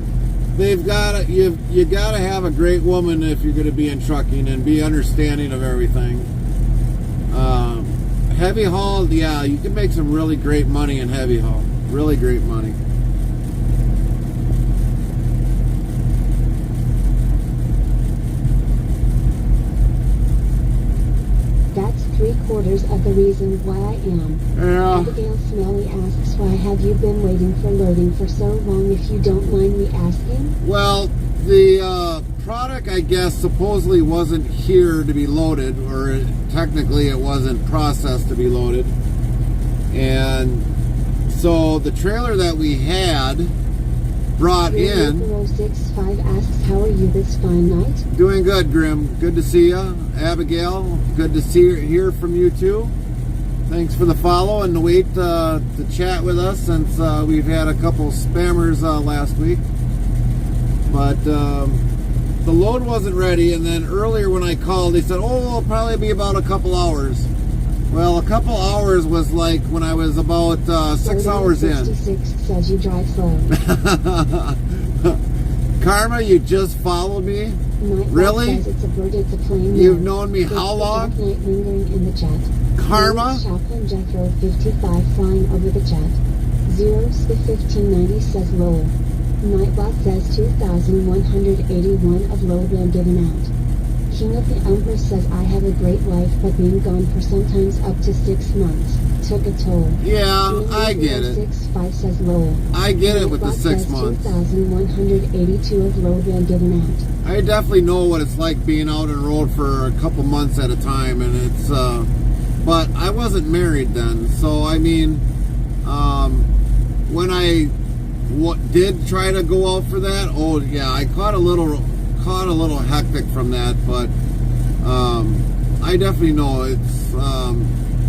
They've got you gotta have a great woman if you're gonna be in trucking and be understanding of everything. Heavy haul, yeah, you can make some really great money in heavy haul. Really great money. That's 3/4 of the reason why I am. Yeah. Abigail Smelly asks why have you been waiting for loading for so long if you don't mind me asking? Well, the product, I guess, supposedly wasn't here to be loaded, or technically it wasn't processed to be loaded. And so the trailer that we had brought in. 065 asks how are you this fine night? Doing good, Grim. Good to see you. Abigail, good to hear from you too. Thanks for the follow and the wait to chat with us since we've had a couple spammers last week. But the load wasn't ready, and then earlier when I called, they said, oh, it'll probably be about a couple hours. Well, a couple hours was like when I was about 6 hours in. 66 says you drive slow. Karma, you just followed me? Nightbot Really? says it's a bird, it's a plane. You've known me how long? Night lingering in the chat. Karma? Chaplain Jethro 55 flying over the chat. 0-1590 says lower. Nightbot says 2,181 of load been given out. King of the Empress says I have a great life, but being gone for sometimes up to 6 months took a toll. Yeah, I get it. 65 says lol. I get it with the Nightbot 6 says months. 2,182 of load been given out. I definitely know what it's like being out on the road for a couple months at a time, and it's, but I wasn't married then, so I mean, when I did try to go out for that, oh yeah, I caught a little hectic from that, but I definitely know it's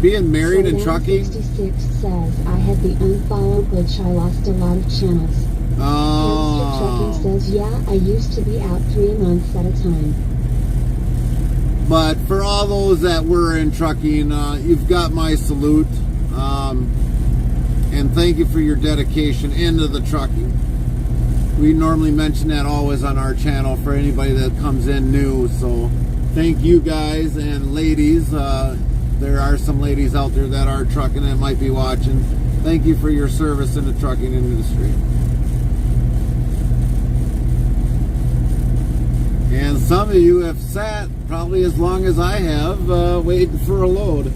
being married and trucking. 66 says I had the unfollow glitch. I lost a lot of channels. Hamster Trucking says yeah, I used to be out 3 months at a time. But for all those that were in trucking, you've got my salute, and thank you for your dedication into the trucking. We normally mention that always on our channel for anybody that comes in new, so thank you guys and ladies. There are some ladies out there that are trucking that might be watching. Thank you for your service in the trucking industry. And some of you have sat probably as long as I have, waiting for a load.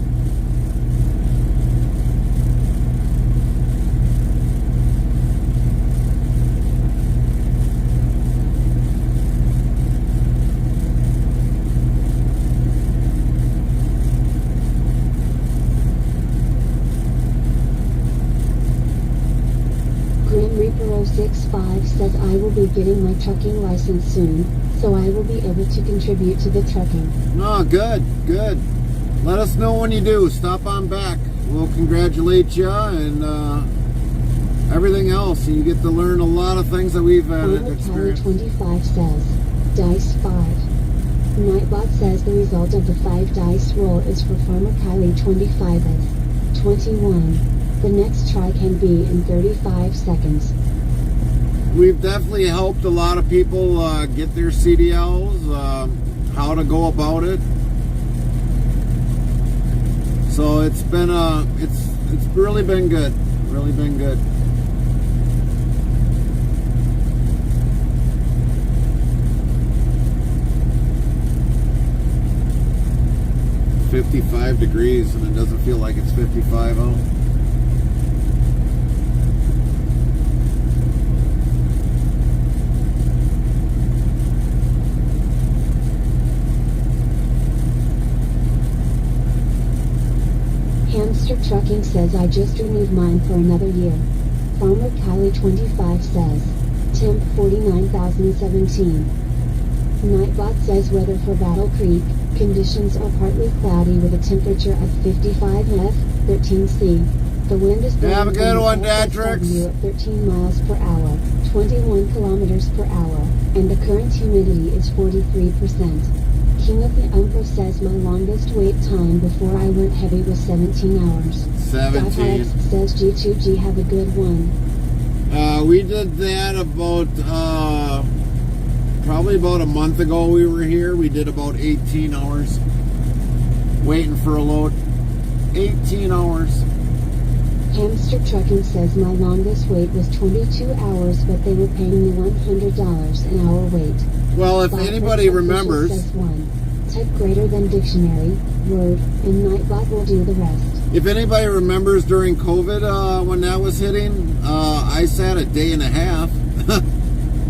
Grim Reaper 065 says I will be getting my trucking license soon, so I will be able to contribute to the trucking. Oh, good, good. Let us know when you do. Stop on back. We'll congratulate you and everything else. You get to learn a lot of things that we've experienced. 25 says, Dice 5. Nightbot says the result of the 5 dice roll is for Farmer Kylie 25 as 21. The next try can be in 35 seconds. We've definitely helped a lot of people get their CDLs, how to go about it. So it's been it's really been good, really been good. $55 degrees and it doesn't feel like it's 55 out. Hamster Trucking says I just renewed mine for another year. Farmer Kylie 25 says, temp 49,017. Nightbot says weather for Battle Creek, conditions are partly cloudy with a temperature of 55 F, 13 C. The wind is blowing Have a good one, from Datrix. SW at 13 miles per hour, 21 kilometers per hour, and the current humidity is 43%. King of the Empress says my longest wait time before I went heavy was 17 hours. 17. Alex says G2G have a good one. We did that about probably about a month ago. We were here. We did about 18 hours waiting for a load. 18 hours. Hamster Trucking says my longest wait was 22 hours, but they were paying me $100 an hour wait. Well, if Bot anybody Official remembers, says 1. Type greater than dictionary, word, and Nightbot will do the rest. if anybody remembers during COVID when that was hitting, I sat a day and a half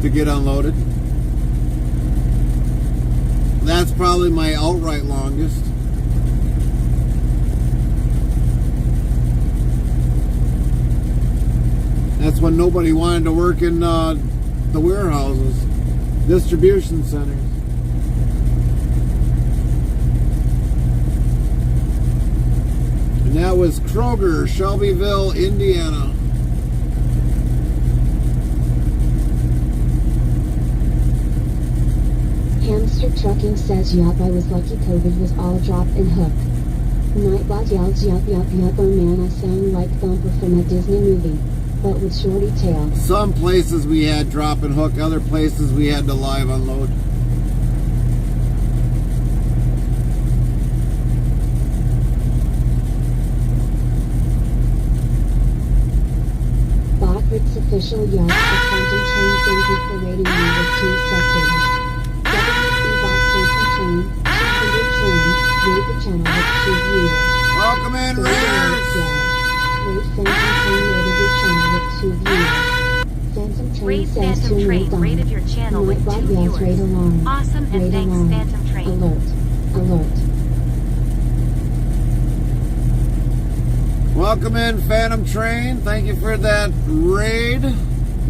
to get unloaded. That's probably my outright longest. That's when nobody wanted to work in the warehouses, distribution centers. And that was Kroger, Shelbyville, Indiana. Hamster Trucking says yup, I was lucky COVID was all drop and hook. Nightbot yells yup yup yup, oh man, I sound like Thumper from a Disney movie, but with shorty tail. Some places we had drop and hook, other places we had to live unload. Secret's official yard for Phantom Train. Thank you for rating me with 2 spectators. WC Box Phantom Train, 210, rate the channel with 2 viewers. Welcome in, Raiders. Rate Phantom Train rated your channel with 2 viewers. Phantom Train Rate says Phantom to Train Dom. rated your channel with 2 Nightbot yells viewers. raid alarm. Awesome, and Raid thanks alarm. Phantom Train. Alert. Alert. Welcome in, Phantom Train. Thank you for that raid.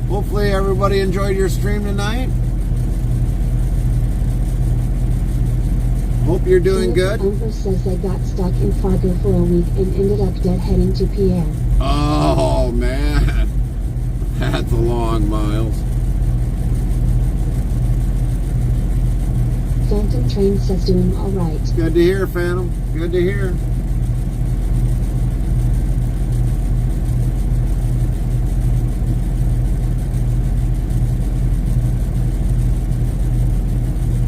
Hopefully everybody enjoyed your stream tonight. Hope you're doing good. Umber says I got stuck in Fargo for a week and ended up dead heading to Pierre. Oh, man. That's a long miles. Phantom Train says doing alright. Good to hear, Phantom. Good to hear.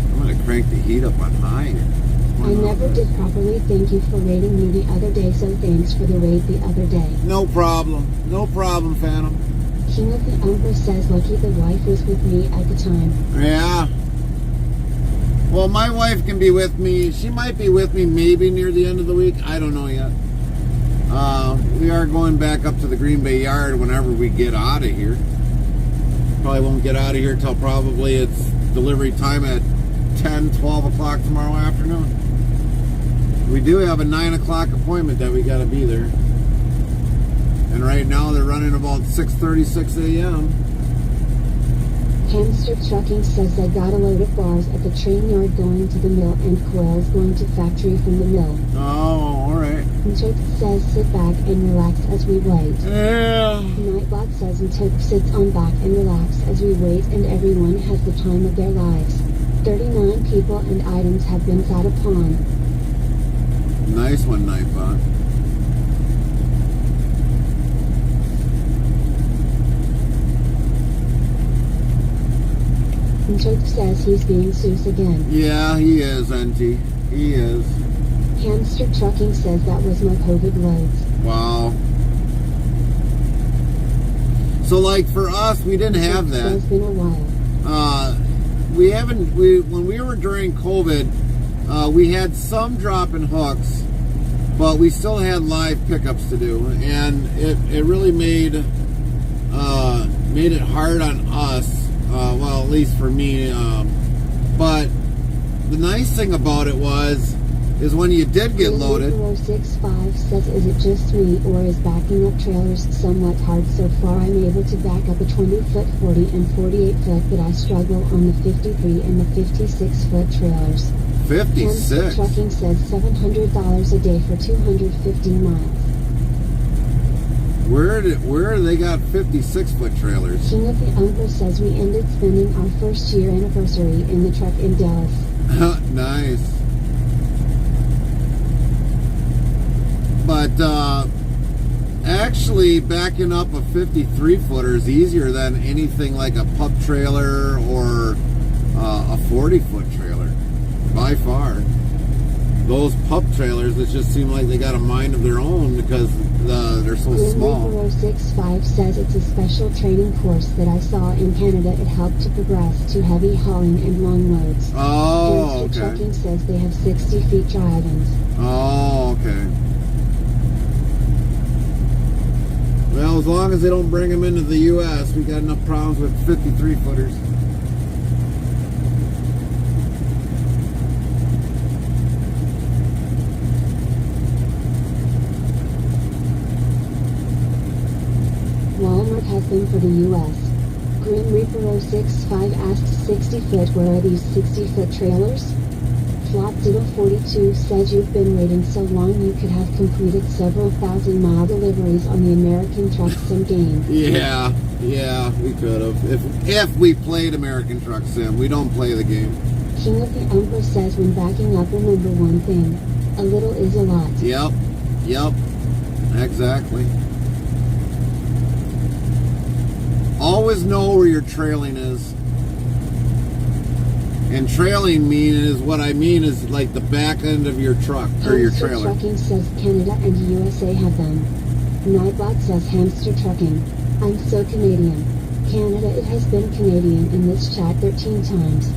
I'm going to crank the heat up on high here. I never did properly thank you for raiding me the other day, so thanks for the raid the other day. No problem. No problem, Phantom. King of the Umber says lucky the wife was with me at the time. Yeah. Well, my wife can be with me. She might be with me maybe near the end of the week. I don't know yet. We are going back up to the Green Bay Yard whenever we get out of here. Probably won't get out of here till probably it's delivery time at 10, 12 o'clock tomorrow afternoon. We do have a 9 o'clock appointment that we got to be there. And right now they're running about 6:36 a.m. Hamster Trucking says I got a load of bars at the train yard going to the mill and coils going to factory from the mill. Oh, alright. Ntoke says sit back and relax as we wait. Yeah. Nightbot says Ntoke sits on back and relax as we wait and everyone has the time of their lives. 39 people and items have been sat upon. Nice one, Nightbot. Ntoke says he's being Seuss again. Yeah, he is, NT. He is. Hamster Trucking says that was my COVID loads. Wow. So, like, for us, we didn't have that. It's been a while. When we were during COVID, we had some dropping hooks, but we still had live pickups to do, and it really made it hard on us. Well, at least for me. But the nice thing about it is when you did get loaded. 065 says, is it just me or is backing up trailers somewhat hard? So far I'm able to back up a 20-foot, 40 and 48-foot, but I struggle on the 53 and the 56-foot trailers. 56? Hamster Trucking says $700 a day for 250 miles. Where they got 56-foot trailers? King of the Umber says we ended spending our first year anniversary in the truck in Dallas. Nice. But actually backing up a 53-footer is easier than anything like a pup trailer or a 40-foot trailer, by far. Those pup trailers, it just seem like they got a mind of their own because they're so small. 065 says it's a special training course that I saw in Canada. It helped to progress to heavy hauling and long loads. Oh, Hamster okay. Trucking says they have 60 feet dry items. Oh, okay. Well, as long as they don't bring them into the U.S., we got enough problems with 53-footers. Walmart has them for the U.S. Grim Reaper 065 asks 60-foot, where are these 60-foot trailers? Flop Diddle 42 says you've been waiting so long you could have completed several thousand-mile deliveries on the American Truck Sim game. Yeah, we could have. If we played American Truck Sim. We don't play the game. King of the Umber says when backing up, remember one thing. A little is a lot. Yep, exactly. Always know where your trailing is. And trailing is like the back end of your truck or your Hamster trailer. Trucking says Canada and USA have them. Nightbot says Hamster Trucking. I'm so Canadian. Canada, it has been Canadian in this chat 13 times.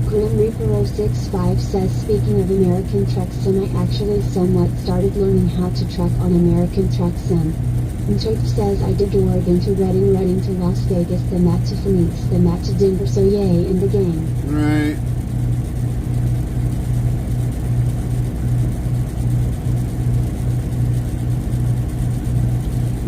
Grim Reaper 065 says, speaking of American Truck Sim, I actually somewhat started learning how to truck on American Truck Sim. And Church says, I did Oregon to Reading, Reading to Las Vegas, then that to Phoenix, then that to Denver, so yay in the game. Right.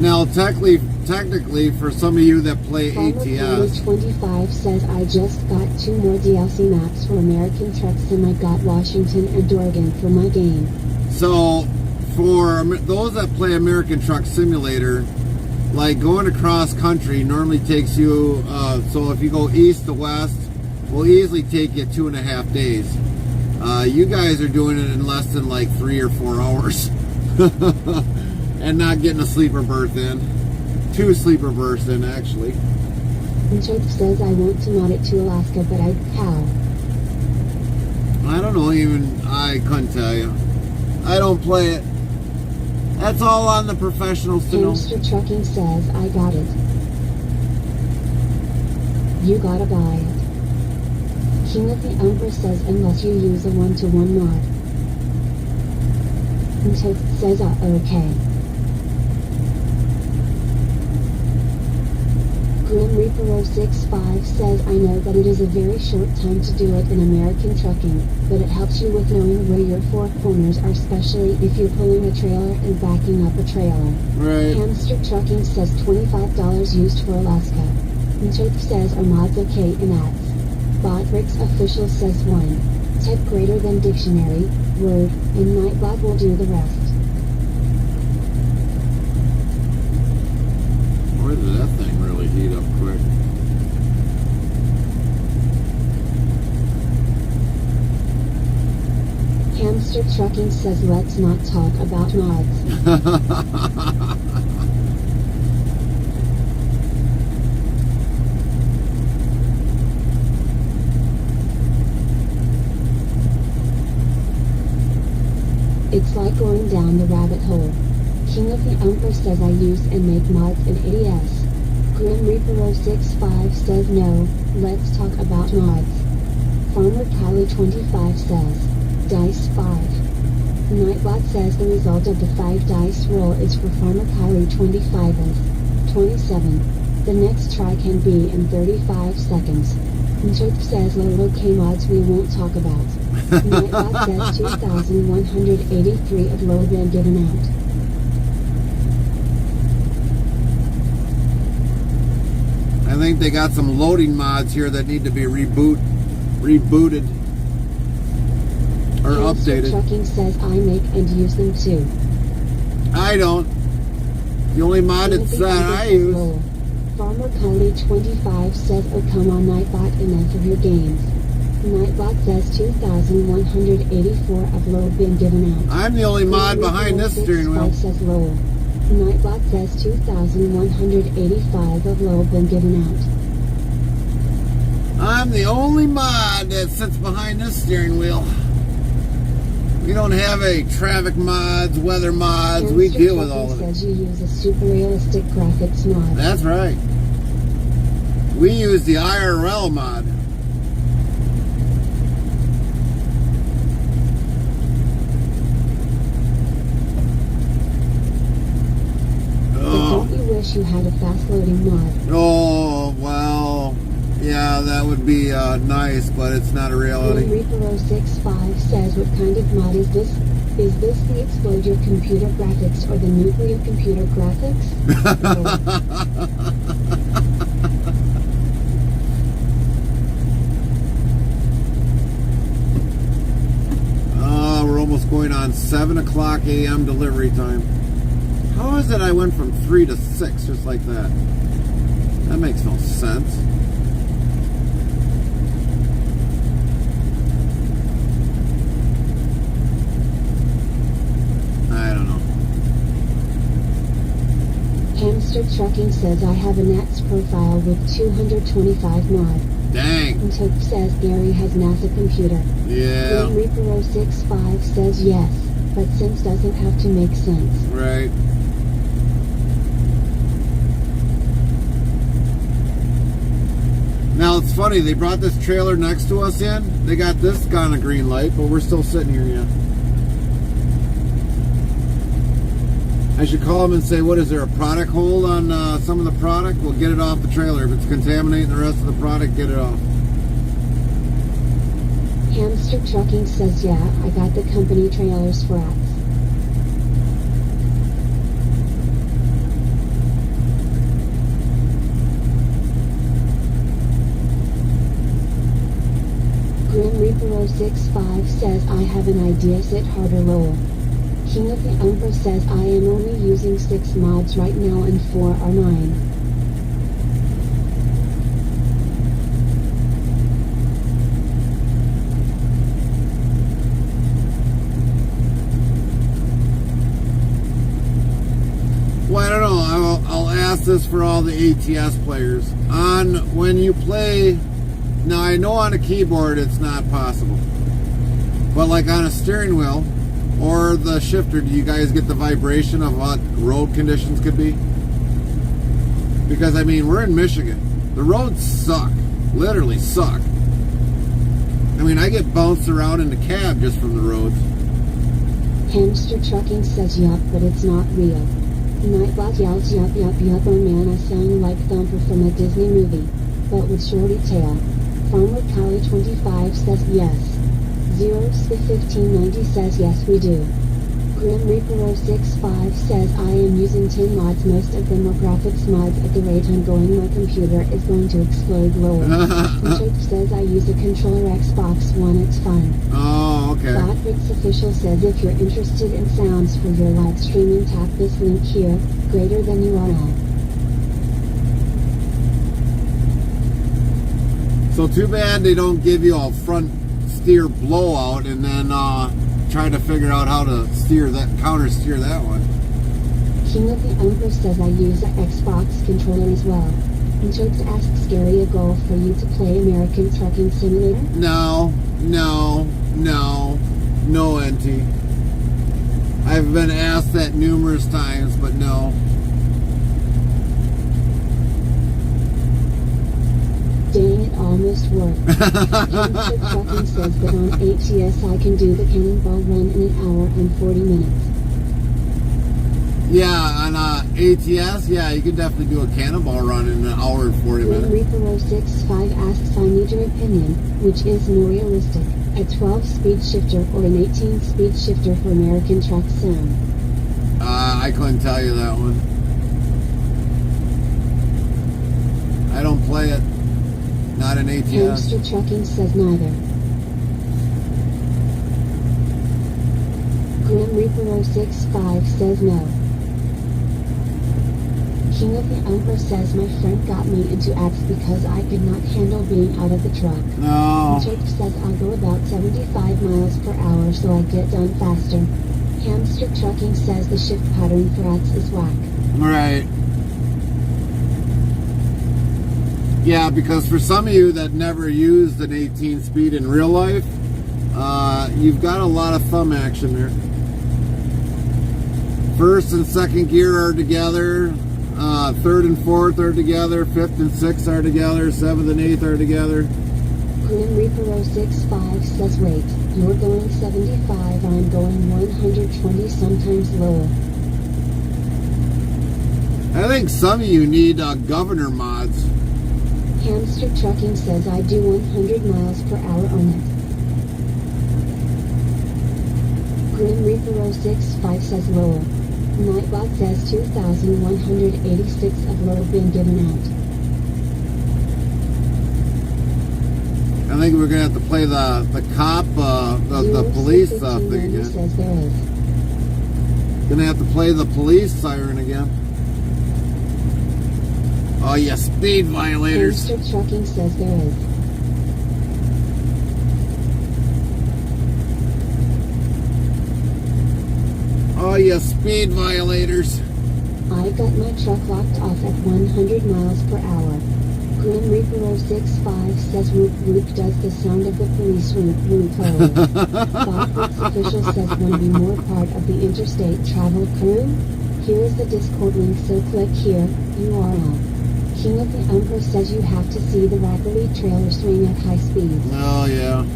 Now, technically, for some of you that play ATS, 25 says, I just got 2 more DLC maps for American Truck Sim. I got Washington and Oregon for my game. so for those that play American Truck Simulator, like going across country normally takes you, so if you go east to west, will easily take you 2.5 days. You guys are doing it in less than like 3 or 4 hours. And not getting a sleeper berth in. 2 sleeper berths in, actually. And Church says, I want to mod it to Alaska, but how? I don't know, I couldn't tell you. I don't play it. That's all on the professionals to know. Hamster Trucking says, I got it. You gotta buy it. King of the Umbra says, unless you use a 1-to-1 mod. And Church says, okay. Grim Reaper 065 says, I know that it is a very short time to do it in American trucking, but it helps you with knowing where your 4 corners are, especially if you're pulling a trailer and backing up a trailer. Right. Hamster Trucking says $25 used for Alaska. And Church says, are mods okay in ads? Botrix Official says 1. Type greater than dictionary, word, and Nightbot will do the rest. Where did that thing really heat up quick? Hamster Trucking says, let's not talk about mods. It's like going down the rabbit hole. King of the Umbra says, I use and make mods in ADS. Grim Reaper 065 says, no, let's talk about mods. Farmer Kylie 25 says, Dice 5. Nightbot says the result of the 5 dice roll is for Farmer Kylie 25 is 27. The next try can be in 35 seconds. And Church says, low K mods we won't talk about. Nightbot says 2,183 of low been given out. I think they got some loading mods here that need to be rebooted or updated. Trucking says, I make and use them too. I don't. The only mod it's that I use. Roll. Farmer Kylie 25 says, oh come on Nightbot, enough of your games. Nightbot says 2,184 of load been given out. I'm the only mod behind this steering wheel. Says roll. Nightbot says 2,185 of load been given out. I'm the only mod that sits behind this steering wheel. We don't have a traffic mods, weather mods. We deal with all of it. Says you use a super realistic graphics mod. That's right. We use the IRL mod. Don't you wish you had a fast loading mod? Oh, well, yeah, that would be nice, but it's not a reality. Reaper 065 says, what kind of mod is this? Is this the Explode Your Computer graphics or the Nuclear Computer graphics? We're almost going on 7 o'clock a.m. delivery time. How is it I went from 3 to 6 just like that? That makes no sense. I don't know. Hamster Trucking says, I have a Nats profile with 225 mod. Dang. And Tope says Gary has NASA computer. Yeah. Grim Reaper 065 says yes, but sense doesn't have to make sense. Right. Now it's funny, they brought this trailer next to us in. They got this on a green light, but we're still sitting here yet. I should call them and say, what is there, a product hold on some of the product? We'll get it off the trailer. If it's contaminating the rest of the product, get it off. Hamster Trucking says, yeah, I got the company trailers for us. Grim Reaper 065 says, I have an idea, sit harder Lowell. King of the Umbra says, I am only using 6 mods right now and 4 are mine. Well, I don't know. I'll ask this for all the ATS players. When you play, now I know on a keyboard it's not possible, but like on a steering wheel or the shifter, do you guys get the vibration of what road conditions could be? Because I mean, we're in Michigan. The roads suck. Literally suck. I mean, I get bounced around in the cab just from the roads. Hamster Trucking says, yup, but it's not real. Nightbot yells, yup, yup, yup, oh man, I sound like Thumper from a Disney movie, but with shorty tail. Farmer Callie 25 says, yes. Zeros the 1590 says, yes we do. Grim Reaper 065 says, I am using 10 mods, most of them are graphics mods. At the rate I'm going, my computer is going to explode lower. Church says, I use a controller Xbox One, it's fun. Oh, okay. Botbricks Official says, if you're interested in sounds for your live streaming, tap this link here, greater than URL. So too bad they don't give you a front steer blowout and then try to figure out how to steer that, counter steer that one. King of the Umbra says, I use an Xbox controller as well. And Chokes asks, Gary, a goal for you to play American Trucking Simulator? No, NT. I've been asked that numerous times, but no. Dang, it almost worked. Hamster Trucking says that on ATS I can do the cannonball run in 1 hour and 40 minutes. Yeah, on ATS, yeah, you can definitely do a cannonball run in 1 hour and 40 Grim minutes. Reaper 065 asks, I need your opinion, which is more realistic, a 12-speed shifter or an 18-speed shifter for American Truck Sim? I couldn't tell you that one. I don't play it. Not an ATS. Hamster Trucking says neither. Grim Reaper 065 says no. King of the Umbra says, my friend got me into ads because I could not handle being out of the truck. No. Church says I'll go about 75 miles per hour so I get done faster. Hamster Trucking says the shift pattern for ads is whack. Right. Yeah, because for some of you that never used an 18 speed in real life, you've got a lot of thumb action there. First and second gear are together, third and fourth are together, fifth and sixth are together, seventh and eighth are together. Grim Reaper 065 says, wait, you're going 75, I'm going 120, sometimes lower. I think some of you need governor mods. Hamster Trucking says, I do 100 miles per hour on it. Grim Reaper 065 says lower. Nightbot says 2,186 of low been given out. I think we're gonna have to play the cop, the police thing again. Says there is. Gonna have to play the police siren again. Oh, you speed violators. Hamster Trucking says there is. Oh, you speed violators. I got my truck locked off at 100 miles per hour. Grim Reaper 065 says whoop whoop does the sound of the police whoop whoop ho. Botbricks Official says want to be more part of the interstate travel crew? Here is the Discord link, so click here, URL. King of the Emperor says you have to see the Rackley trailer swing at high speeds. Oh, yeah.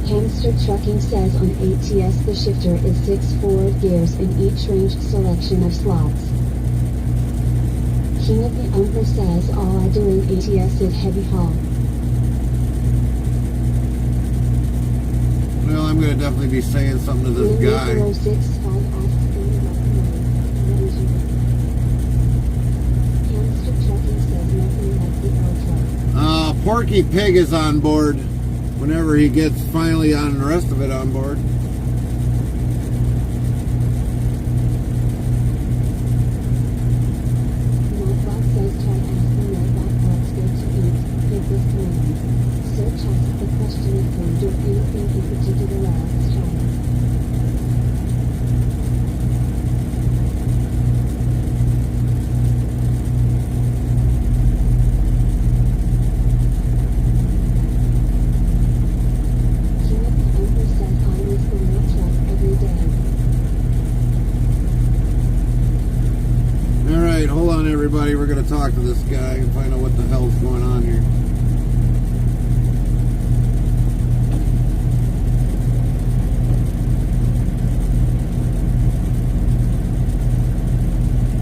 Hamster Trucking says on ATS the shifter is 6 forward gears in each ranged selection of slots. King of the Emperor says all I do in ATS is heavy haul. Well, I'm going to definitely be saying something to this guy. 065 asks in the what is your Hamster Trucking says nothing like the Ultra. Porky Pig is on board. Whenever he gets finally on the rest of it on board. Nightbot says try asking Nightbot what's good to eat, give this command. Search asks the question of food or anything in particular last try. Hold on, everybody. We're going to talk to this guy and find out what the hell's going on here.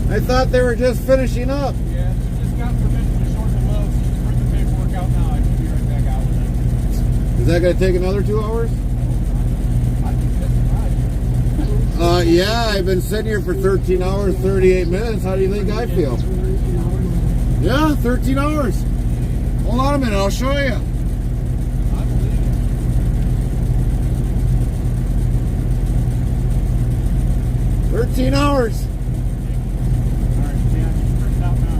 I thought they were just finishing up. Yeah, just got permission to shorten the load, so just bring the paperwork out now. I can be right back out with it. Is that going to take another 2 hours? I think that's right. Yeah, I've been sitting here for 13 hours, 38 minutes. How do you think I feel? Yeah, 13 hours. Hold on a minute, I'll show you. I believe it. 13 hours. All right, yeah, just print it out now.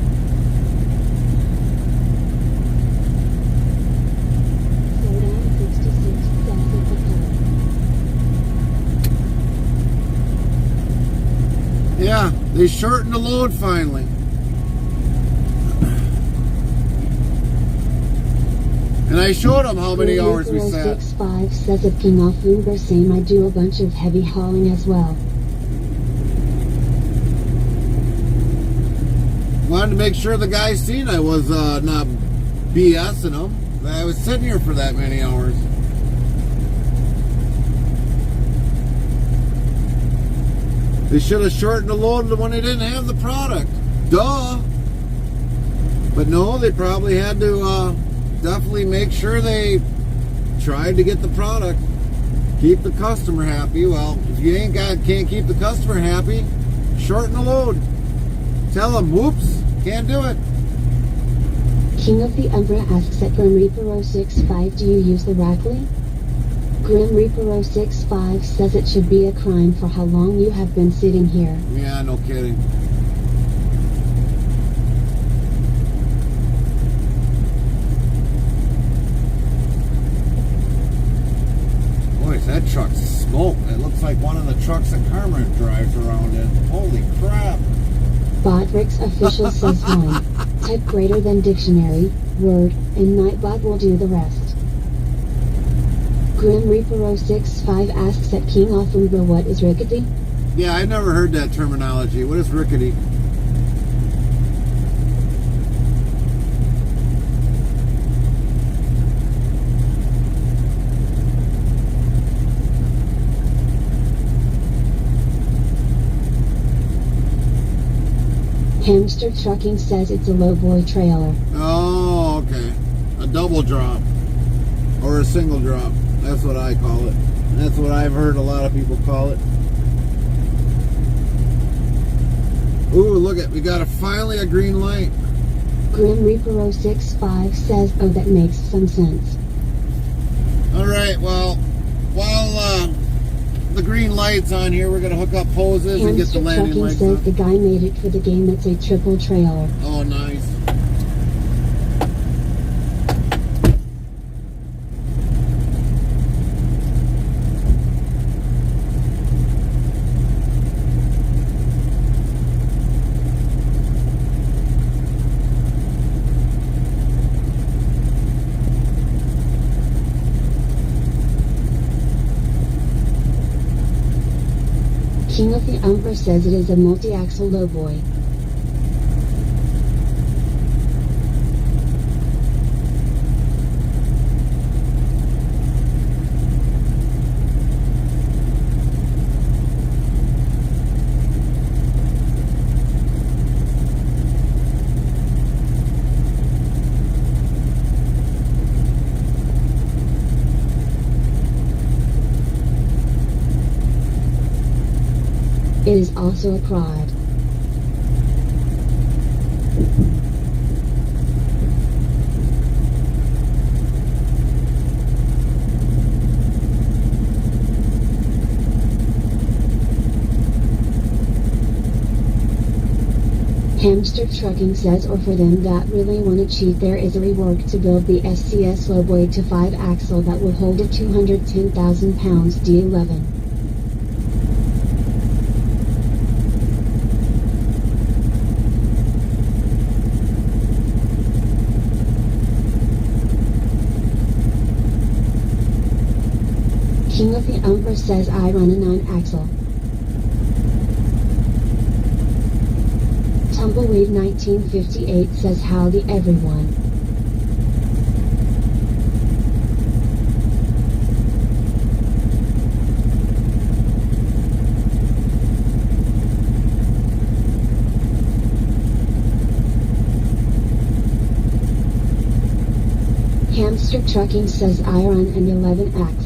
Slowdown 66 south of the code. Yeah, they shortened the load finally. And I showed them how many hours we sat. 065 says of King off Uber same I do a bunch of heavy hauling as well. Wanted to make sure the guy seen I was not BSing him. I was sitting here for that many hours. They should have shortened the load when they didn't have the product. Duh. But no, they probably had to definitely make sure they tried to get the product. Keep the customer happy. Well, if you can't keep the customer happy, shorten the load. Tell them, whoops, can't do it. King of the Umbra asks at Grim Reaper 065 do you use the Rackley? Grim Reaper 065 says it should be a crime for how long you have been sitting here. Yeah, no kidding. Boys, that truck's smoke. It looks like one of the trucks that Karma drives around in. Holy crap. Botrix official says 1. Type greater than dictionary, word, and Nightbot will do the rest. Grim Reaper 065 asks at King off Uber what is rickety? Yeah, I never heard that terminology. What is rickety? Hamster Trucking says it's a lowboy trailer. Oh, okay. A double drop. Or a single drop. That's what I call it. That's what I've heard a lot of people call it. Ooh, look at, we got finally a green light. Grim Reaper 065 says, oh, that makes some sense. Alright, well, while the green light's on here, we're going to hook up hoses and get the Hamster landing Trucking lights says on. the guy made it for the game. It's a triple trailer. Oh, nice. the Umbra says it is a multi-axle lowboy. It is also a quad. Hamster Trucking says, or for them that really want to cheat, there is a rework to build the SCS lowboy to 5-axle that will hold a 210,000 pounds D11. King of the Umbra says, I run a 9-axle. Tumbleweed 1958 says, howdy everyone. Hamster Trucking says, I run an 11-axle.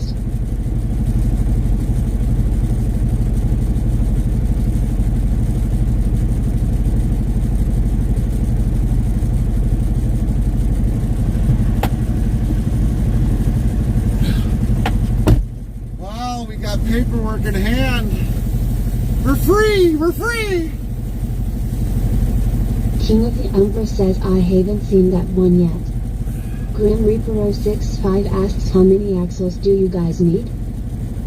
Paperwork in hand. We're free! We're free! King of the Umbra says, I haven't seen that one yet. Grim Reaper 065 asks, how many axles do you guys need?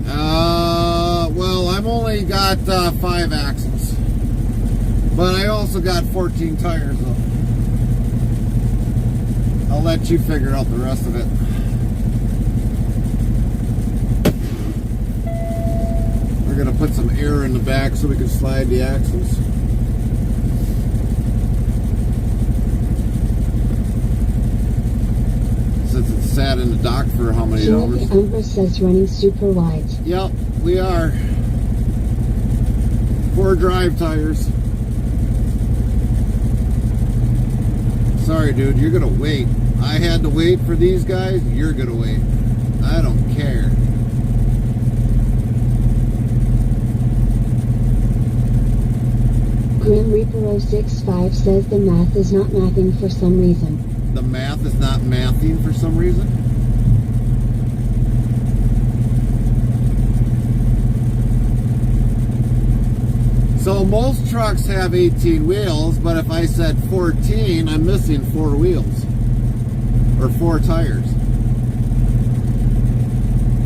Well, I've only got 5 axles. But I also got 14 tires though. I'll let you figure out the rest of it. We're going to put some air in the back so we can slide the axles. Since it's sat in the dock for how many hours? The Umbra says running super wide. Yep, we are. 4 drive tires. Sorry, dude, you're going to wait. I had to wait for these guys. You're going to wait. I don't care. Grim Reaper 065 says the math is not mathing for some reason. The math is not mathing for some reason? So most trucks have 18 wheels, but if I said 14, I'm missing 4 wheels. Or 4 tires.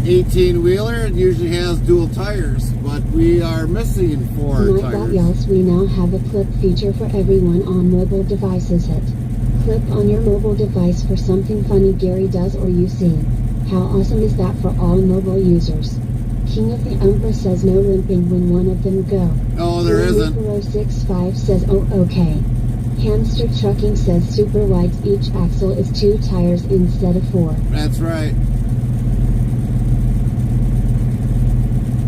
18-wheeler usually has dual tires, but we are missing 4 tires. Else, we now have a clip feature for everyone on mobile devices. Hit clip on your mobile device for something funny Gary does or you see. How awesome is that for all mobile users? King of the Umbra says, no limping when one of them go. Oh, there isn't. Reaper 065 says, oh okay. Hamster Trucking says super wide, each axle is 2 tires instead of 4. That's right.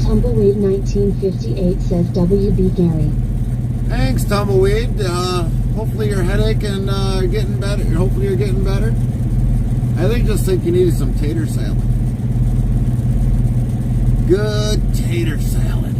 Tumbleweed 1958 says, WB Gary. Thanks, Tumbleweed. Hopefully your headache and getting better. Hopefully you're getting better. I just think you needed some tater salad. Good tater salad.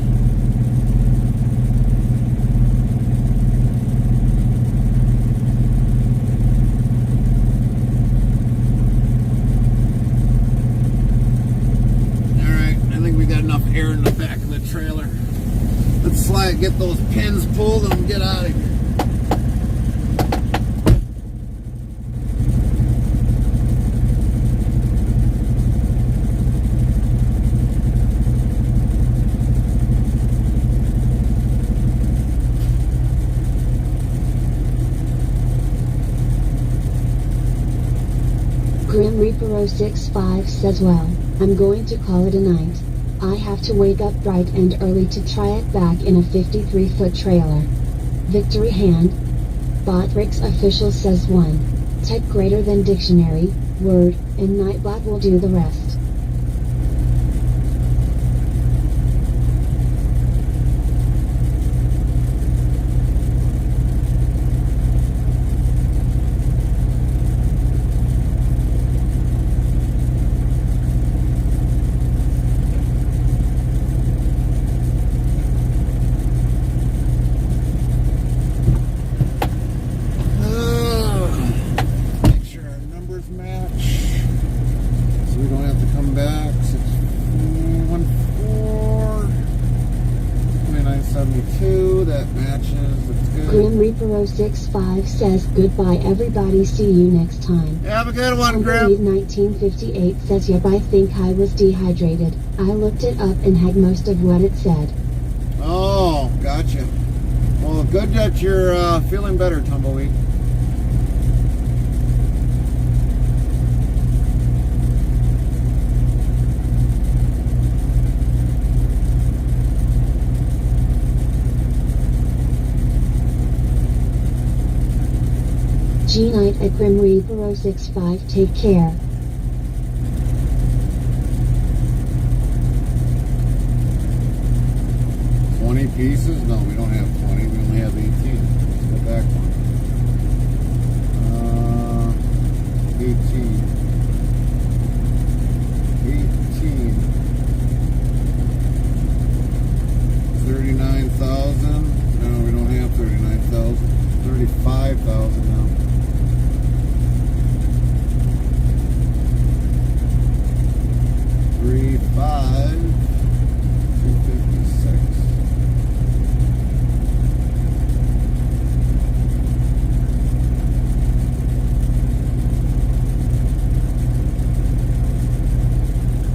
Alright, I think we got enough air in the back of the trailer. Let's get those pins pulled and get out of here. Grim Reaper 065 says, well, I'm going to call it a night. I have to wake up bright and early to try it back in a 53-foot trailer. Victory hand. Botrix official says 1. Tech greater than dictionary, word, and Nightbot will do the rest. Make sure our numbers match, so we don't have to come back. 614 2972. That matches. That's good. Grim Reaper 065 says goodbye everybody, see you next time. Have a good one, Tumbleweed Grim. 1958 says yep, I think I was dehydrated. I looked it up and had most of what it said. Oh, gotcha. Well, good that you're feeling better, Tumbleweed. G-Night at Grim Reaper 065, take care. Pieces? No, we don't have 20. We only have 18. Let's go back one. 18. 39,000. No, we don't have 39,000. 35,000 now. Three, 5, 256.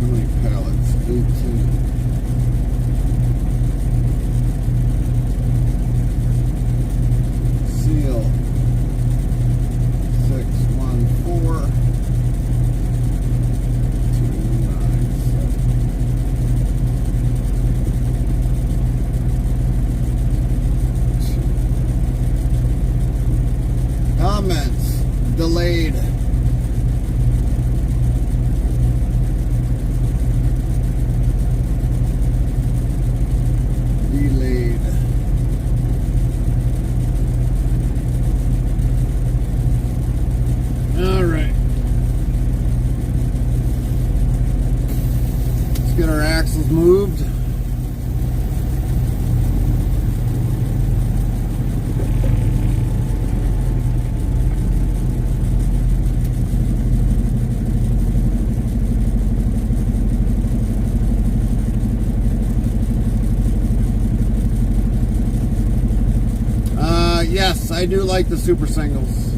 How many pallets? 18. Seal. 614. 297. Comments delayed. Delayed. All right. Let's get our axles moved. Yes, I do like the super singles.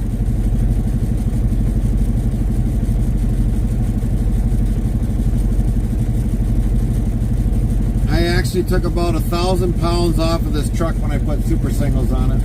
I actually took about 1,000 pounds off of this truck when I put super singles on it.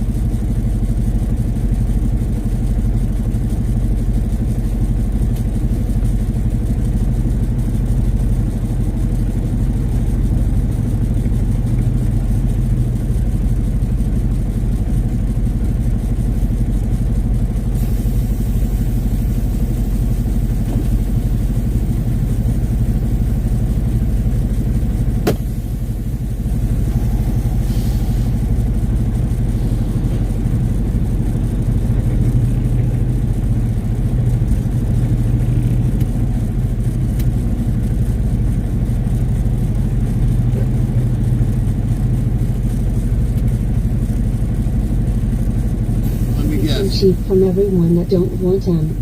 Cheap from everyone that don't want them.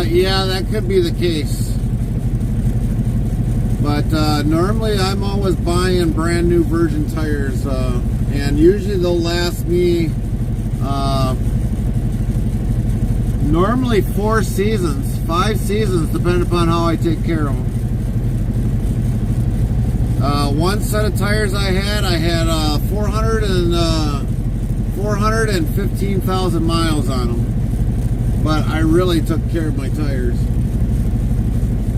Yeah, that could be the case. But normally I'm always buying brand new virgin tires, and usually they'll last me normally 4 seasons, 5 seasons, depending upon how I take care of them. One set of tires I had 400 415,000 miles on them. But I really took care of my tires.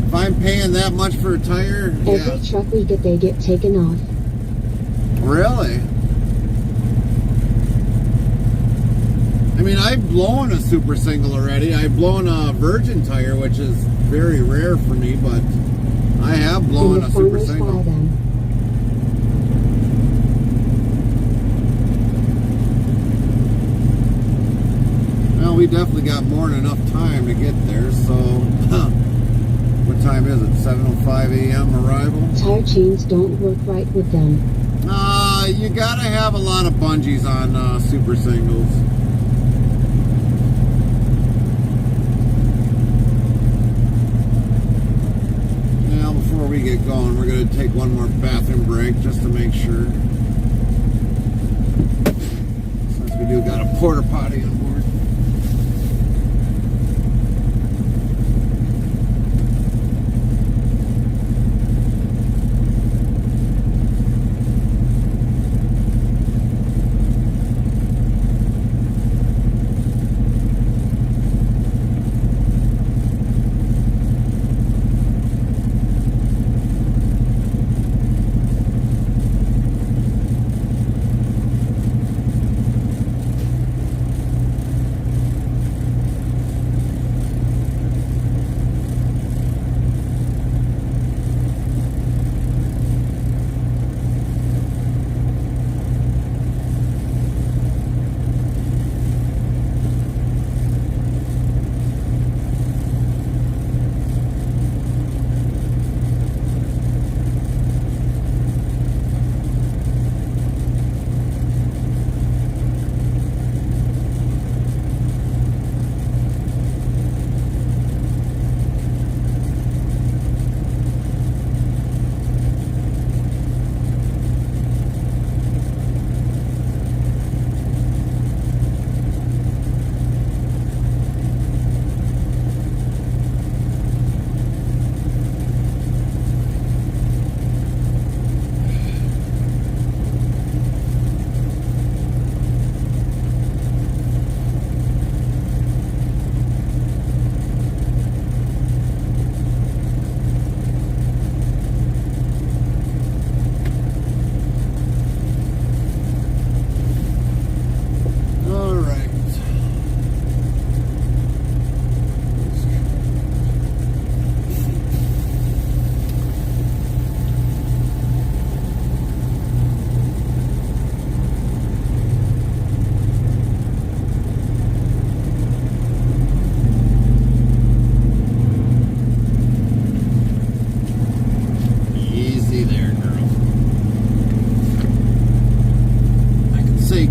If I'm paying that much for a tire, Every truck we get, they get taken off. Really? I mean, I've blown a super single already. I've blown a virgin tire, which is very rare for me, but I have blown a super single. Well, we definitely got more than enough time to get there, so... What time is it? 7:05 a.m. arrival? Tire chains don't work right with them. You gotta have a lot of bungees on super singles. Now, before we get going, we're gonna take one more bathroom break just to make sure. Since we do got a porta potty on board.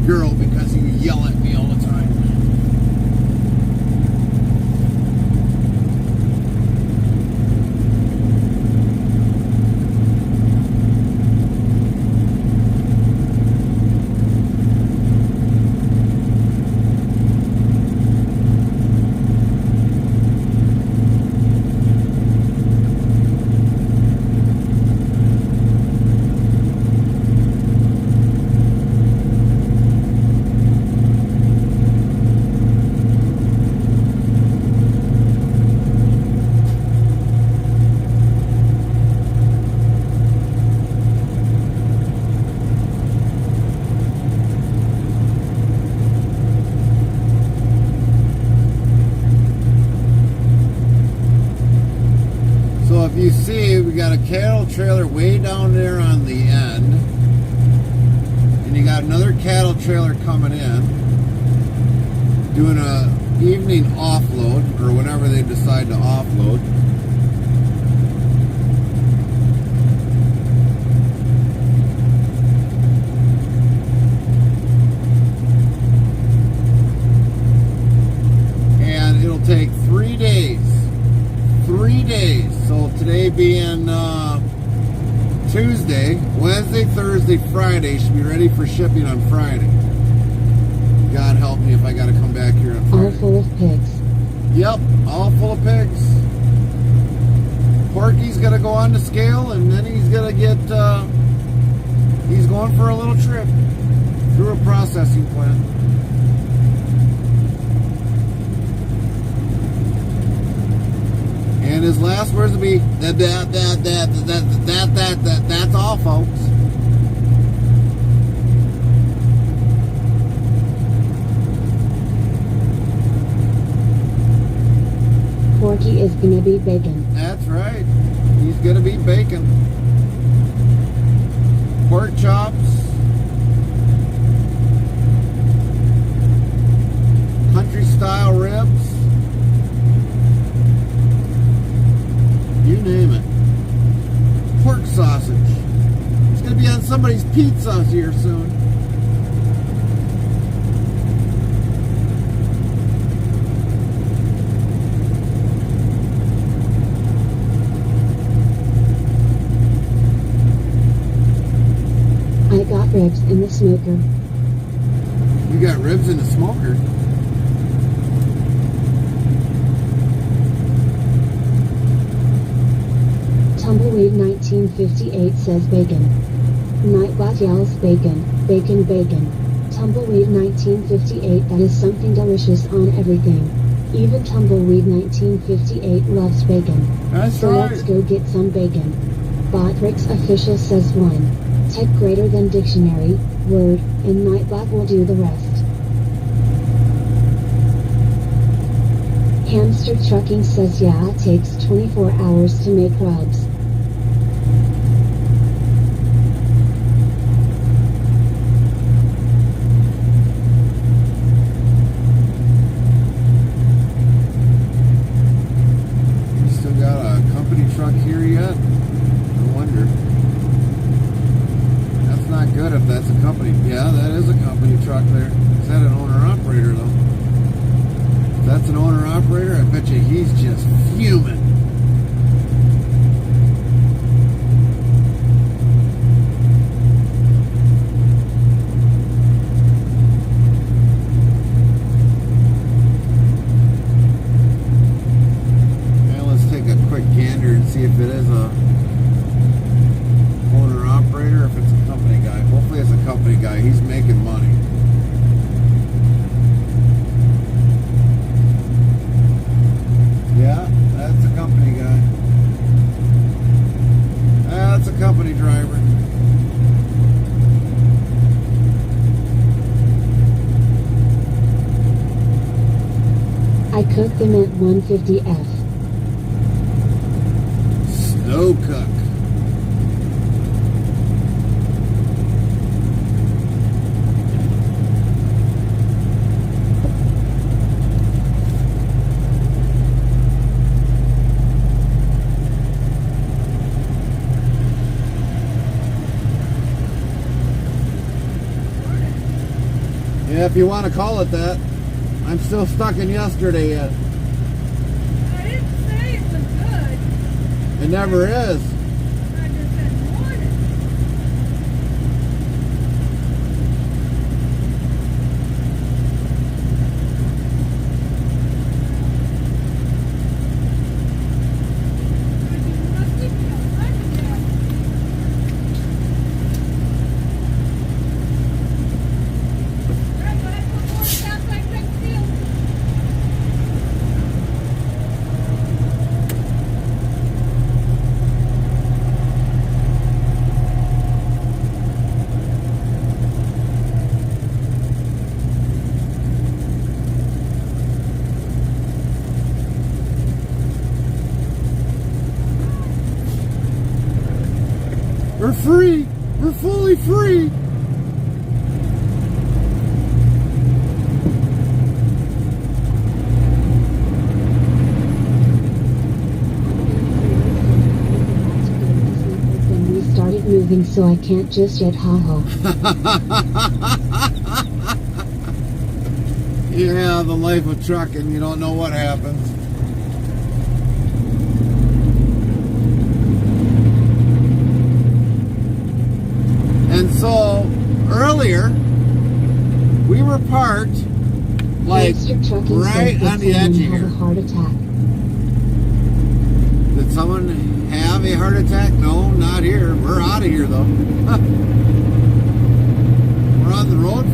Girl because you yell at me all the time. You see, we got a cattle trailer way down there on the end, and you got another cattle trailer coming in, doing a evening offload, or whenever they decide to offload. And it'll take 3 days. 3 days. So today being Tuesday, Wednesday, Thursday, Friday, should be ready for shipping on Friday. God help me if I got to come back here on Friday. All full of pigs. Yep, all full of pigs. Porky's got to go on the scale, and then he's going to get, he's going for a little trip. through a processing plant. And his last words will be that's all, folks. Porky is gonna be bacon. That's right. He's gonna be bacon. Pork chops. Country style ribs. You name it. Pork sausage. It's gonna be on somebody's pizza here soon. I got ribs in the smoker. You got ribs in the smoker. Tumbleweed 1958 says bacon. Nightbot yells bacon, bacon, bacon. Tumbleweed 1958, that is something delicious on everything. Even Tumbleweed 1958 loves bacon. That's So right. let's go get some bacon. Botrix official says 1. Type greater than dictionary, word, and Nightbot will do the rest. Hamster Trucking says yeah, it takes 24 hours to make rubs. You still got a company truck here yet? No wonder. That's not good if that's a company. Yeah, that is a company truck there. Is that an owner-operator though? If that's an owner-operator, I bet you he's just fuming. Now let's take a quick gander and see if it is a owner-operator or if it's a company guy. Hopefully it's a company guy. He's making money. Yeah, that's a company guy. That's a company driver. I cooked them at 150F. Snow cook. Yeah, if you want to call it that. I'm still stuck in yesterday yet. I didn't say it was good. It never is. I just said morning. We're free. We're fully free. Then we started moving, so I can't just yet. Ha Yeah, the life of trucking. You don't know what happens. And so earlier we were parked like right on the edge of have a here. heart attack. Did someone have a heart attack? No, not here. We're out of here though. We're on the road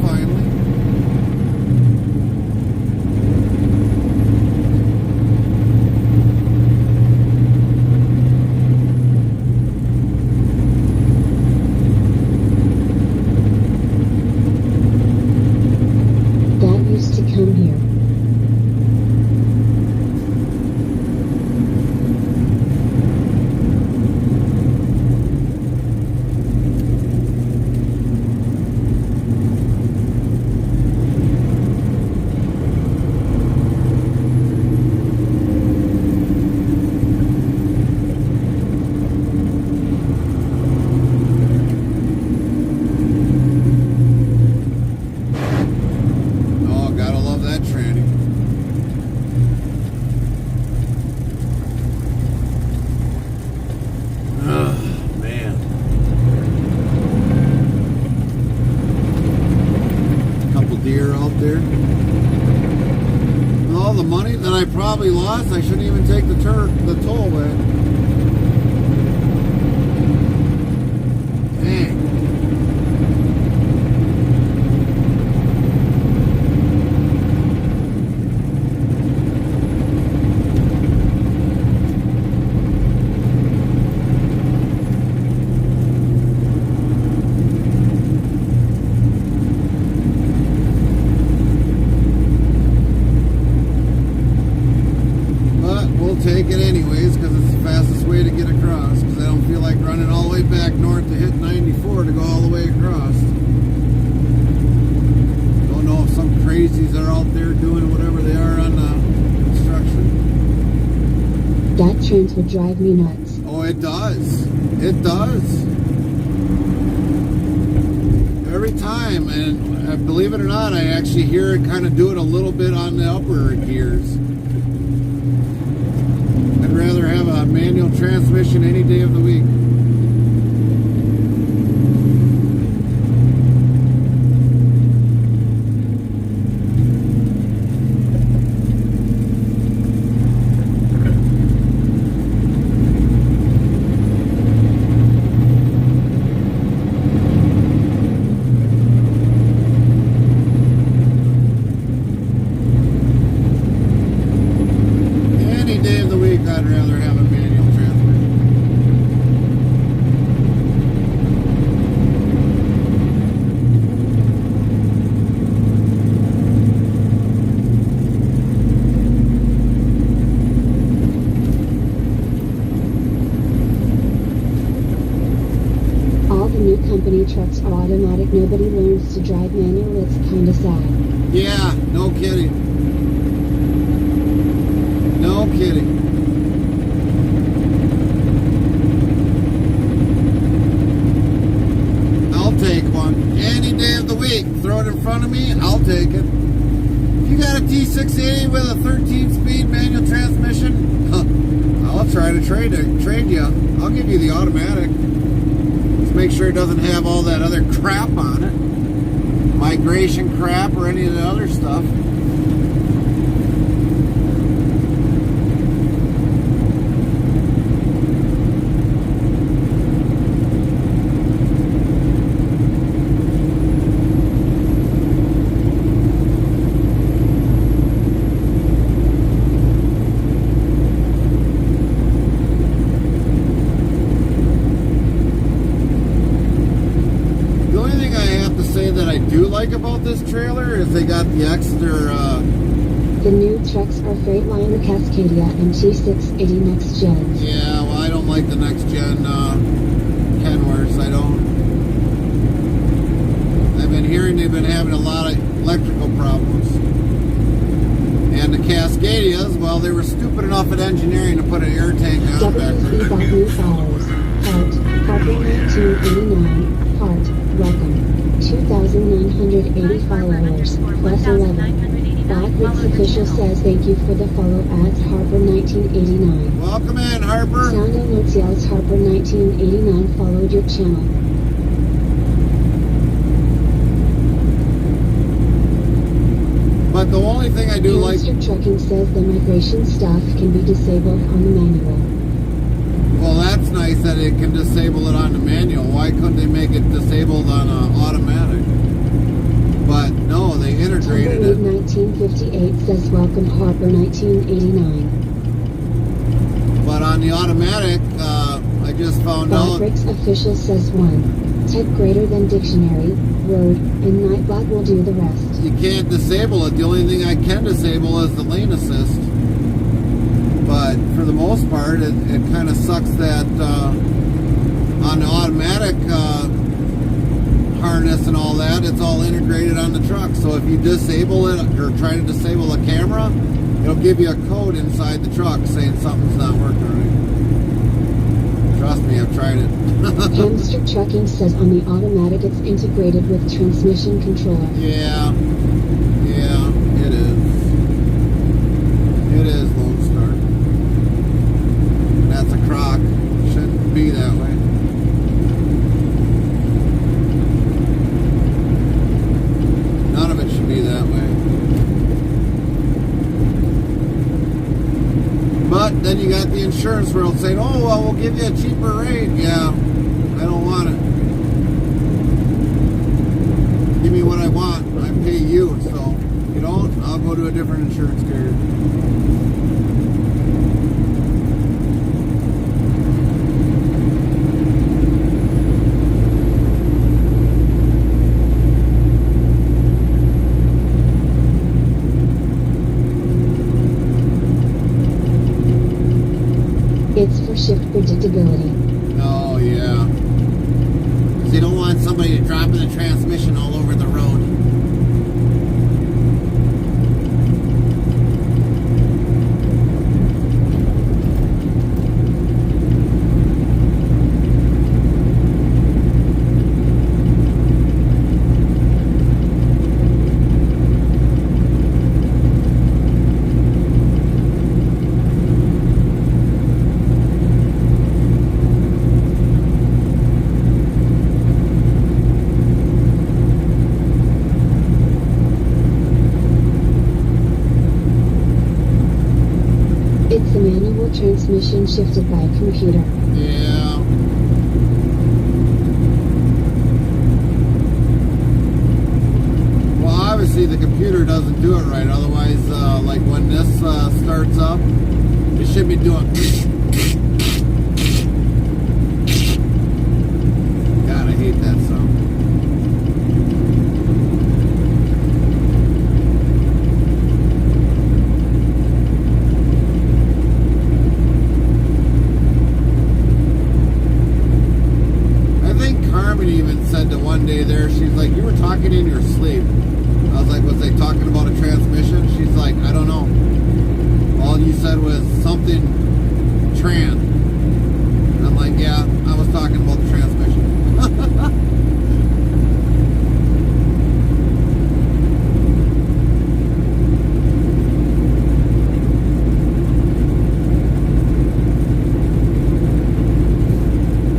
there. With all the money that I probably lost, I shouldn't even take the toll away. Dang. Take it anyways because it's the fastest way to get across, because I don't feel like running all the way back north to hit 94 to go all the way across. Don't know if some crazies are out there doing whatever they are on the construction. That trend would drive me nuts. Oh, it does. It does. Every time, and believe it or not, I actually hear it kind of do it a little bit on the upper gears. I'd rather have a manual transmission any day of the week. I'd rather have a manual transmission. All the new company trucks are automatic. Nobody learns to drive manual. It's kinda sad. Yeah, no kidding. No kidding. Take one any day of the week. Throw it in front of me, I'll take it. If you got a T680 with a 13-speed manual transmission, I'll try to trade you. I'll give you the automatic. Just make sure it doesn't have all that other crap on it, migration crap or any of the other stuff. About this trailer is they got the extra the new trucks are Freightliner Cascadia and T680 Next Gen. Yeah, well, I don't like the Next Gen Kenworths. I don't. I've been hearing they've been having a lot of electrical problems. And the Cascadias, well, they were stupid enough at engineering to put an air tank on back there. WC.new followers. Heart, Harper 1989, Heart, welcome. 2,980 followers, plus 11. Backwoods official says thank you for the follow at Harper 1989. Welcome in, Harper. Sound Alerts yells Harper 1989 followed your channel. But the only thing I do like... Mr. Trucking says the migration stuff can be disabled on the manual. Well, that's nice that it can disable it on the manual. Why couldn't they make it disabled on automatic? But no, they integrated it. 1958 says welcome Harper 1989. But on the automatic, I just found out... Bricks official says 1. Type greater than dictionary, word, and Nightbot will do the rest. You can't disable it. The only thing I can disable is the lane assist. But for the most part, it kind of sucks that on the automatic harness and all that, it's all integrated on the truck. So if you disable it or try to disable a camera, it'll give you a code inside the truck saying something's not working right. Trust me, I've tried it. Hamster Trucking says on the automatic it's integrated with transmission controller. Yeah, it is. It is, Lone Star. That's a crock. Shouldn't be that way. None of it should be that way. insurance world saying, oh, well, we'll give you a cheaper rate. Yeah, I don't want it. Give me what I want. I pay you. So if you don't, I'll go to a different insurance carrier. It's for shift predictability. Oh, yeah. Because you don't want somebody dropping the transmission all over the road. It's the manual transmission shifted by a computer. Yeah. Well, obviously the computer doesn't do it right. Otherwise, like when this starts up, it should be doing. God, I hate that sound. Even said that one day there, she's like, you were talking in your sleep. I was like, was they talking about a transmission? She's like, I don't know. All you said was something trans. And I'm like, yeah, I was talking about the transmission.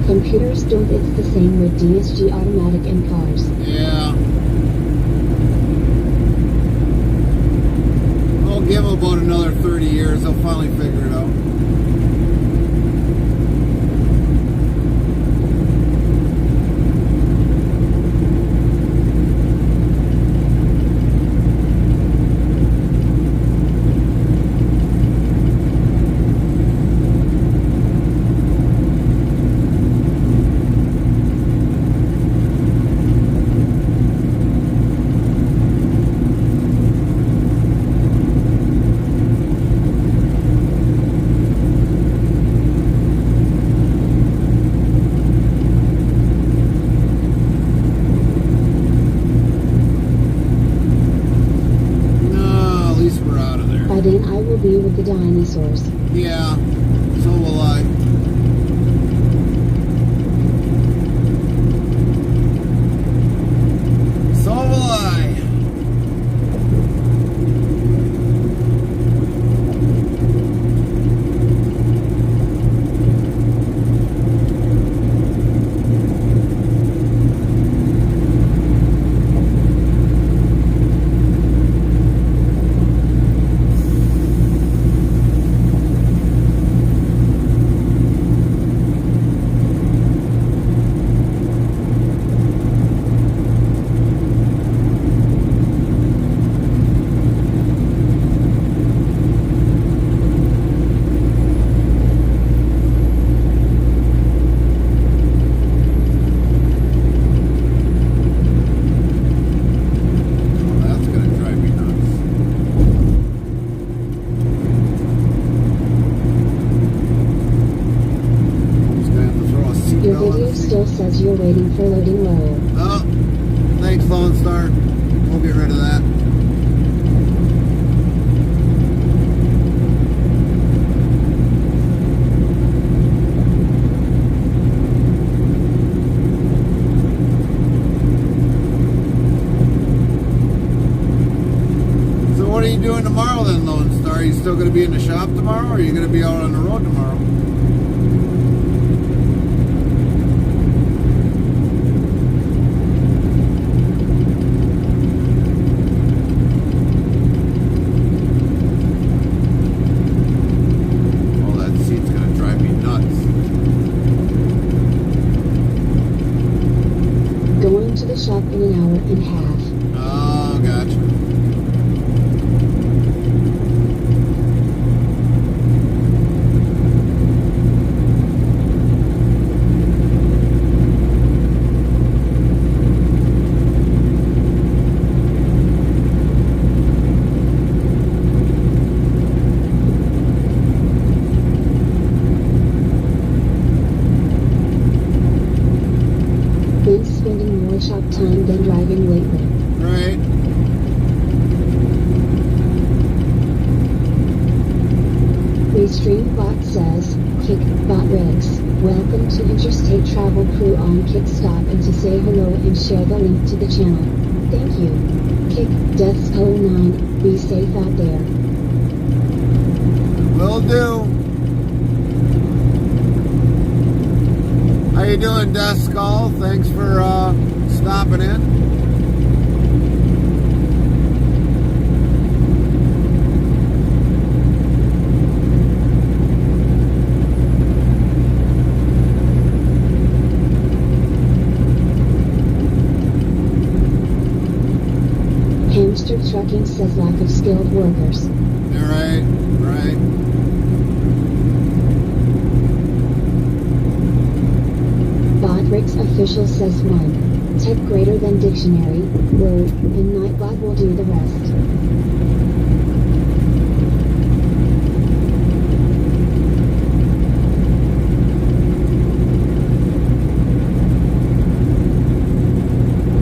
Computers don't. It's the same with DSG automatic in cars. Yeah. I'll give them about another 30 years. They'll finally figure it out. Then I will be with the dinosaurs. Yeah, so will I. So will I. Still says you're waiting for loading low. Oh, thanks, Lone Star. We'll get rid of that. So what are you doing tomorrow then, Lone Star? Are you still going to be in the shop tomorrow, or are you going to be out on the road tomorrow? Seat's gonna Welcome to the shop in an hour and a half. Oh, gotcha. Been spending more shop time than driving lately. Right. Restreambot says, Kick Bot Rigs, welcome to Interstate Travel Crew on Kickstop and to say hello and share the link to the channel. Thank you. Kick Deaths 09, be safe out there. Will do. How you doing, Death Skull? Thanks for stopping in. Hamster Trucking says lack of skilled workers. You're right, right. Bodrick's official says 1. Type greater than dictionary, word, and Nightbot will do the rest.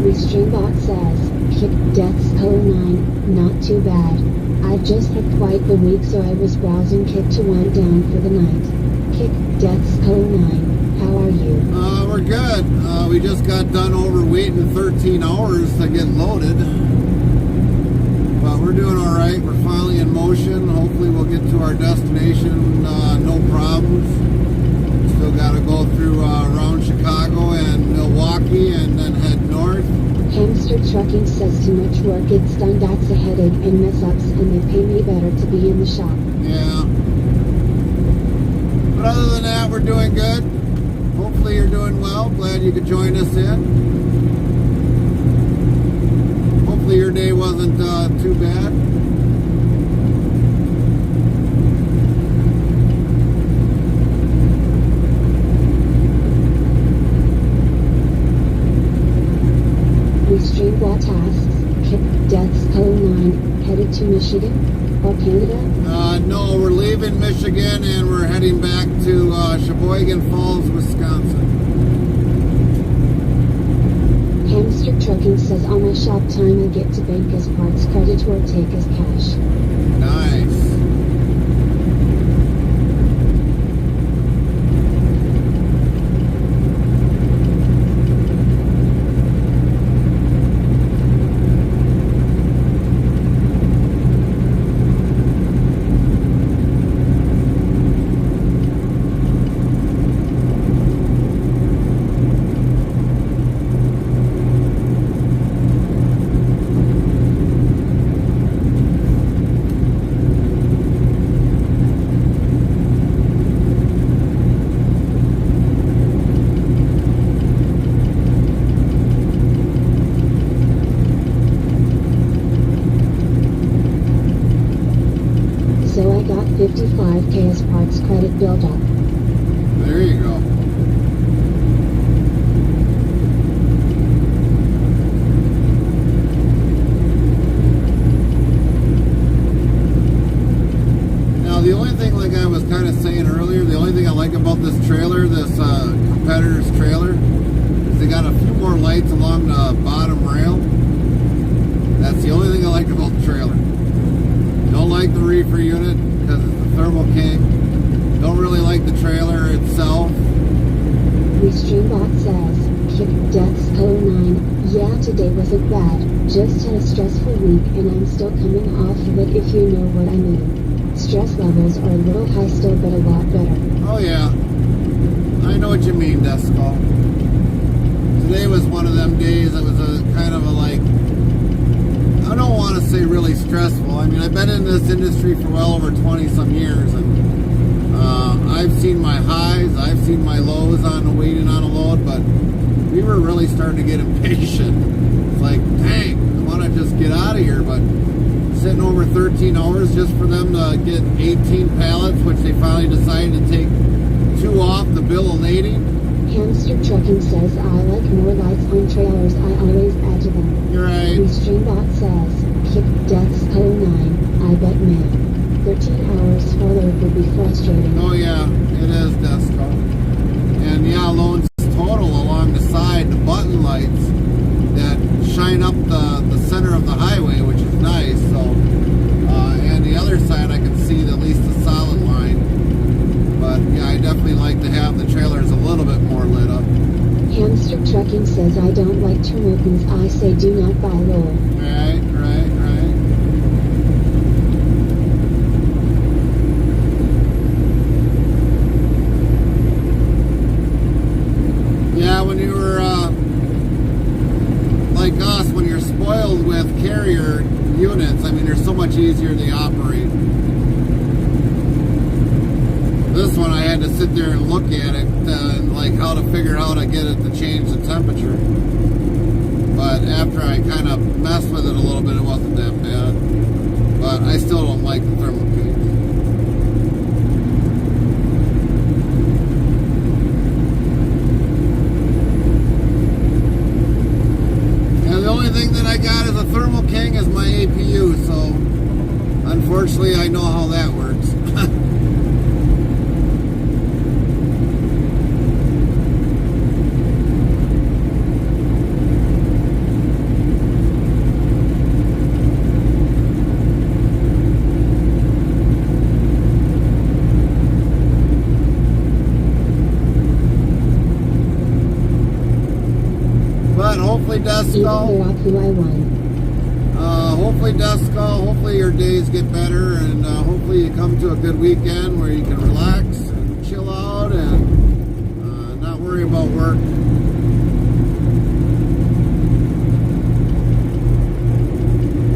Restreambot says, Kick Deaths 09, not too bad. I've just had quite the week so I was browsing Kick to wind down for the night. Kick Deaths 09, how are you? We're good. We just got done over waiting 13 hours to get loaded. But we're doing all right. We're finally in motion. Hopefully we'll get to our destination, no problems. Still got to go through around Chicago and Milwaukee and then head north. Hamster Trucking says too much work gets done, that's a headache and mess ups, and they pay me better to be in the shop. Yeah. But other than that, we're doing good. Hopefully you're doing well. Glad you could join us in. Hopefully your day wasn't too bad. Restreambot asks, Kick Deaths 09, headed to Michigan or Canada? No, we're leaving Michigan and we're heading back to Sheboygan Falls, Wisconsin. Hamster Trucking says on my shop time I get to bank as parts credit or take as cash. Nice. So I got 55k as parts credit build up. There you go. Now the only thing, like I was kind of saying earlier, the only thing I like about this trailer, this competitor's trailer, is they got a few more lights along the bottom rail. That's the only thing I like about the trailer. Don't like the reefer unit because it's the Thermal King. Don't really like the trailer itself. Restreambot says, Kick Deaths 09, yeah today wasn't bad, just had a stressful week and I'm still coming off of it if you know what I mean. Stress levels are a little high still but a lot better. Oh yeah, I know what you mean, Desco. Today was one of them days that was a kind of a like, I don't want to say really stressful. I mean, I've been in this industry for well over 20 some years and I've seen my highs, I've seen my lows on the waiting on a load, but we were really starting to get impatient. It's like, dang, I want to just get out of here, but sitting over 13 hours just for them to get 18 pallets, which they finally decided to take 2 off the bill of lading. Hamster Trucking says, I like more lights on trailers, I always add to them. You're right. Restreambot says, kick deaths 09, I bet man. 13 hours for load would be frustrating. Oh yeah, it is, Desco. And yeah, Lone's total along the side, the button lights that shine up the center of the highway, which is nice. So, and the other side I can see at least the solid line. But yeah, I definitely like to have the trailers a little bit more lit up. Hamster Trucking says, I don't like turn opens, I say do not buy low. Right. Yeah, when you were like us, when you're spoiled with carrier units, I mean, they're so much easier to operate. This one, I had to sit there and look at it, and like how to figure out how to get it to change the temperature. But after I kind of messed with it a little bit, it wasn't that bad. But I still don't like the thermal cage. And the only thing that I got as a Thermal King is my APU, so unfortunately I know how that works. Hopefully, Desco, hopefully your days get better, and hopefully you come to a good weekend where you can relax and chill out and not worry about work.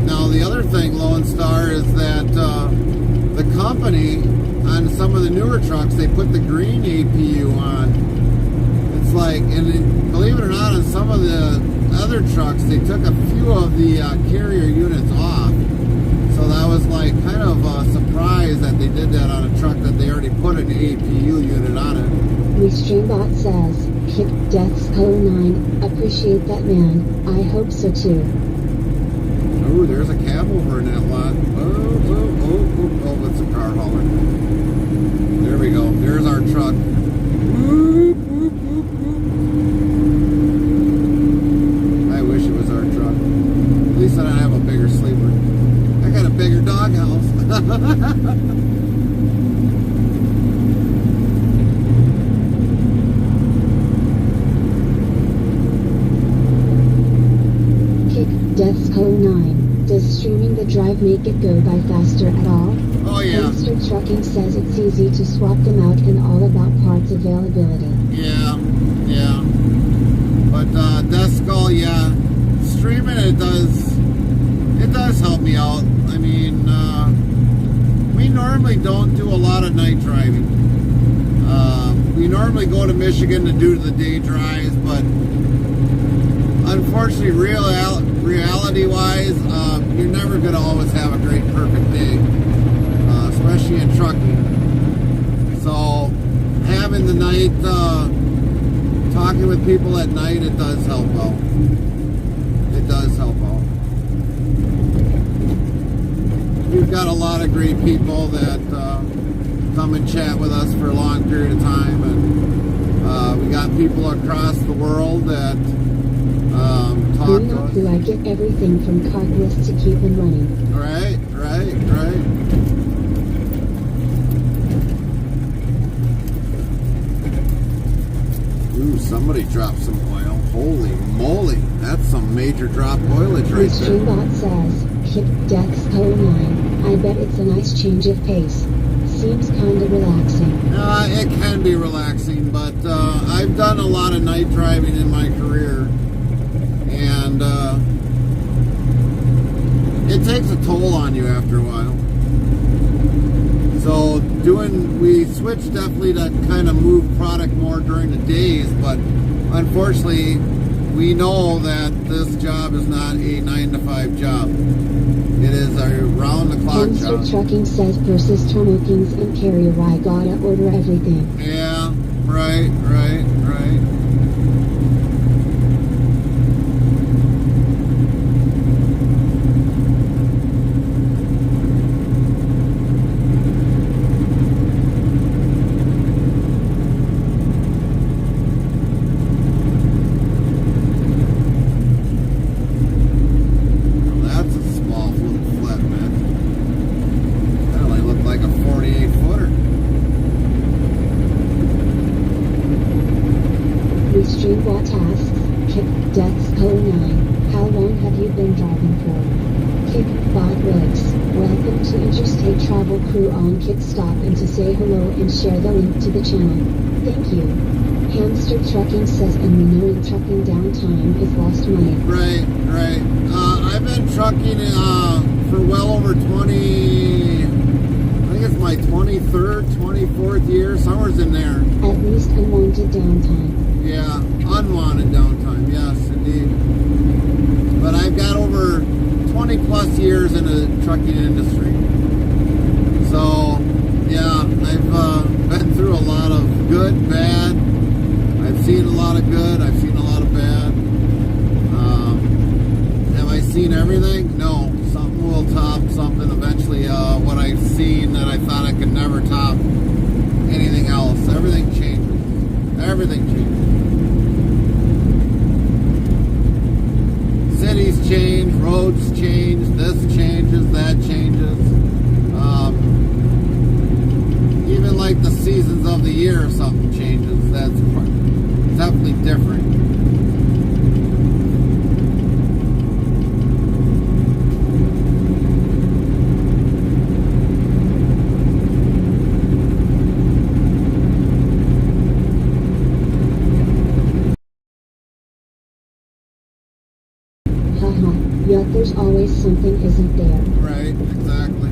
Now, the other thing, Lone Star, is that the company on some of the newer trucks, they put the green APU on. It's like, and believe it or not, on some of the other trucks, they took a few of the carrier units off. So that was like kind of a surprise that they did that on a truck that they already put an APU unit on it. Restreambot says, kick deaths 09, appreciate that, man. I hope so too. Oh, there's a cab over in that lot. Oh, that's a car hauler. There we go. There's our truck. I wish it was our truck. At least I don't have a bigger sleeper. I got a bigger doghouse. Kick Deaths 09. Does streaming the drive make it go by faster at all? Oh yeah. Hamster Trucking says it's easy to swap them out and all about parts availability. Yeah. But Desco, yeah, streaming it does help me out. I mean, we normally don't do a lot of night driving. We normally go to Michigan to do the day drives, but unfortunately, reality-wise, you're never going to always have a great, perfect day, especially in trucking. So having the night, talking with people at night, it does help out. It does help out. We've got a lot of great people that come and chat with us for a long period of time, and we got people across the world that talk to us. Do I get everything from cartless to keep them running? Right. Ooh, somebody dropped some oil. Holy moly, that's some major drop oilage right there. Restreambot says, kick Deaths 09. I bet it's a nice change of pace. Seems kind of relaxing. It can be relaxing, but I've done a lot of night driving in my career, and it takes a toll on you after a while. So we switched definitely to kind of move product more during the days, but unfortunately, we know that this job is not a 9-to-5 job. It is a round-the-clock Hamster job. Trucking says versus Tomokins and Carrier, I gotta order everything. Yeah, right. That's a small flatbed. That only looked like a 48-footer. Restream what tasks? Kick Death's Code 9. How long have you been driving for? Kick Bot Rigs. Welcome to Interstate Travel Crew on Kick. Stop in to say hello and share the link to the channel. Thank you. Hamster Trucking says, and we know in trucking downtime is lost money. Right. I've been trucking for well over 20, I think it's my 23rd, 24th year, somewhere's in there. At least unwanted downtime. Yeah, unwanted downtime, yes, indeed. But I've got over 20 plus years in the trucking industry. So, yeah, I've been through a lot of good, bad. I've seen a lot of good, I've seen a lot of bad. Have I seen everything? No. Something will top something eventually. What I've seen that I thought I could never top anything else. Everything changes. Everything changes. Cities change, roads change, this changes, that changes. Even like the seasons of the year, if something changes, that's definitely different. Haha, yet there's always something, isn't there? Right, exactly.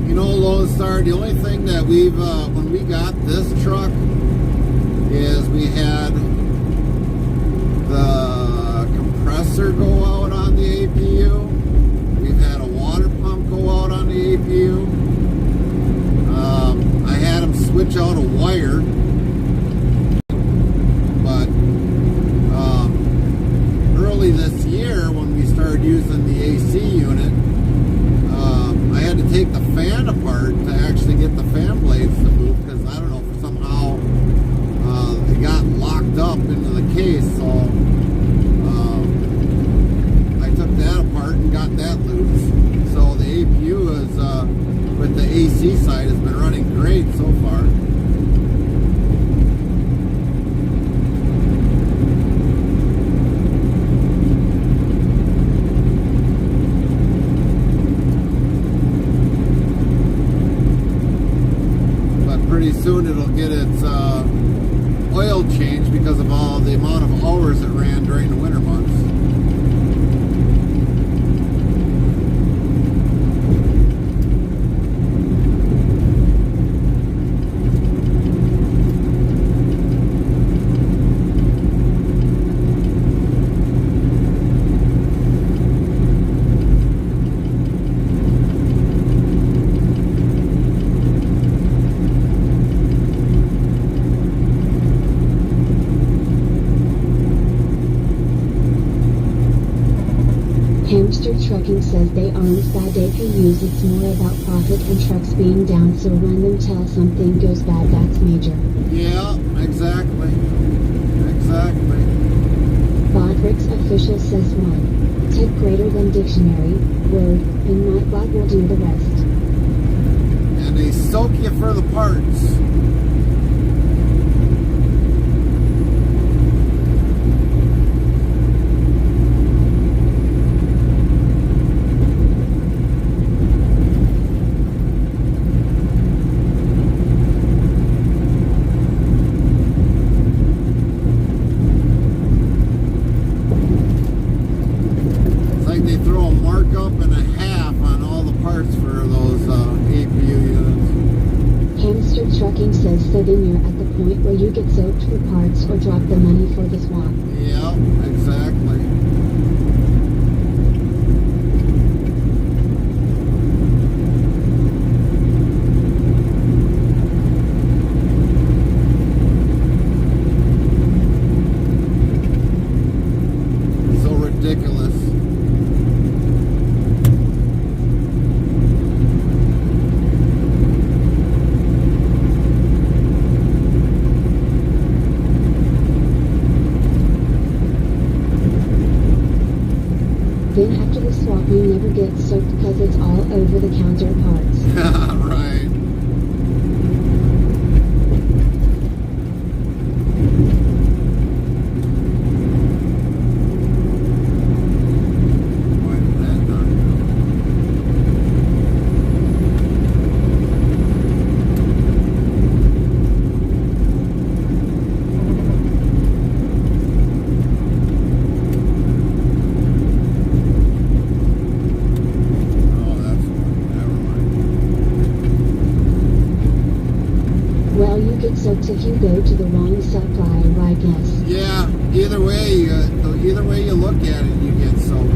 You know, Lone Star, the only thing that we've, when we got this truck, is we had the compressor go out on the APU. We've had a water pump go out on the APU. I had them switch out a wire. Early this year, when we started using the AC unit, I had to take the fan apart to actually get the fan blades to move, because I don't know, for somehow they got locked up into the case, so I took that apart and got that loose. So the APU is, with the AC side, has been running great so far. Pretty soon it'll get its oil changed because of all the amount of hours it ran during the winter months. Hamster Trucking says they aren't bad APUs, it's more about profit and trucks being down, so when them tell something goes bad, that's major. Yeah, exactly. Bodrick's official says 1. Type greater than dictionary, word, and Nightbot will do the rest. And they soak you for the parts. They throw a markup and a half soaked for parts or drop the money for the swap. Yeah, exactly. So ridiculous. Then after the swap you never get soaked because it's all over the counter parts. Right. Why did that not go? Oh, that's never mind. Well, you get soaked if you go to the wrong supplier, I guess. Yeah, either way you look at it, you get soaked.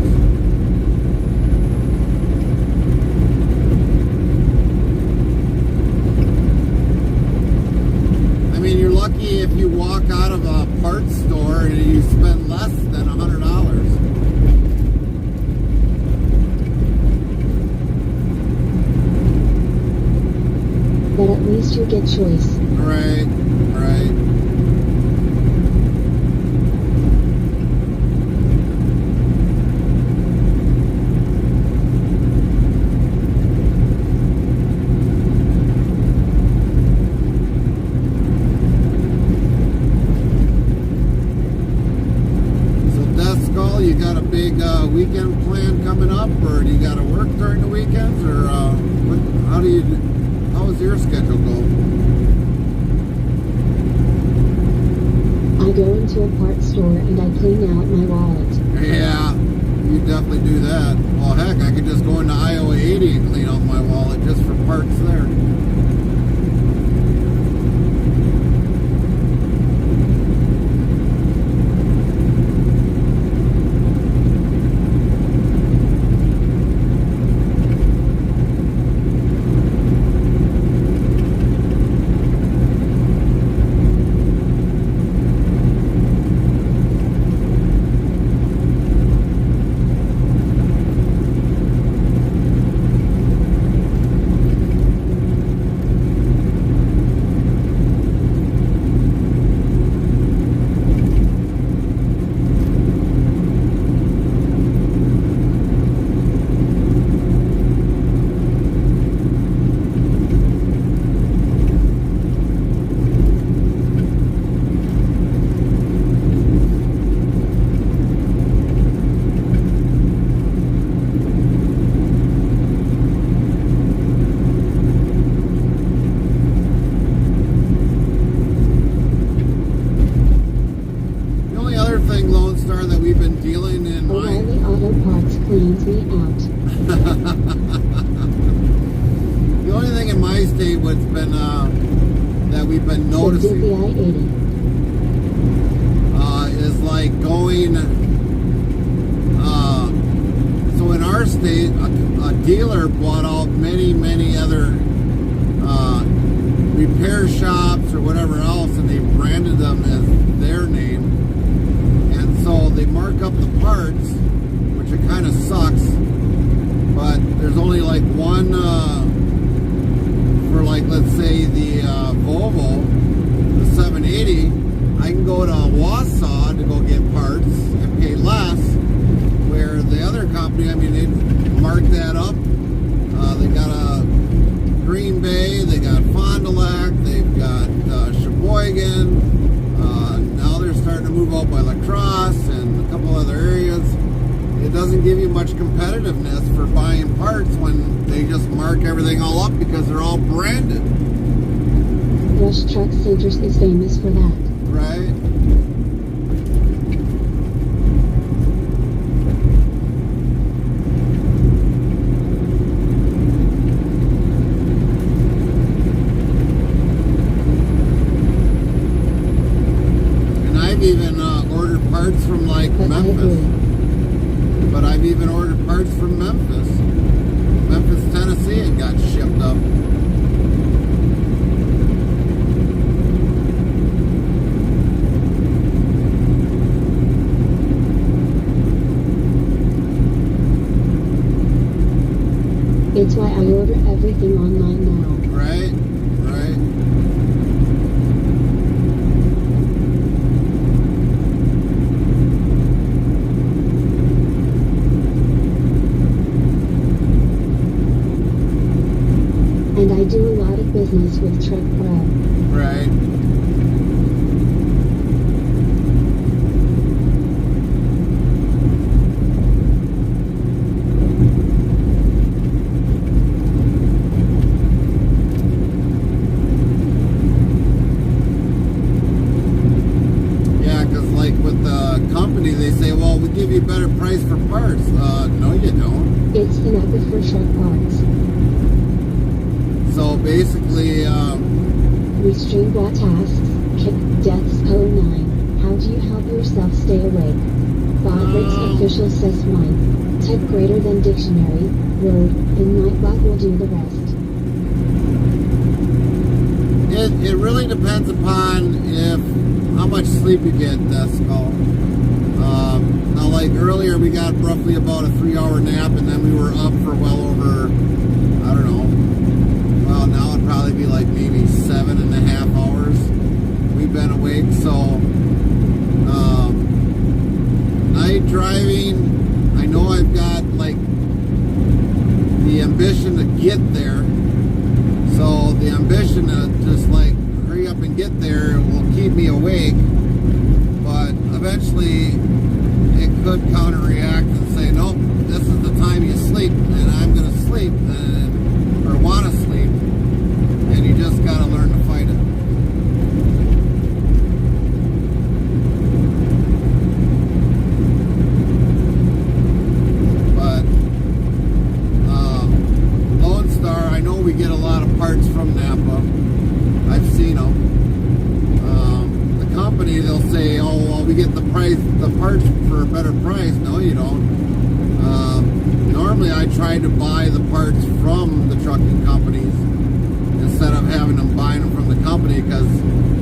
I mean, you're lucky if you walk out of a parts store and you spend less than $100. But at least you get choice. Right, right. So Death Skull, you got a big weekend plan coming up, or do you got to work during the weekends, or how does your schedule go? I go into a parts store and I clean out my wallet. Yeah, you definitely do that. Well, heck, I could just go into Iowa 80 and clean out my wallet just for parts there. cleans me out. The only thing in my state what's been that we've been noticing the I-80. Is like going. So in our state, a dealer bought out many other repair shops or whatever else, and they branded them as their name. And so they mark up the parts, which it kind of sucks. But there's only like one for, like, let's say the Volvo, the 780. I can go to Wausau to go get parts and pay less. Where the other company, I mean, they mark that up. They got a Green Bay, they got Fond du Lac, they've got Sheboygan. Now they're starting to move out by La Crosse and a couple other areas. It doesn't give you much competitiveness for buying parts when they just mark everything all up because they're all branded. Rush Truck Centers is famous for that. Right? even ordered parts from like But I Memphis. agree. But I've even ordered parts from Memphis, Tennessee, and got shipped up. It's why I order everything online now. Right, right. And I do a lot of business with Truck Pro. Right. Yeah, because like with the company, they say, well, we give you a better price for parts. No, you don't. It's the method for truck parts. So basically, We stream bot tasks, kick deaths code 9. How do you help yourself stay awake? Bobrit's official says 1. Type greater than dictionary, word, and Nightbot will do the rest. it really depends upon how much sleep you get, Desco. Now, like earlier, we got roughly about a 3-hour nap, and then we were up for well over, I don't know, well, now it'd probably be like maybe 7.5 hours we've been awake. So night driving, I know I've got like the ambition to get there, so the ambition to just like hurry up and get there will keep me awake, but eventually it could counter-react and say, nope, this is the time you sleep, and I'm gonna sleep, or want to sleep, and you just gotta learn to fight it. But Lone Star, I know we get a lot of parts from Napa. I've seen them. The company, they'll say, oh, well, we get the parts for a better price. No, you don't. Normally I try to buy the parts from the trucking companies instead of having them buying them from the company, because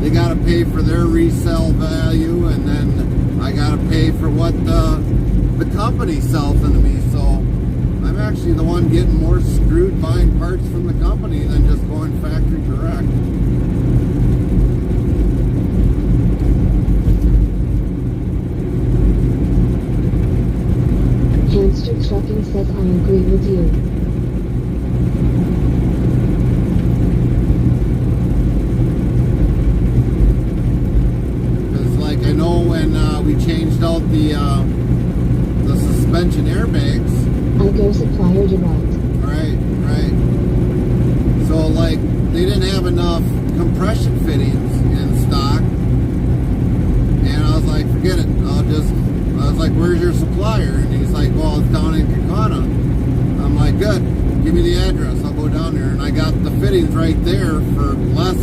they got to pay for their resale value, and then I got to pay for what the company sells into me. So I'm actually the one getting more screwed buying parts from the company than just going factory direct. Hamster Trucking says I agree with you. Because like I know when we changed out the suspension airbags. I'll go supplier direct. Right, right. So like they didn't have enough compression fittings in stock, and I was like, forget it. I was like, where's your supplier? And he's like, well, it's down in Kakana. I'm like, good. Give me the address. I'll go down there. And I got the fittings right there for less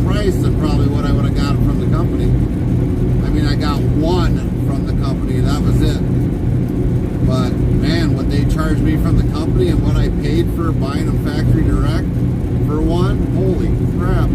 price than probably what I would have got from the company. I mean, I got one from the company. That was it. But man, what they charged me from the company and what I paid for buying them factory direct for one, holy crap.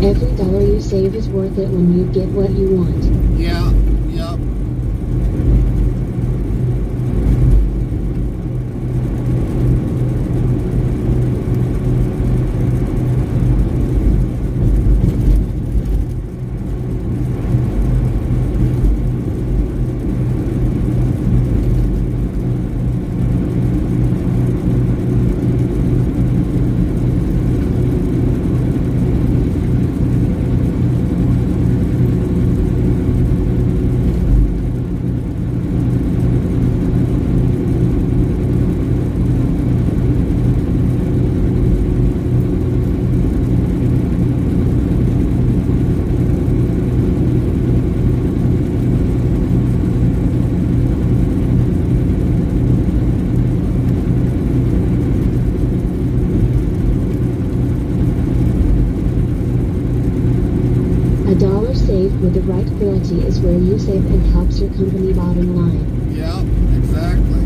Every dollar you save is worth it when you get what you want. Yeah, yep. With the right quality is where you save and helps your company bottom line. Yep, exactly.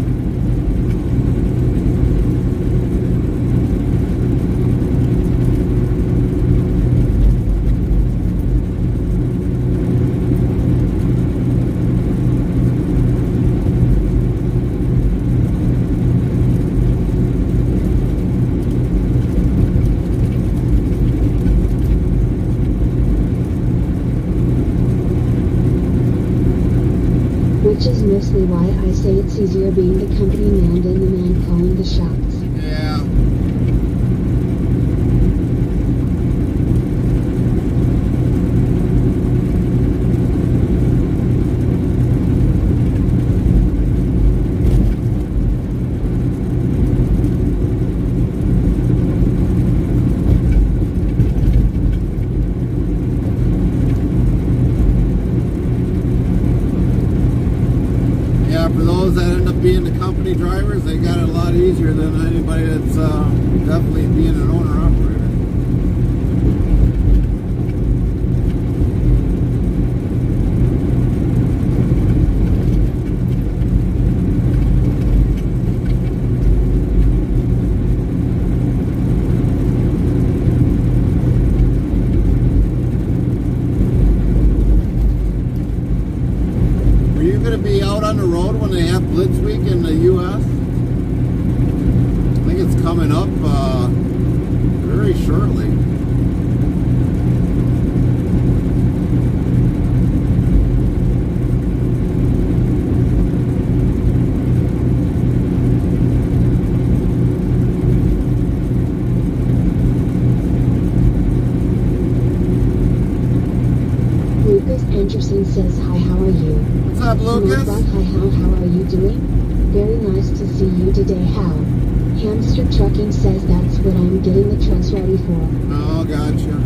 Which is mostly why I say it's easier being the company man than the man calling the shots. Yeah. For those that end up being the company drivers, they got it a lot easier than anybody that's definitely being an owner-operator. Be out on the road when they have Blitz Week in the U.S. I think it's coming up very shortly. Lucas Anderson says, hi, how are you? What's up, Lucas? Hi, how are you doing? Very nice to see you today, how? Hamster Trucking says that's what I'm getting the trucks ready for. Oh, gotcha.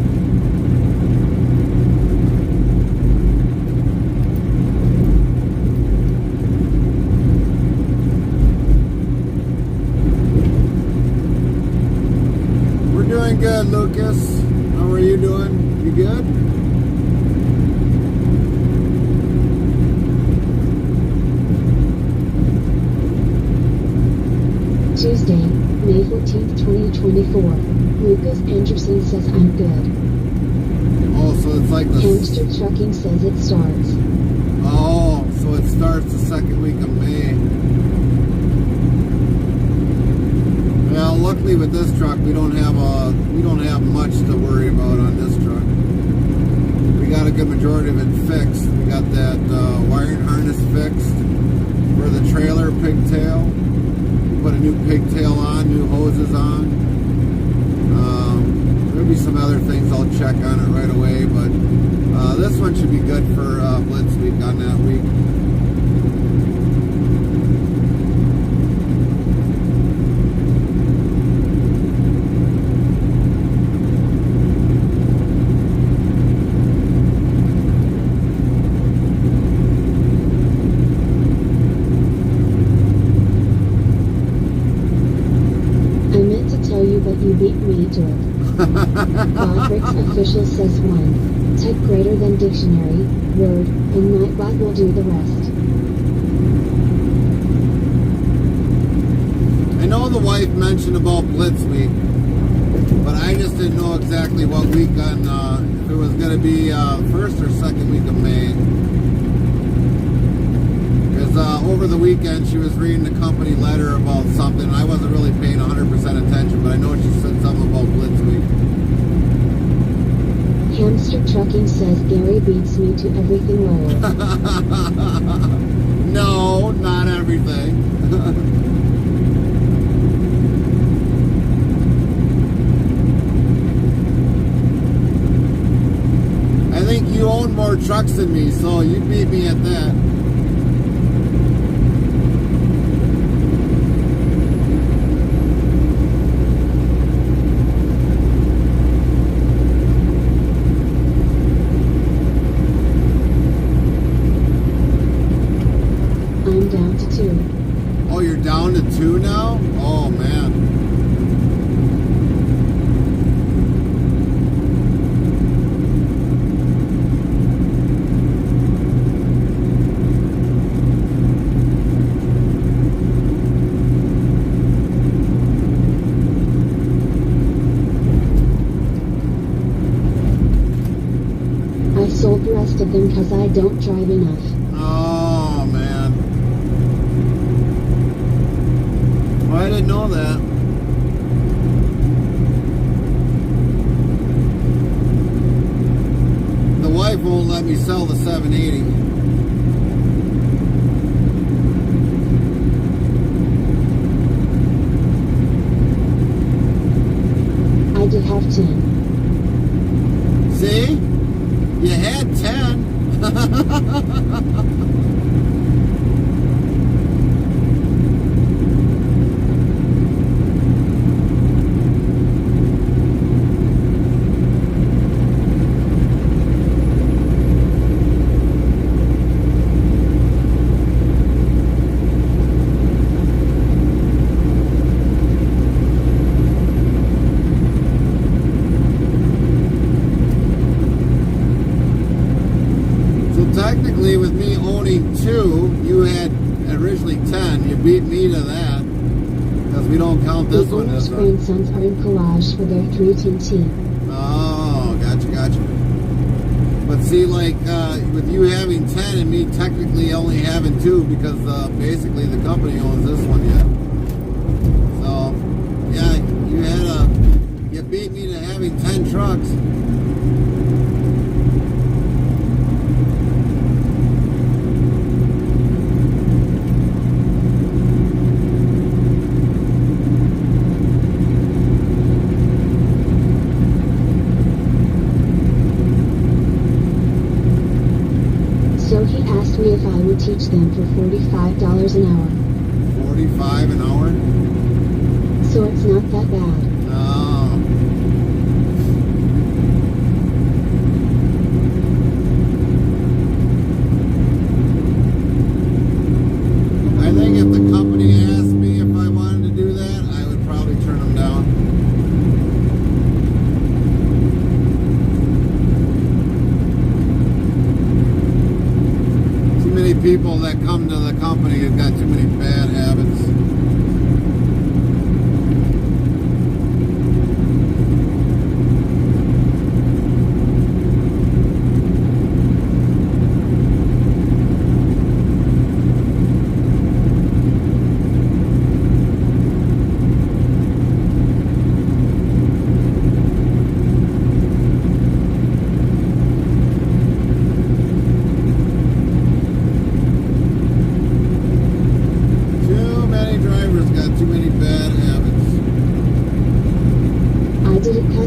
We're doing good, Lucas. How are you doing? You good? Tuesday, May 14th, 2024. Lucas Anderson says I'm good. Oh, so it's like the... Hamster Trucking says it starts. Oh, so it starts the second week of May. Well, luckily with this truck, we don't have much to worry about on this truck. We got a good majority of it fixed. We got that wiring harness fixed for the trailer pigtail. Put a new pigtail on, new hoses on. There'll be some other things I'll check on it right away, but this one should be good for Blitz Week on that week. But you beat me to it. Godrick's official says 1. Type greater than dictionary, word, and Nightbot will do the rest. I know the wife mentioned about Blitz Week, but I just didn't know exactly what week on, if it was going to be first or second week of May. Because over the weekend she was reading the company letter about something, and I wasn't really paying 100% attention, but I know she said something about Blitz Week. Hamster Trucking says Gary beats me to everything lower. No, not everything. I think you own more trucks than me, so you beat me at that. I'm down to 2. Oh, you're down to 2 now? Oh, man. I sold the rest of them cause I don't drive enough. Oh, man. Well, I didn't know that. The wife won't let me sell the 780. I did have 10. See? You had 10. Technically, with me owning 2, you had originally 10. You beat me to that because we don't count this The one owner's as a... grandsons are in collage for their 310T. Oh, gotcha. But see, like with you having 10 and me technically only having 2 because basically the company owns this one yet. So yeah, you beat me to having 10 trucks. So he asked me if I would teach them for $45 an hour. 45 an hour? So it's not that bad. Oh. I think if the company asked me if I wanted to do that, I would probably turn them down. Too many people that come to the company have got too many bad habits.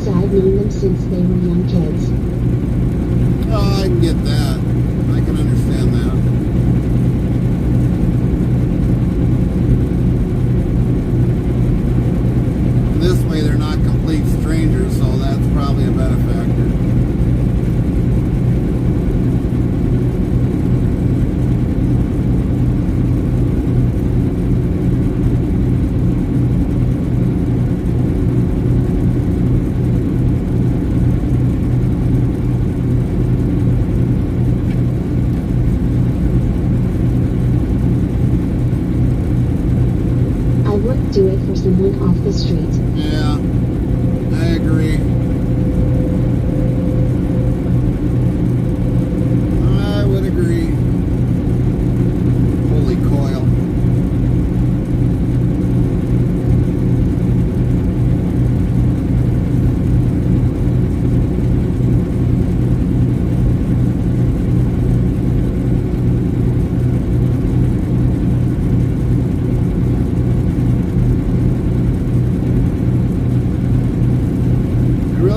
I've known them since they were young kids. Oh, I can get that. I can understand that. This way they're not complete strangers, so that's probably a benefactor.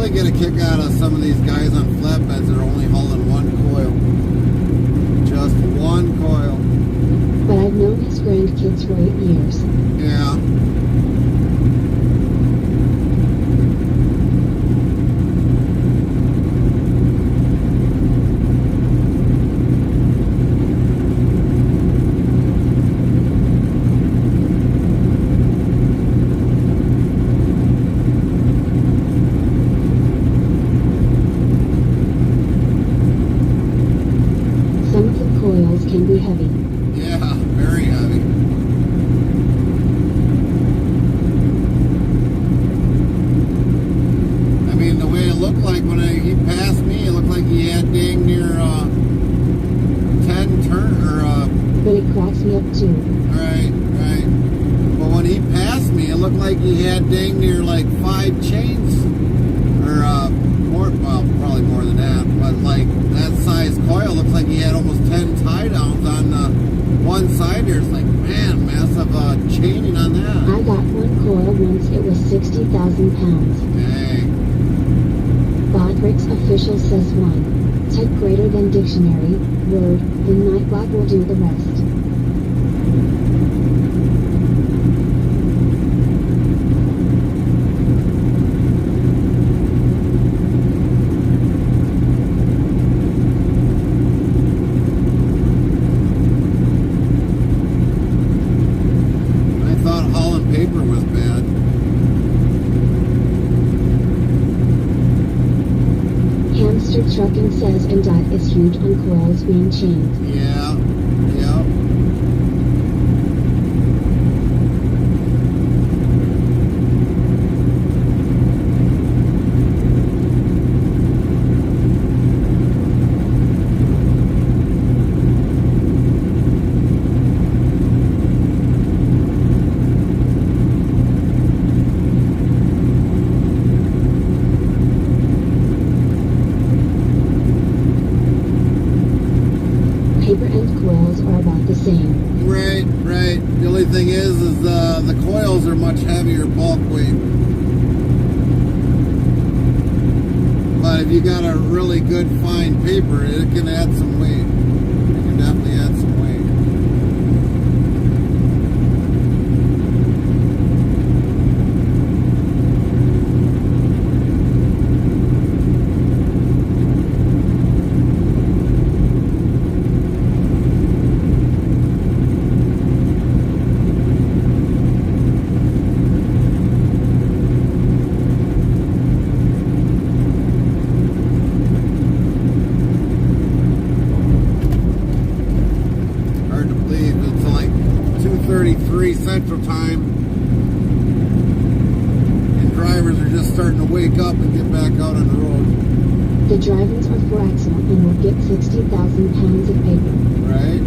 really get a kick out of some of these guys on flatbeds that are only hauling one coil. Just one coil. But I've known his grandkids for 8 years. Yeah. Some of the coils can be heavy. Yeah, very heavy. I mean, the way it looked like when he passed me, it looked like he had dang near 10 turn or But it cracks me up too. right. But when he passed me, it looked like he had dang near like 5 chains or more. Well, probably more than that. But like that size coil looks like he had almost 10 tie downs on one side here. It's like, man, massive chaining on that. I got one coil once, it was 60,000 pounds. Dang. Bodrick's official says 1. Type greater than dictionary, word, the Nightbot will do the rest. I thought hauling paper was bad. Hamster Trucking says and dot is huge on coils being chained. Yeah. Paper and coils are about the same. Right. The only thing is the coils are much heavier bulk weight. But if you got a really good fine paper, it can add some weight. It can definitely add some weight. Hard to believe. It's like 2:33 Central Time. And drivers are just starting to wake up and get back out on the road. The drive-ins are 4-axle and will get 60,000 pounds of paper. Right?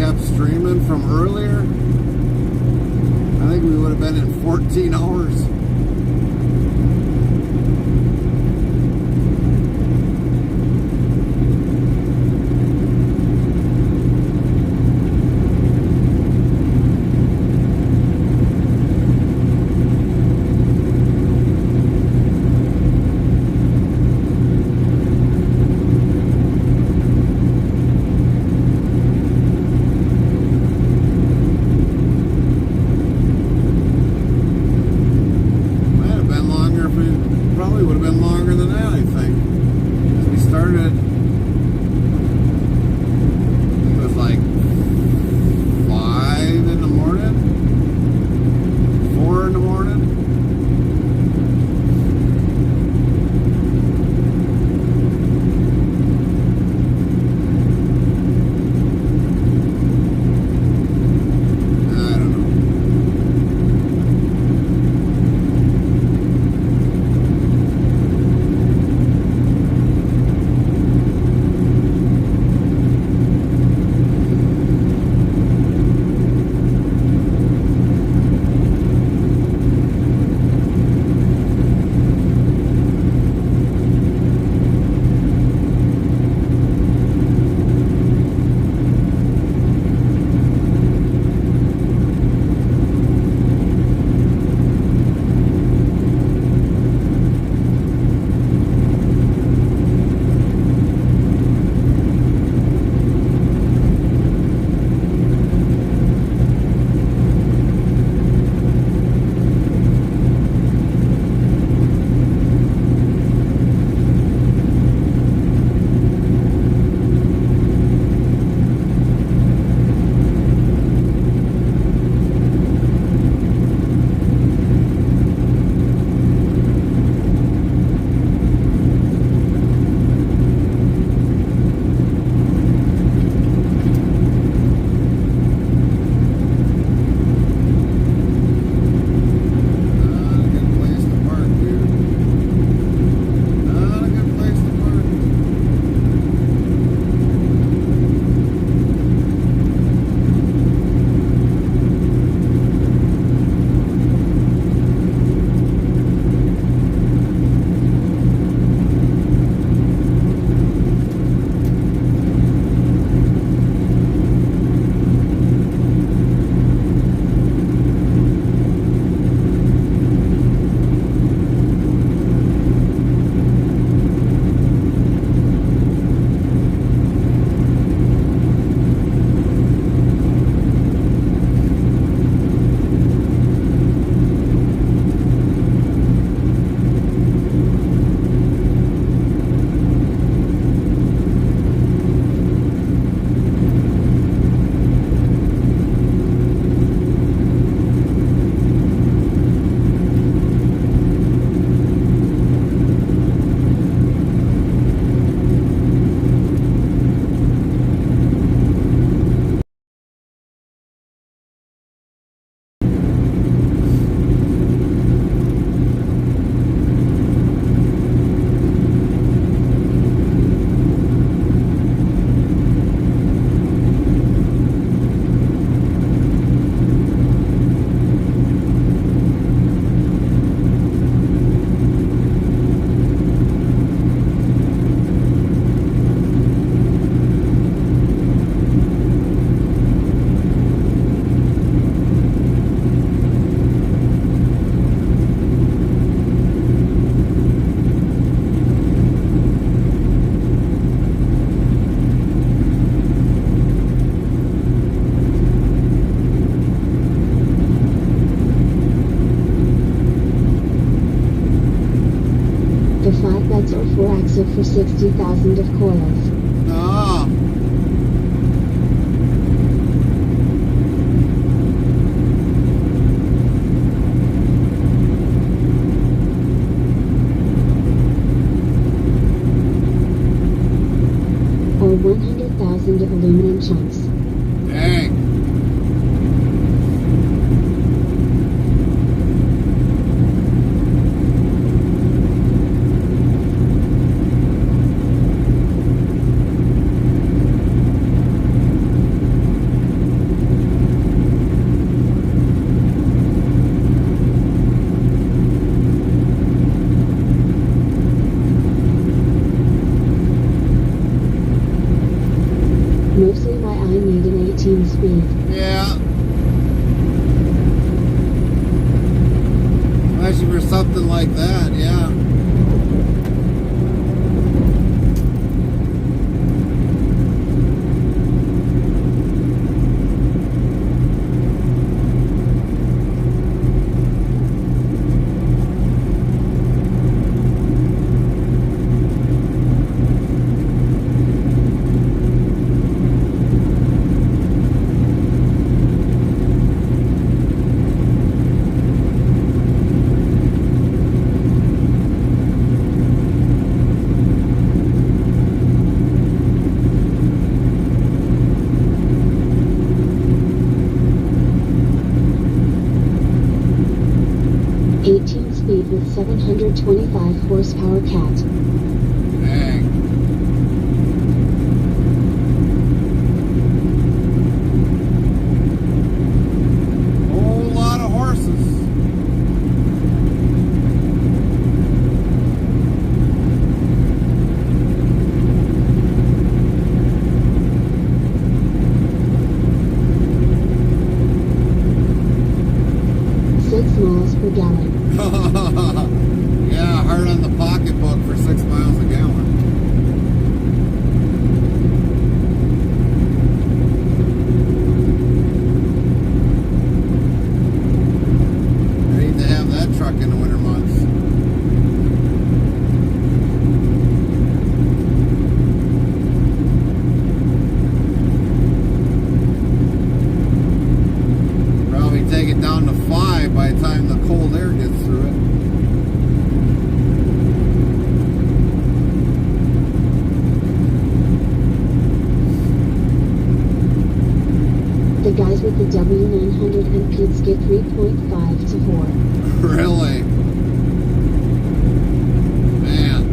kept streaming from earlier, I think we would have been in 14 hours. exit for 60,000 of coils. Oh. Or 100,000 of aluminum chunks. Dang. Mostly why I need an 18 speed. Yeah. Especially for something like that, yeah. With 725 horsepower cat. Dang. Whole lot of horses. Miles per gallon. Yeah, hard on the pocketbook for 6 miles a gallon. I need to have that truck in the winter months. Probably take it down to 5 by the time the cold air gets through it. The guys with the W900 and Pete's get 3.5 to 4. Really? Man.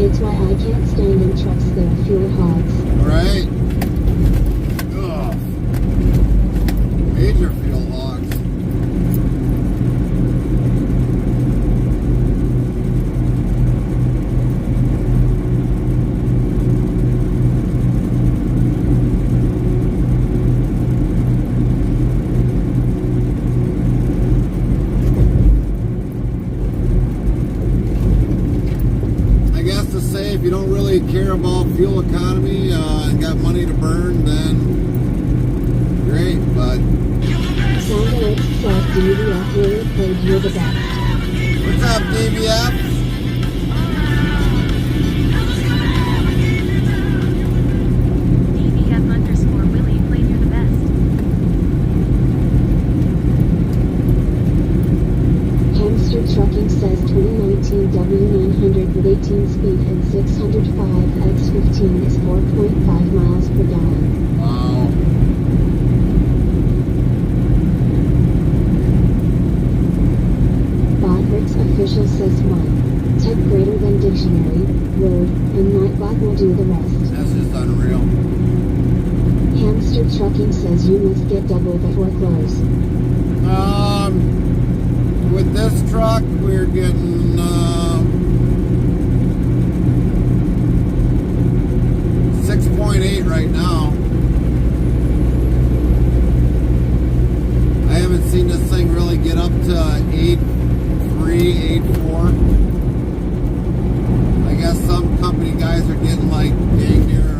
It's why I can't stand in trucks that are fuel hogs. Right? Ugh. Major fuel hogs. I guess to say if you don't really care about fuel economy and got money to burn, then great, but Sound Alert says DVF really played you the best. what's up, DVF? DVF_Willie played you the best. Hamster Trucking says 2019 W900 with 18 speed and 605 X15 is 4.5 miles per gallon. Wow. Botrick's official says 1. Tech greater than dictionary, word, and Nightbot will do the rest. That's just unreal. Hamster Trucking says you must get double the fork lows. With this truck, we're getting 6.8 right now. I haven't seen this thing really get up to 8.3, 8.4. I guess some company guys are getting like dang near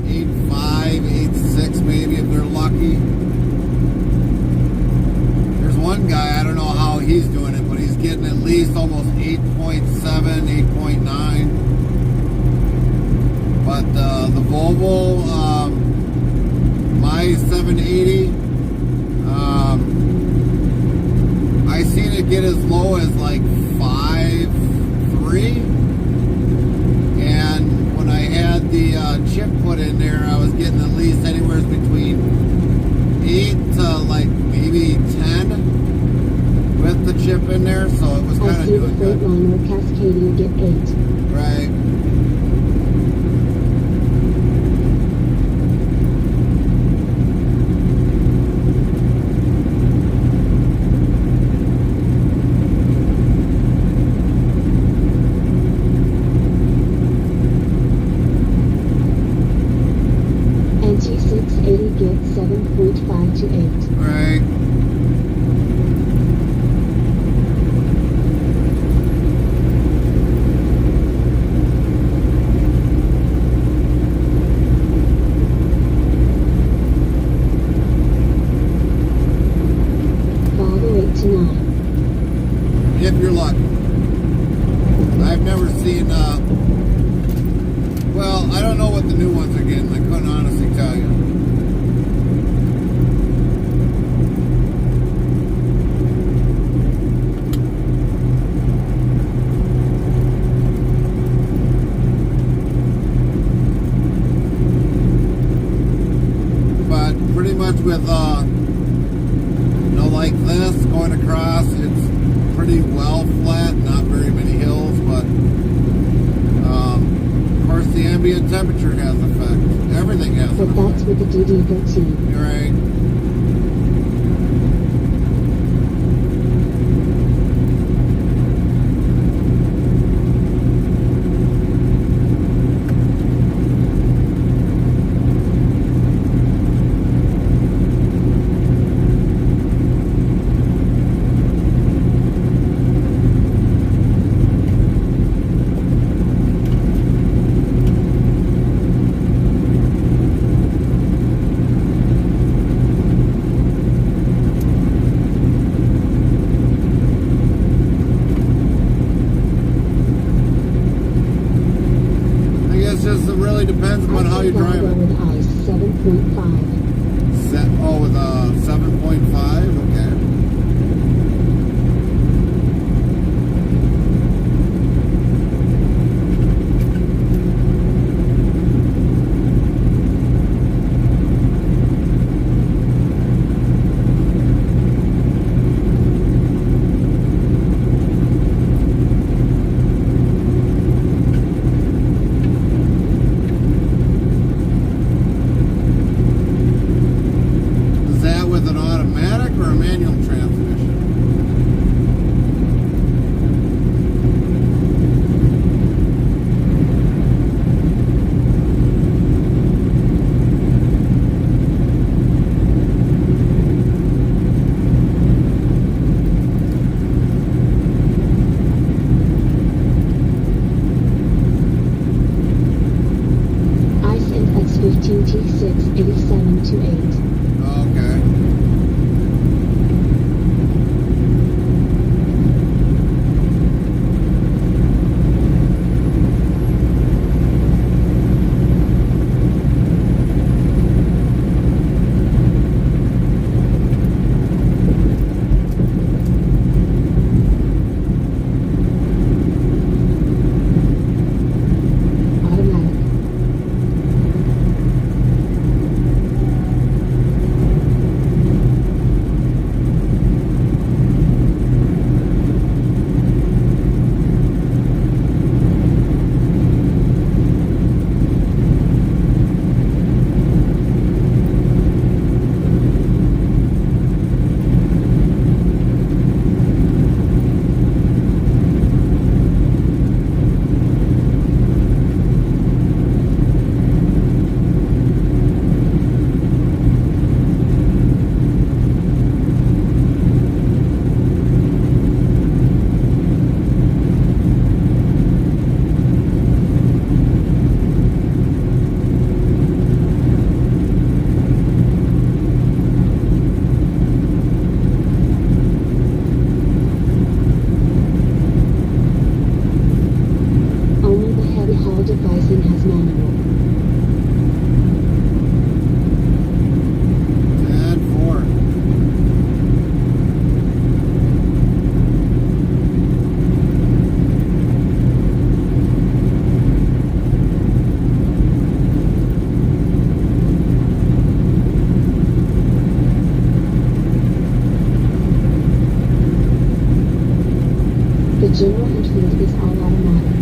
8.5, 8.6 maybe if they're lucky. There's one guy, I don't know how he's doing it, but he's getting at least almost 8.7, 8.9. But the Volvo, my 780, I seen it get as low as like 5.3. And when I had the chip put in there, I was getting at least anywhere between 8 to like maybe 10 with the chip in there, so it was kind of doing good. I see the Freightliner Cascadia get 8. Right. NT680 get 7.5 to 8. Right. Volvo 8 to 9. If you're lucky. I've never seen, well, I don't know what the new ones are getting. I couldn't honestly tell you. But pretty much with, you know, like this, going across, it's pretty well flat, not very many hills, but of course the ambient temperature has effect. Everything has But an that's effect. with the DD13. You're right. It really depends upon how you drive Volvo it. with ice 7.5. With a 7.5, okay. Is that with an automatic or a manual transmission? Ice and X15 T6 87 to 8. Okay. The general infield is all automatic.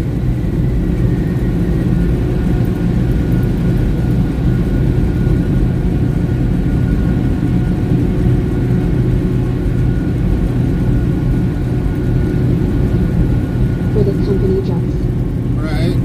For the company trucks. Right.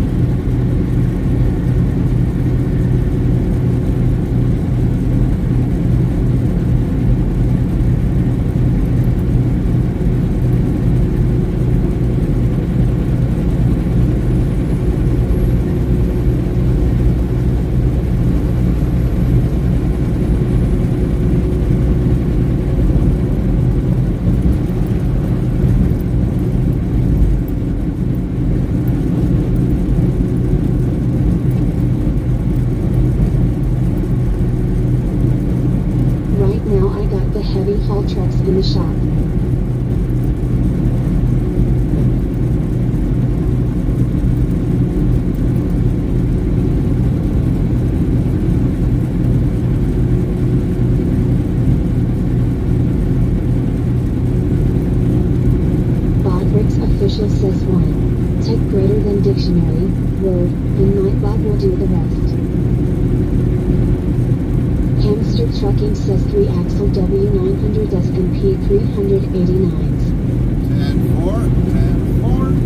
Right now I got the heavy haul trucks in the shop. Bodrick's official says 1. Tech greater than dictionary, word, and Nightbot will do the rest. Hamster Trucking says 3 axle W900s and P389s. 10-4, 10-4.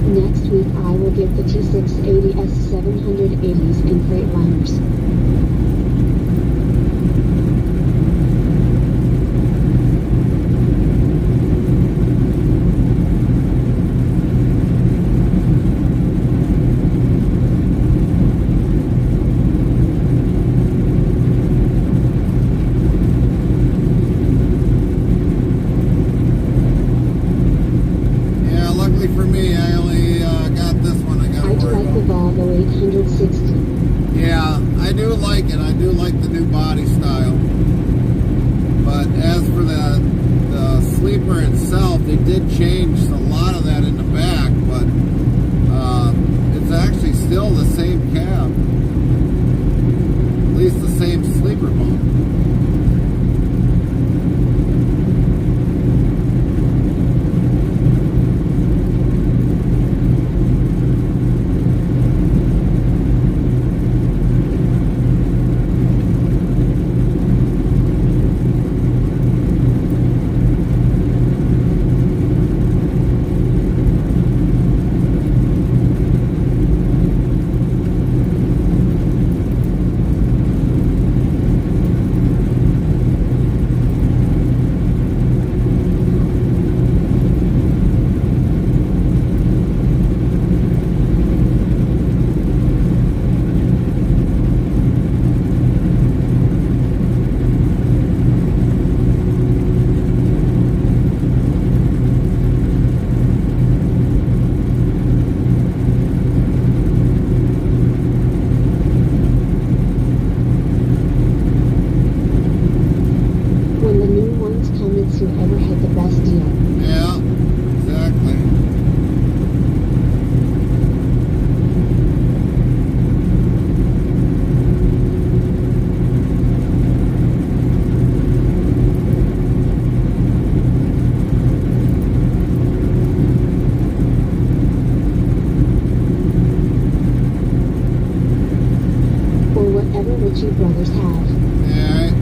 Next week I will get the T680S 780s and Freightliners. Yeah, luckily for me, I only got this one. I got I to do worry like the about. Volvo 860. Yeah, I do like it. I do like the new body style. But as for the sleeper itself, they did change a lot of that in the back, but it's actually still the same cab. At least the same sleeper bump. whatever Ritchie brothers have. Yeah.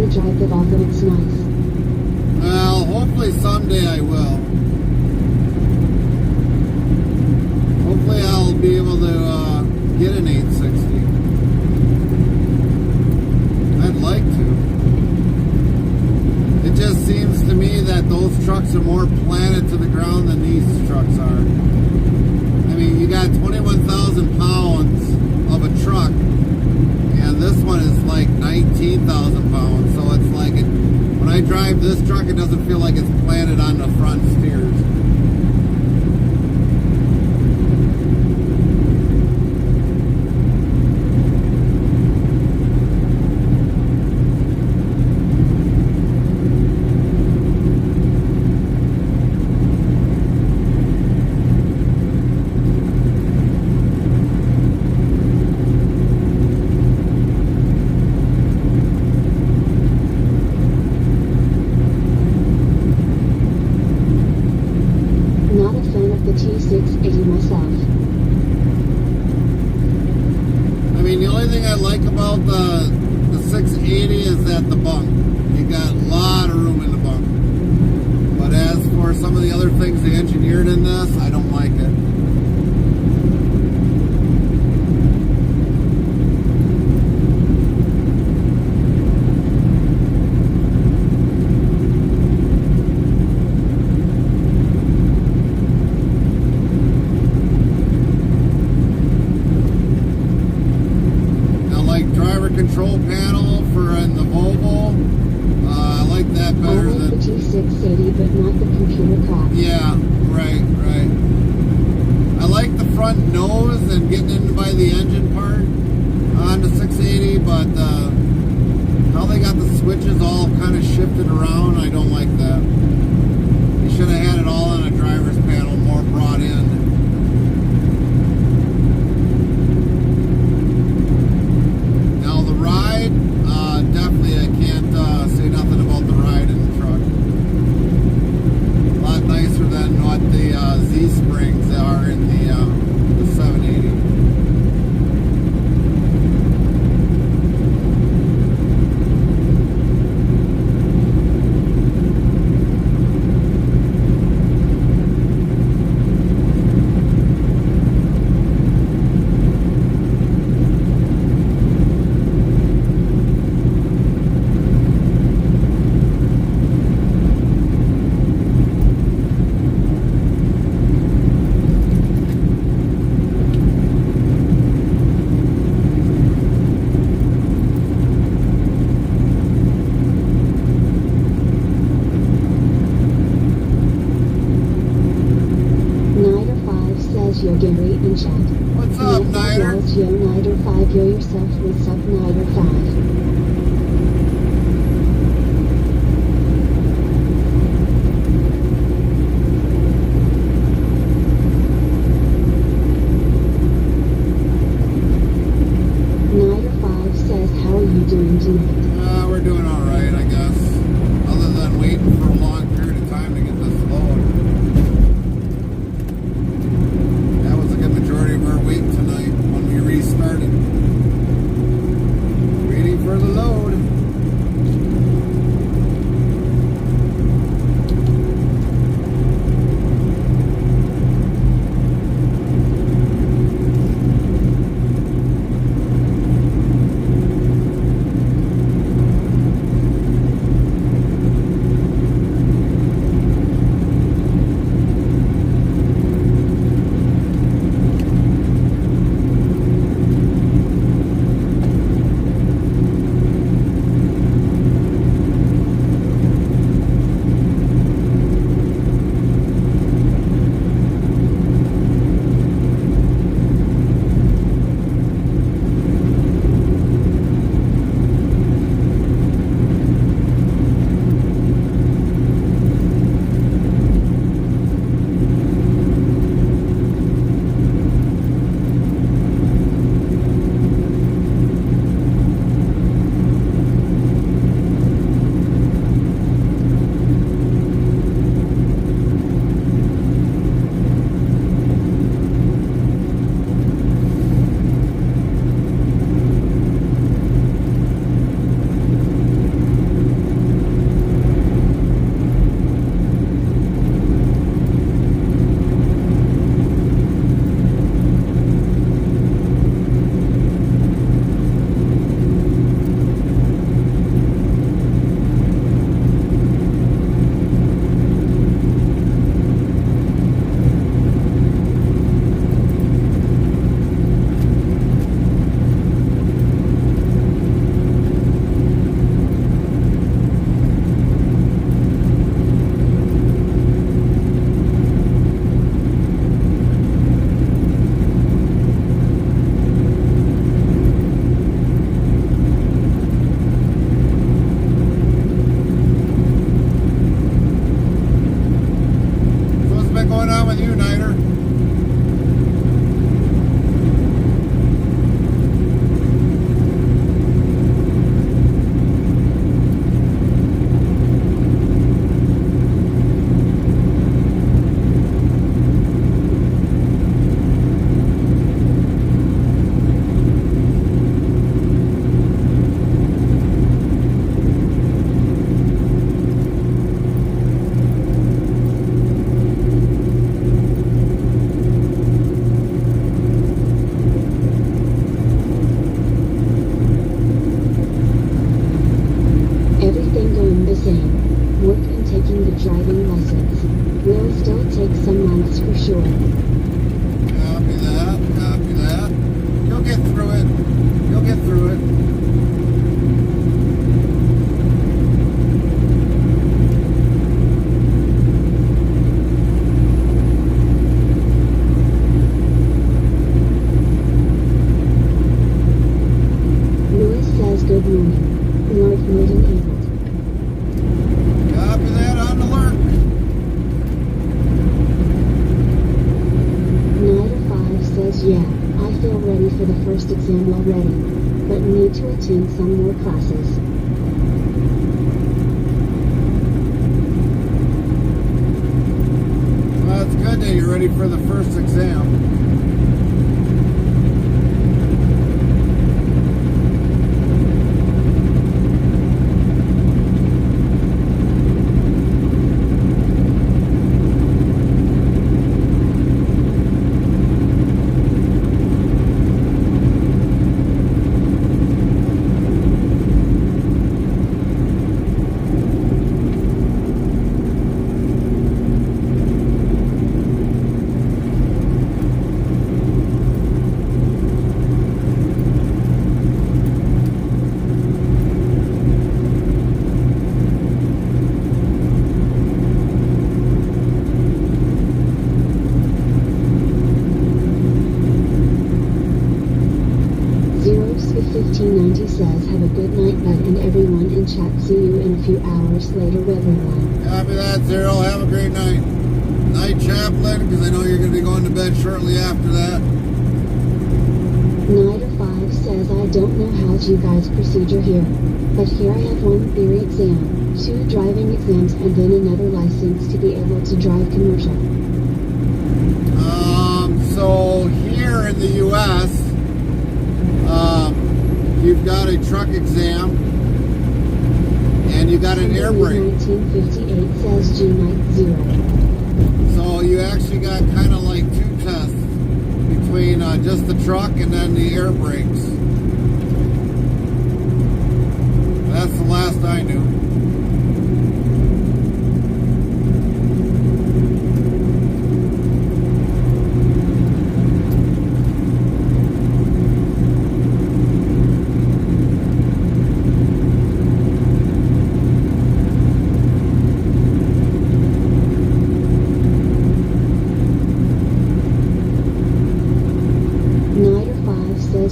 Drive it off and it's nice. Well, hopefully someday I will. Hopefully I'll be able to get an 860. I'd like to. It just seems to me that those trucks are more planted to the ground than these trucks are. I mean, you got 21,000 pounds of a truck, and this one is like 19,000 pounds. So it's like, when I drive this truck, it doesn't feel like it's planted on the front steers. T680 myself. I mean, the only thing I like about the 680 is that the bunk. You got a lot of room in the bunk. But as for some of the other things they engineered in this, I don't like it. Control panel for in the Volvo. I like that better than the T680, but not the computer crap. Yeah, right. I like the front nose and getting in by the engine part on the 680, but how they got the switches all kind of shifted around, I don't like that. You should have had it all on a driver's panel, more brought in. Definitely, I can't say nothing about the ride in the truck. A lot nicer than what the Z-Springs are in the 780. Yo Gary and chat. What's up, Nider? Yo Nider 5, yo yourself, what's up Nider 5? Nider 5 says, how are you doing tonight? We're doing alright, I guess. Other than waiting for a long period of time to get this load. Majority of our wait tonight when we restarted. Waiting for the load. door. Copy that, copy that. You'll get through it. You'll get through it. Louis says good morning. North Northern Eagle. Copy that on the alert. Nighter 5 says yeah, I feel ready for the first exam already, but need to attend some more classes. Well, it's good that you're ready for the first exam. 1590 says have a good night bud and everyone in chat, see you in a few hours later everyone. Copy that, Zero. Have a great night. Night, Chaplain, because I know you're going to be going to bed shortly after that. Nighter 5 says I don't know how's you guys procedure here, but here I have 1 theory exam, 2 driving exams, and then another license to be able to drive commercial. So here in the U.S., you've got a truck exam and you got an air brake. 1958 says G Night 0. So you actually got kind of like 2 tests between just the truck and then the air brakes. That's the last I knew.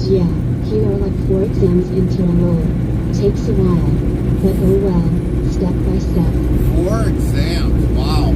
Yeah, here are like 4 exams into a roll. Takes a while, but oh well, step by step. 4 exams, wow.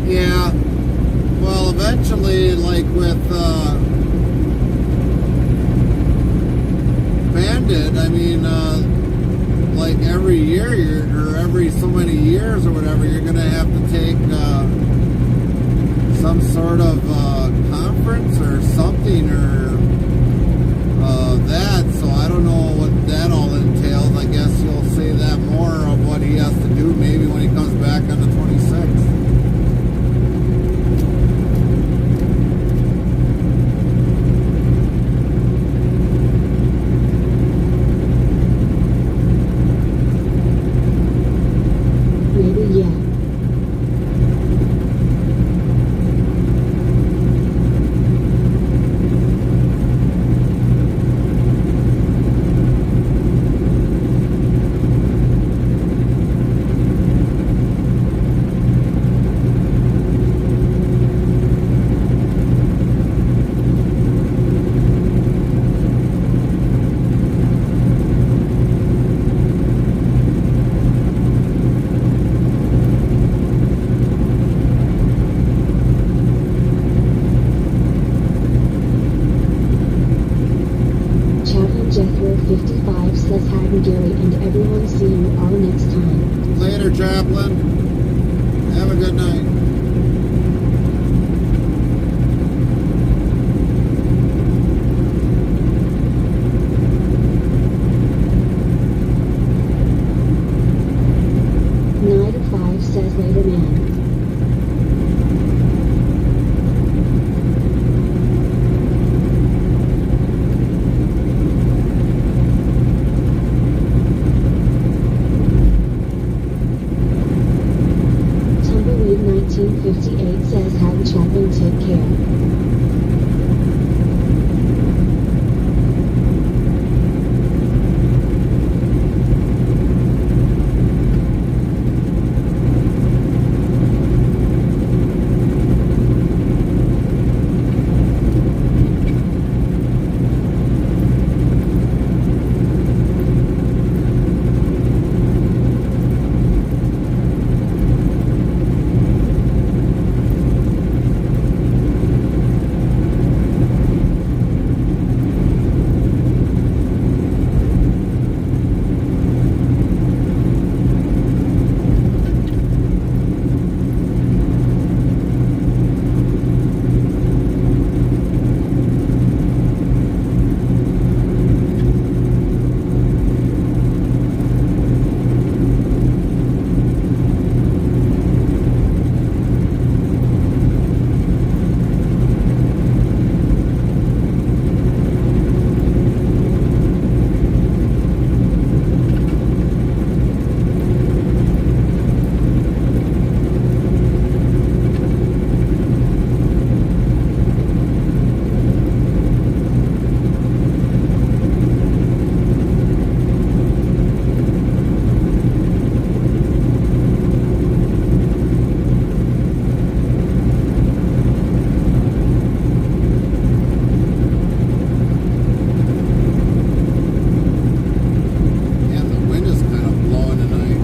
Yeah, well, eventually, like with Bandit, I mean, like every year, or every so many years or whatever, you're going to have to take some sort of conference or something, or that, so I don't know what that all entails. I guess you'll say that more of what he has to do maybe when he comes back on the 26th. Hagen Gary and everyone. See you all next time. Later, Chaplain. Have a good night. Night 5 says later, man. Tumbleweed 1958 says have a Chaplain, take care. And the wind is kind of blowing tonight.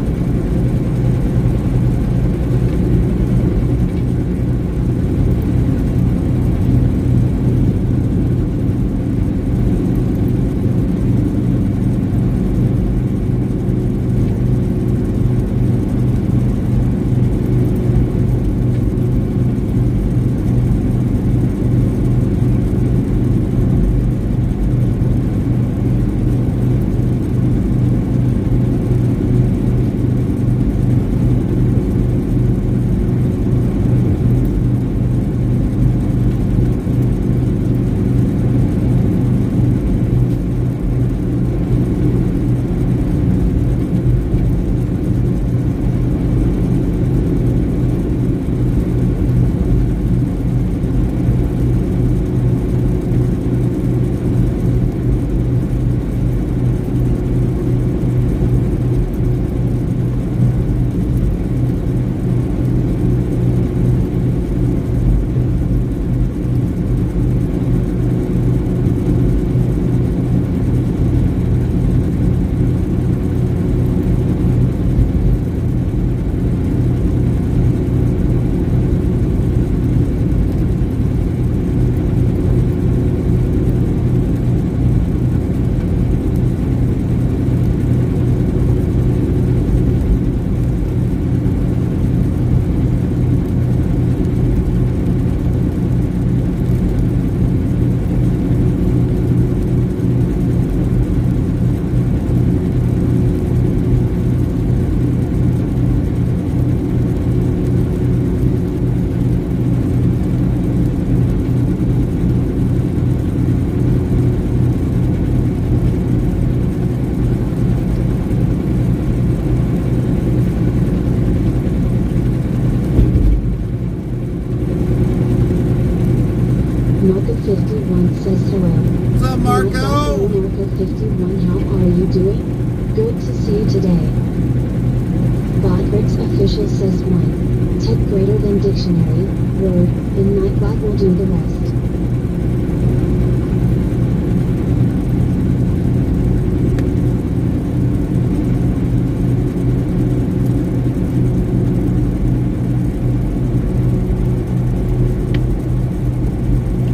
Marco 51 says hello. What's up, Marco? Marco 51, how are you doing? Good to see you today. Botbricks official says 1. Tech greater than dictionary, word, and Nightbot will do the rest.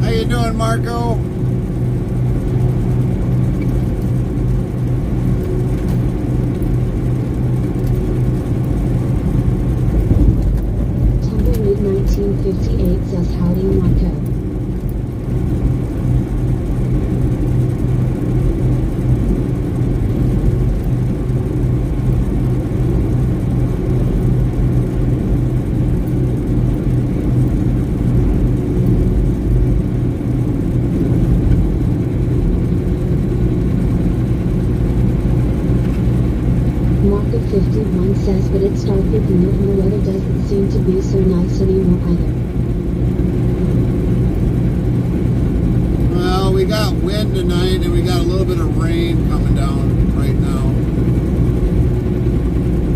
How you doing, Marco? Vodka 51 says, but it's dark with moon and the weather doesn't seem to be so nice anymore either. Well, we got wind tonight and we got a little bit of rain coming down right now.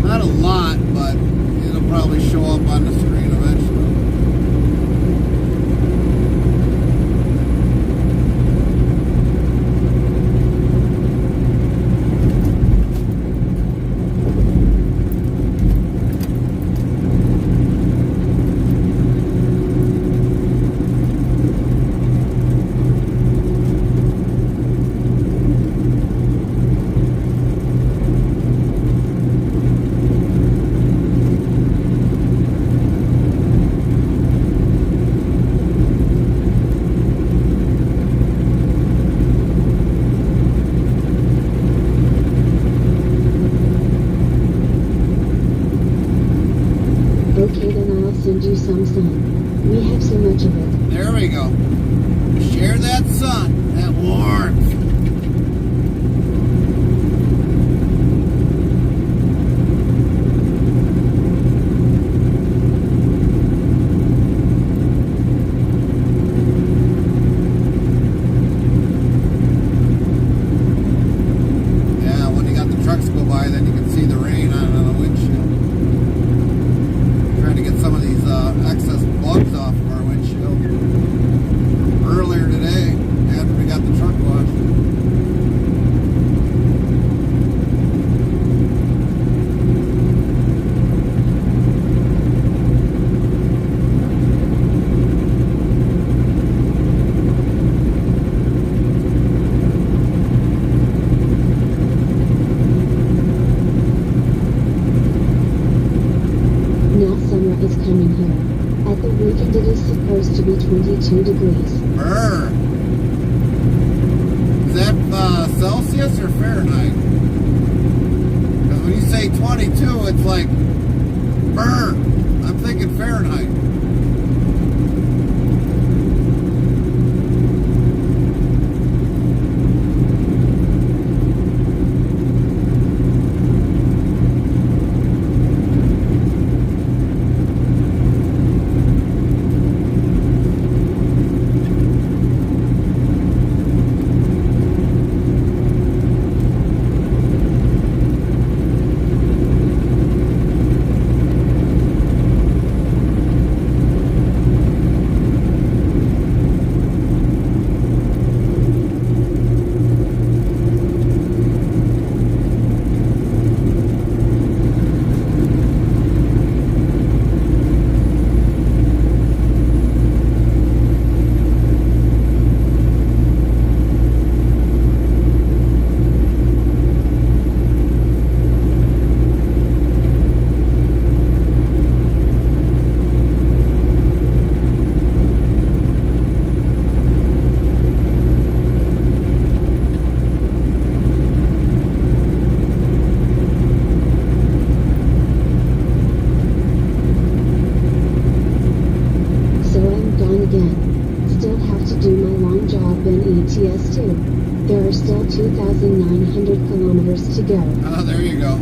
Not a lot, but it'll probably show up on the screen eventually. Okay, then I'll send you some sun. We have so much of it. There we go. Share that sun, that warmth. Yeah, when you got the trucks go by, then you can see the rain on the windshield. Trying to get some of these excess bugs off of our windshield earlier today after we got the truck washed. Now summer is coming here. At the weekend it is supposed to be 22 degrees. Brr. Is that Celsius or Fahrenheit? Because when you say 22, it's like, brr. I'm thinking Fahrenheit. ETS2. There are still 2,900 kilometers to go. Oh, there you go.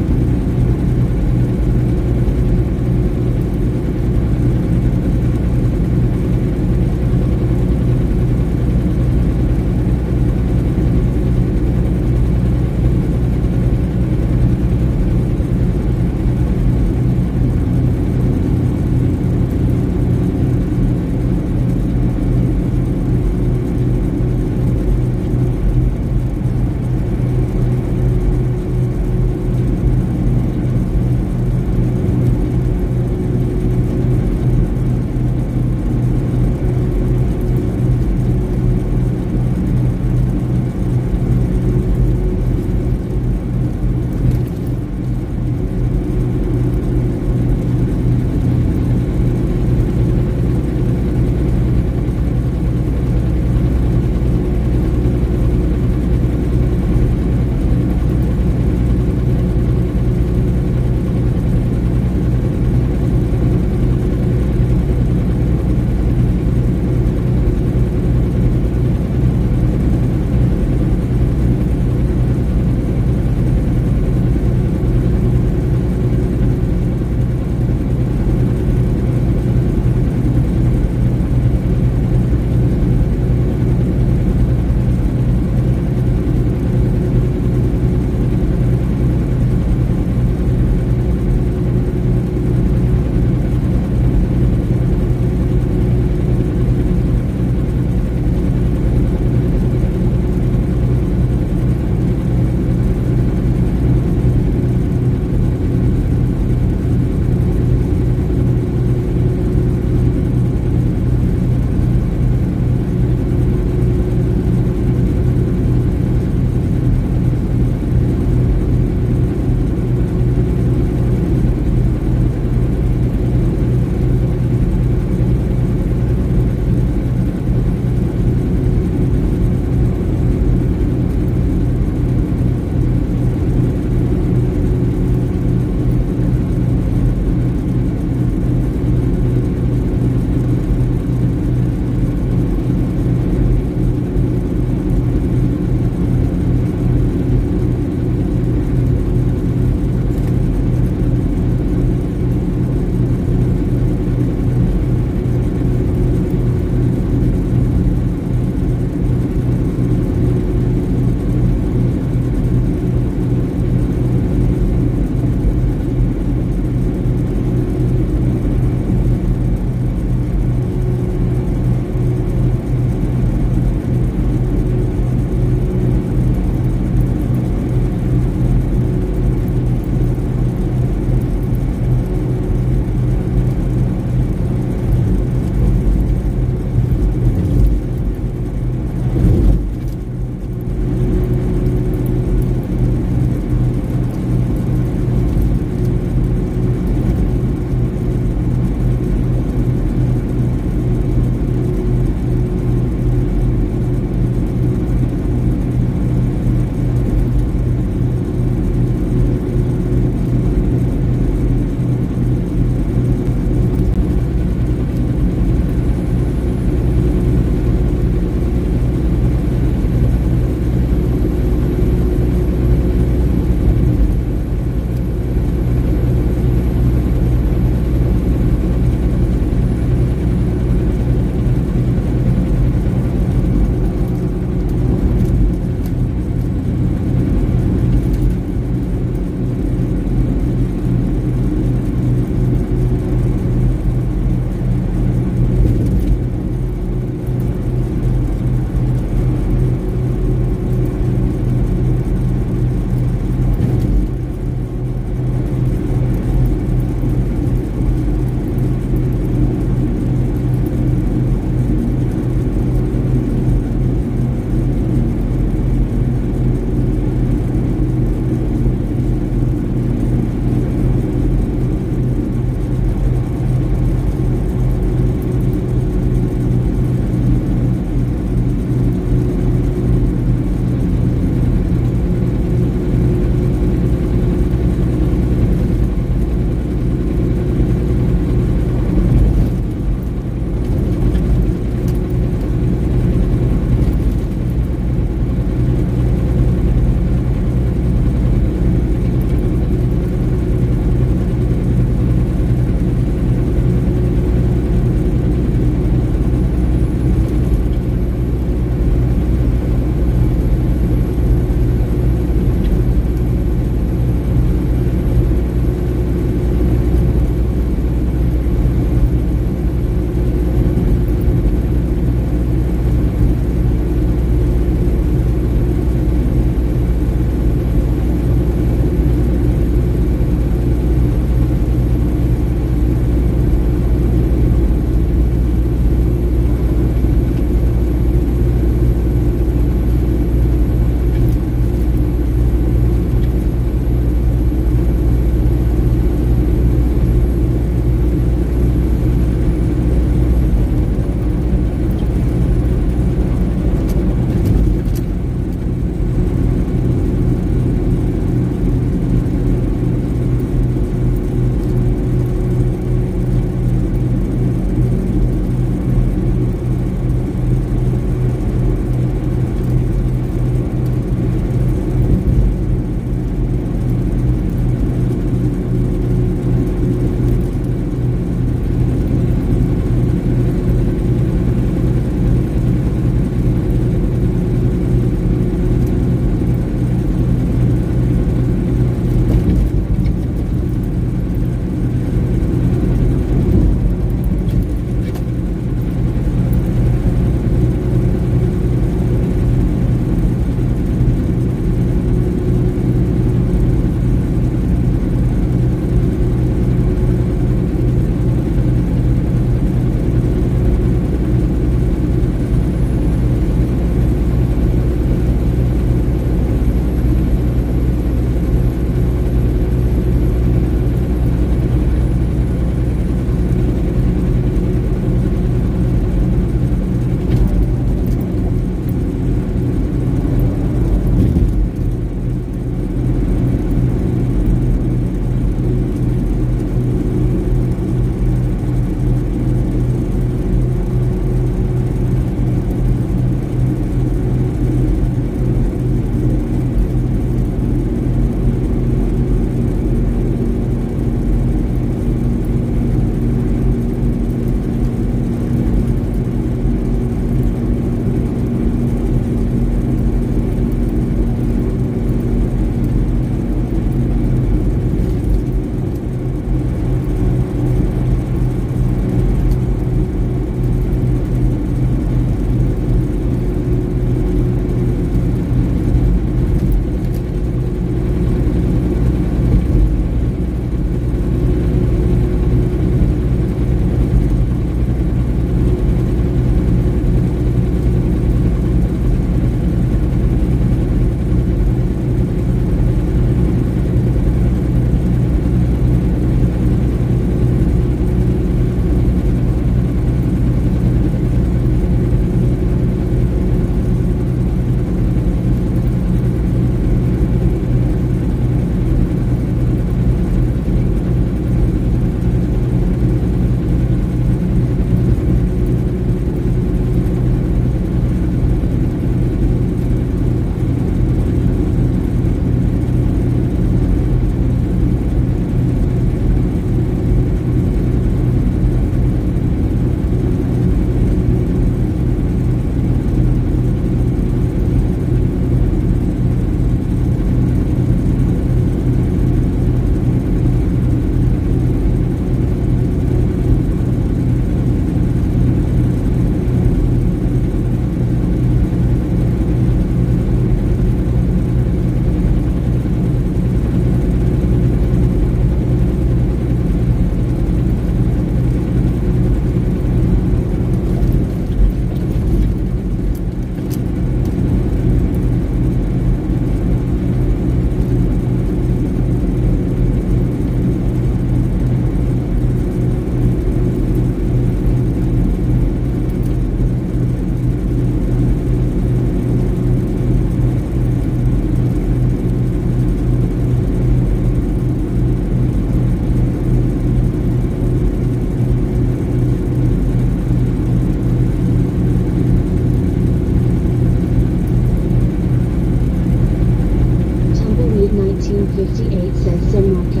1958 says San Marco.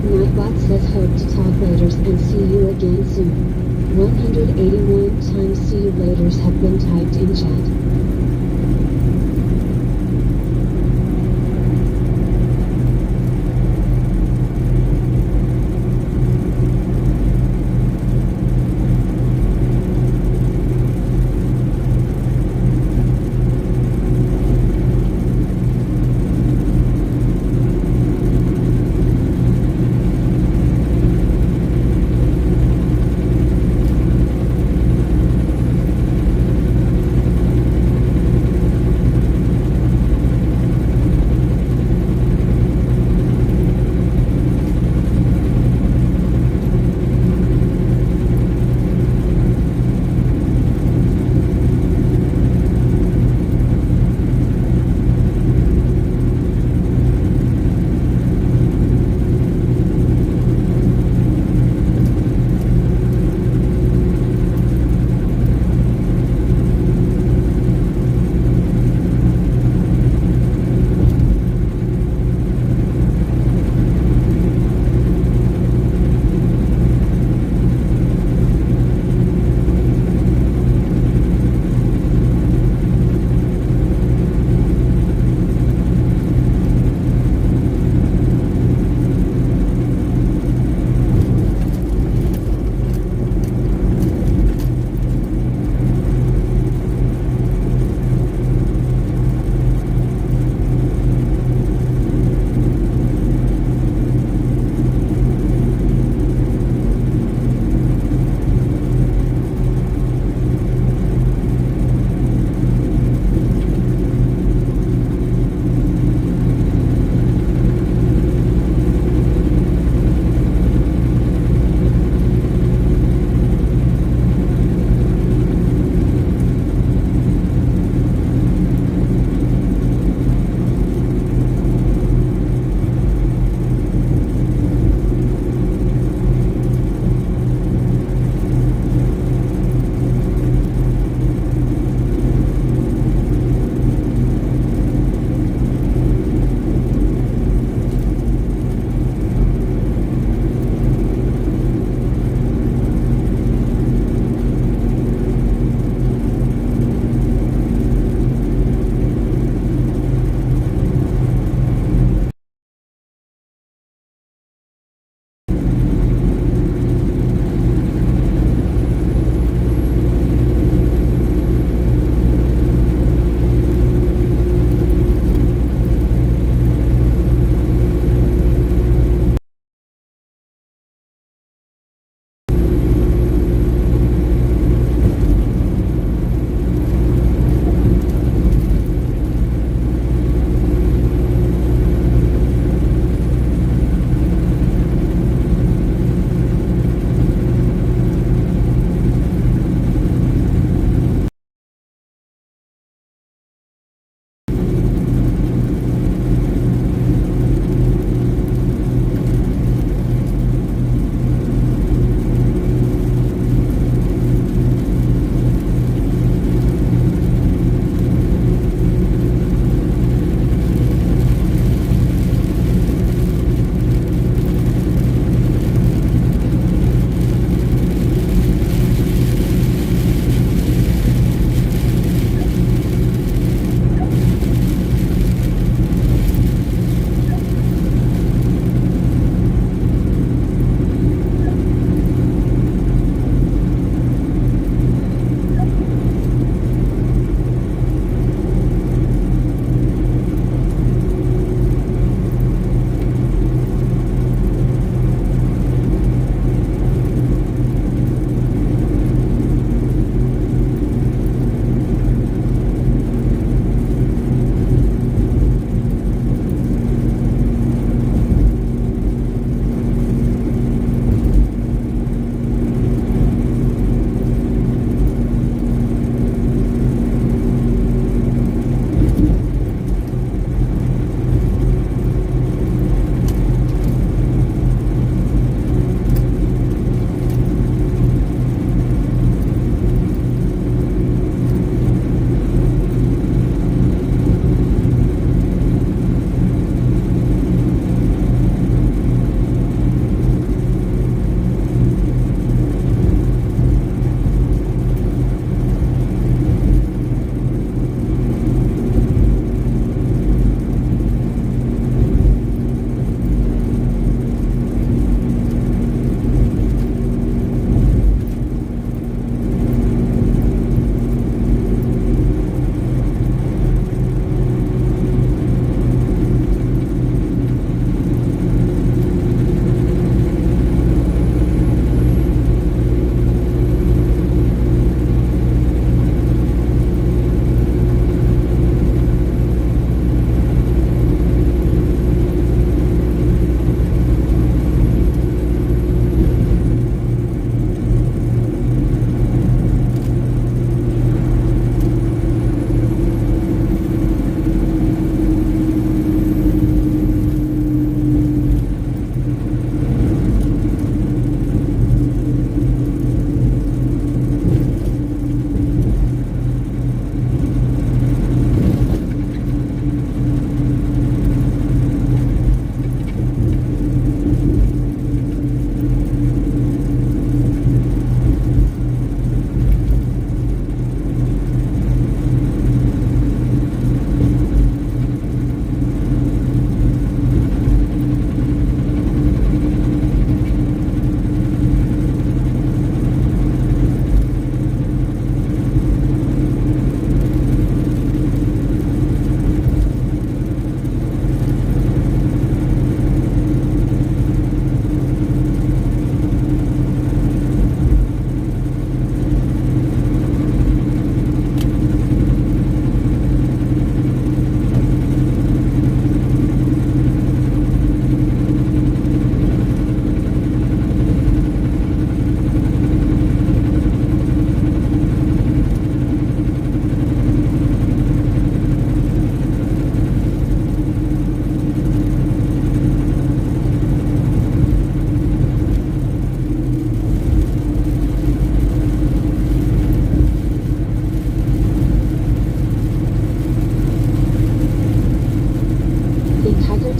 Nightbot says hope to talk laters and see you again soon. 181 times see you laters have been typed in chat.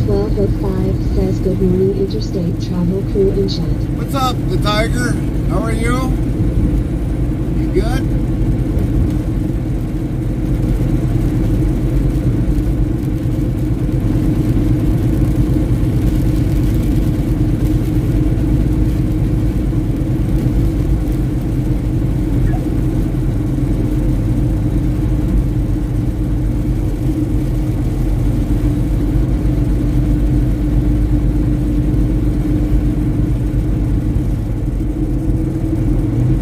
1205 says good morning interstate travel crew in chat. What's up, the Tiger? How are you? You good?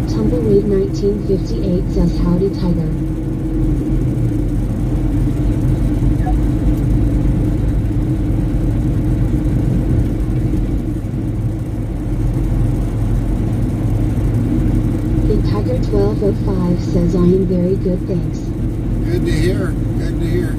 Tumbleweed 1958 says howdy Tiger. The Tiger 1205 says I am very good, thanks. Good to hear. Good to hear.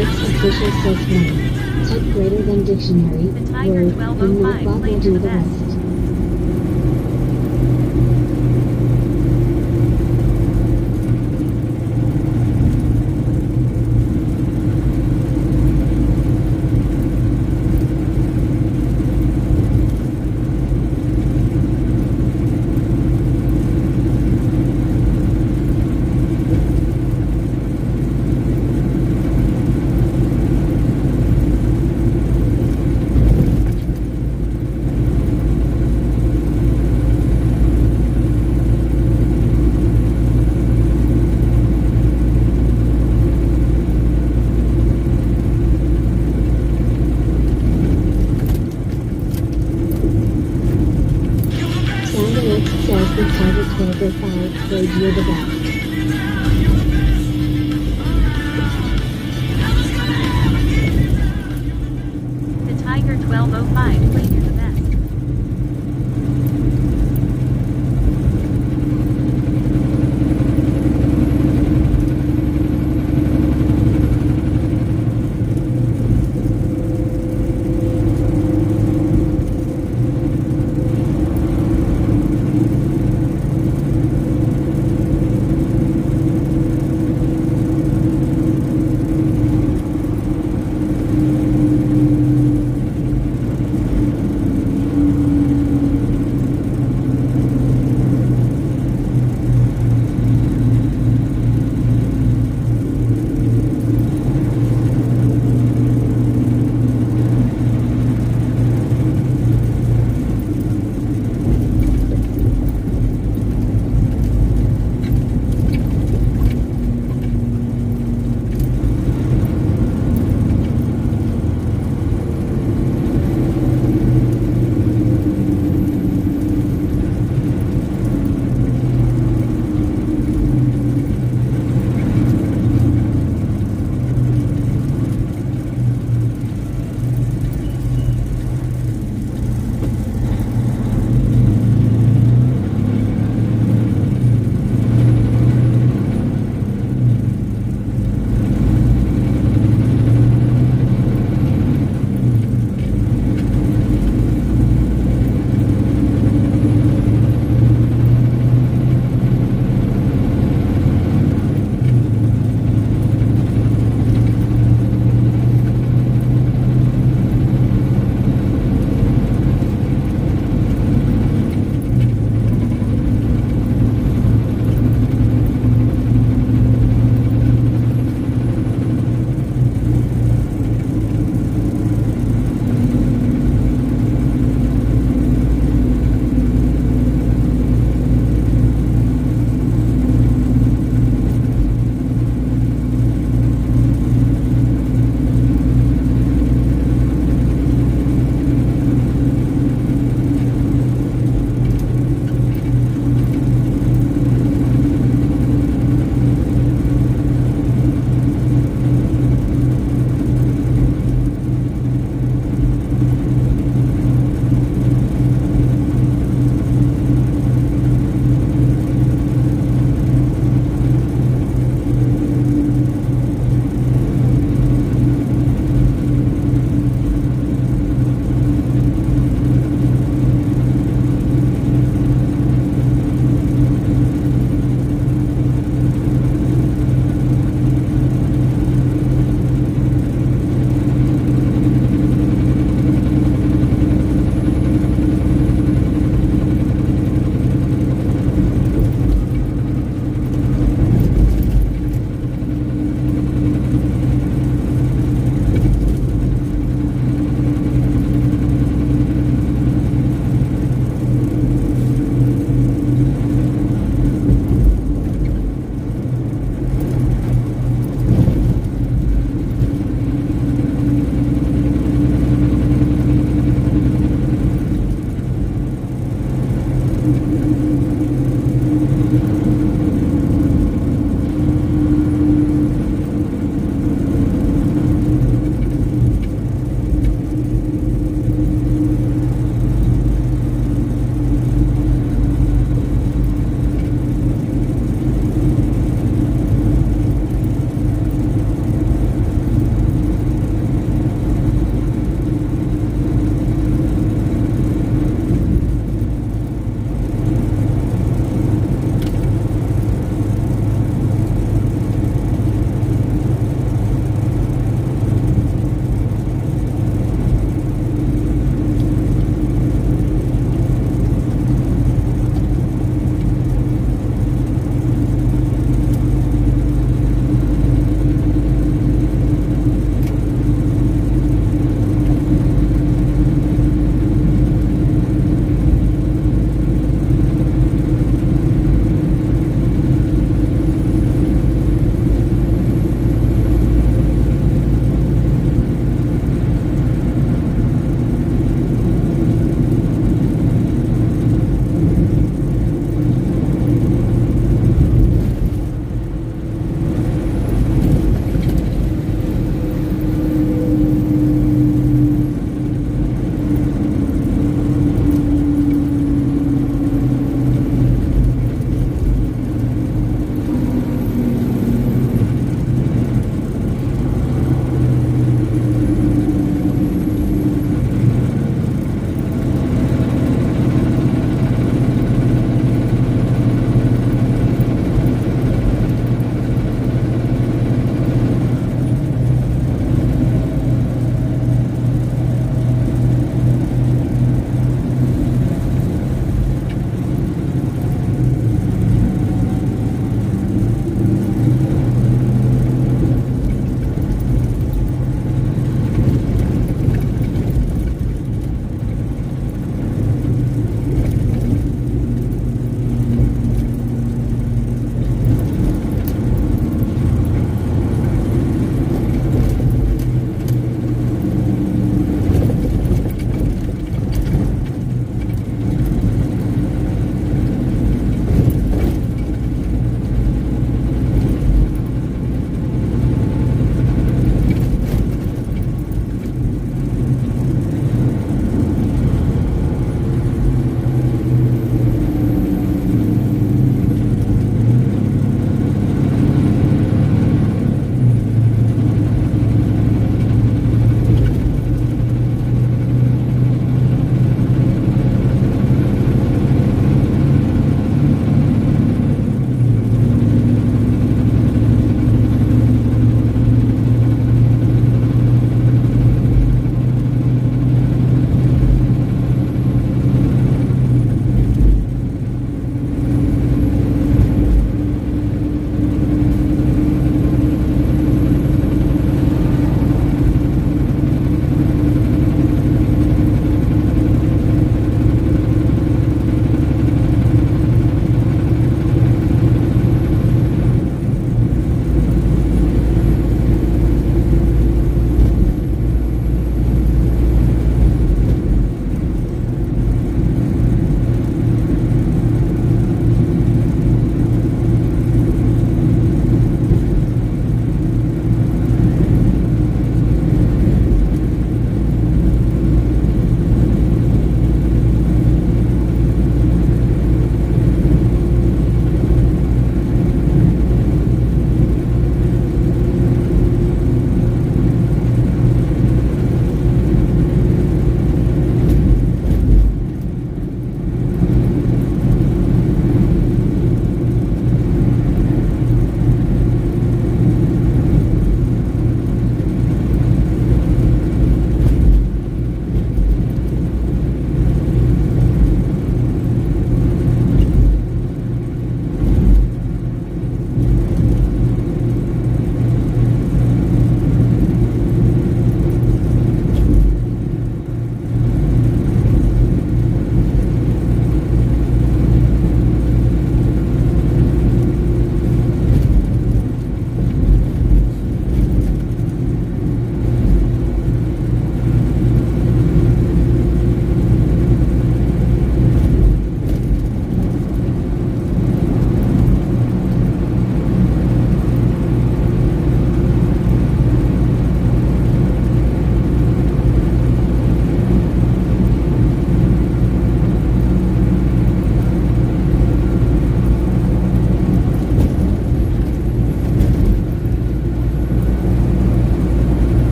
Quick's official says 1. Type greater than dictionary, The Tiger word, 1205 and Nightbot will played do the the best. rest.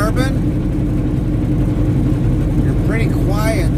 Carbon? You're pretty quiet.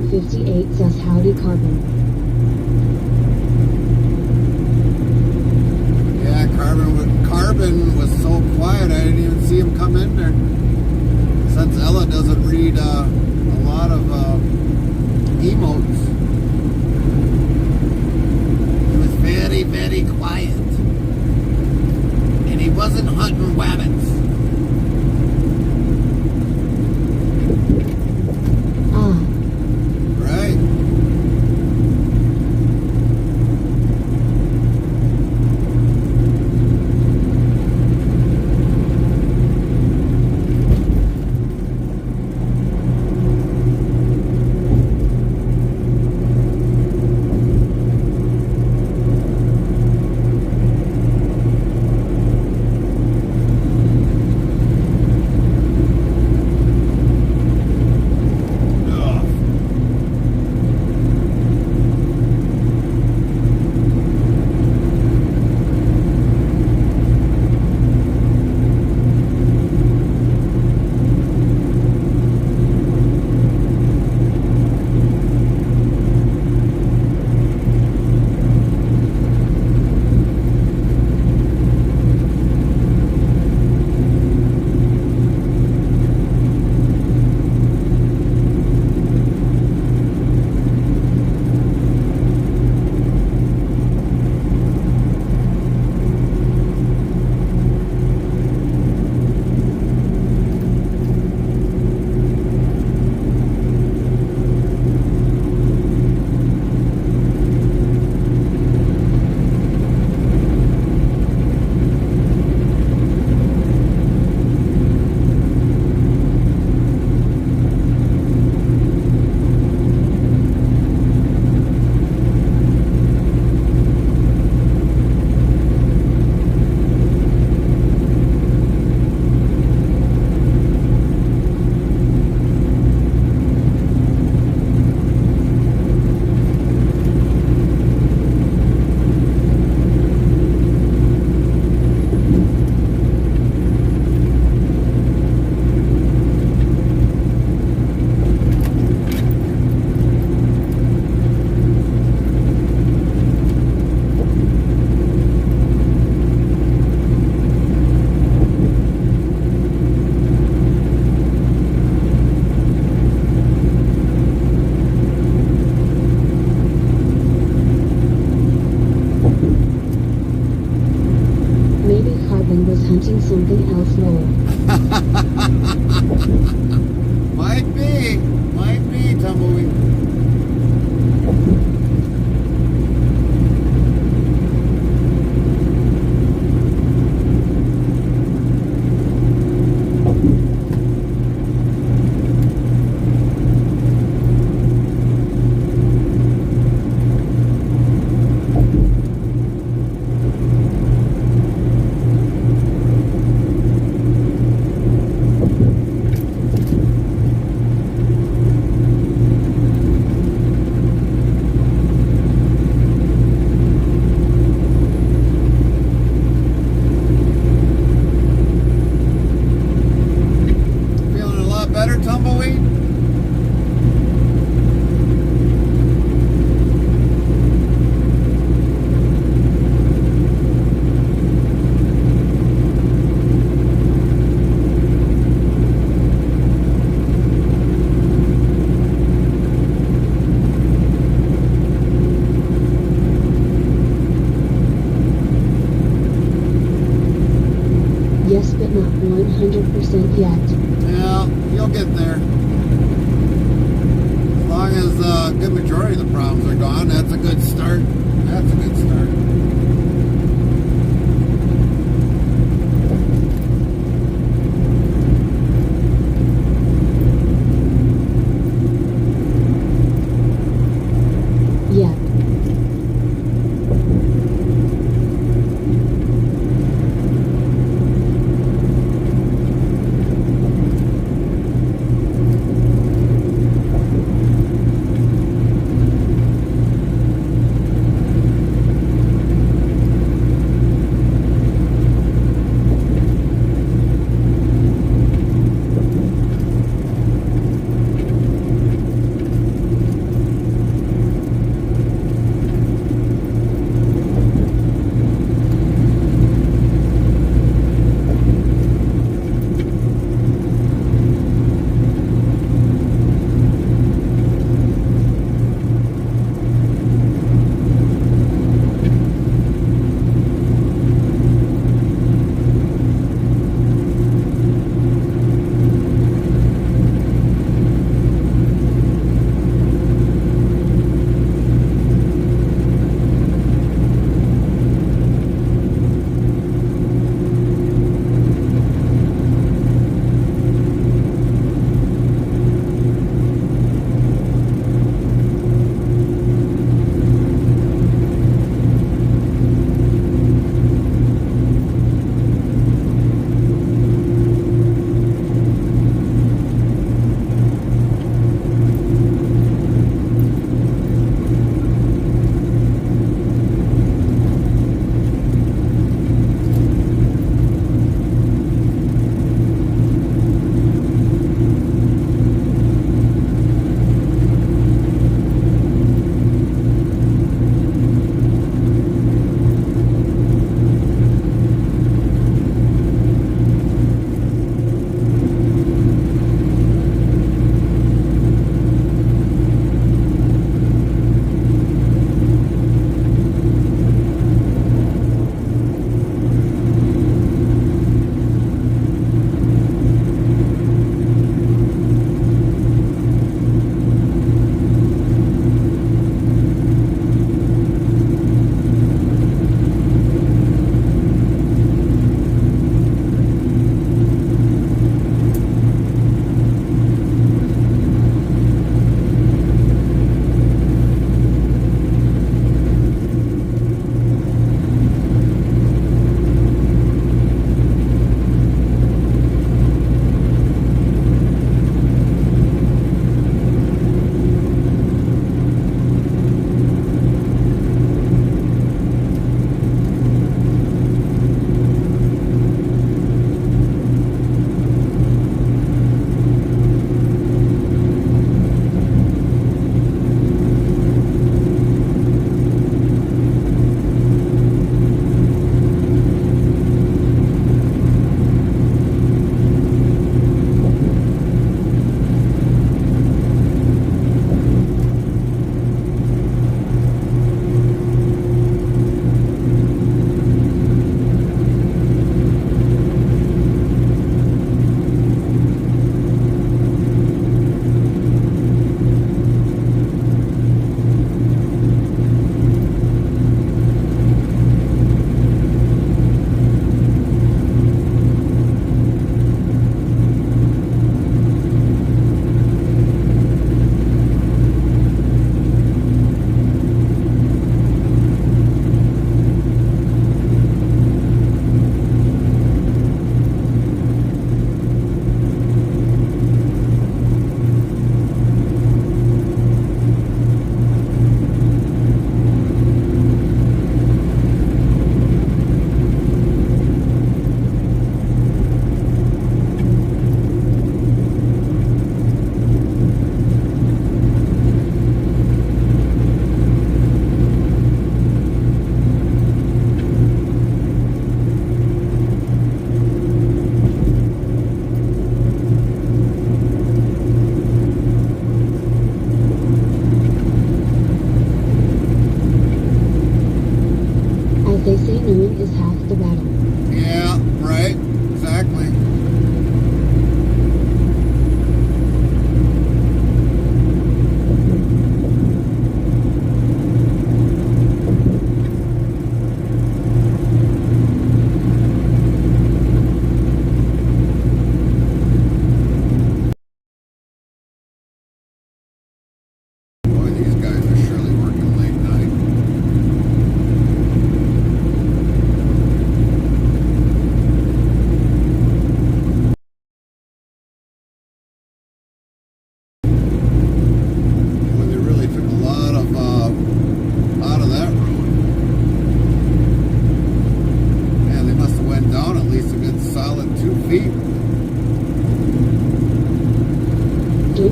58 says howdy Carbon. Yeah, Carbon was so quiet, I didn't even see him come in there. Since Ella doesn't read a lot of emotes. He was very, very quiet. And he wasn't hunting rabbits. Ah. Right. hunting something else lower. Might be, Tumbleweed. Yes, but not 100% yet. Yeah, you'll get there. As long as a good majority of the problems are gone, that's a good start. That's a good start. Yep.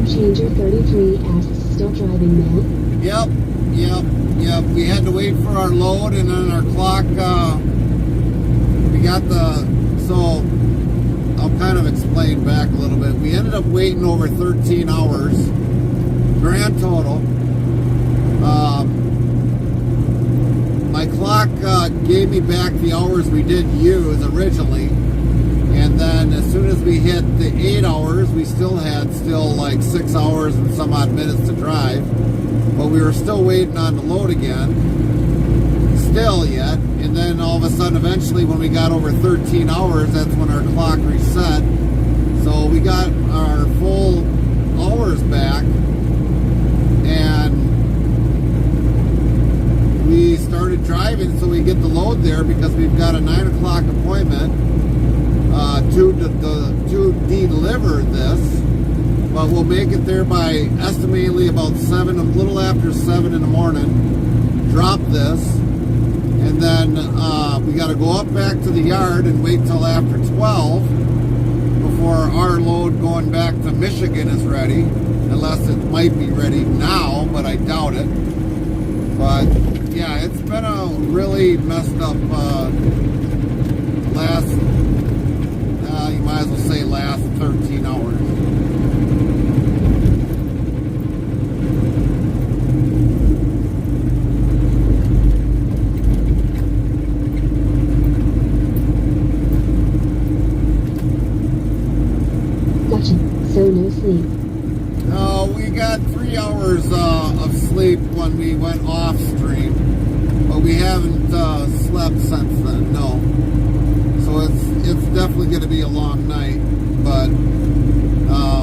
Changer 33 asks, still driving, man? Yep. We had to wait for our load, and then our clock, we got so I'll kind of explain back a little bit. We ended up waiting over 13 hours, grand total. My clock gave me back the hours we did use originally, and then as soon as we hit the 8 hours, we still had like 6 hours and some odd minutes to drive, but we were still waiting on the load again, yet, and then all of a sudden, eventually, when we got over 13 hours, that's when our clock reset. So we got our full hours back, and we started driving so we get the load there, because we've got a 9 o'clock appointment to deliver this, but we'll make it there by estimatedly about 7, a little after 7 in the morning, drop this, and then we got to go up back to the yard and wait till after 12 before our load going back to Michigan is ready, unless it might be ready now, but I doubt it. But yeah, it's been a really messed up last, you might as well say last 13 hours. So no sleep. No, we got 3 hours of sleep when we went off stream, but we haven't slept since then. No, so it's definitely going to be a long night, but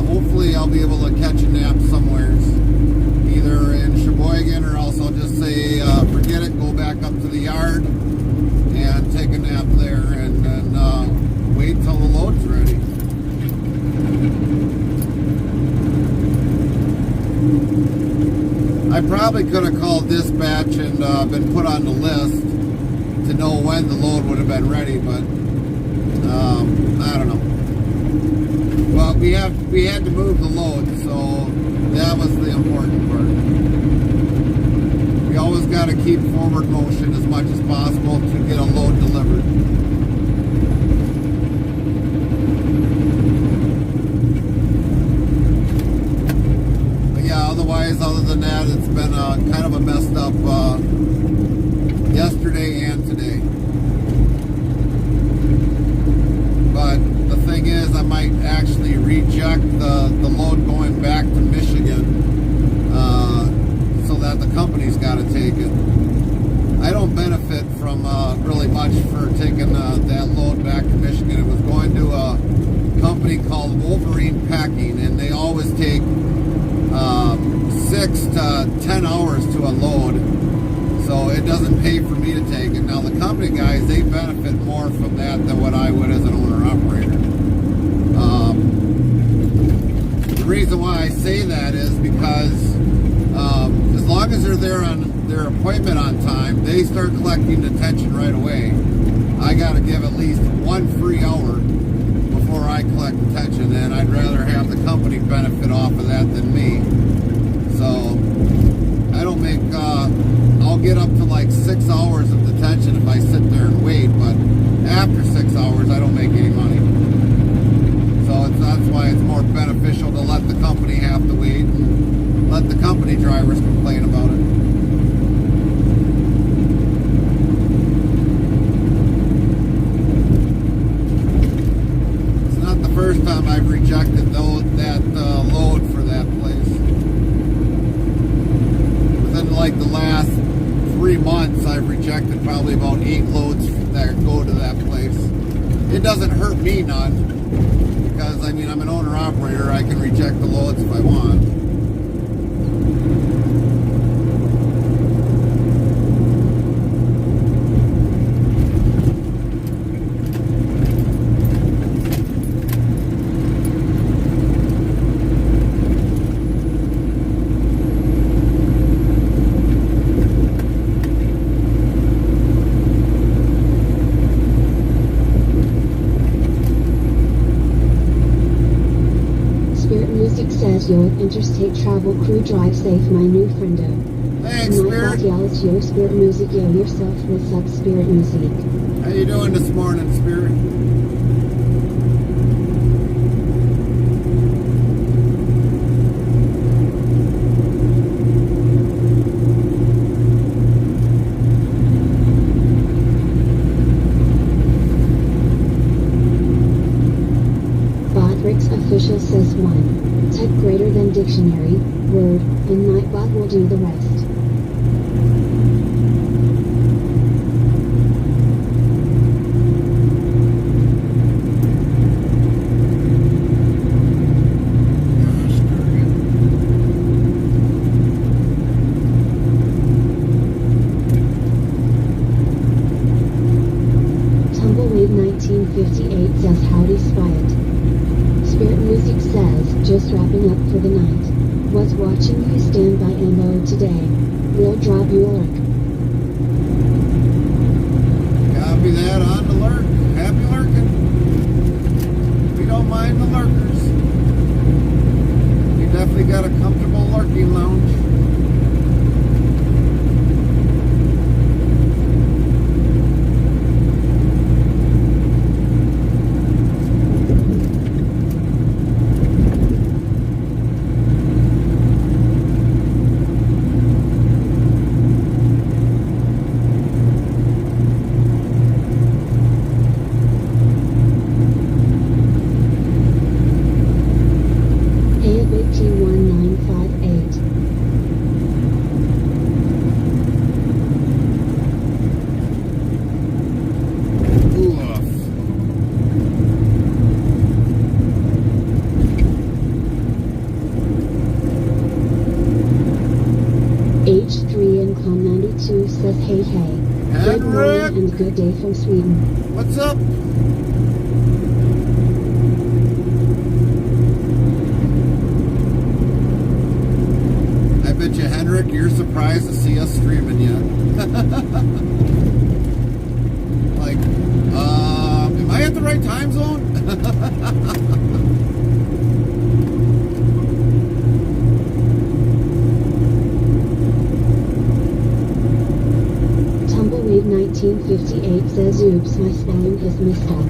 hopefully I'll be able to catch a nap somewhere, either in Sheboygan, or else I'll just say forget it, go back up to the yard and take a nap there, and then wait till the load's ready. I probably could have called dispatch and been put on the list to know when the load would have been ready, but I don't know. Well, we had to move the load, so that was the important part. We always got to keep forward motion as much as possible to get a load delivered. Other than that, it's been kind of a messed up yesterday and today. But the thing is, I might actually reject the load going back to Michigan, so that the company's got to take it. I don't benefit from really much for taking that load back to Michigan. It was going to a company called Wolverine Packing, and they always take 6 to 10 hours to unload, so it doesn't pay for me to take it. Now the company guys, they benefit more from that than what I would as an owner-operator. The reason why I say that is because as long as they're there on their appointment on time, they start collecting detention right away. I got to give at least 1 free hour before I collect detention, and I'd rather have the company benefit off of that than me. So I don't make, I'll get up to like 6 hours of detention if I sit there and wait, but after 6 hours I don't make any money. So that's why it's more beneficial to let the company have to wait and let the company drivers complain about it. It's not the first time I've rejected that load for that place. Like the last 3 months, I've rejected probably about 8 loads that go to that place. It doesn't hurt me none, because I mean, I'm an owner-operator. I can reject the loads if I want. Cheers yo interstate travel crew drive safe my new friendo. Thanks, Nightbot Spirit. yells yo spirit music yo yourself what's up spirit music. How you doing this morning, Spirit? Botrix official says 1. Type greater than dictionary, word, and Nightbot will do the rest. Tumbleweed 1958 says howdy Spite. Spirit Music says, just wrapping up for the night. Was watching you stand by MO today. Will drop you a lurk. Copy that on the lurk. Happy lurking. We don't mind the lurkers. We definitely got a comfortable lurking lounge. Hey a big T1958. H3 and Clone 92 says hey hey. Good morning Henrik! and good day from Sweden. What's up? I bet you, Henrik, you're surprised to see us streaming yet. Like, am I at the right time zone? Tumbleweed 1958 says oops my spelling is messed up.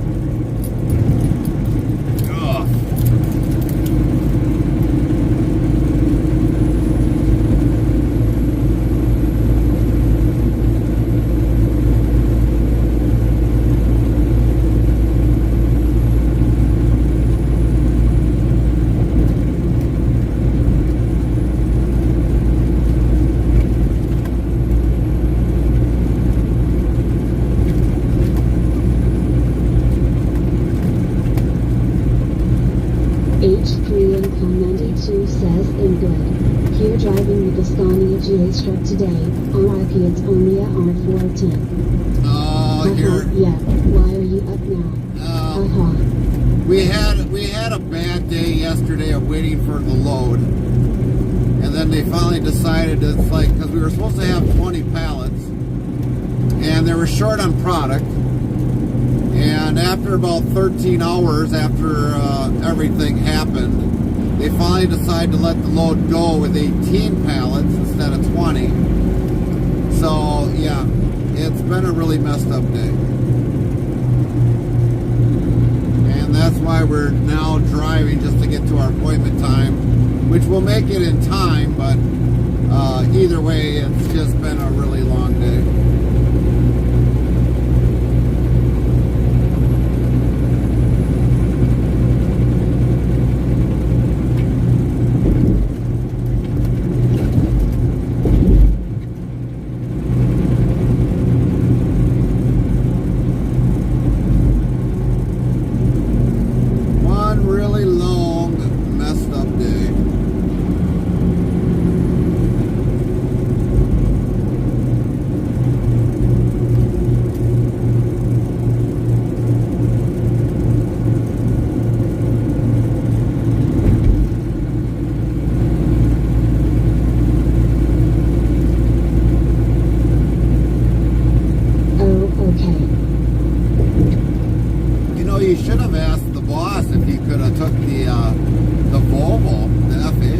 Ugh. H3 and Clone 92 says in good. Here driving with the Scania GA truck today. RIP it's only a R410. Here. Yeah, why are you up now? Haha. We had a bad day yesterday of waiting for the load, and then they finally decided it's like, because we were supposed to have 20 pallets, and they were short on product. And after about 13 hours after everything happened, they finally decided to let the load go with 18 pallets instead of 20. So yeah, it's been a really messed up day. And that's why we're now driving just to get to our appointment time, which will make it in time, but either way, it's just been a really long day. One really long, messed up day. You should have asked the boss if he could have took the Volvo, the F8.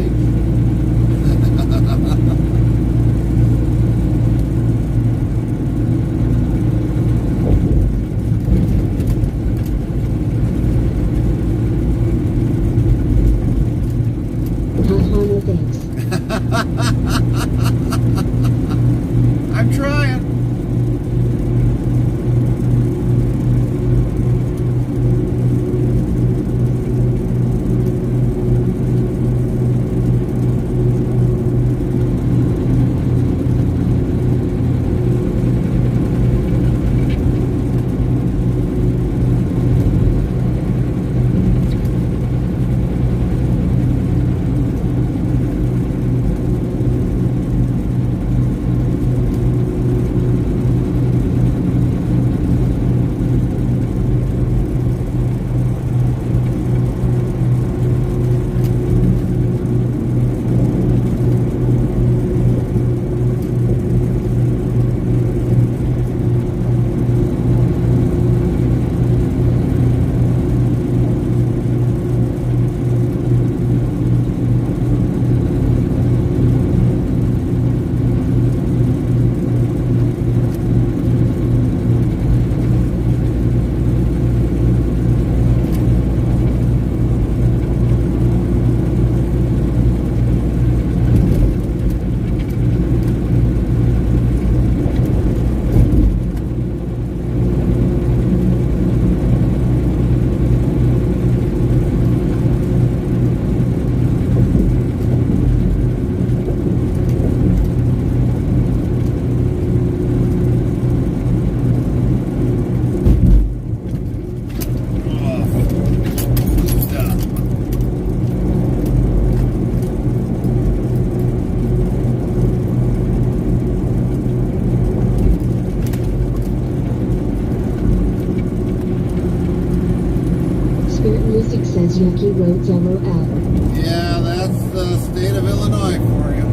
I'm trying. says Yucky Roads LOL. Yeah, that's the state of Illinois for you.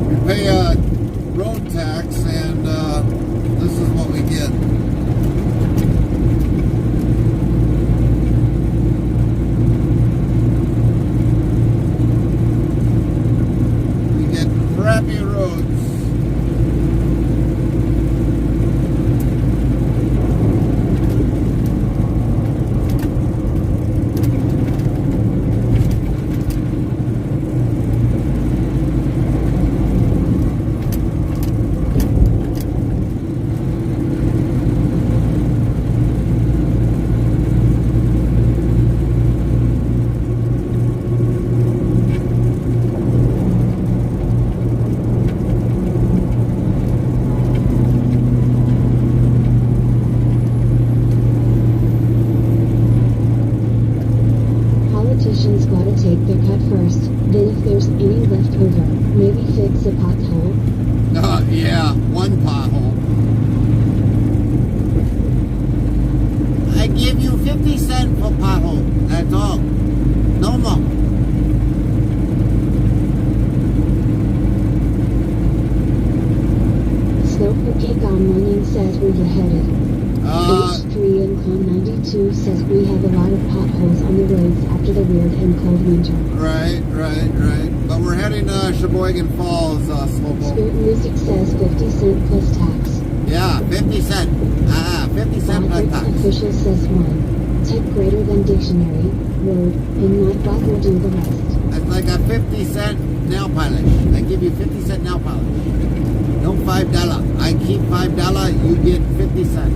We pay a road tax, and this is what we get. We get crappy roads. Politicians gotta take their cut first, then if there's any left over, maybe fix a pothole. Yeah, one pothole. I give you 50 cents for pothole. That's all. No more. Snowcookie Gone Running says where you're headed. H3 and Con 92 says we have a lot of potholes on the roads after the weird and cold winter. Right. But we're heading to Sheboygan Falls, Slowpoke. Spirit Music says 50 cent plus tax. Yeah, 50 cent. 50 cent plus Roderick tax. Official says 1. Type greater than dictionary, word, and Nightbot will do the rest. That's like a 50 cent nail polish. I give you 50 cent nail polish. No $5. I keep $5, you get 50 cents.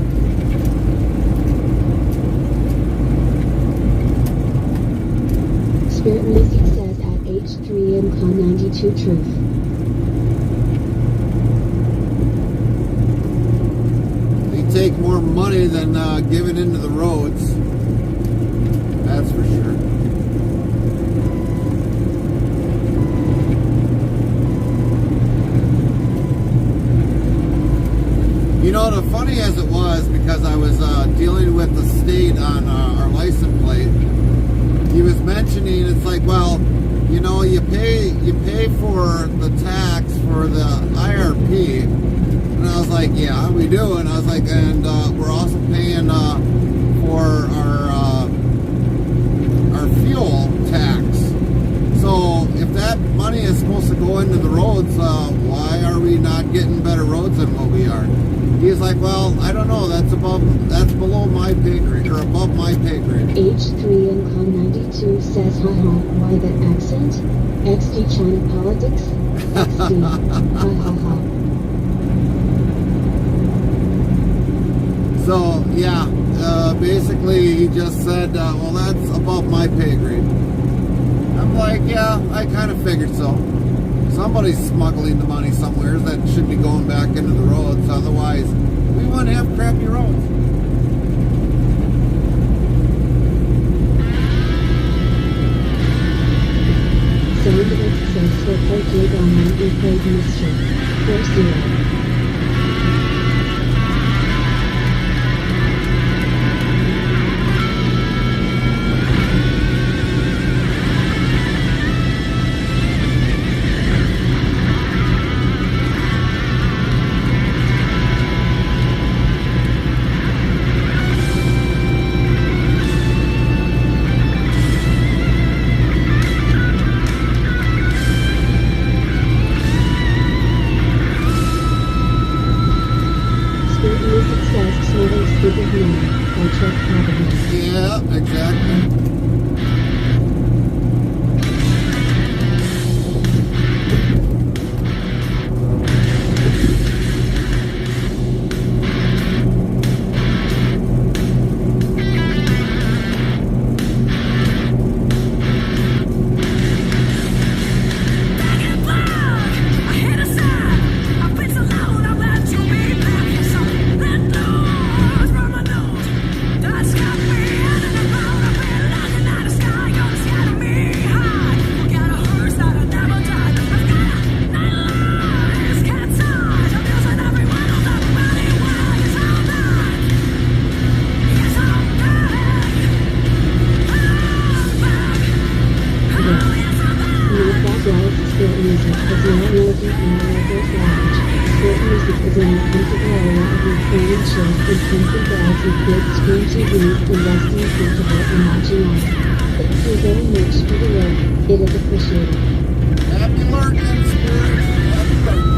Spirit Music says at H3 and Con 92 truth. They take more money than giving into the roads. That's for sure. You know, the funny as it was, because I was dealing with the state on our license plate, he was mentioning, it's like, well, you know, you pay for the tax for the IRP, and I was like, yeah, we do, and I was like, and we're also paying for our fuel tax. So if that money is supposed to go into the roads, why are we not getting better roads than what we are? He's like, well, I don't know. That's below my pay grade, are above my pay grade. H3 and Con 92 says, haha, why that accent? XD China politics? XD, ha ha ha. So, yeah, basically he just said, well, that's above my pay grade. I'm like, yeah, I kind of figured so. Somebody's smuggling the money somewhere that should be going back into the roads, otherwise we wouldn't have crappy roads. Sandwich says, so play gig online and played mischief. 4-0. Yeah, exactly. It is appreciated. Happy learning, Spirit. Happy learning.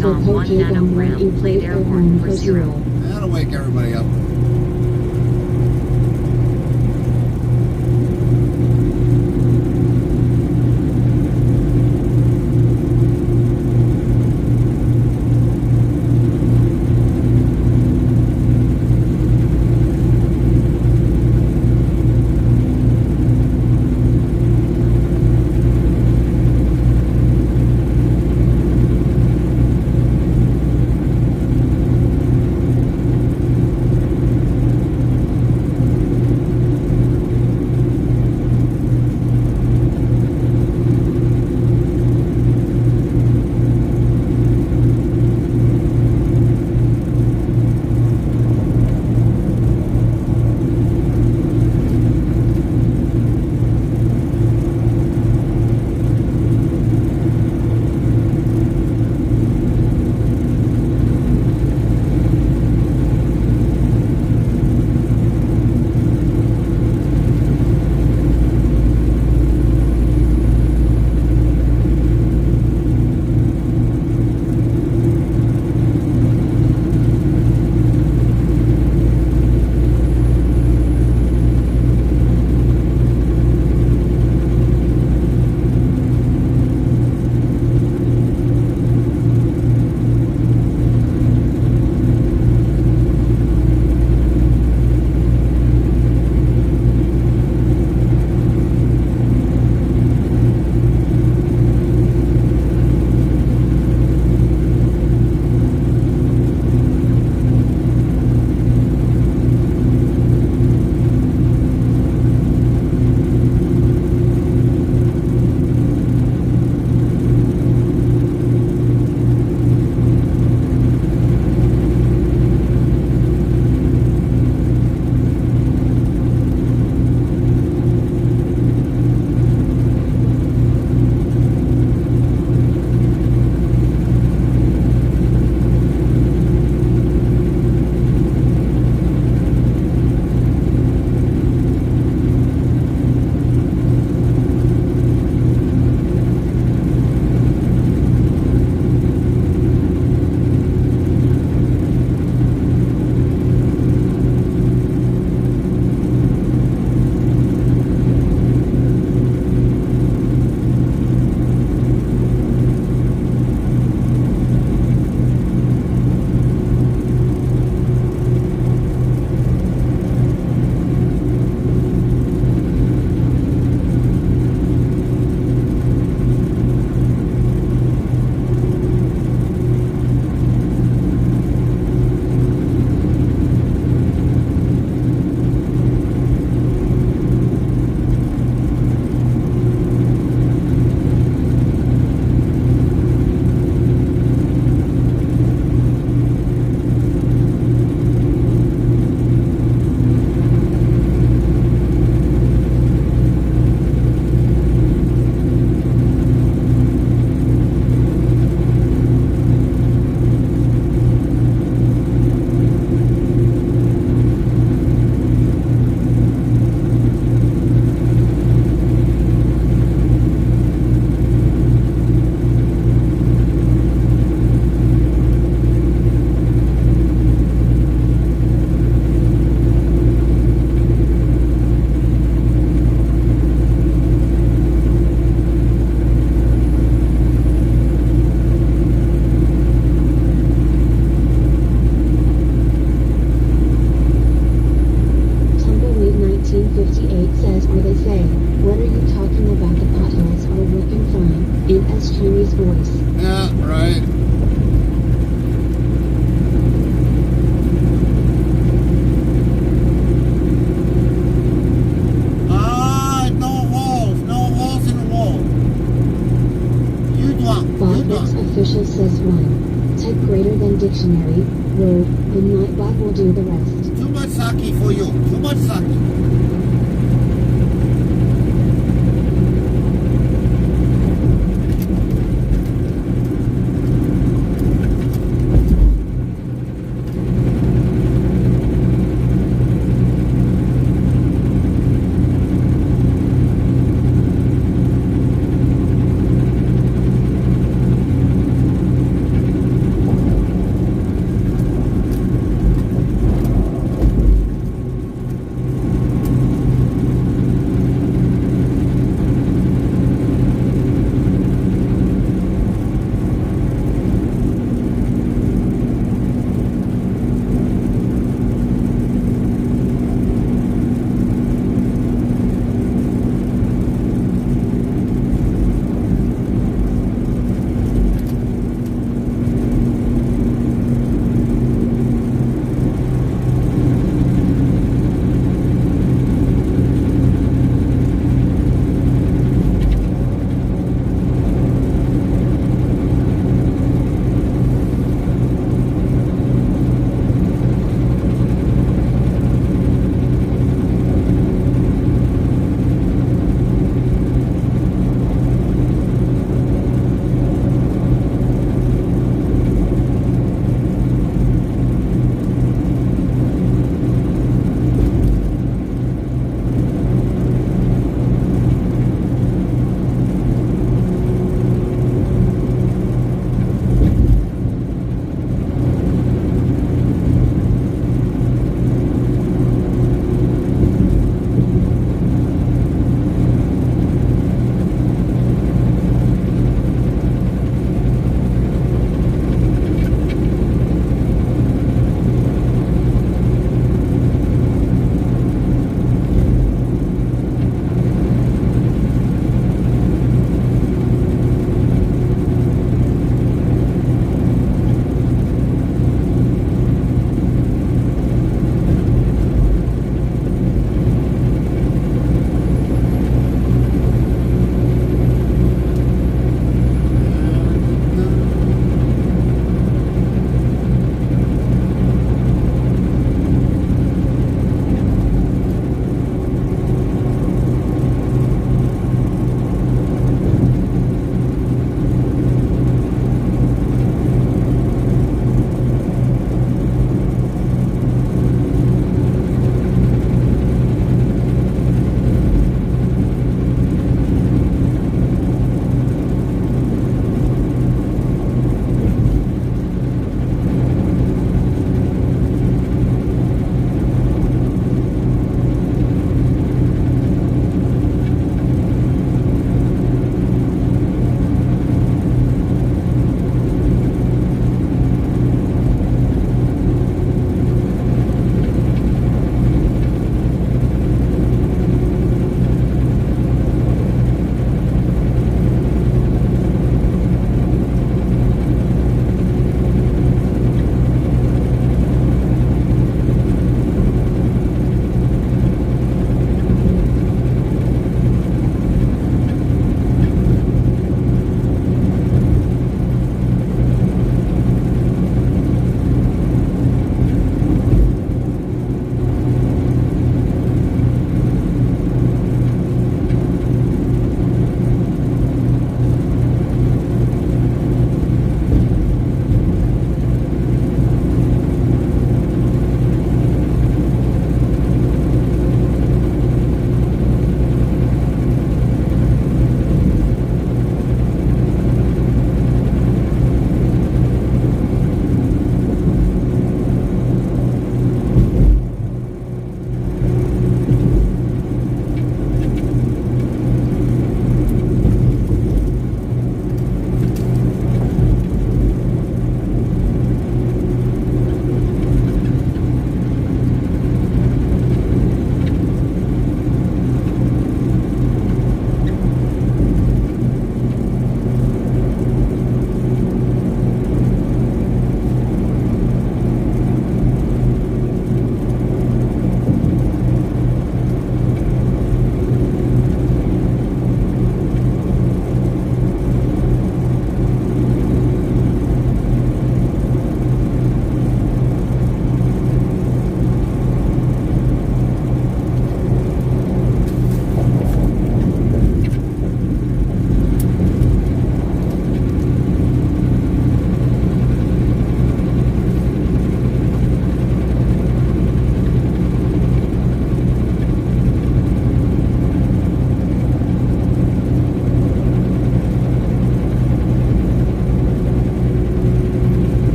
Cruise on 1 nanogram. Played air horn for 0. That'll wake everybody up. official says 1. Type greater than dictionary, word, the nightbot will do the rest. Too much sake for you. Too much sake.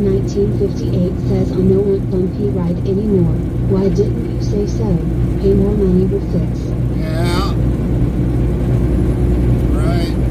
1958 says I don't want bumpy ride anymore. Why didn't you say so? Pay more money will fix. Yeah. Right.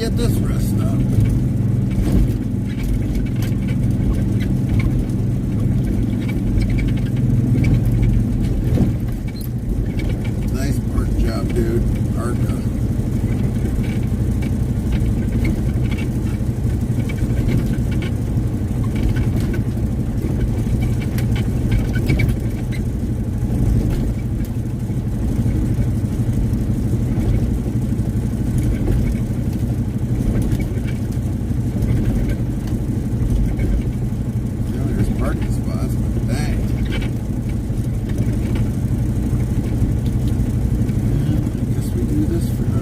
get this rest stop. Nice park job, dude. Arca. This for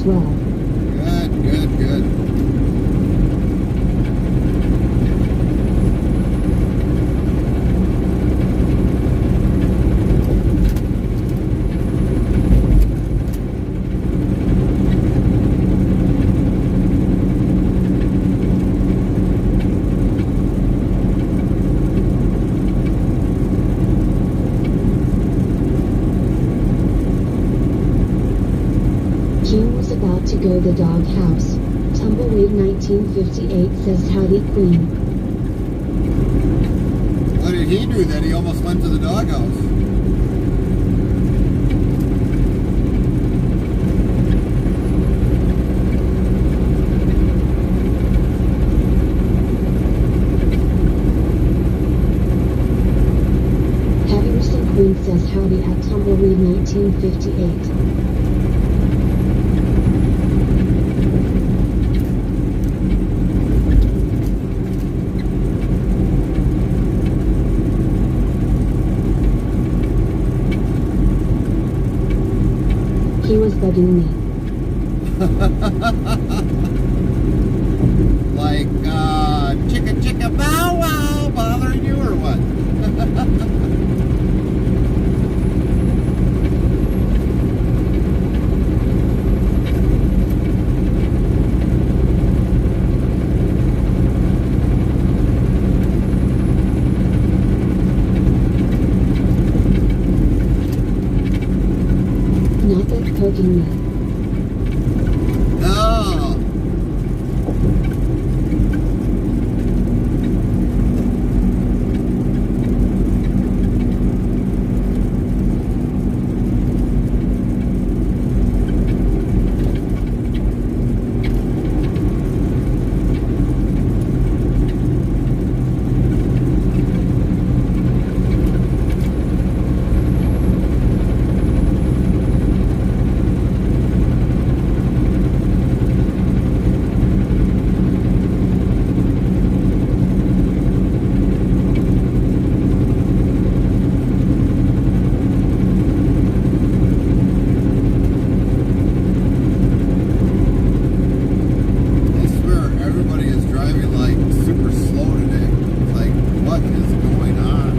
well. Good, good, good. King was about to go the doghouse. Tumbleweed 1958 says howdy queen. What did he do that he almost went to the doghouse? Harrison Queen says howdy at Tumbleweed 1958. He was bugging me. Like, chicka chicka bow wow bothering you or what? Not that poking me. No. I swear everybody is driving like super slow today. It's like, what is going on?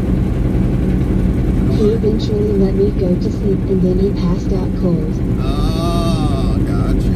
He eventually let me go to sleep and then he passed out cold. Oh, gotcha.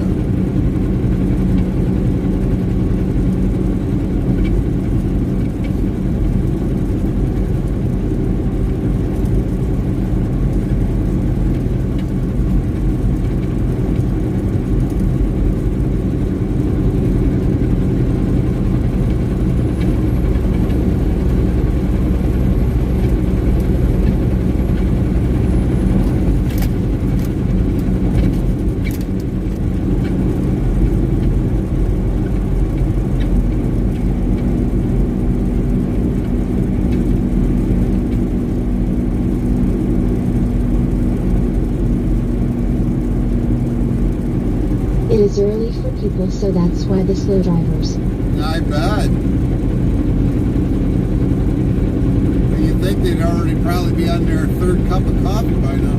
It is early for people, so that's why the slow drivers. I bet. Well, you'd think they'd already probably be on their third cup of coffee by now.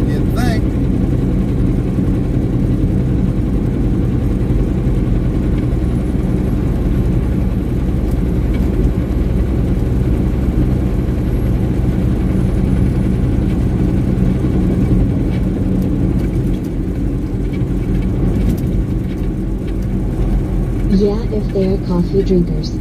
You'd think. Yeah, if they're coffee drinkers.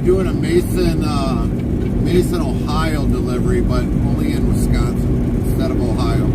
doing a Mason, Ohio delivery, but only in Wisconsin instead of Ohio.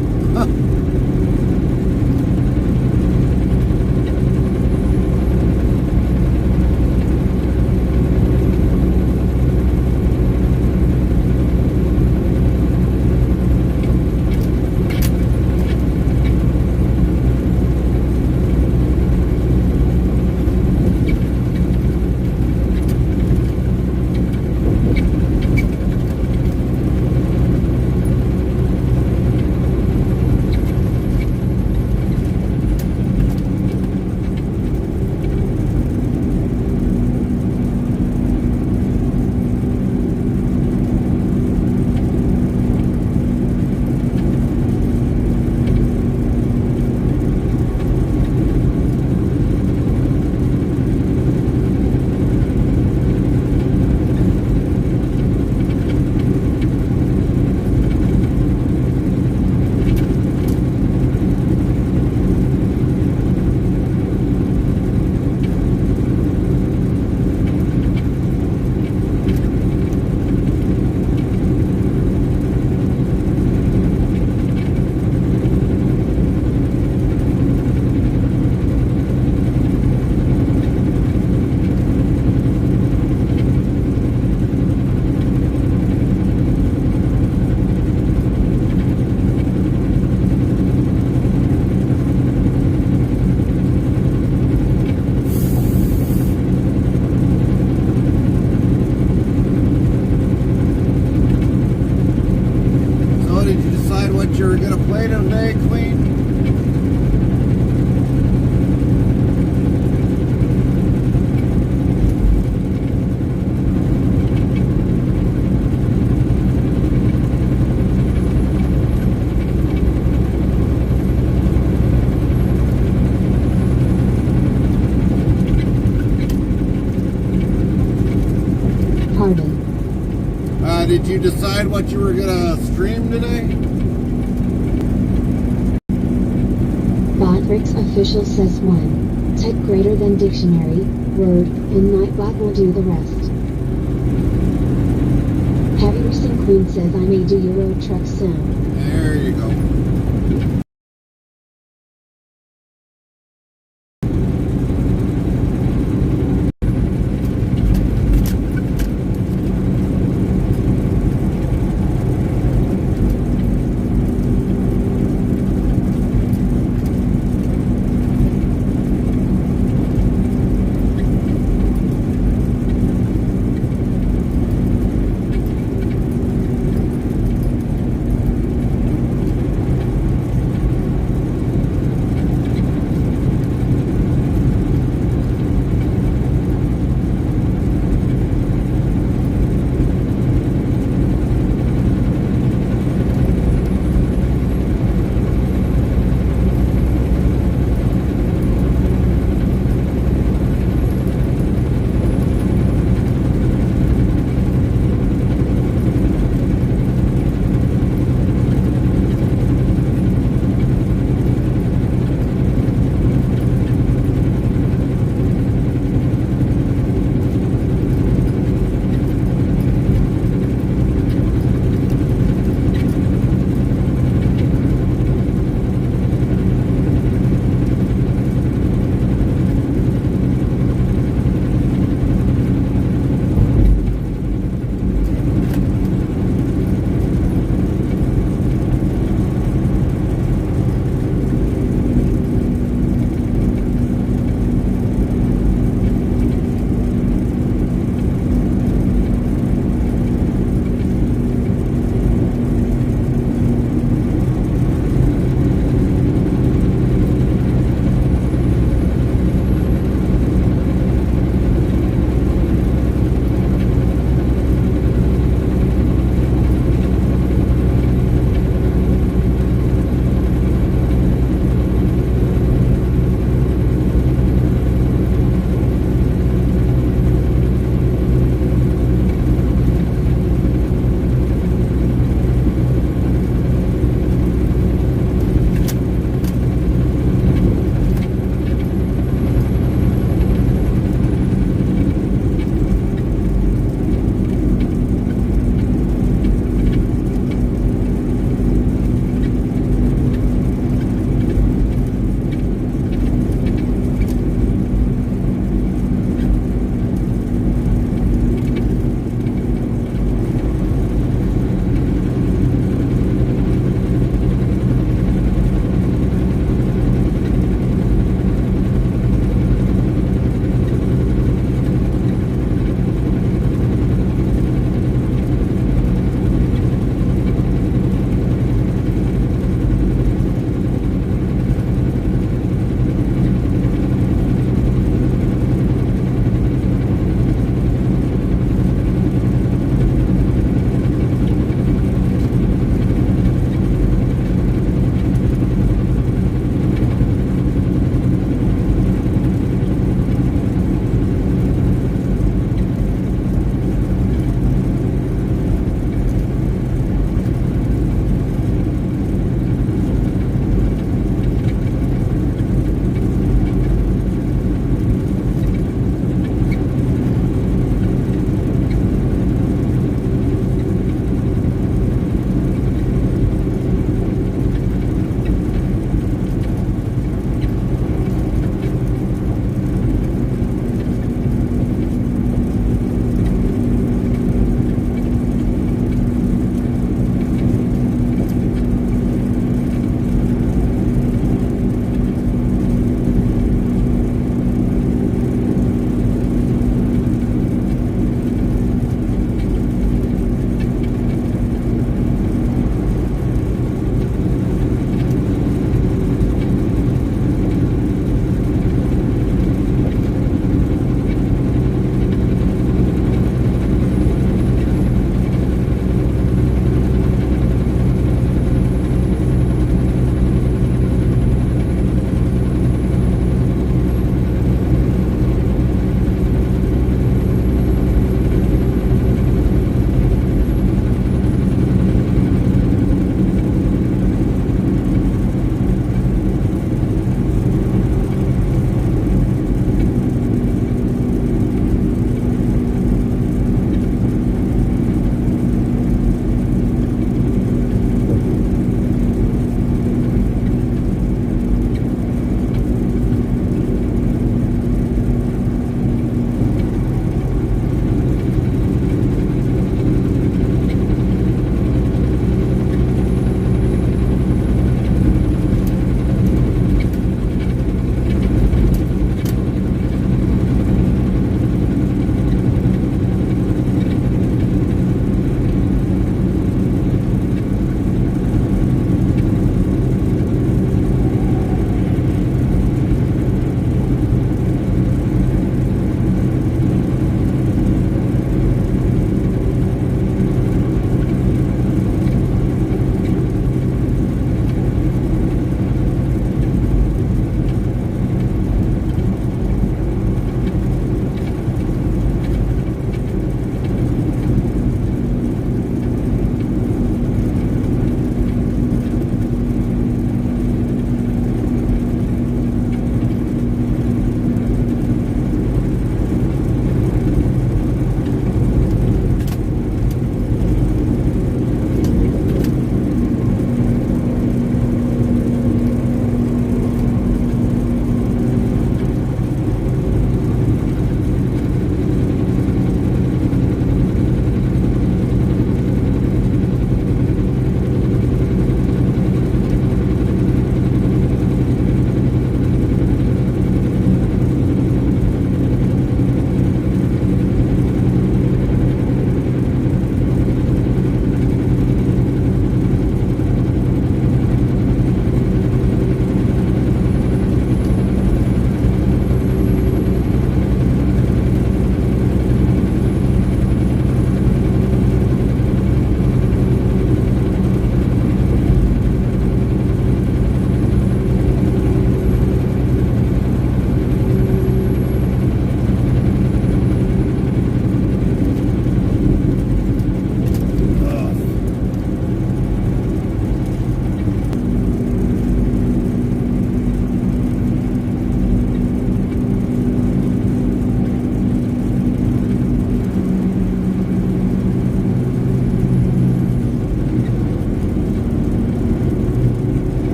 You're gonna play today, Queen? Pardon. Did you decide what you were gonna stream today? Botrix official says 1. Type greater than dictionary, word, and Nightbot will do the rest. Heavy Racing Queen says I may do Euro Truck soon. There you go.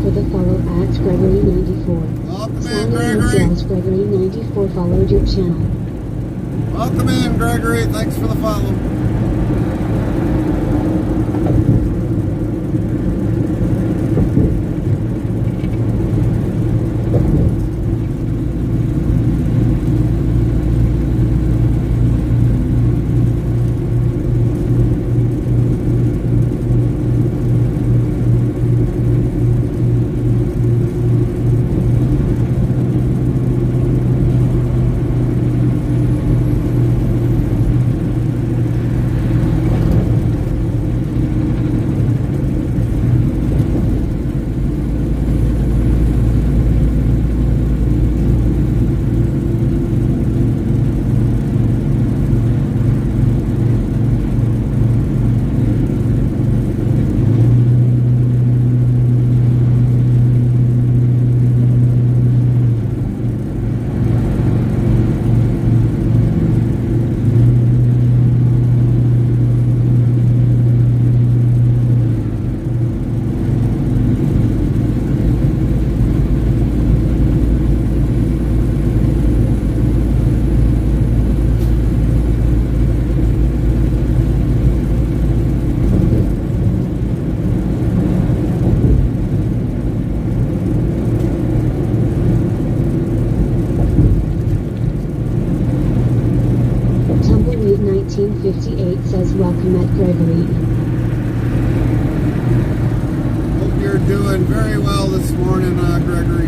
for the follow at Gregory94. Welcome in, Sounding Gregory. Sales Gregory94 followed your channel. Welcome in, Gregory. Thanks for the follow. Tumbleweed 1958 says welcome at Gregory. Hope you're doing very well this morning, Gregory.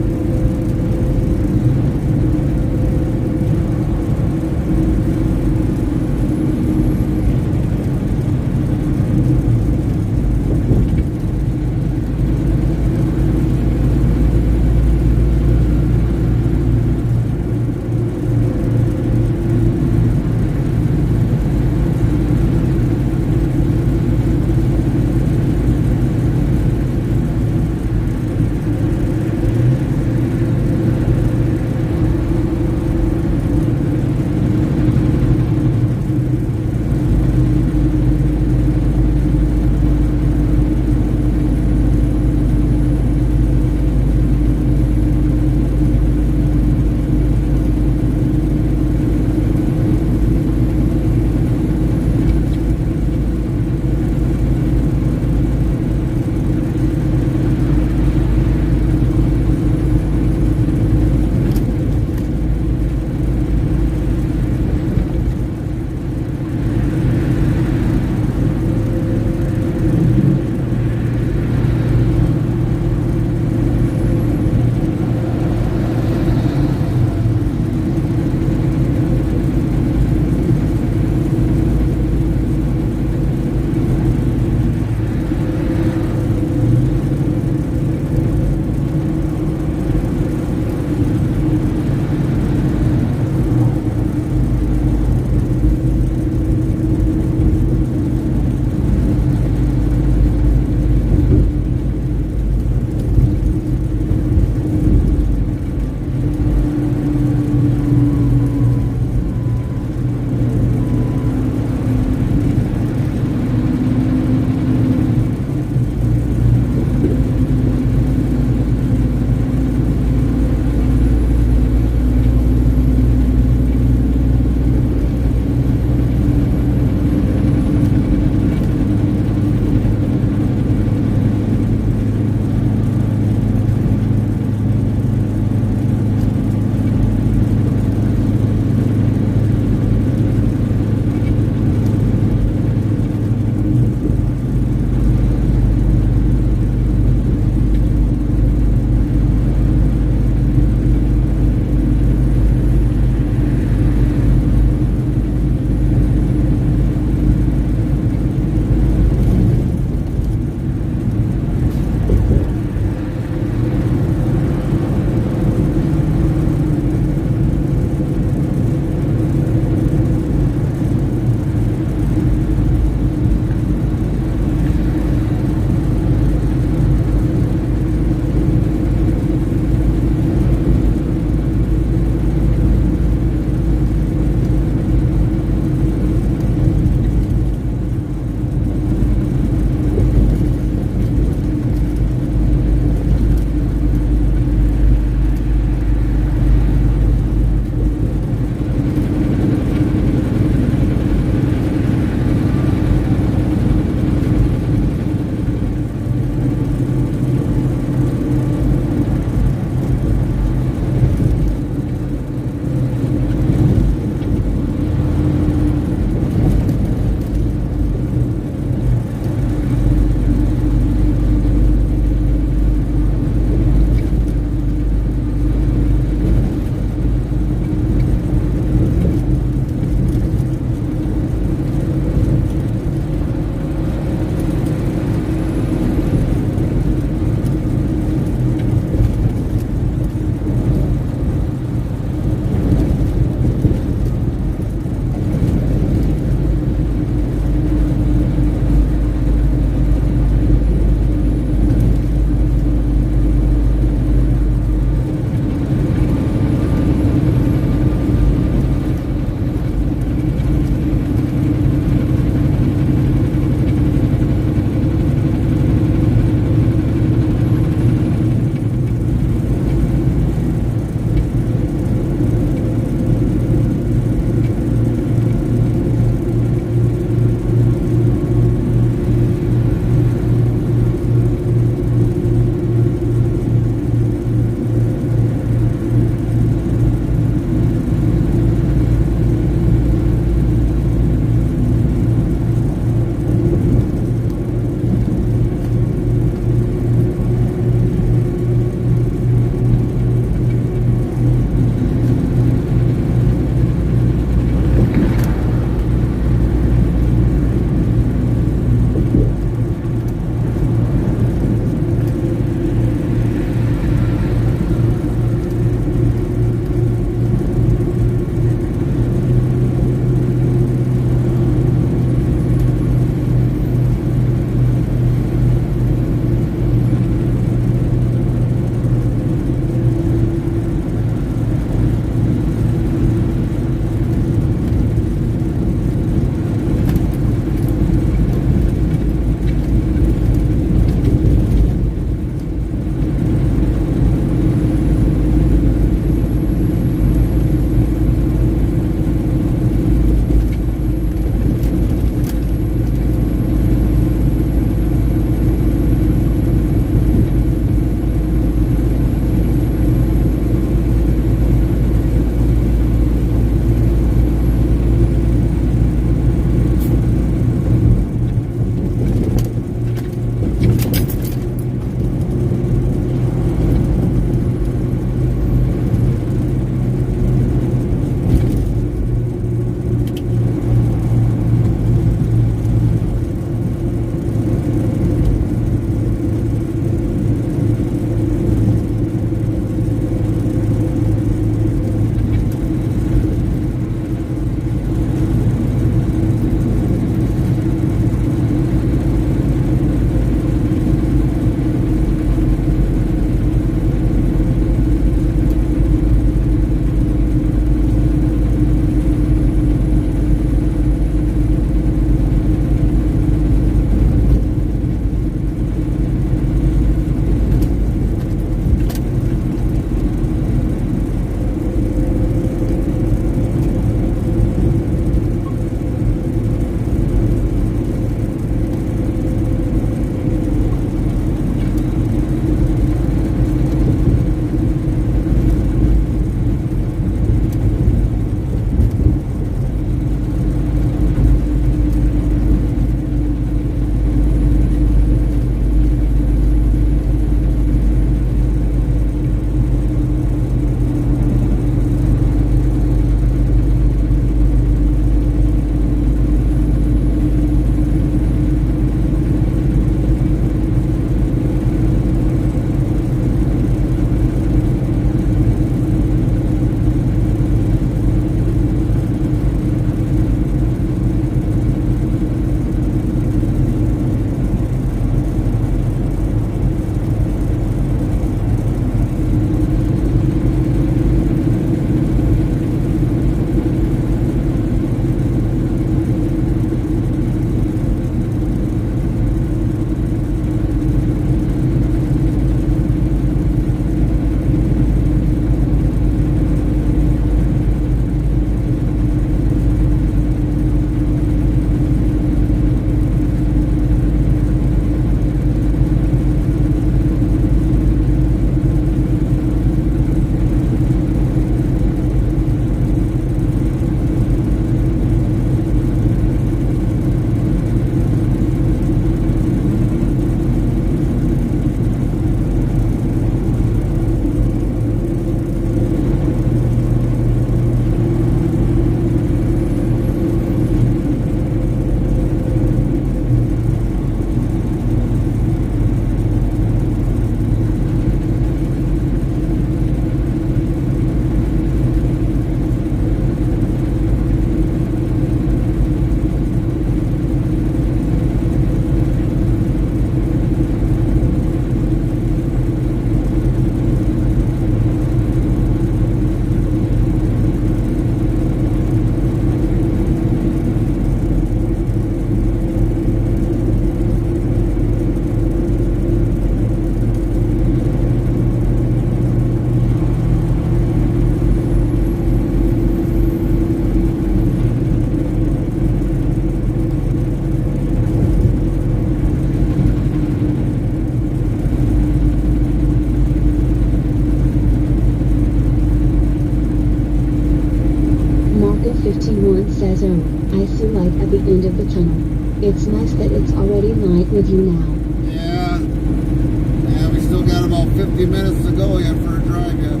T1 says, oh, I see light at the end of the tunnel. It's nice that it's already night with you now. Yeah. Yeah, we still got about 50 minutes to go yet for a drive yet.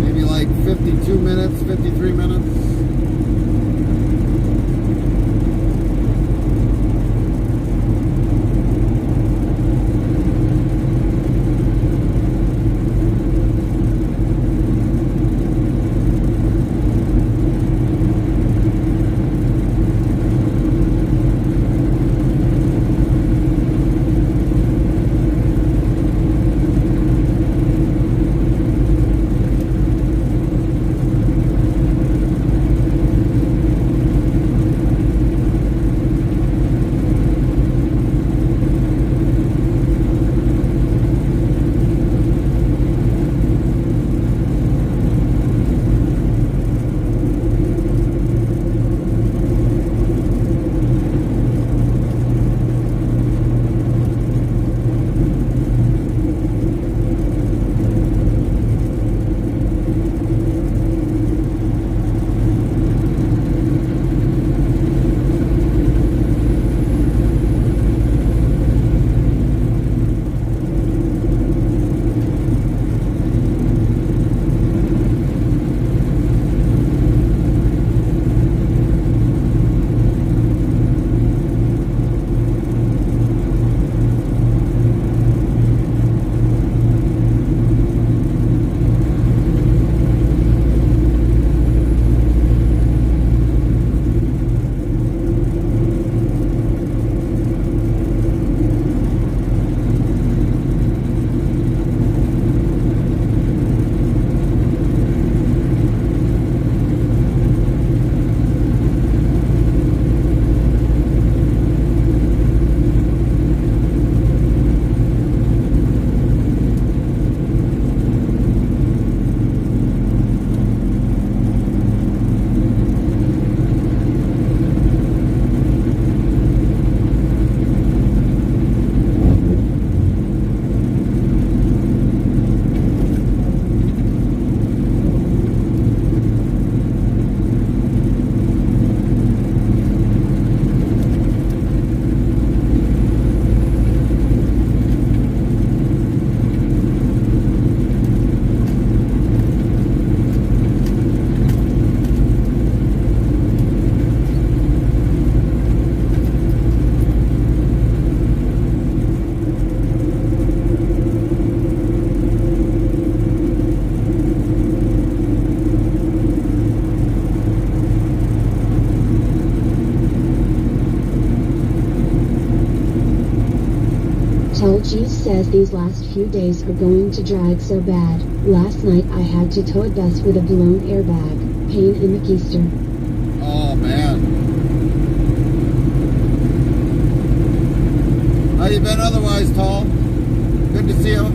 Maybe like 52 minutes, 53 minutes. G says these last few days are going to drag so bad. Last night I had to tow a bus with a blown airbag. Pain in the keister. Oh man. How you been otherwise, Tall? Good to see you.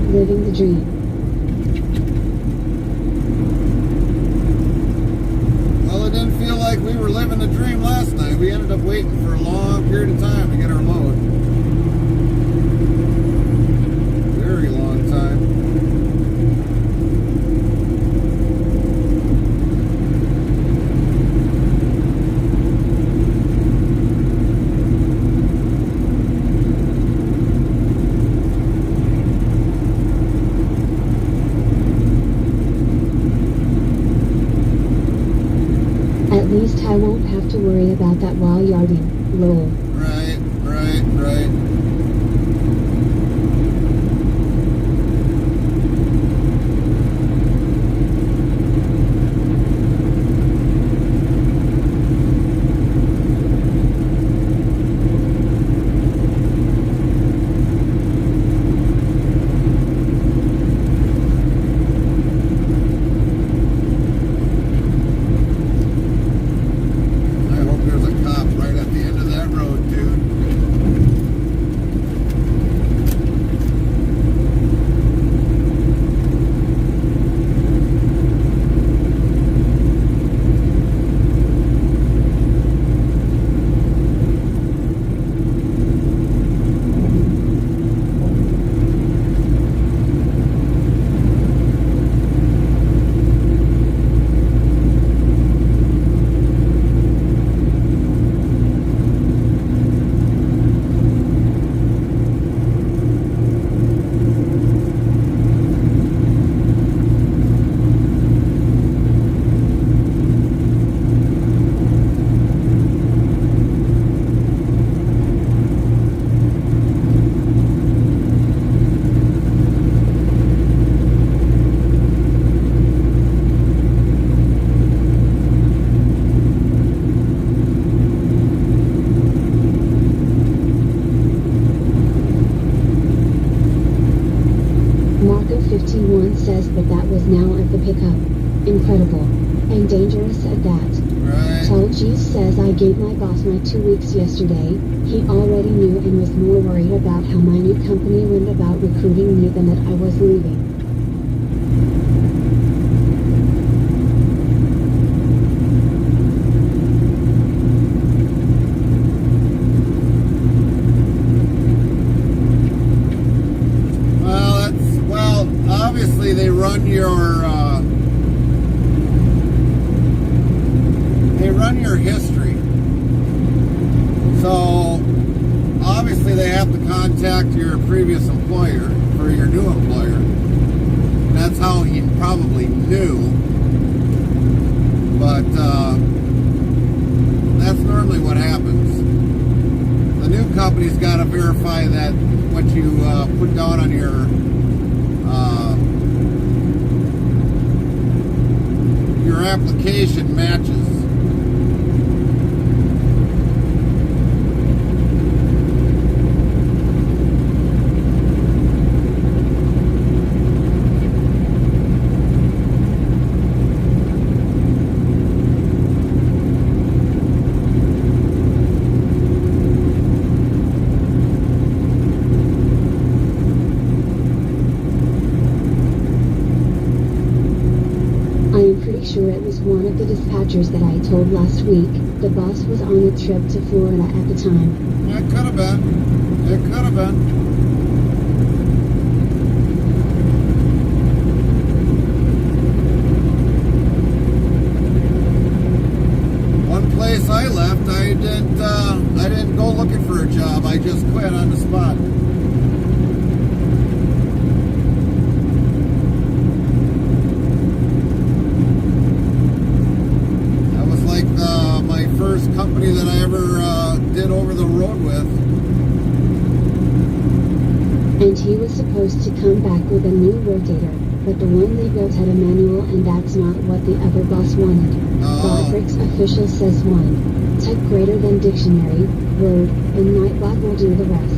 Living the dream. Well, it didn't feel like we were living the dream last night. We ended up waiting for a long period of time to get our load. Very long time. At least I won't have to worry about that while yarding. Lol. Right. I hope there's a cop right at the end of that road. 51 says, but that was now at the pickup. Incredible. And dangerous at that. Right. Tall G says, I gave my boss my 2 weeks yesterday. He already knew and was more worried about how my new company went about recruiting me than that I was leaving. Obviously they run your history, so obviously they have to contact your previous employer or your new employer, and that's how he probably knew. But that's normally what happens. The new company's got to verify that what you put down on your application matches. Sure, it was one of the dispatchers that I told last week. The boss was on a trip to Florida at the time. It could have been. It could have been. One place I left, I didn't go looking for a job. I just quit on the spot. First company that I ever did over the road with. And he was supposed to come back with a new rotator, but the one they built had a manual and that's not what the other boss wanted. Broadrick's official says 1. Type greater than dictionary, word, and Nightbot will do the rest.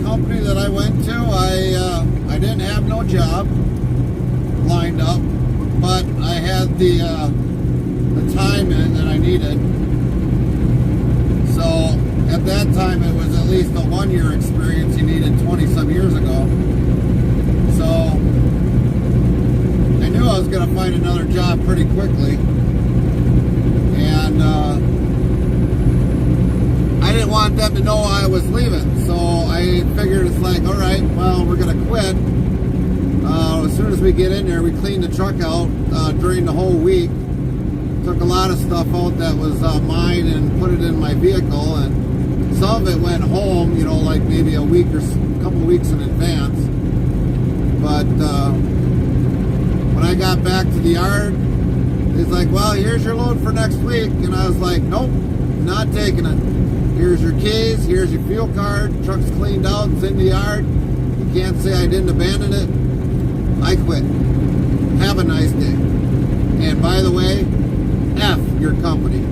Company that I went to, I didn't have no job lined up, but I had the time in that I needed. So at that time it was at least a 1-year experience you needed 20 some years ago. So I knew I was going to find another job pretty quickly, and I didn't want them to know I was leaving. So I figured it's like, all right, well, we're going to quit. As soon as we get in there, we cleaned the truck out during the whole week. Took a lot of stuff out that was mine and put it in my vehicle. And some of it went home, you know, like maybe a week or a couple weeks in advance. But when I got back to the yard, it's like, well, here's your load for next week. And I was like, nope, not taking it. Here's your keys, here's your fuel card, truck's cleaned out, it's in the yard. You can't say I didn't abandon it. I quit. Have a nice day. And by the way, F your company.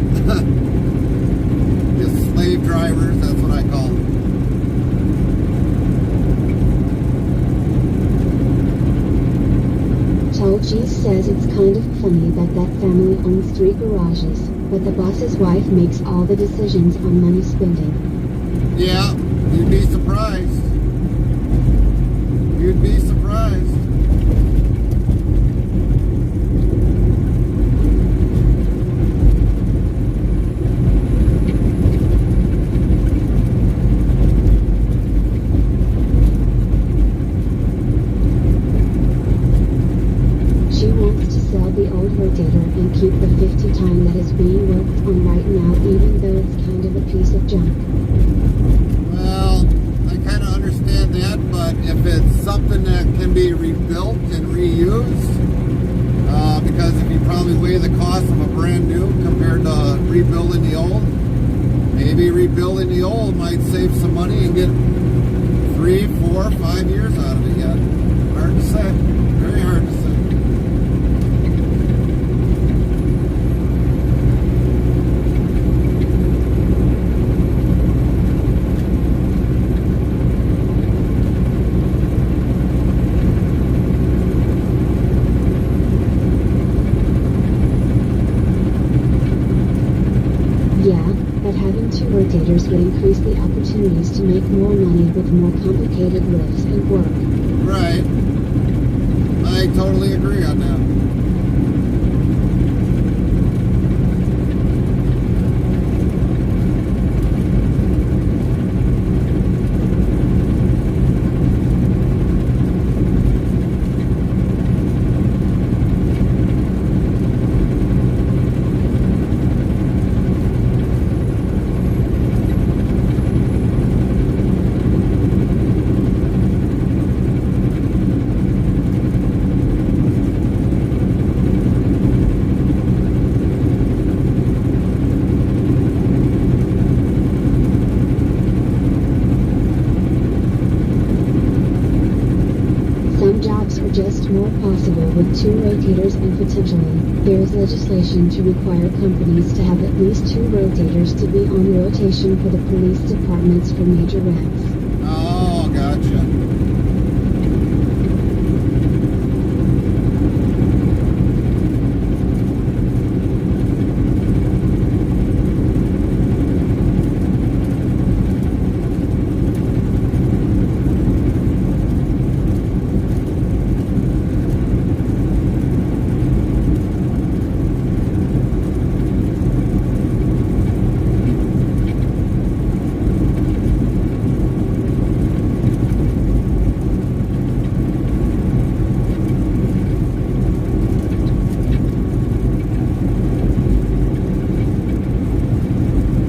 Just slave drivers, that's what I call them. Tall G says it's kind of funny that that family owns 3 garages, but the boss's wife makes all the decisions on money spending. Yeah, you'd be surprised. You'd be surprised. She wants to sell the old rotator and keep the 50 ton that is being worked on right now, even though it's kind of a piece of junk. Well, I kind of understand that, but if it's something that can be rebuilt and reused, because if you probably weigh the cost of a brand new compared to rebuilding the old, maybe rebuilding the old might save some money and get 3, 4 or 5 years out of it yet. Hard to say. Very hard to say. Yeah, but having two rotators would increase the opportunities to make more money with more complicated lifts and work. Right. I totally agree on that. Some jobs are just more possible with two rotators, and potentially, there is legislation to require companies to have at least two rotators to be on rotation for the police departments for major wrecks. Oh, gotcha.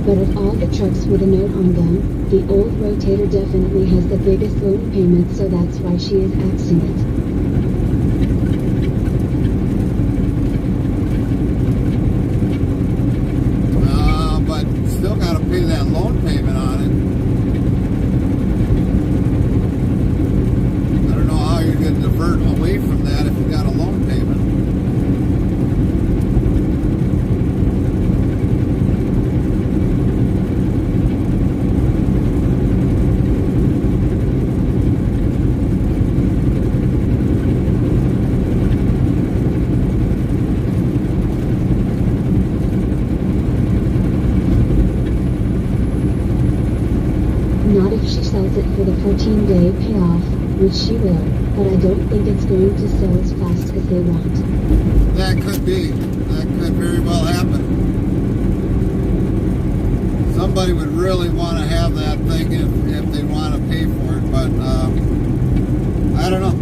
But of all the trucks with a note on them, the old rotator definitely has the biggest loan payment, so that's why she is axing it. But still got to pay that loan payment on it. I don't know how you're going to divert away from that if you got a loan payment. Not if she sells it for the 14-day payoff, which she will, but I don't think it's going to sell as fast as they want. That could be. That could very well happen. Somebody would really want to have that thing if they want to pay for it, but I don't know.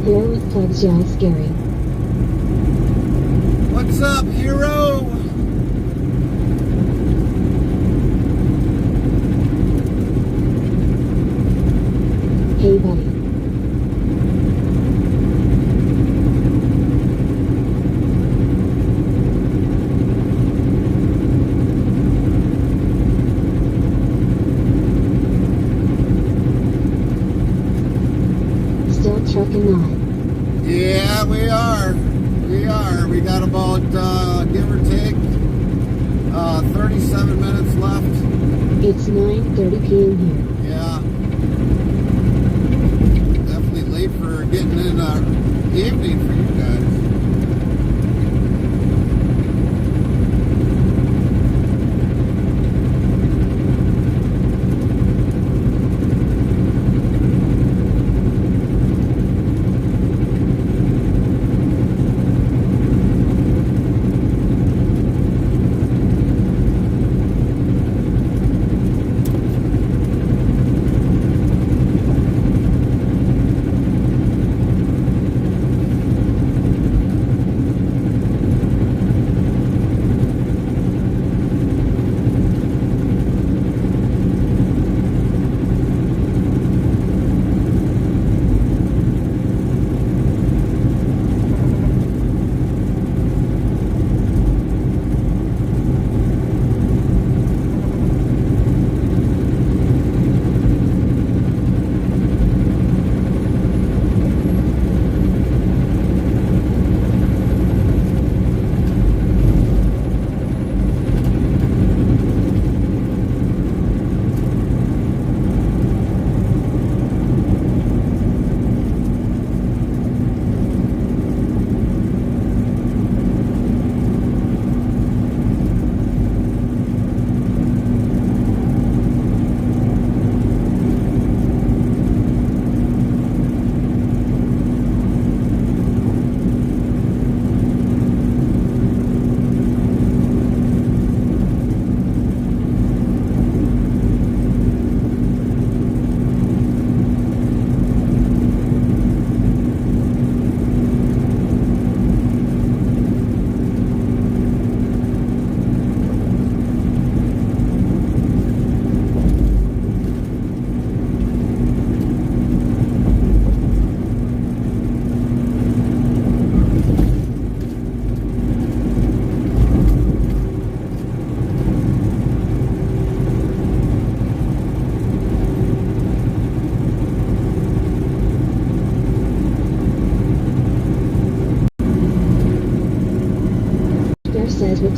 Hero with plugs yell scary. What's up, hero? Hey buddy. Still trucking on. Yeah, we are. We are. We got about, give or take, 37 minutes left. It's 9:30 p.m. here. Yeah. Definitely late for getting in evening for you guys.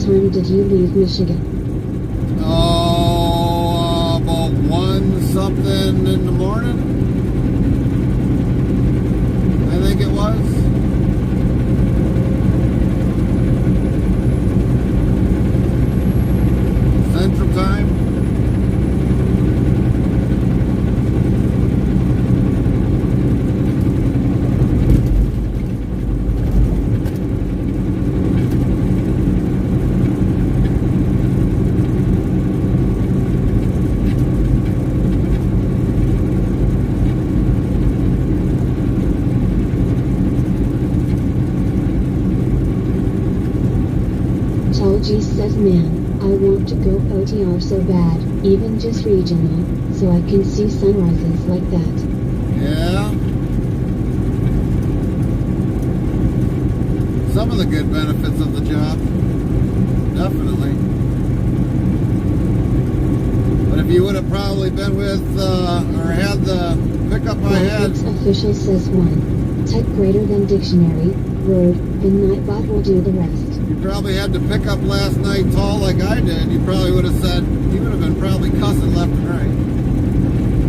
time did you leave Michigan? Oh, about 1 something in the morning, I think it was. Central Time. G says, man, I want to go OTR so bad, even just regional, so I can see sunrises like that. Yeah. Some of the good benefits of the job. Definitely. But if you would have probably been with, or had the pickup I had. Official says 1. Type greater than dictionary, word, and Nightbot will do the rest. You probably had to pick up last night tall like I did. You probably would have said, you would have been probably cussing left and right.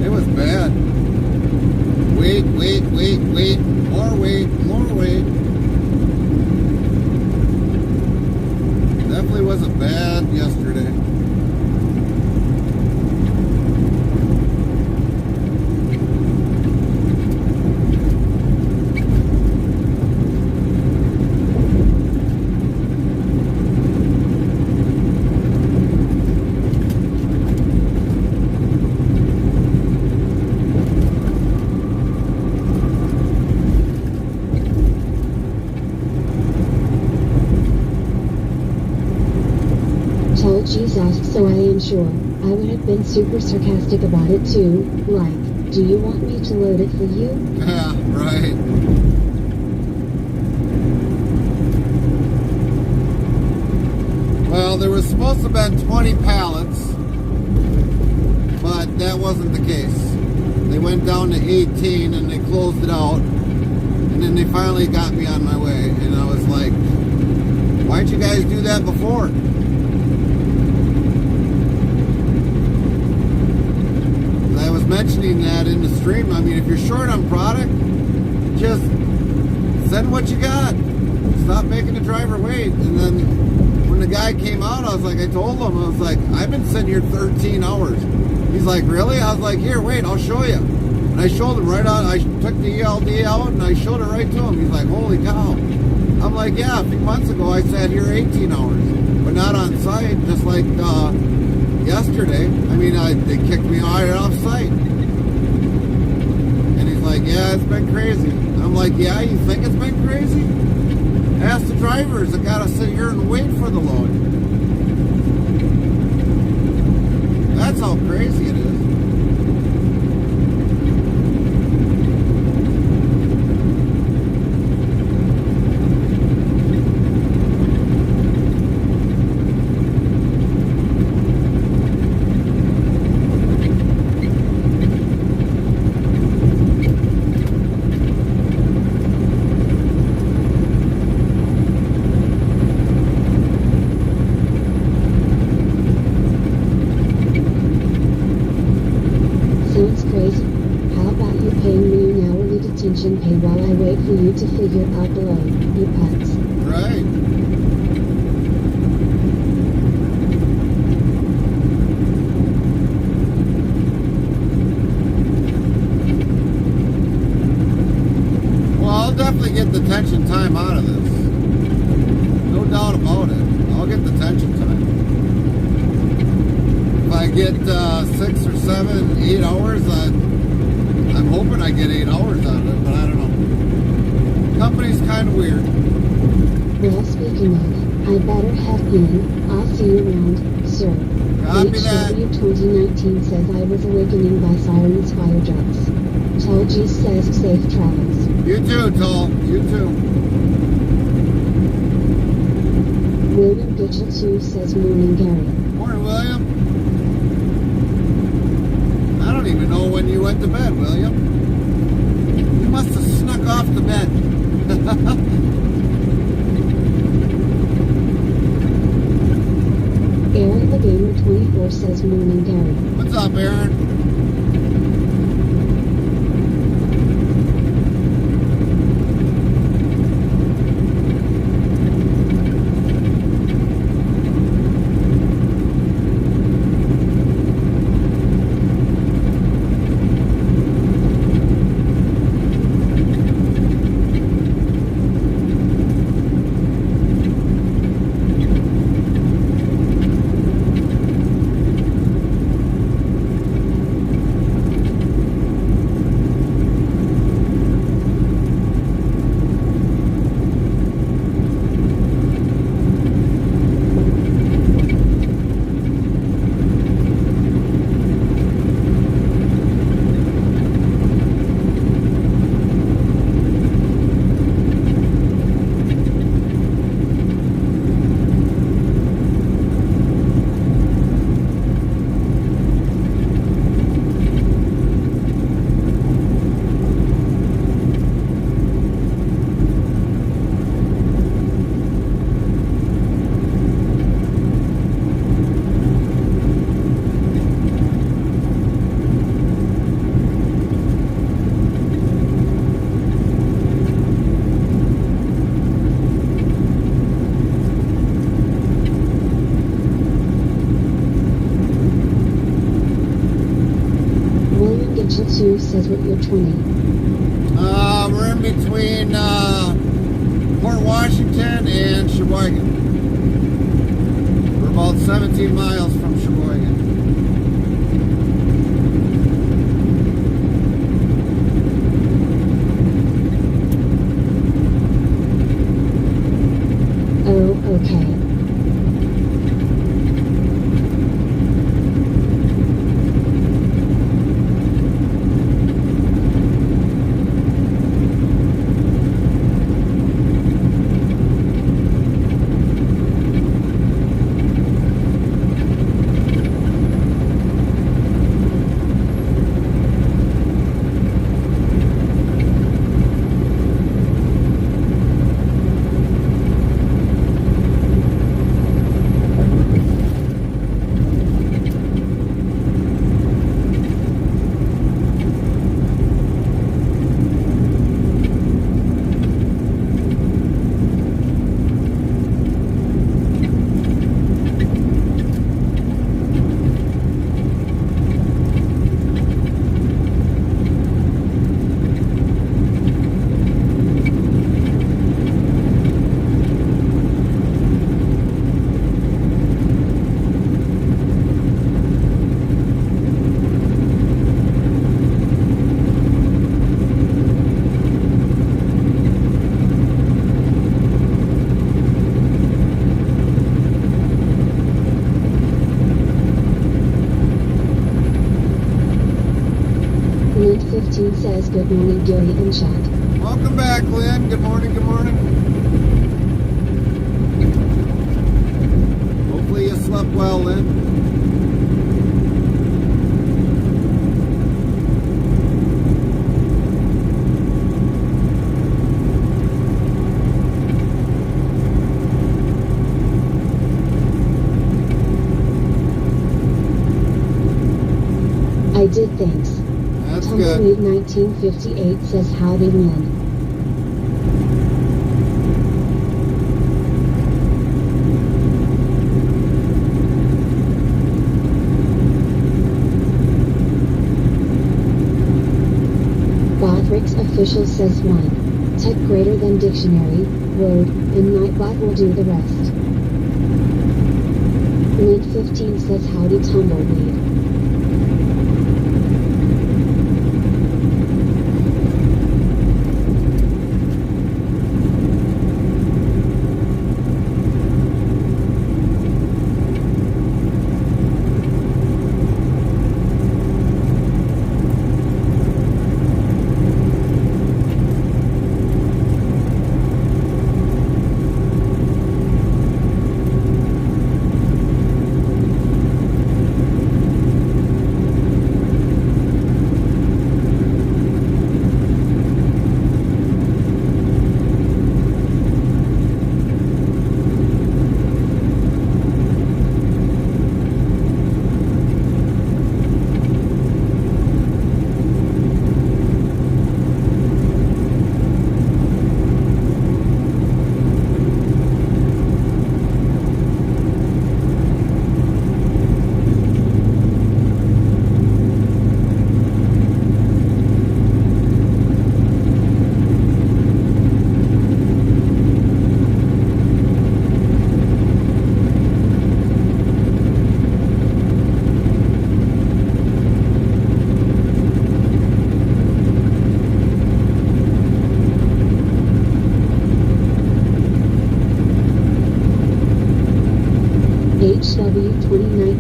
It was bad. Wait, more weight. Definitely wasn't bad yesterday. Jesus, so I am sure. I would have been super sarcastic about it too, like, do you want me to load it for you? Yeah, right. Well, there was supposed to have been 20 pallets, but that wasn't the case. They went down to 18 and they closed it out, and then they finally got me on my way, and I was like, why'd you guys do that before? I was mentioning that in the stream. I mean, if you're short on product, just send what you got. Stop making the driver wait. And then when the guy came out, I was like, I told him, I was like, I've been sitting here 13 hours. He's like, really? I was like, here, wait, I'll show you. And I showed him right on. I took the ELD out and I showed it right to him. He's like, holy cow. I'm like, yeah, a few months ago I sat here 18 hours, but not on site, just like yesterday. I mean, they kicked me right off site. And he's like, yeah, it's been crazy. And I'm like, yeah, you think it's been crazy? Ask the drivers that gotta sit here and wait for the load. That's how crazy it is. Pay while I wait for you to figure out the load, you putz. Right. Well, I'll definitely get the tension time out of this. No doubt about it. I'll get the tension time. If I get 6 or 7, 8 hours, I'm hoping I get 8 hours out of it, but I don't know. Company's kind of weird. Well, speaking of, I better head in. I'll see you around, sir. Copy that. HW 2019 says I was awakening by sirens, fire trucks. Tall G says safe travels. You too, Tall. You too. William Gitchell 2 says morning, Gary. Morning, William. I don't even know when you went to bed, William. You must have snuck off to bed. says morning Gary. What's up, Aaron? Two says what you're 20. We're in between Port Washington and Sheboygan. We're about 17 miles from Sheboygan. Oh, okay. Lynn 15 says good morning Gary and chat. Welcome back, Lynn. Good morning, good morning. Hopefully you slept well, Lynn. I did, thanks. That's good. Tumbleweed 1958 says howdy Lynn. Bothrix official says 1. Type greater than dictionary, word, and Nightbot will do the rest. Link 15 says howdy Tumbleweed.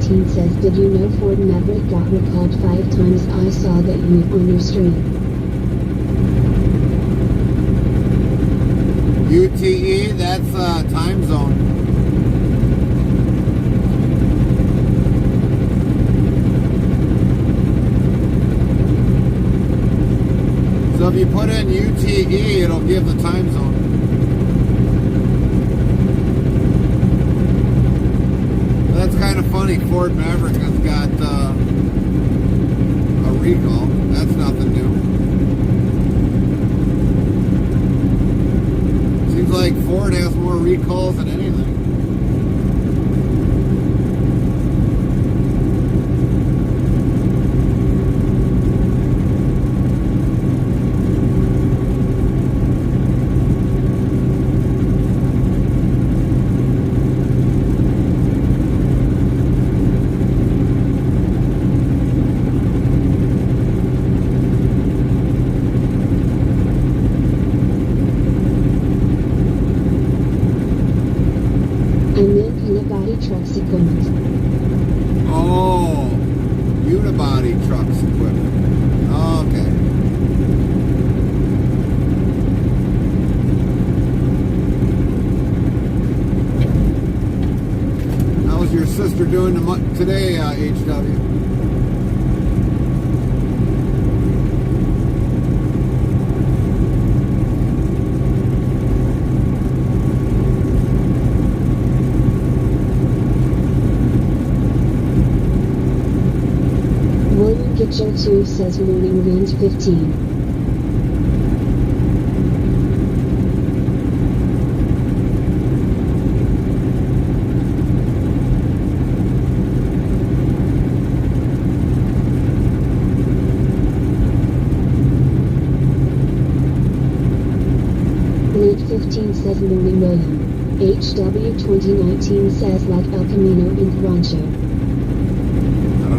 19 says, did you know Ford Maverick got recalled 5 times? I saw that you on your stream. UTE, that's time zone. So if you put in UTE, it'll give the time zone. That's kind of funny. Ford Maverick has got a recall. That's nothing new. Seems like Ford has more recalls than anything. Trucks equipment. Oh, unibody trucks equipment. Okay. How's your sister doing today, HW? Joe 2 says morning wind 15. Late 15 says morning William. HW 2019 says like El Camino in Rancho.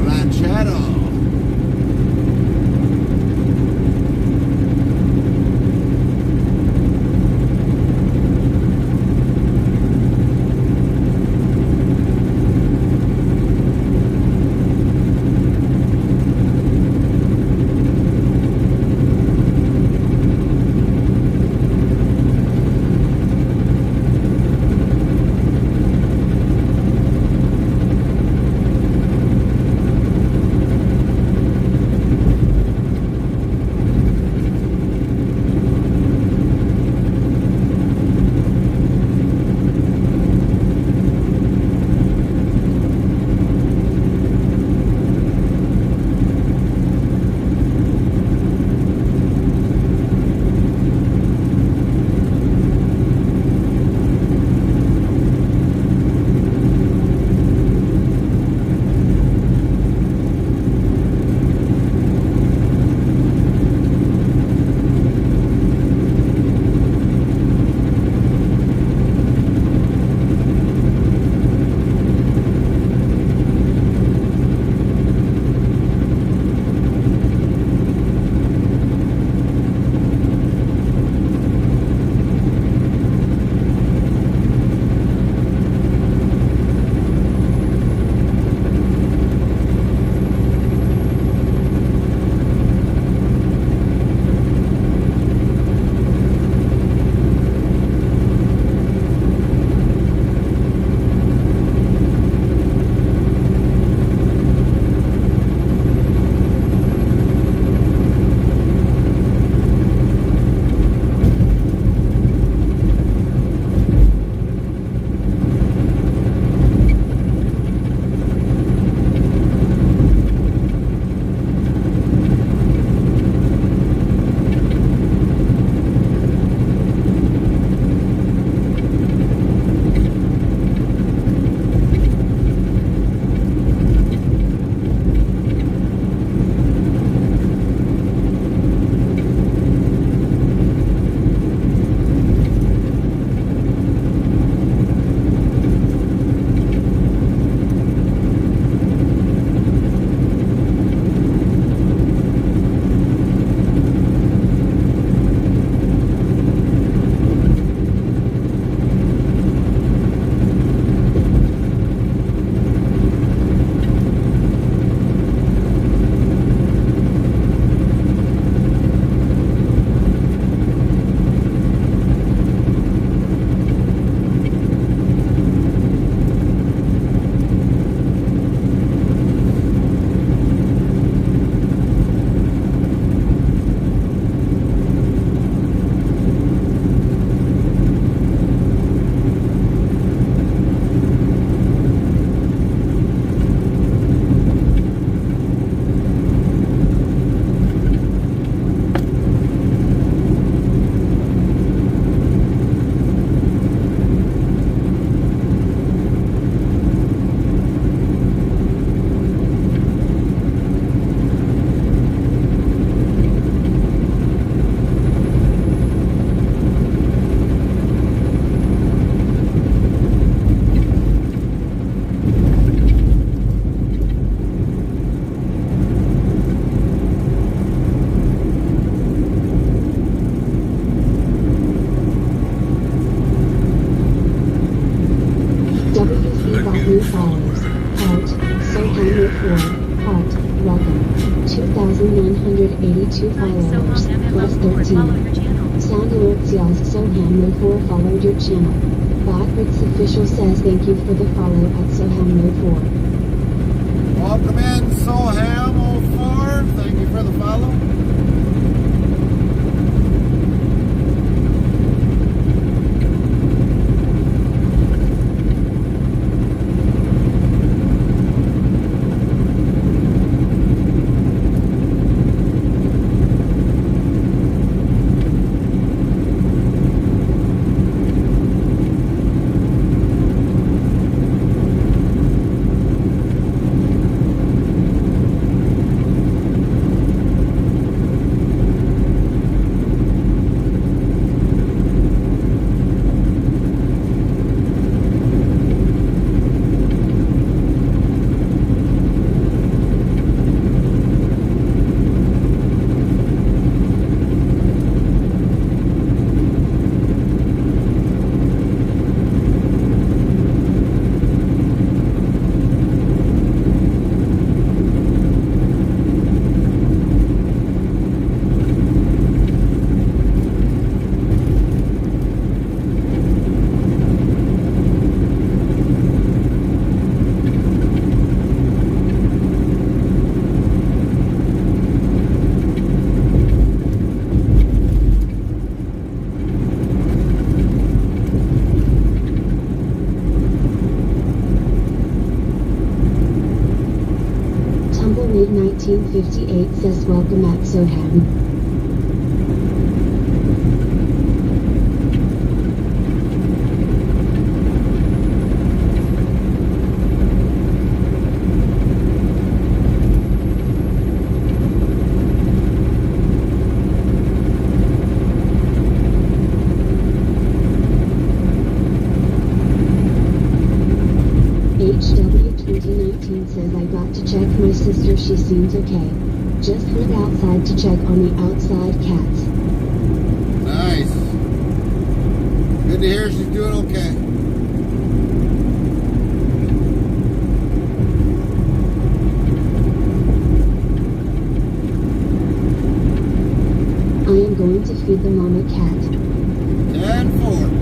Ranchero. Heart, welcome. 2,982 followers, plus 13. Sound alerts yells Soham04 followed your channel. Botwitz official says thank you for the follow at Soham04. Welcome in, Soham04. Thank you for the follow. Tumbleweed 1958 says welcome at Soham. HW2019 says I got to check my sister, she seems okay. Just went outside to check on the outside cats. Nice. Good to hear she's doing okay. I am going to feed the mama cat. 10-4.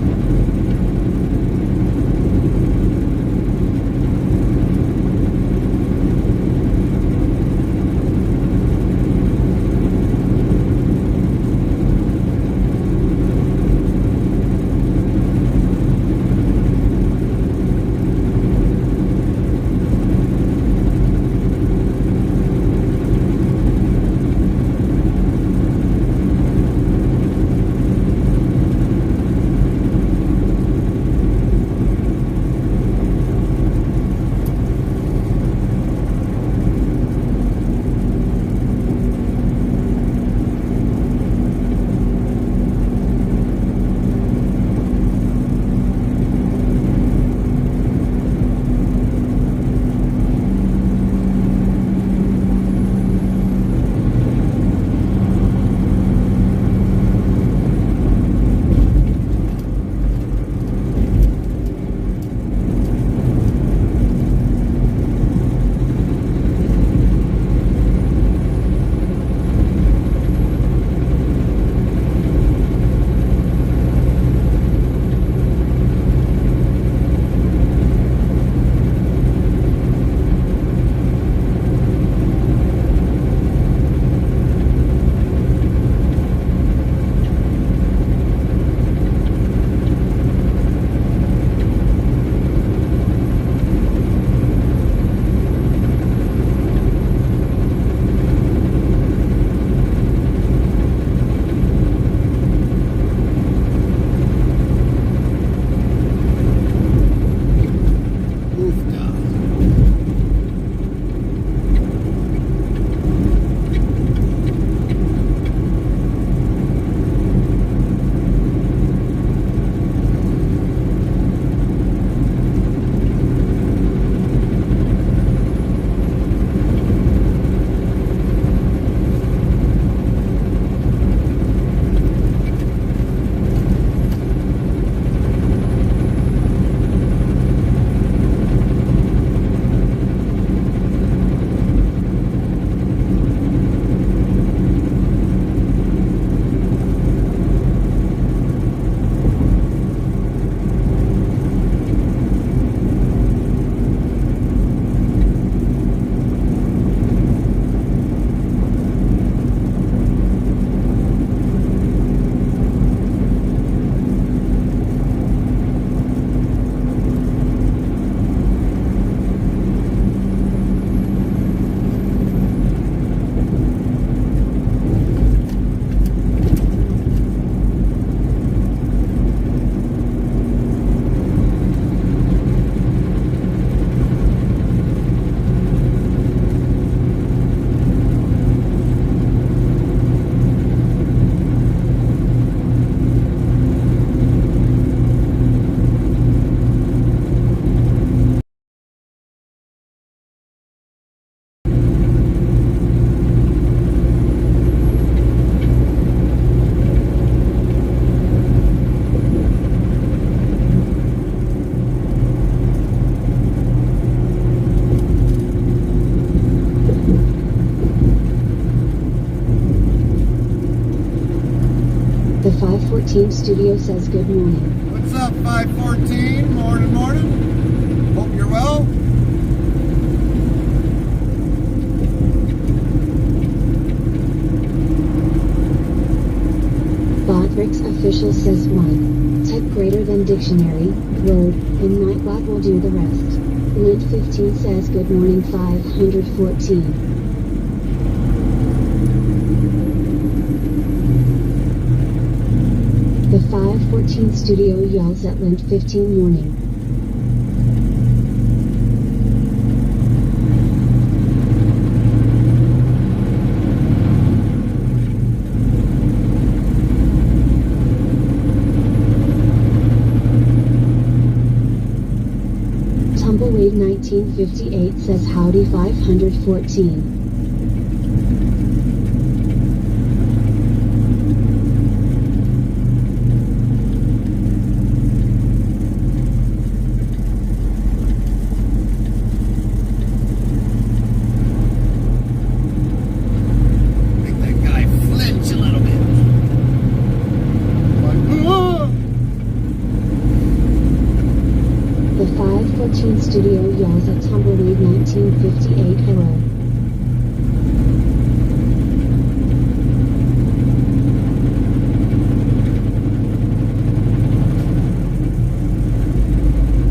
514 Studio says good morning. What's up, 514? Morning, morning. Hope you're well. Botrix official says 1. Type greater than dictionary, word, and Nightbot will do the rest. Lint 15 says good morning 514. The 514 Studio yells at Lint 15 morning. Tumbleweed 1958 says howdy 514. Make that guy flinch a little bit. Like, "Ah!" The 514 Studio yells at Tumbleweed 1958 hello.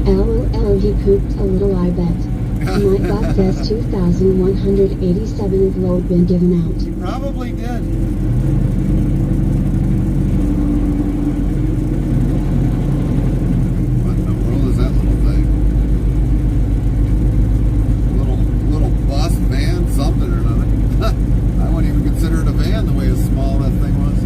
LOL, he pooped a little, I bet. Nightbot says 2,187 of load been given out. He probably did. What in the world is that little thing? Little bus, van, something or another. I wouldn't even consider it a van the way small that thing was.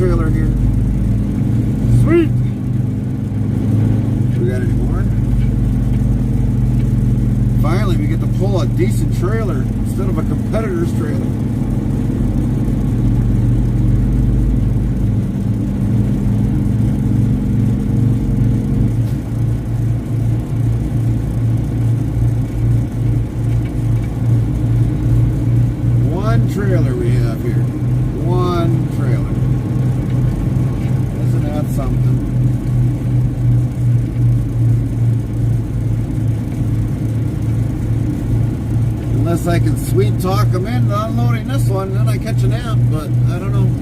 trailer here. Sweet! We got any more? Finally, we get to pull a decent trailer instead of a competitor's trailer. One trailer we have here. One trailer. Isn't that something? Unless I can sweet talk them into unloading this one, then I catch a nap, but I don't know.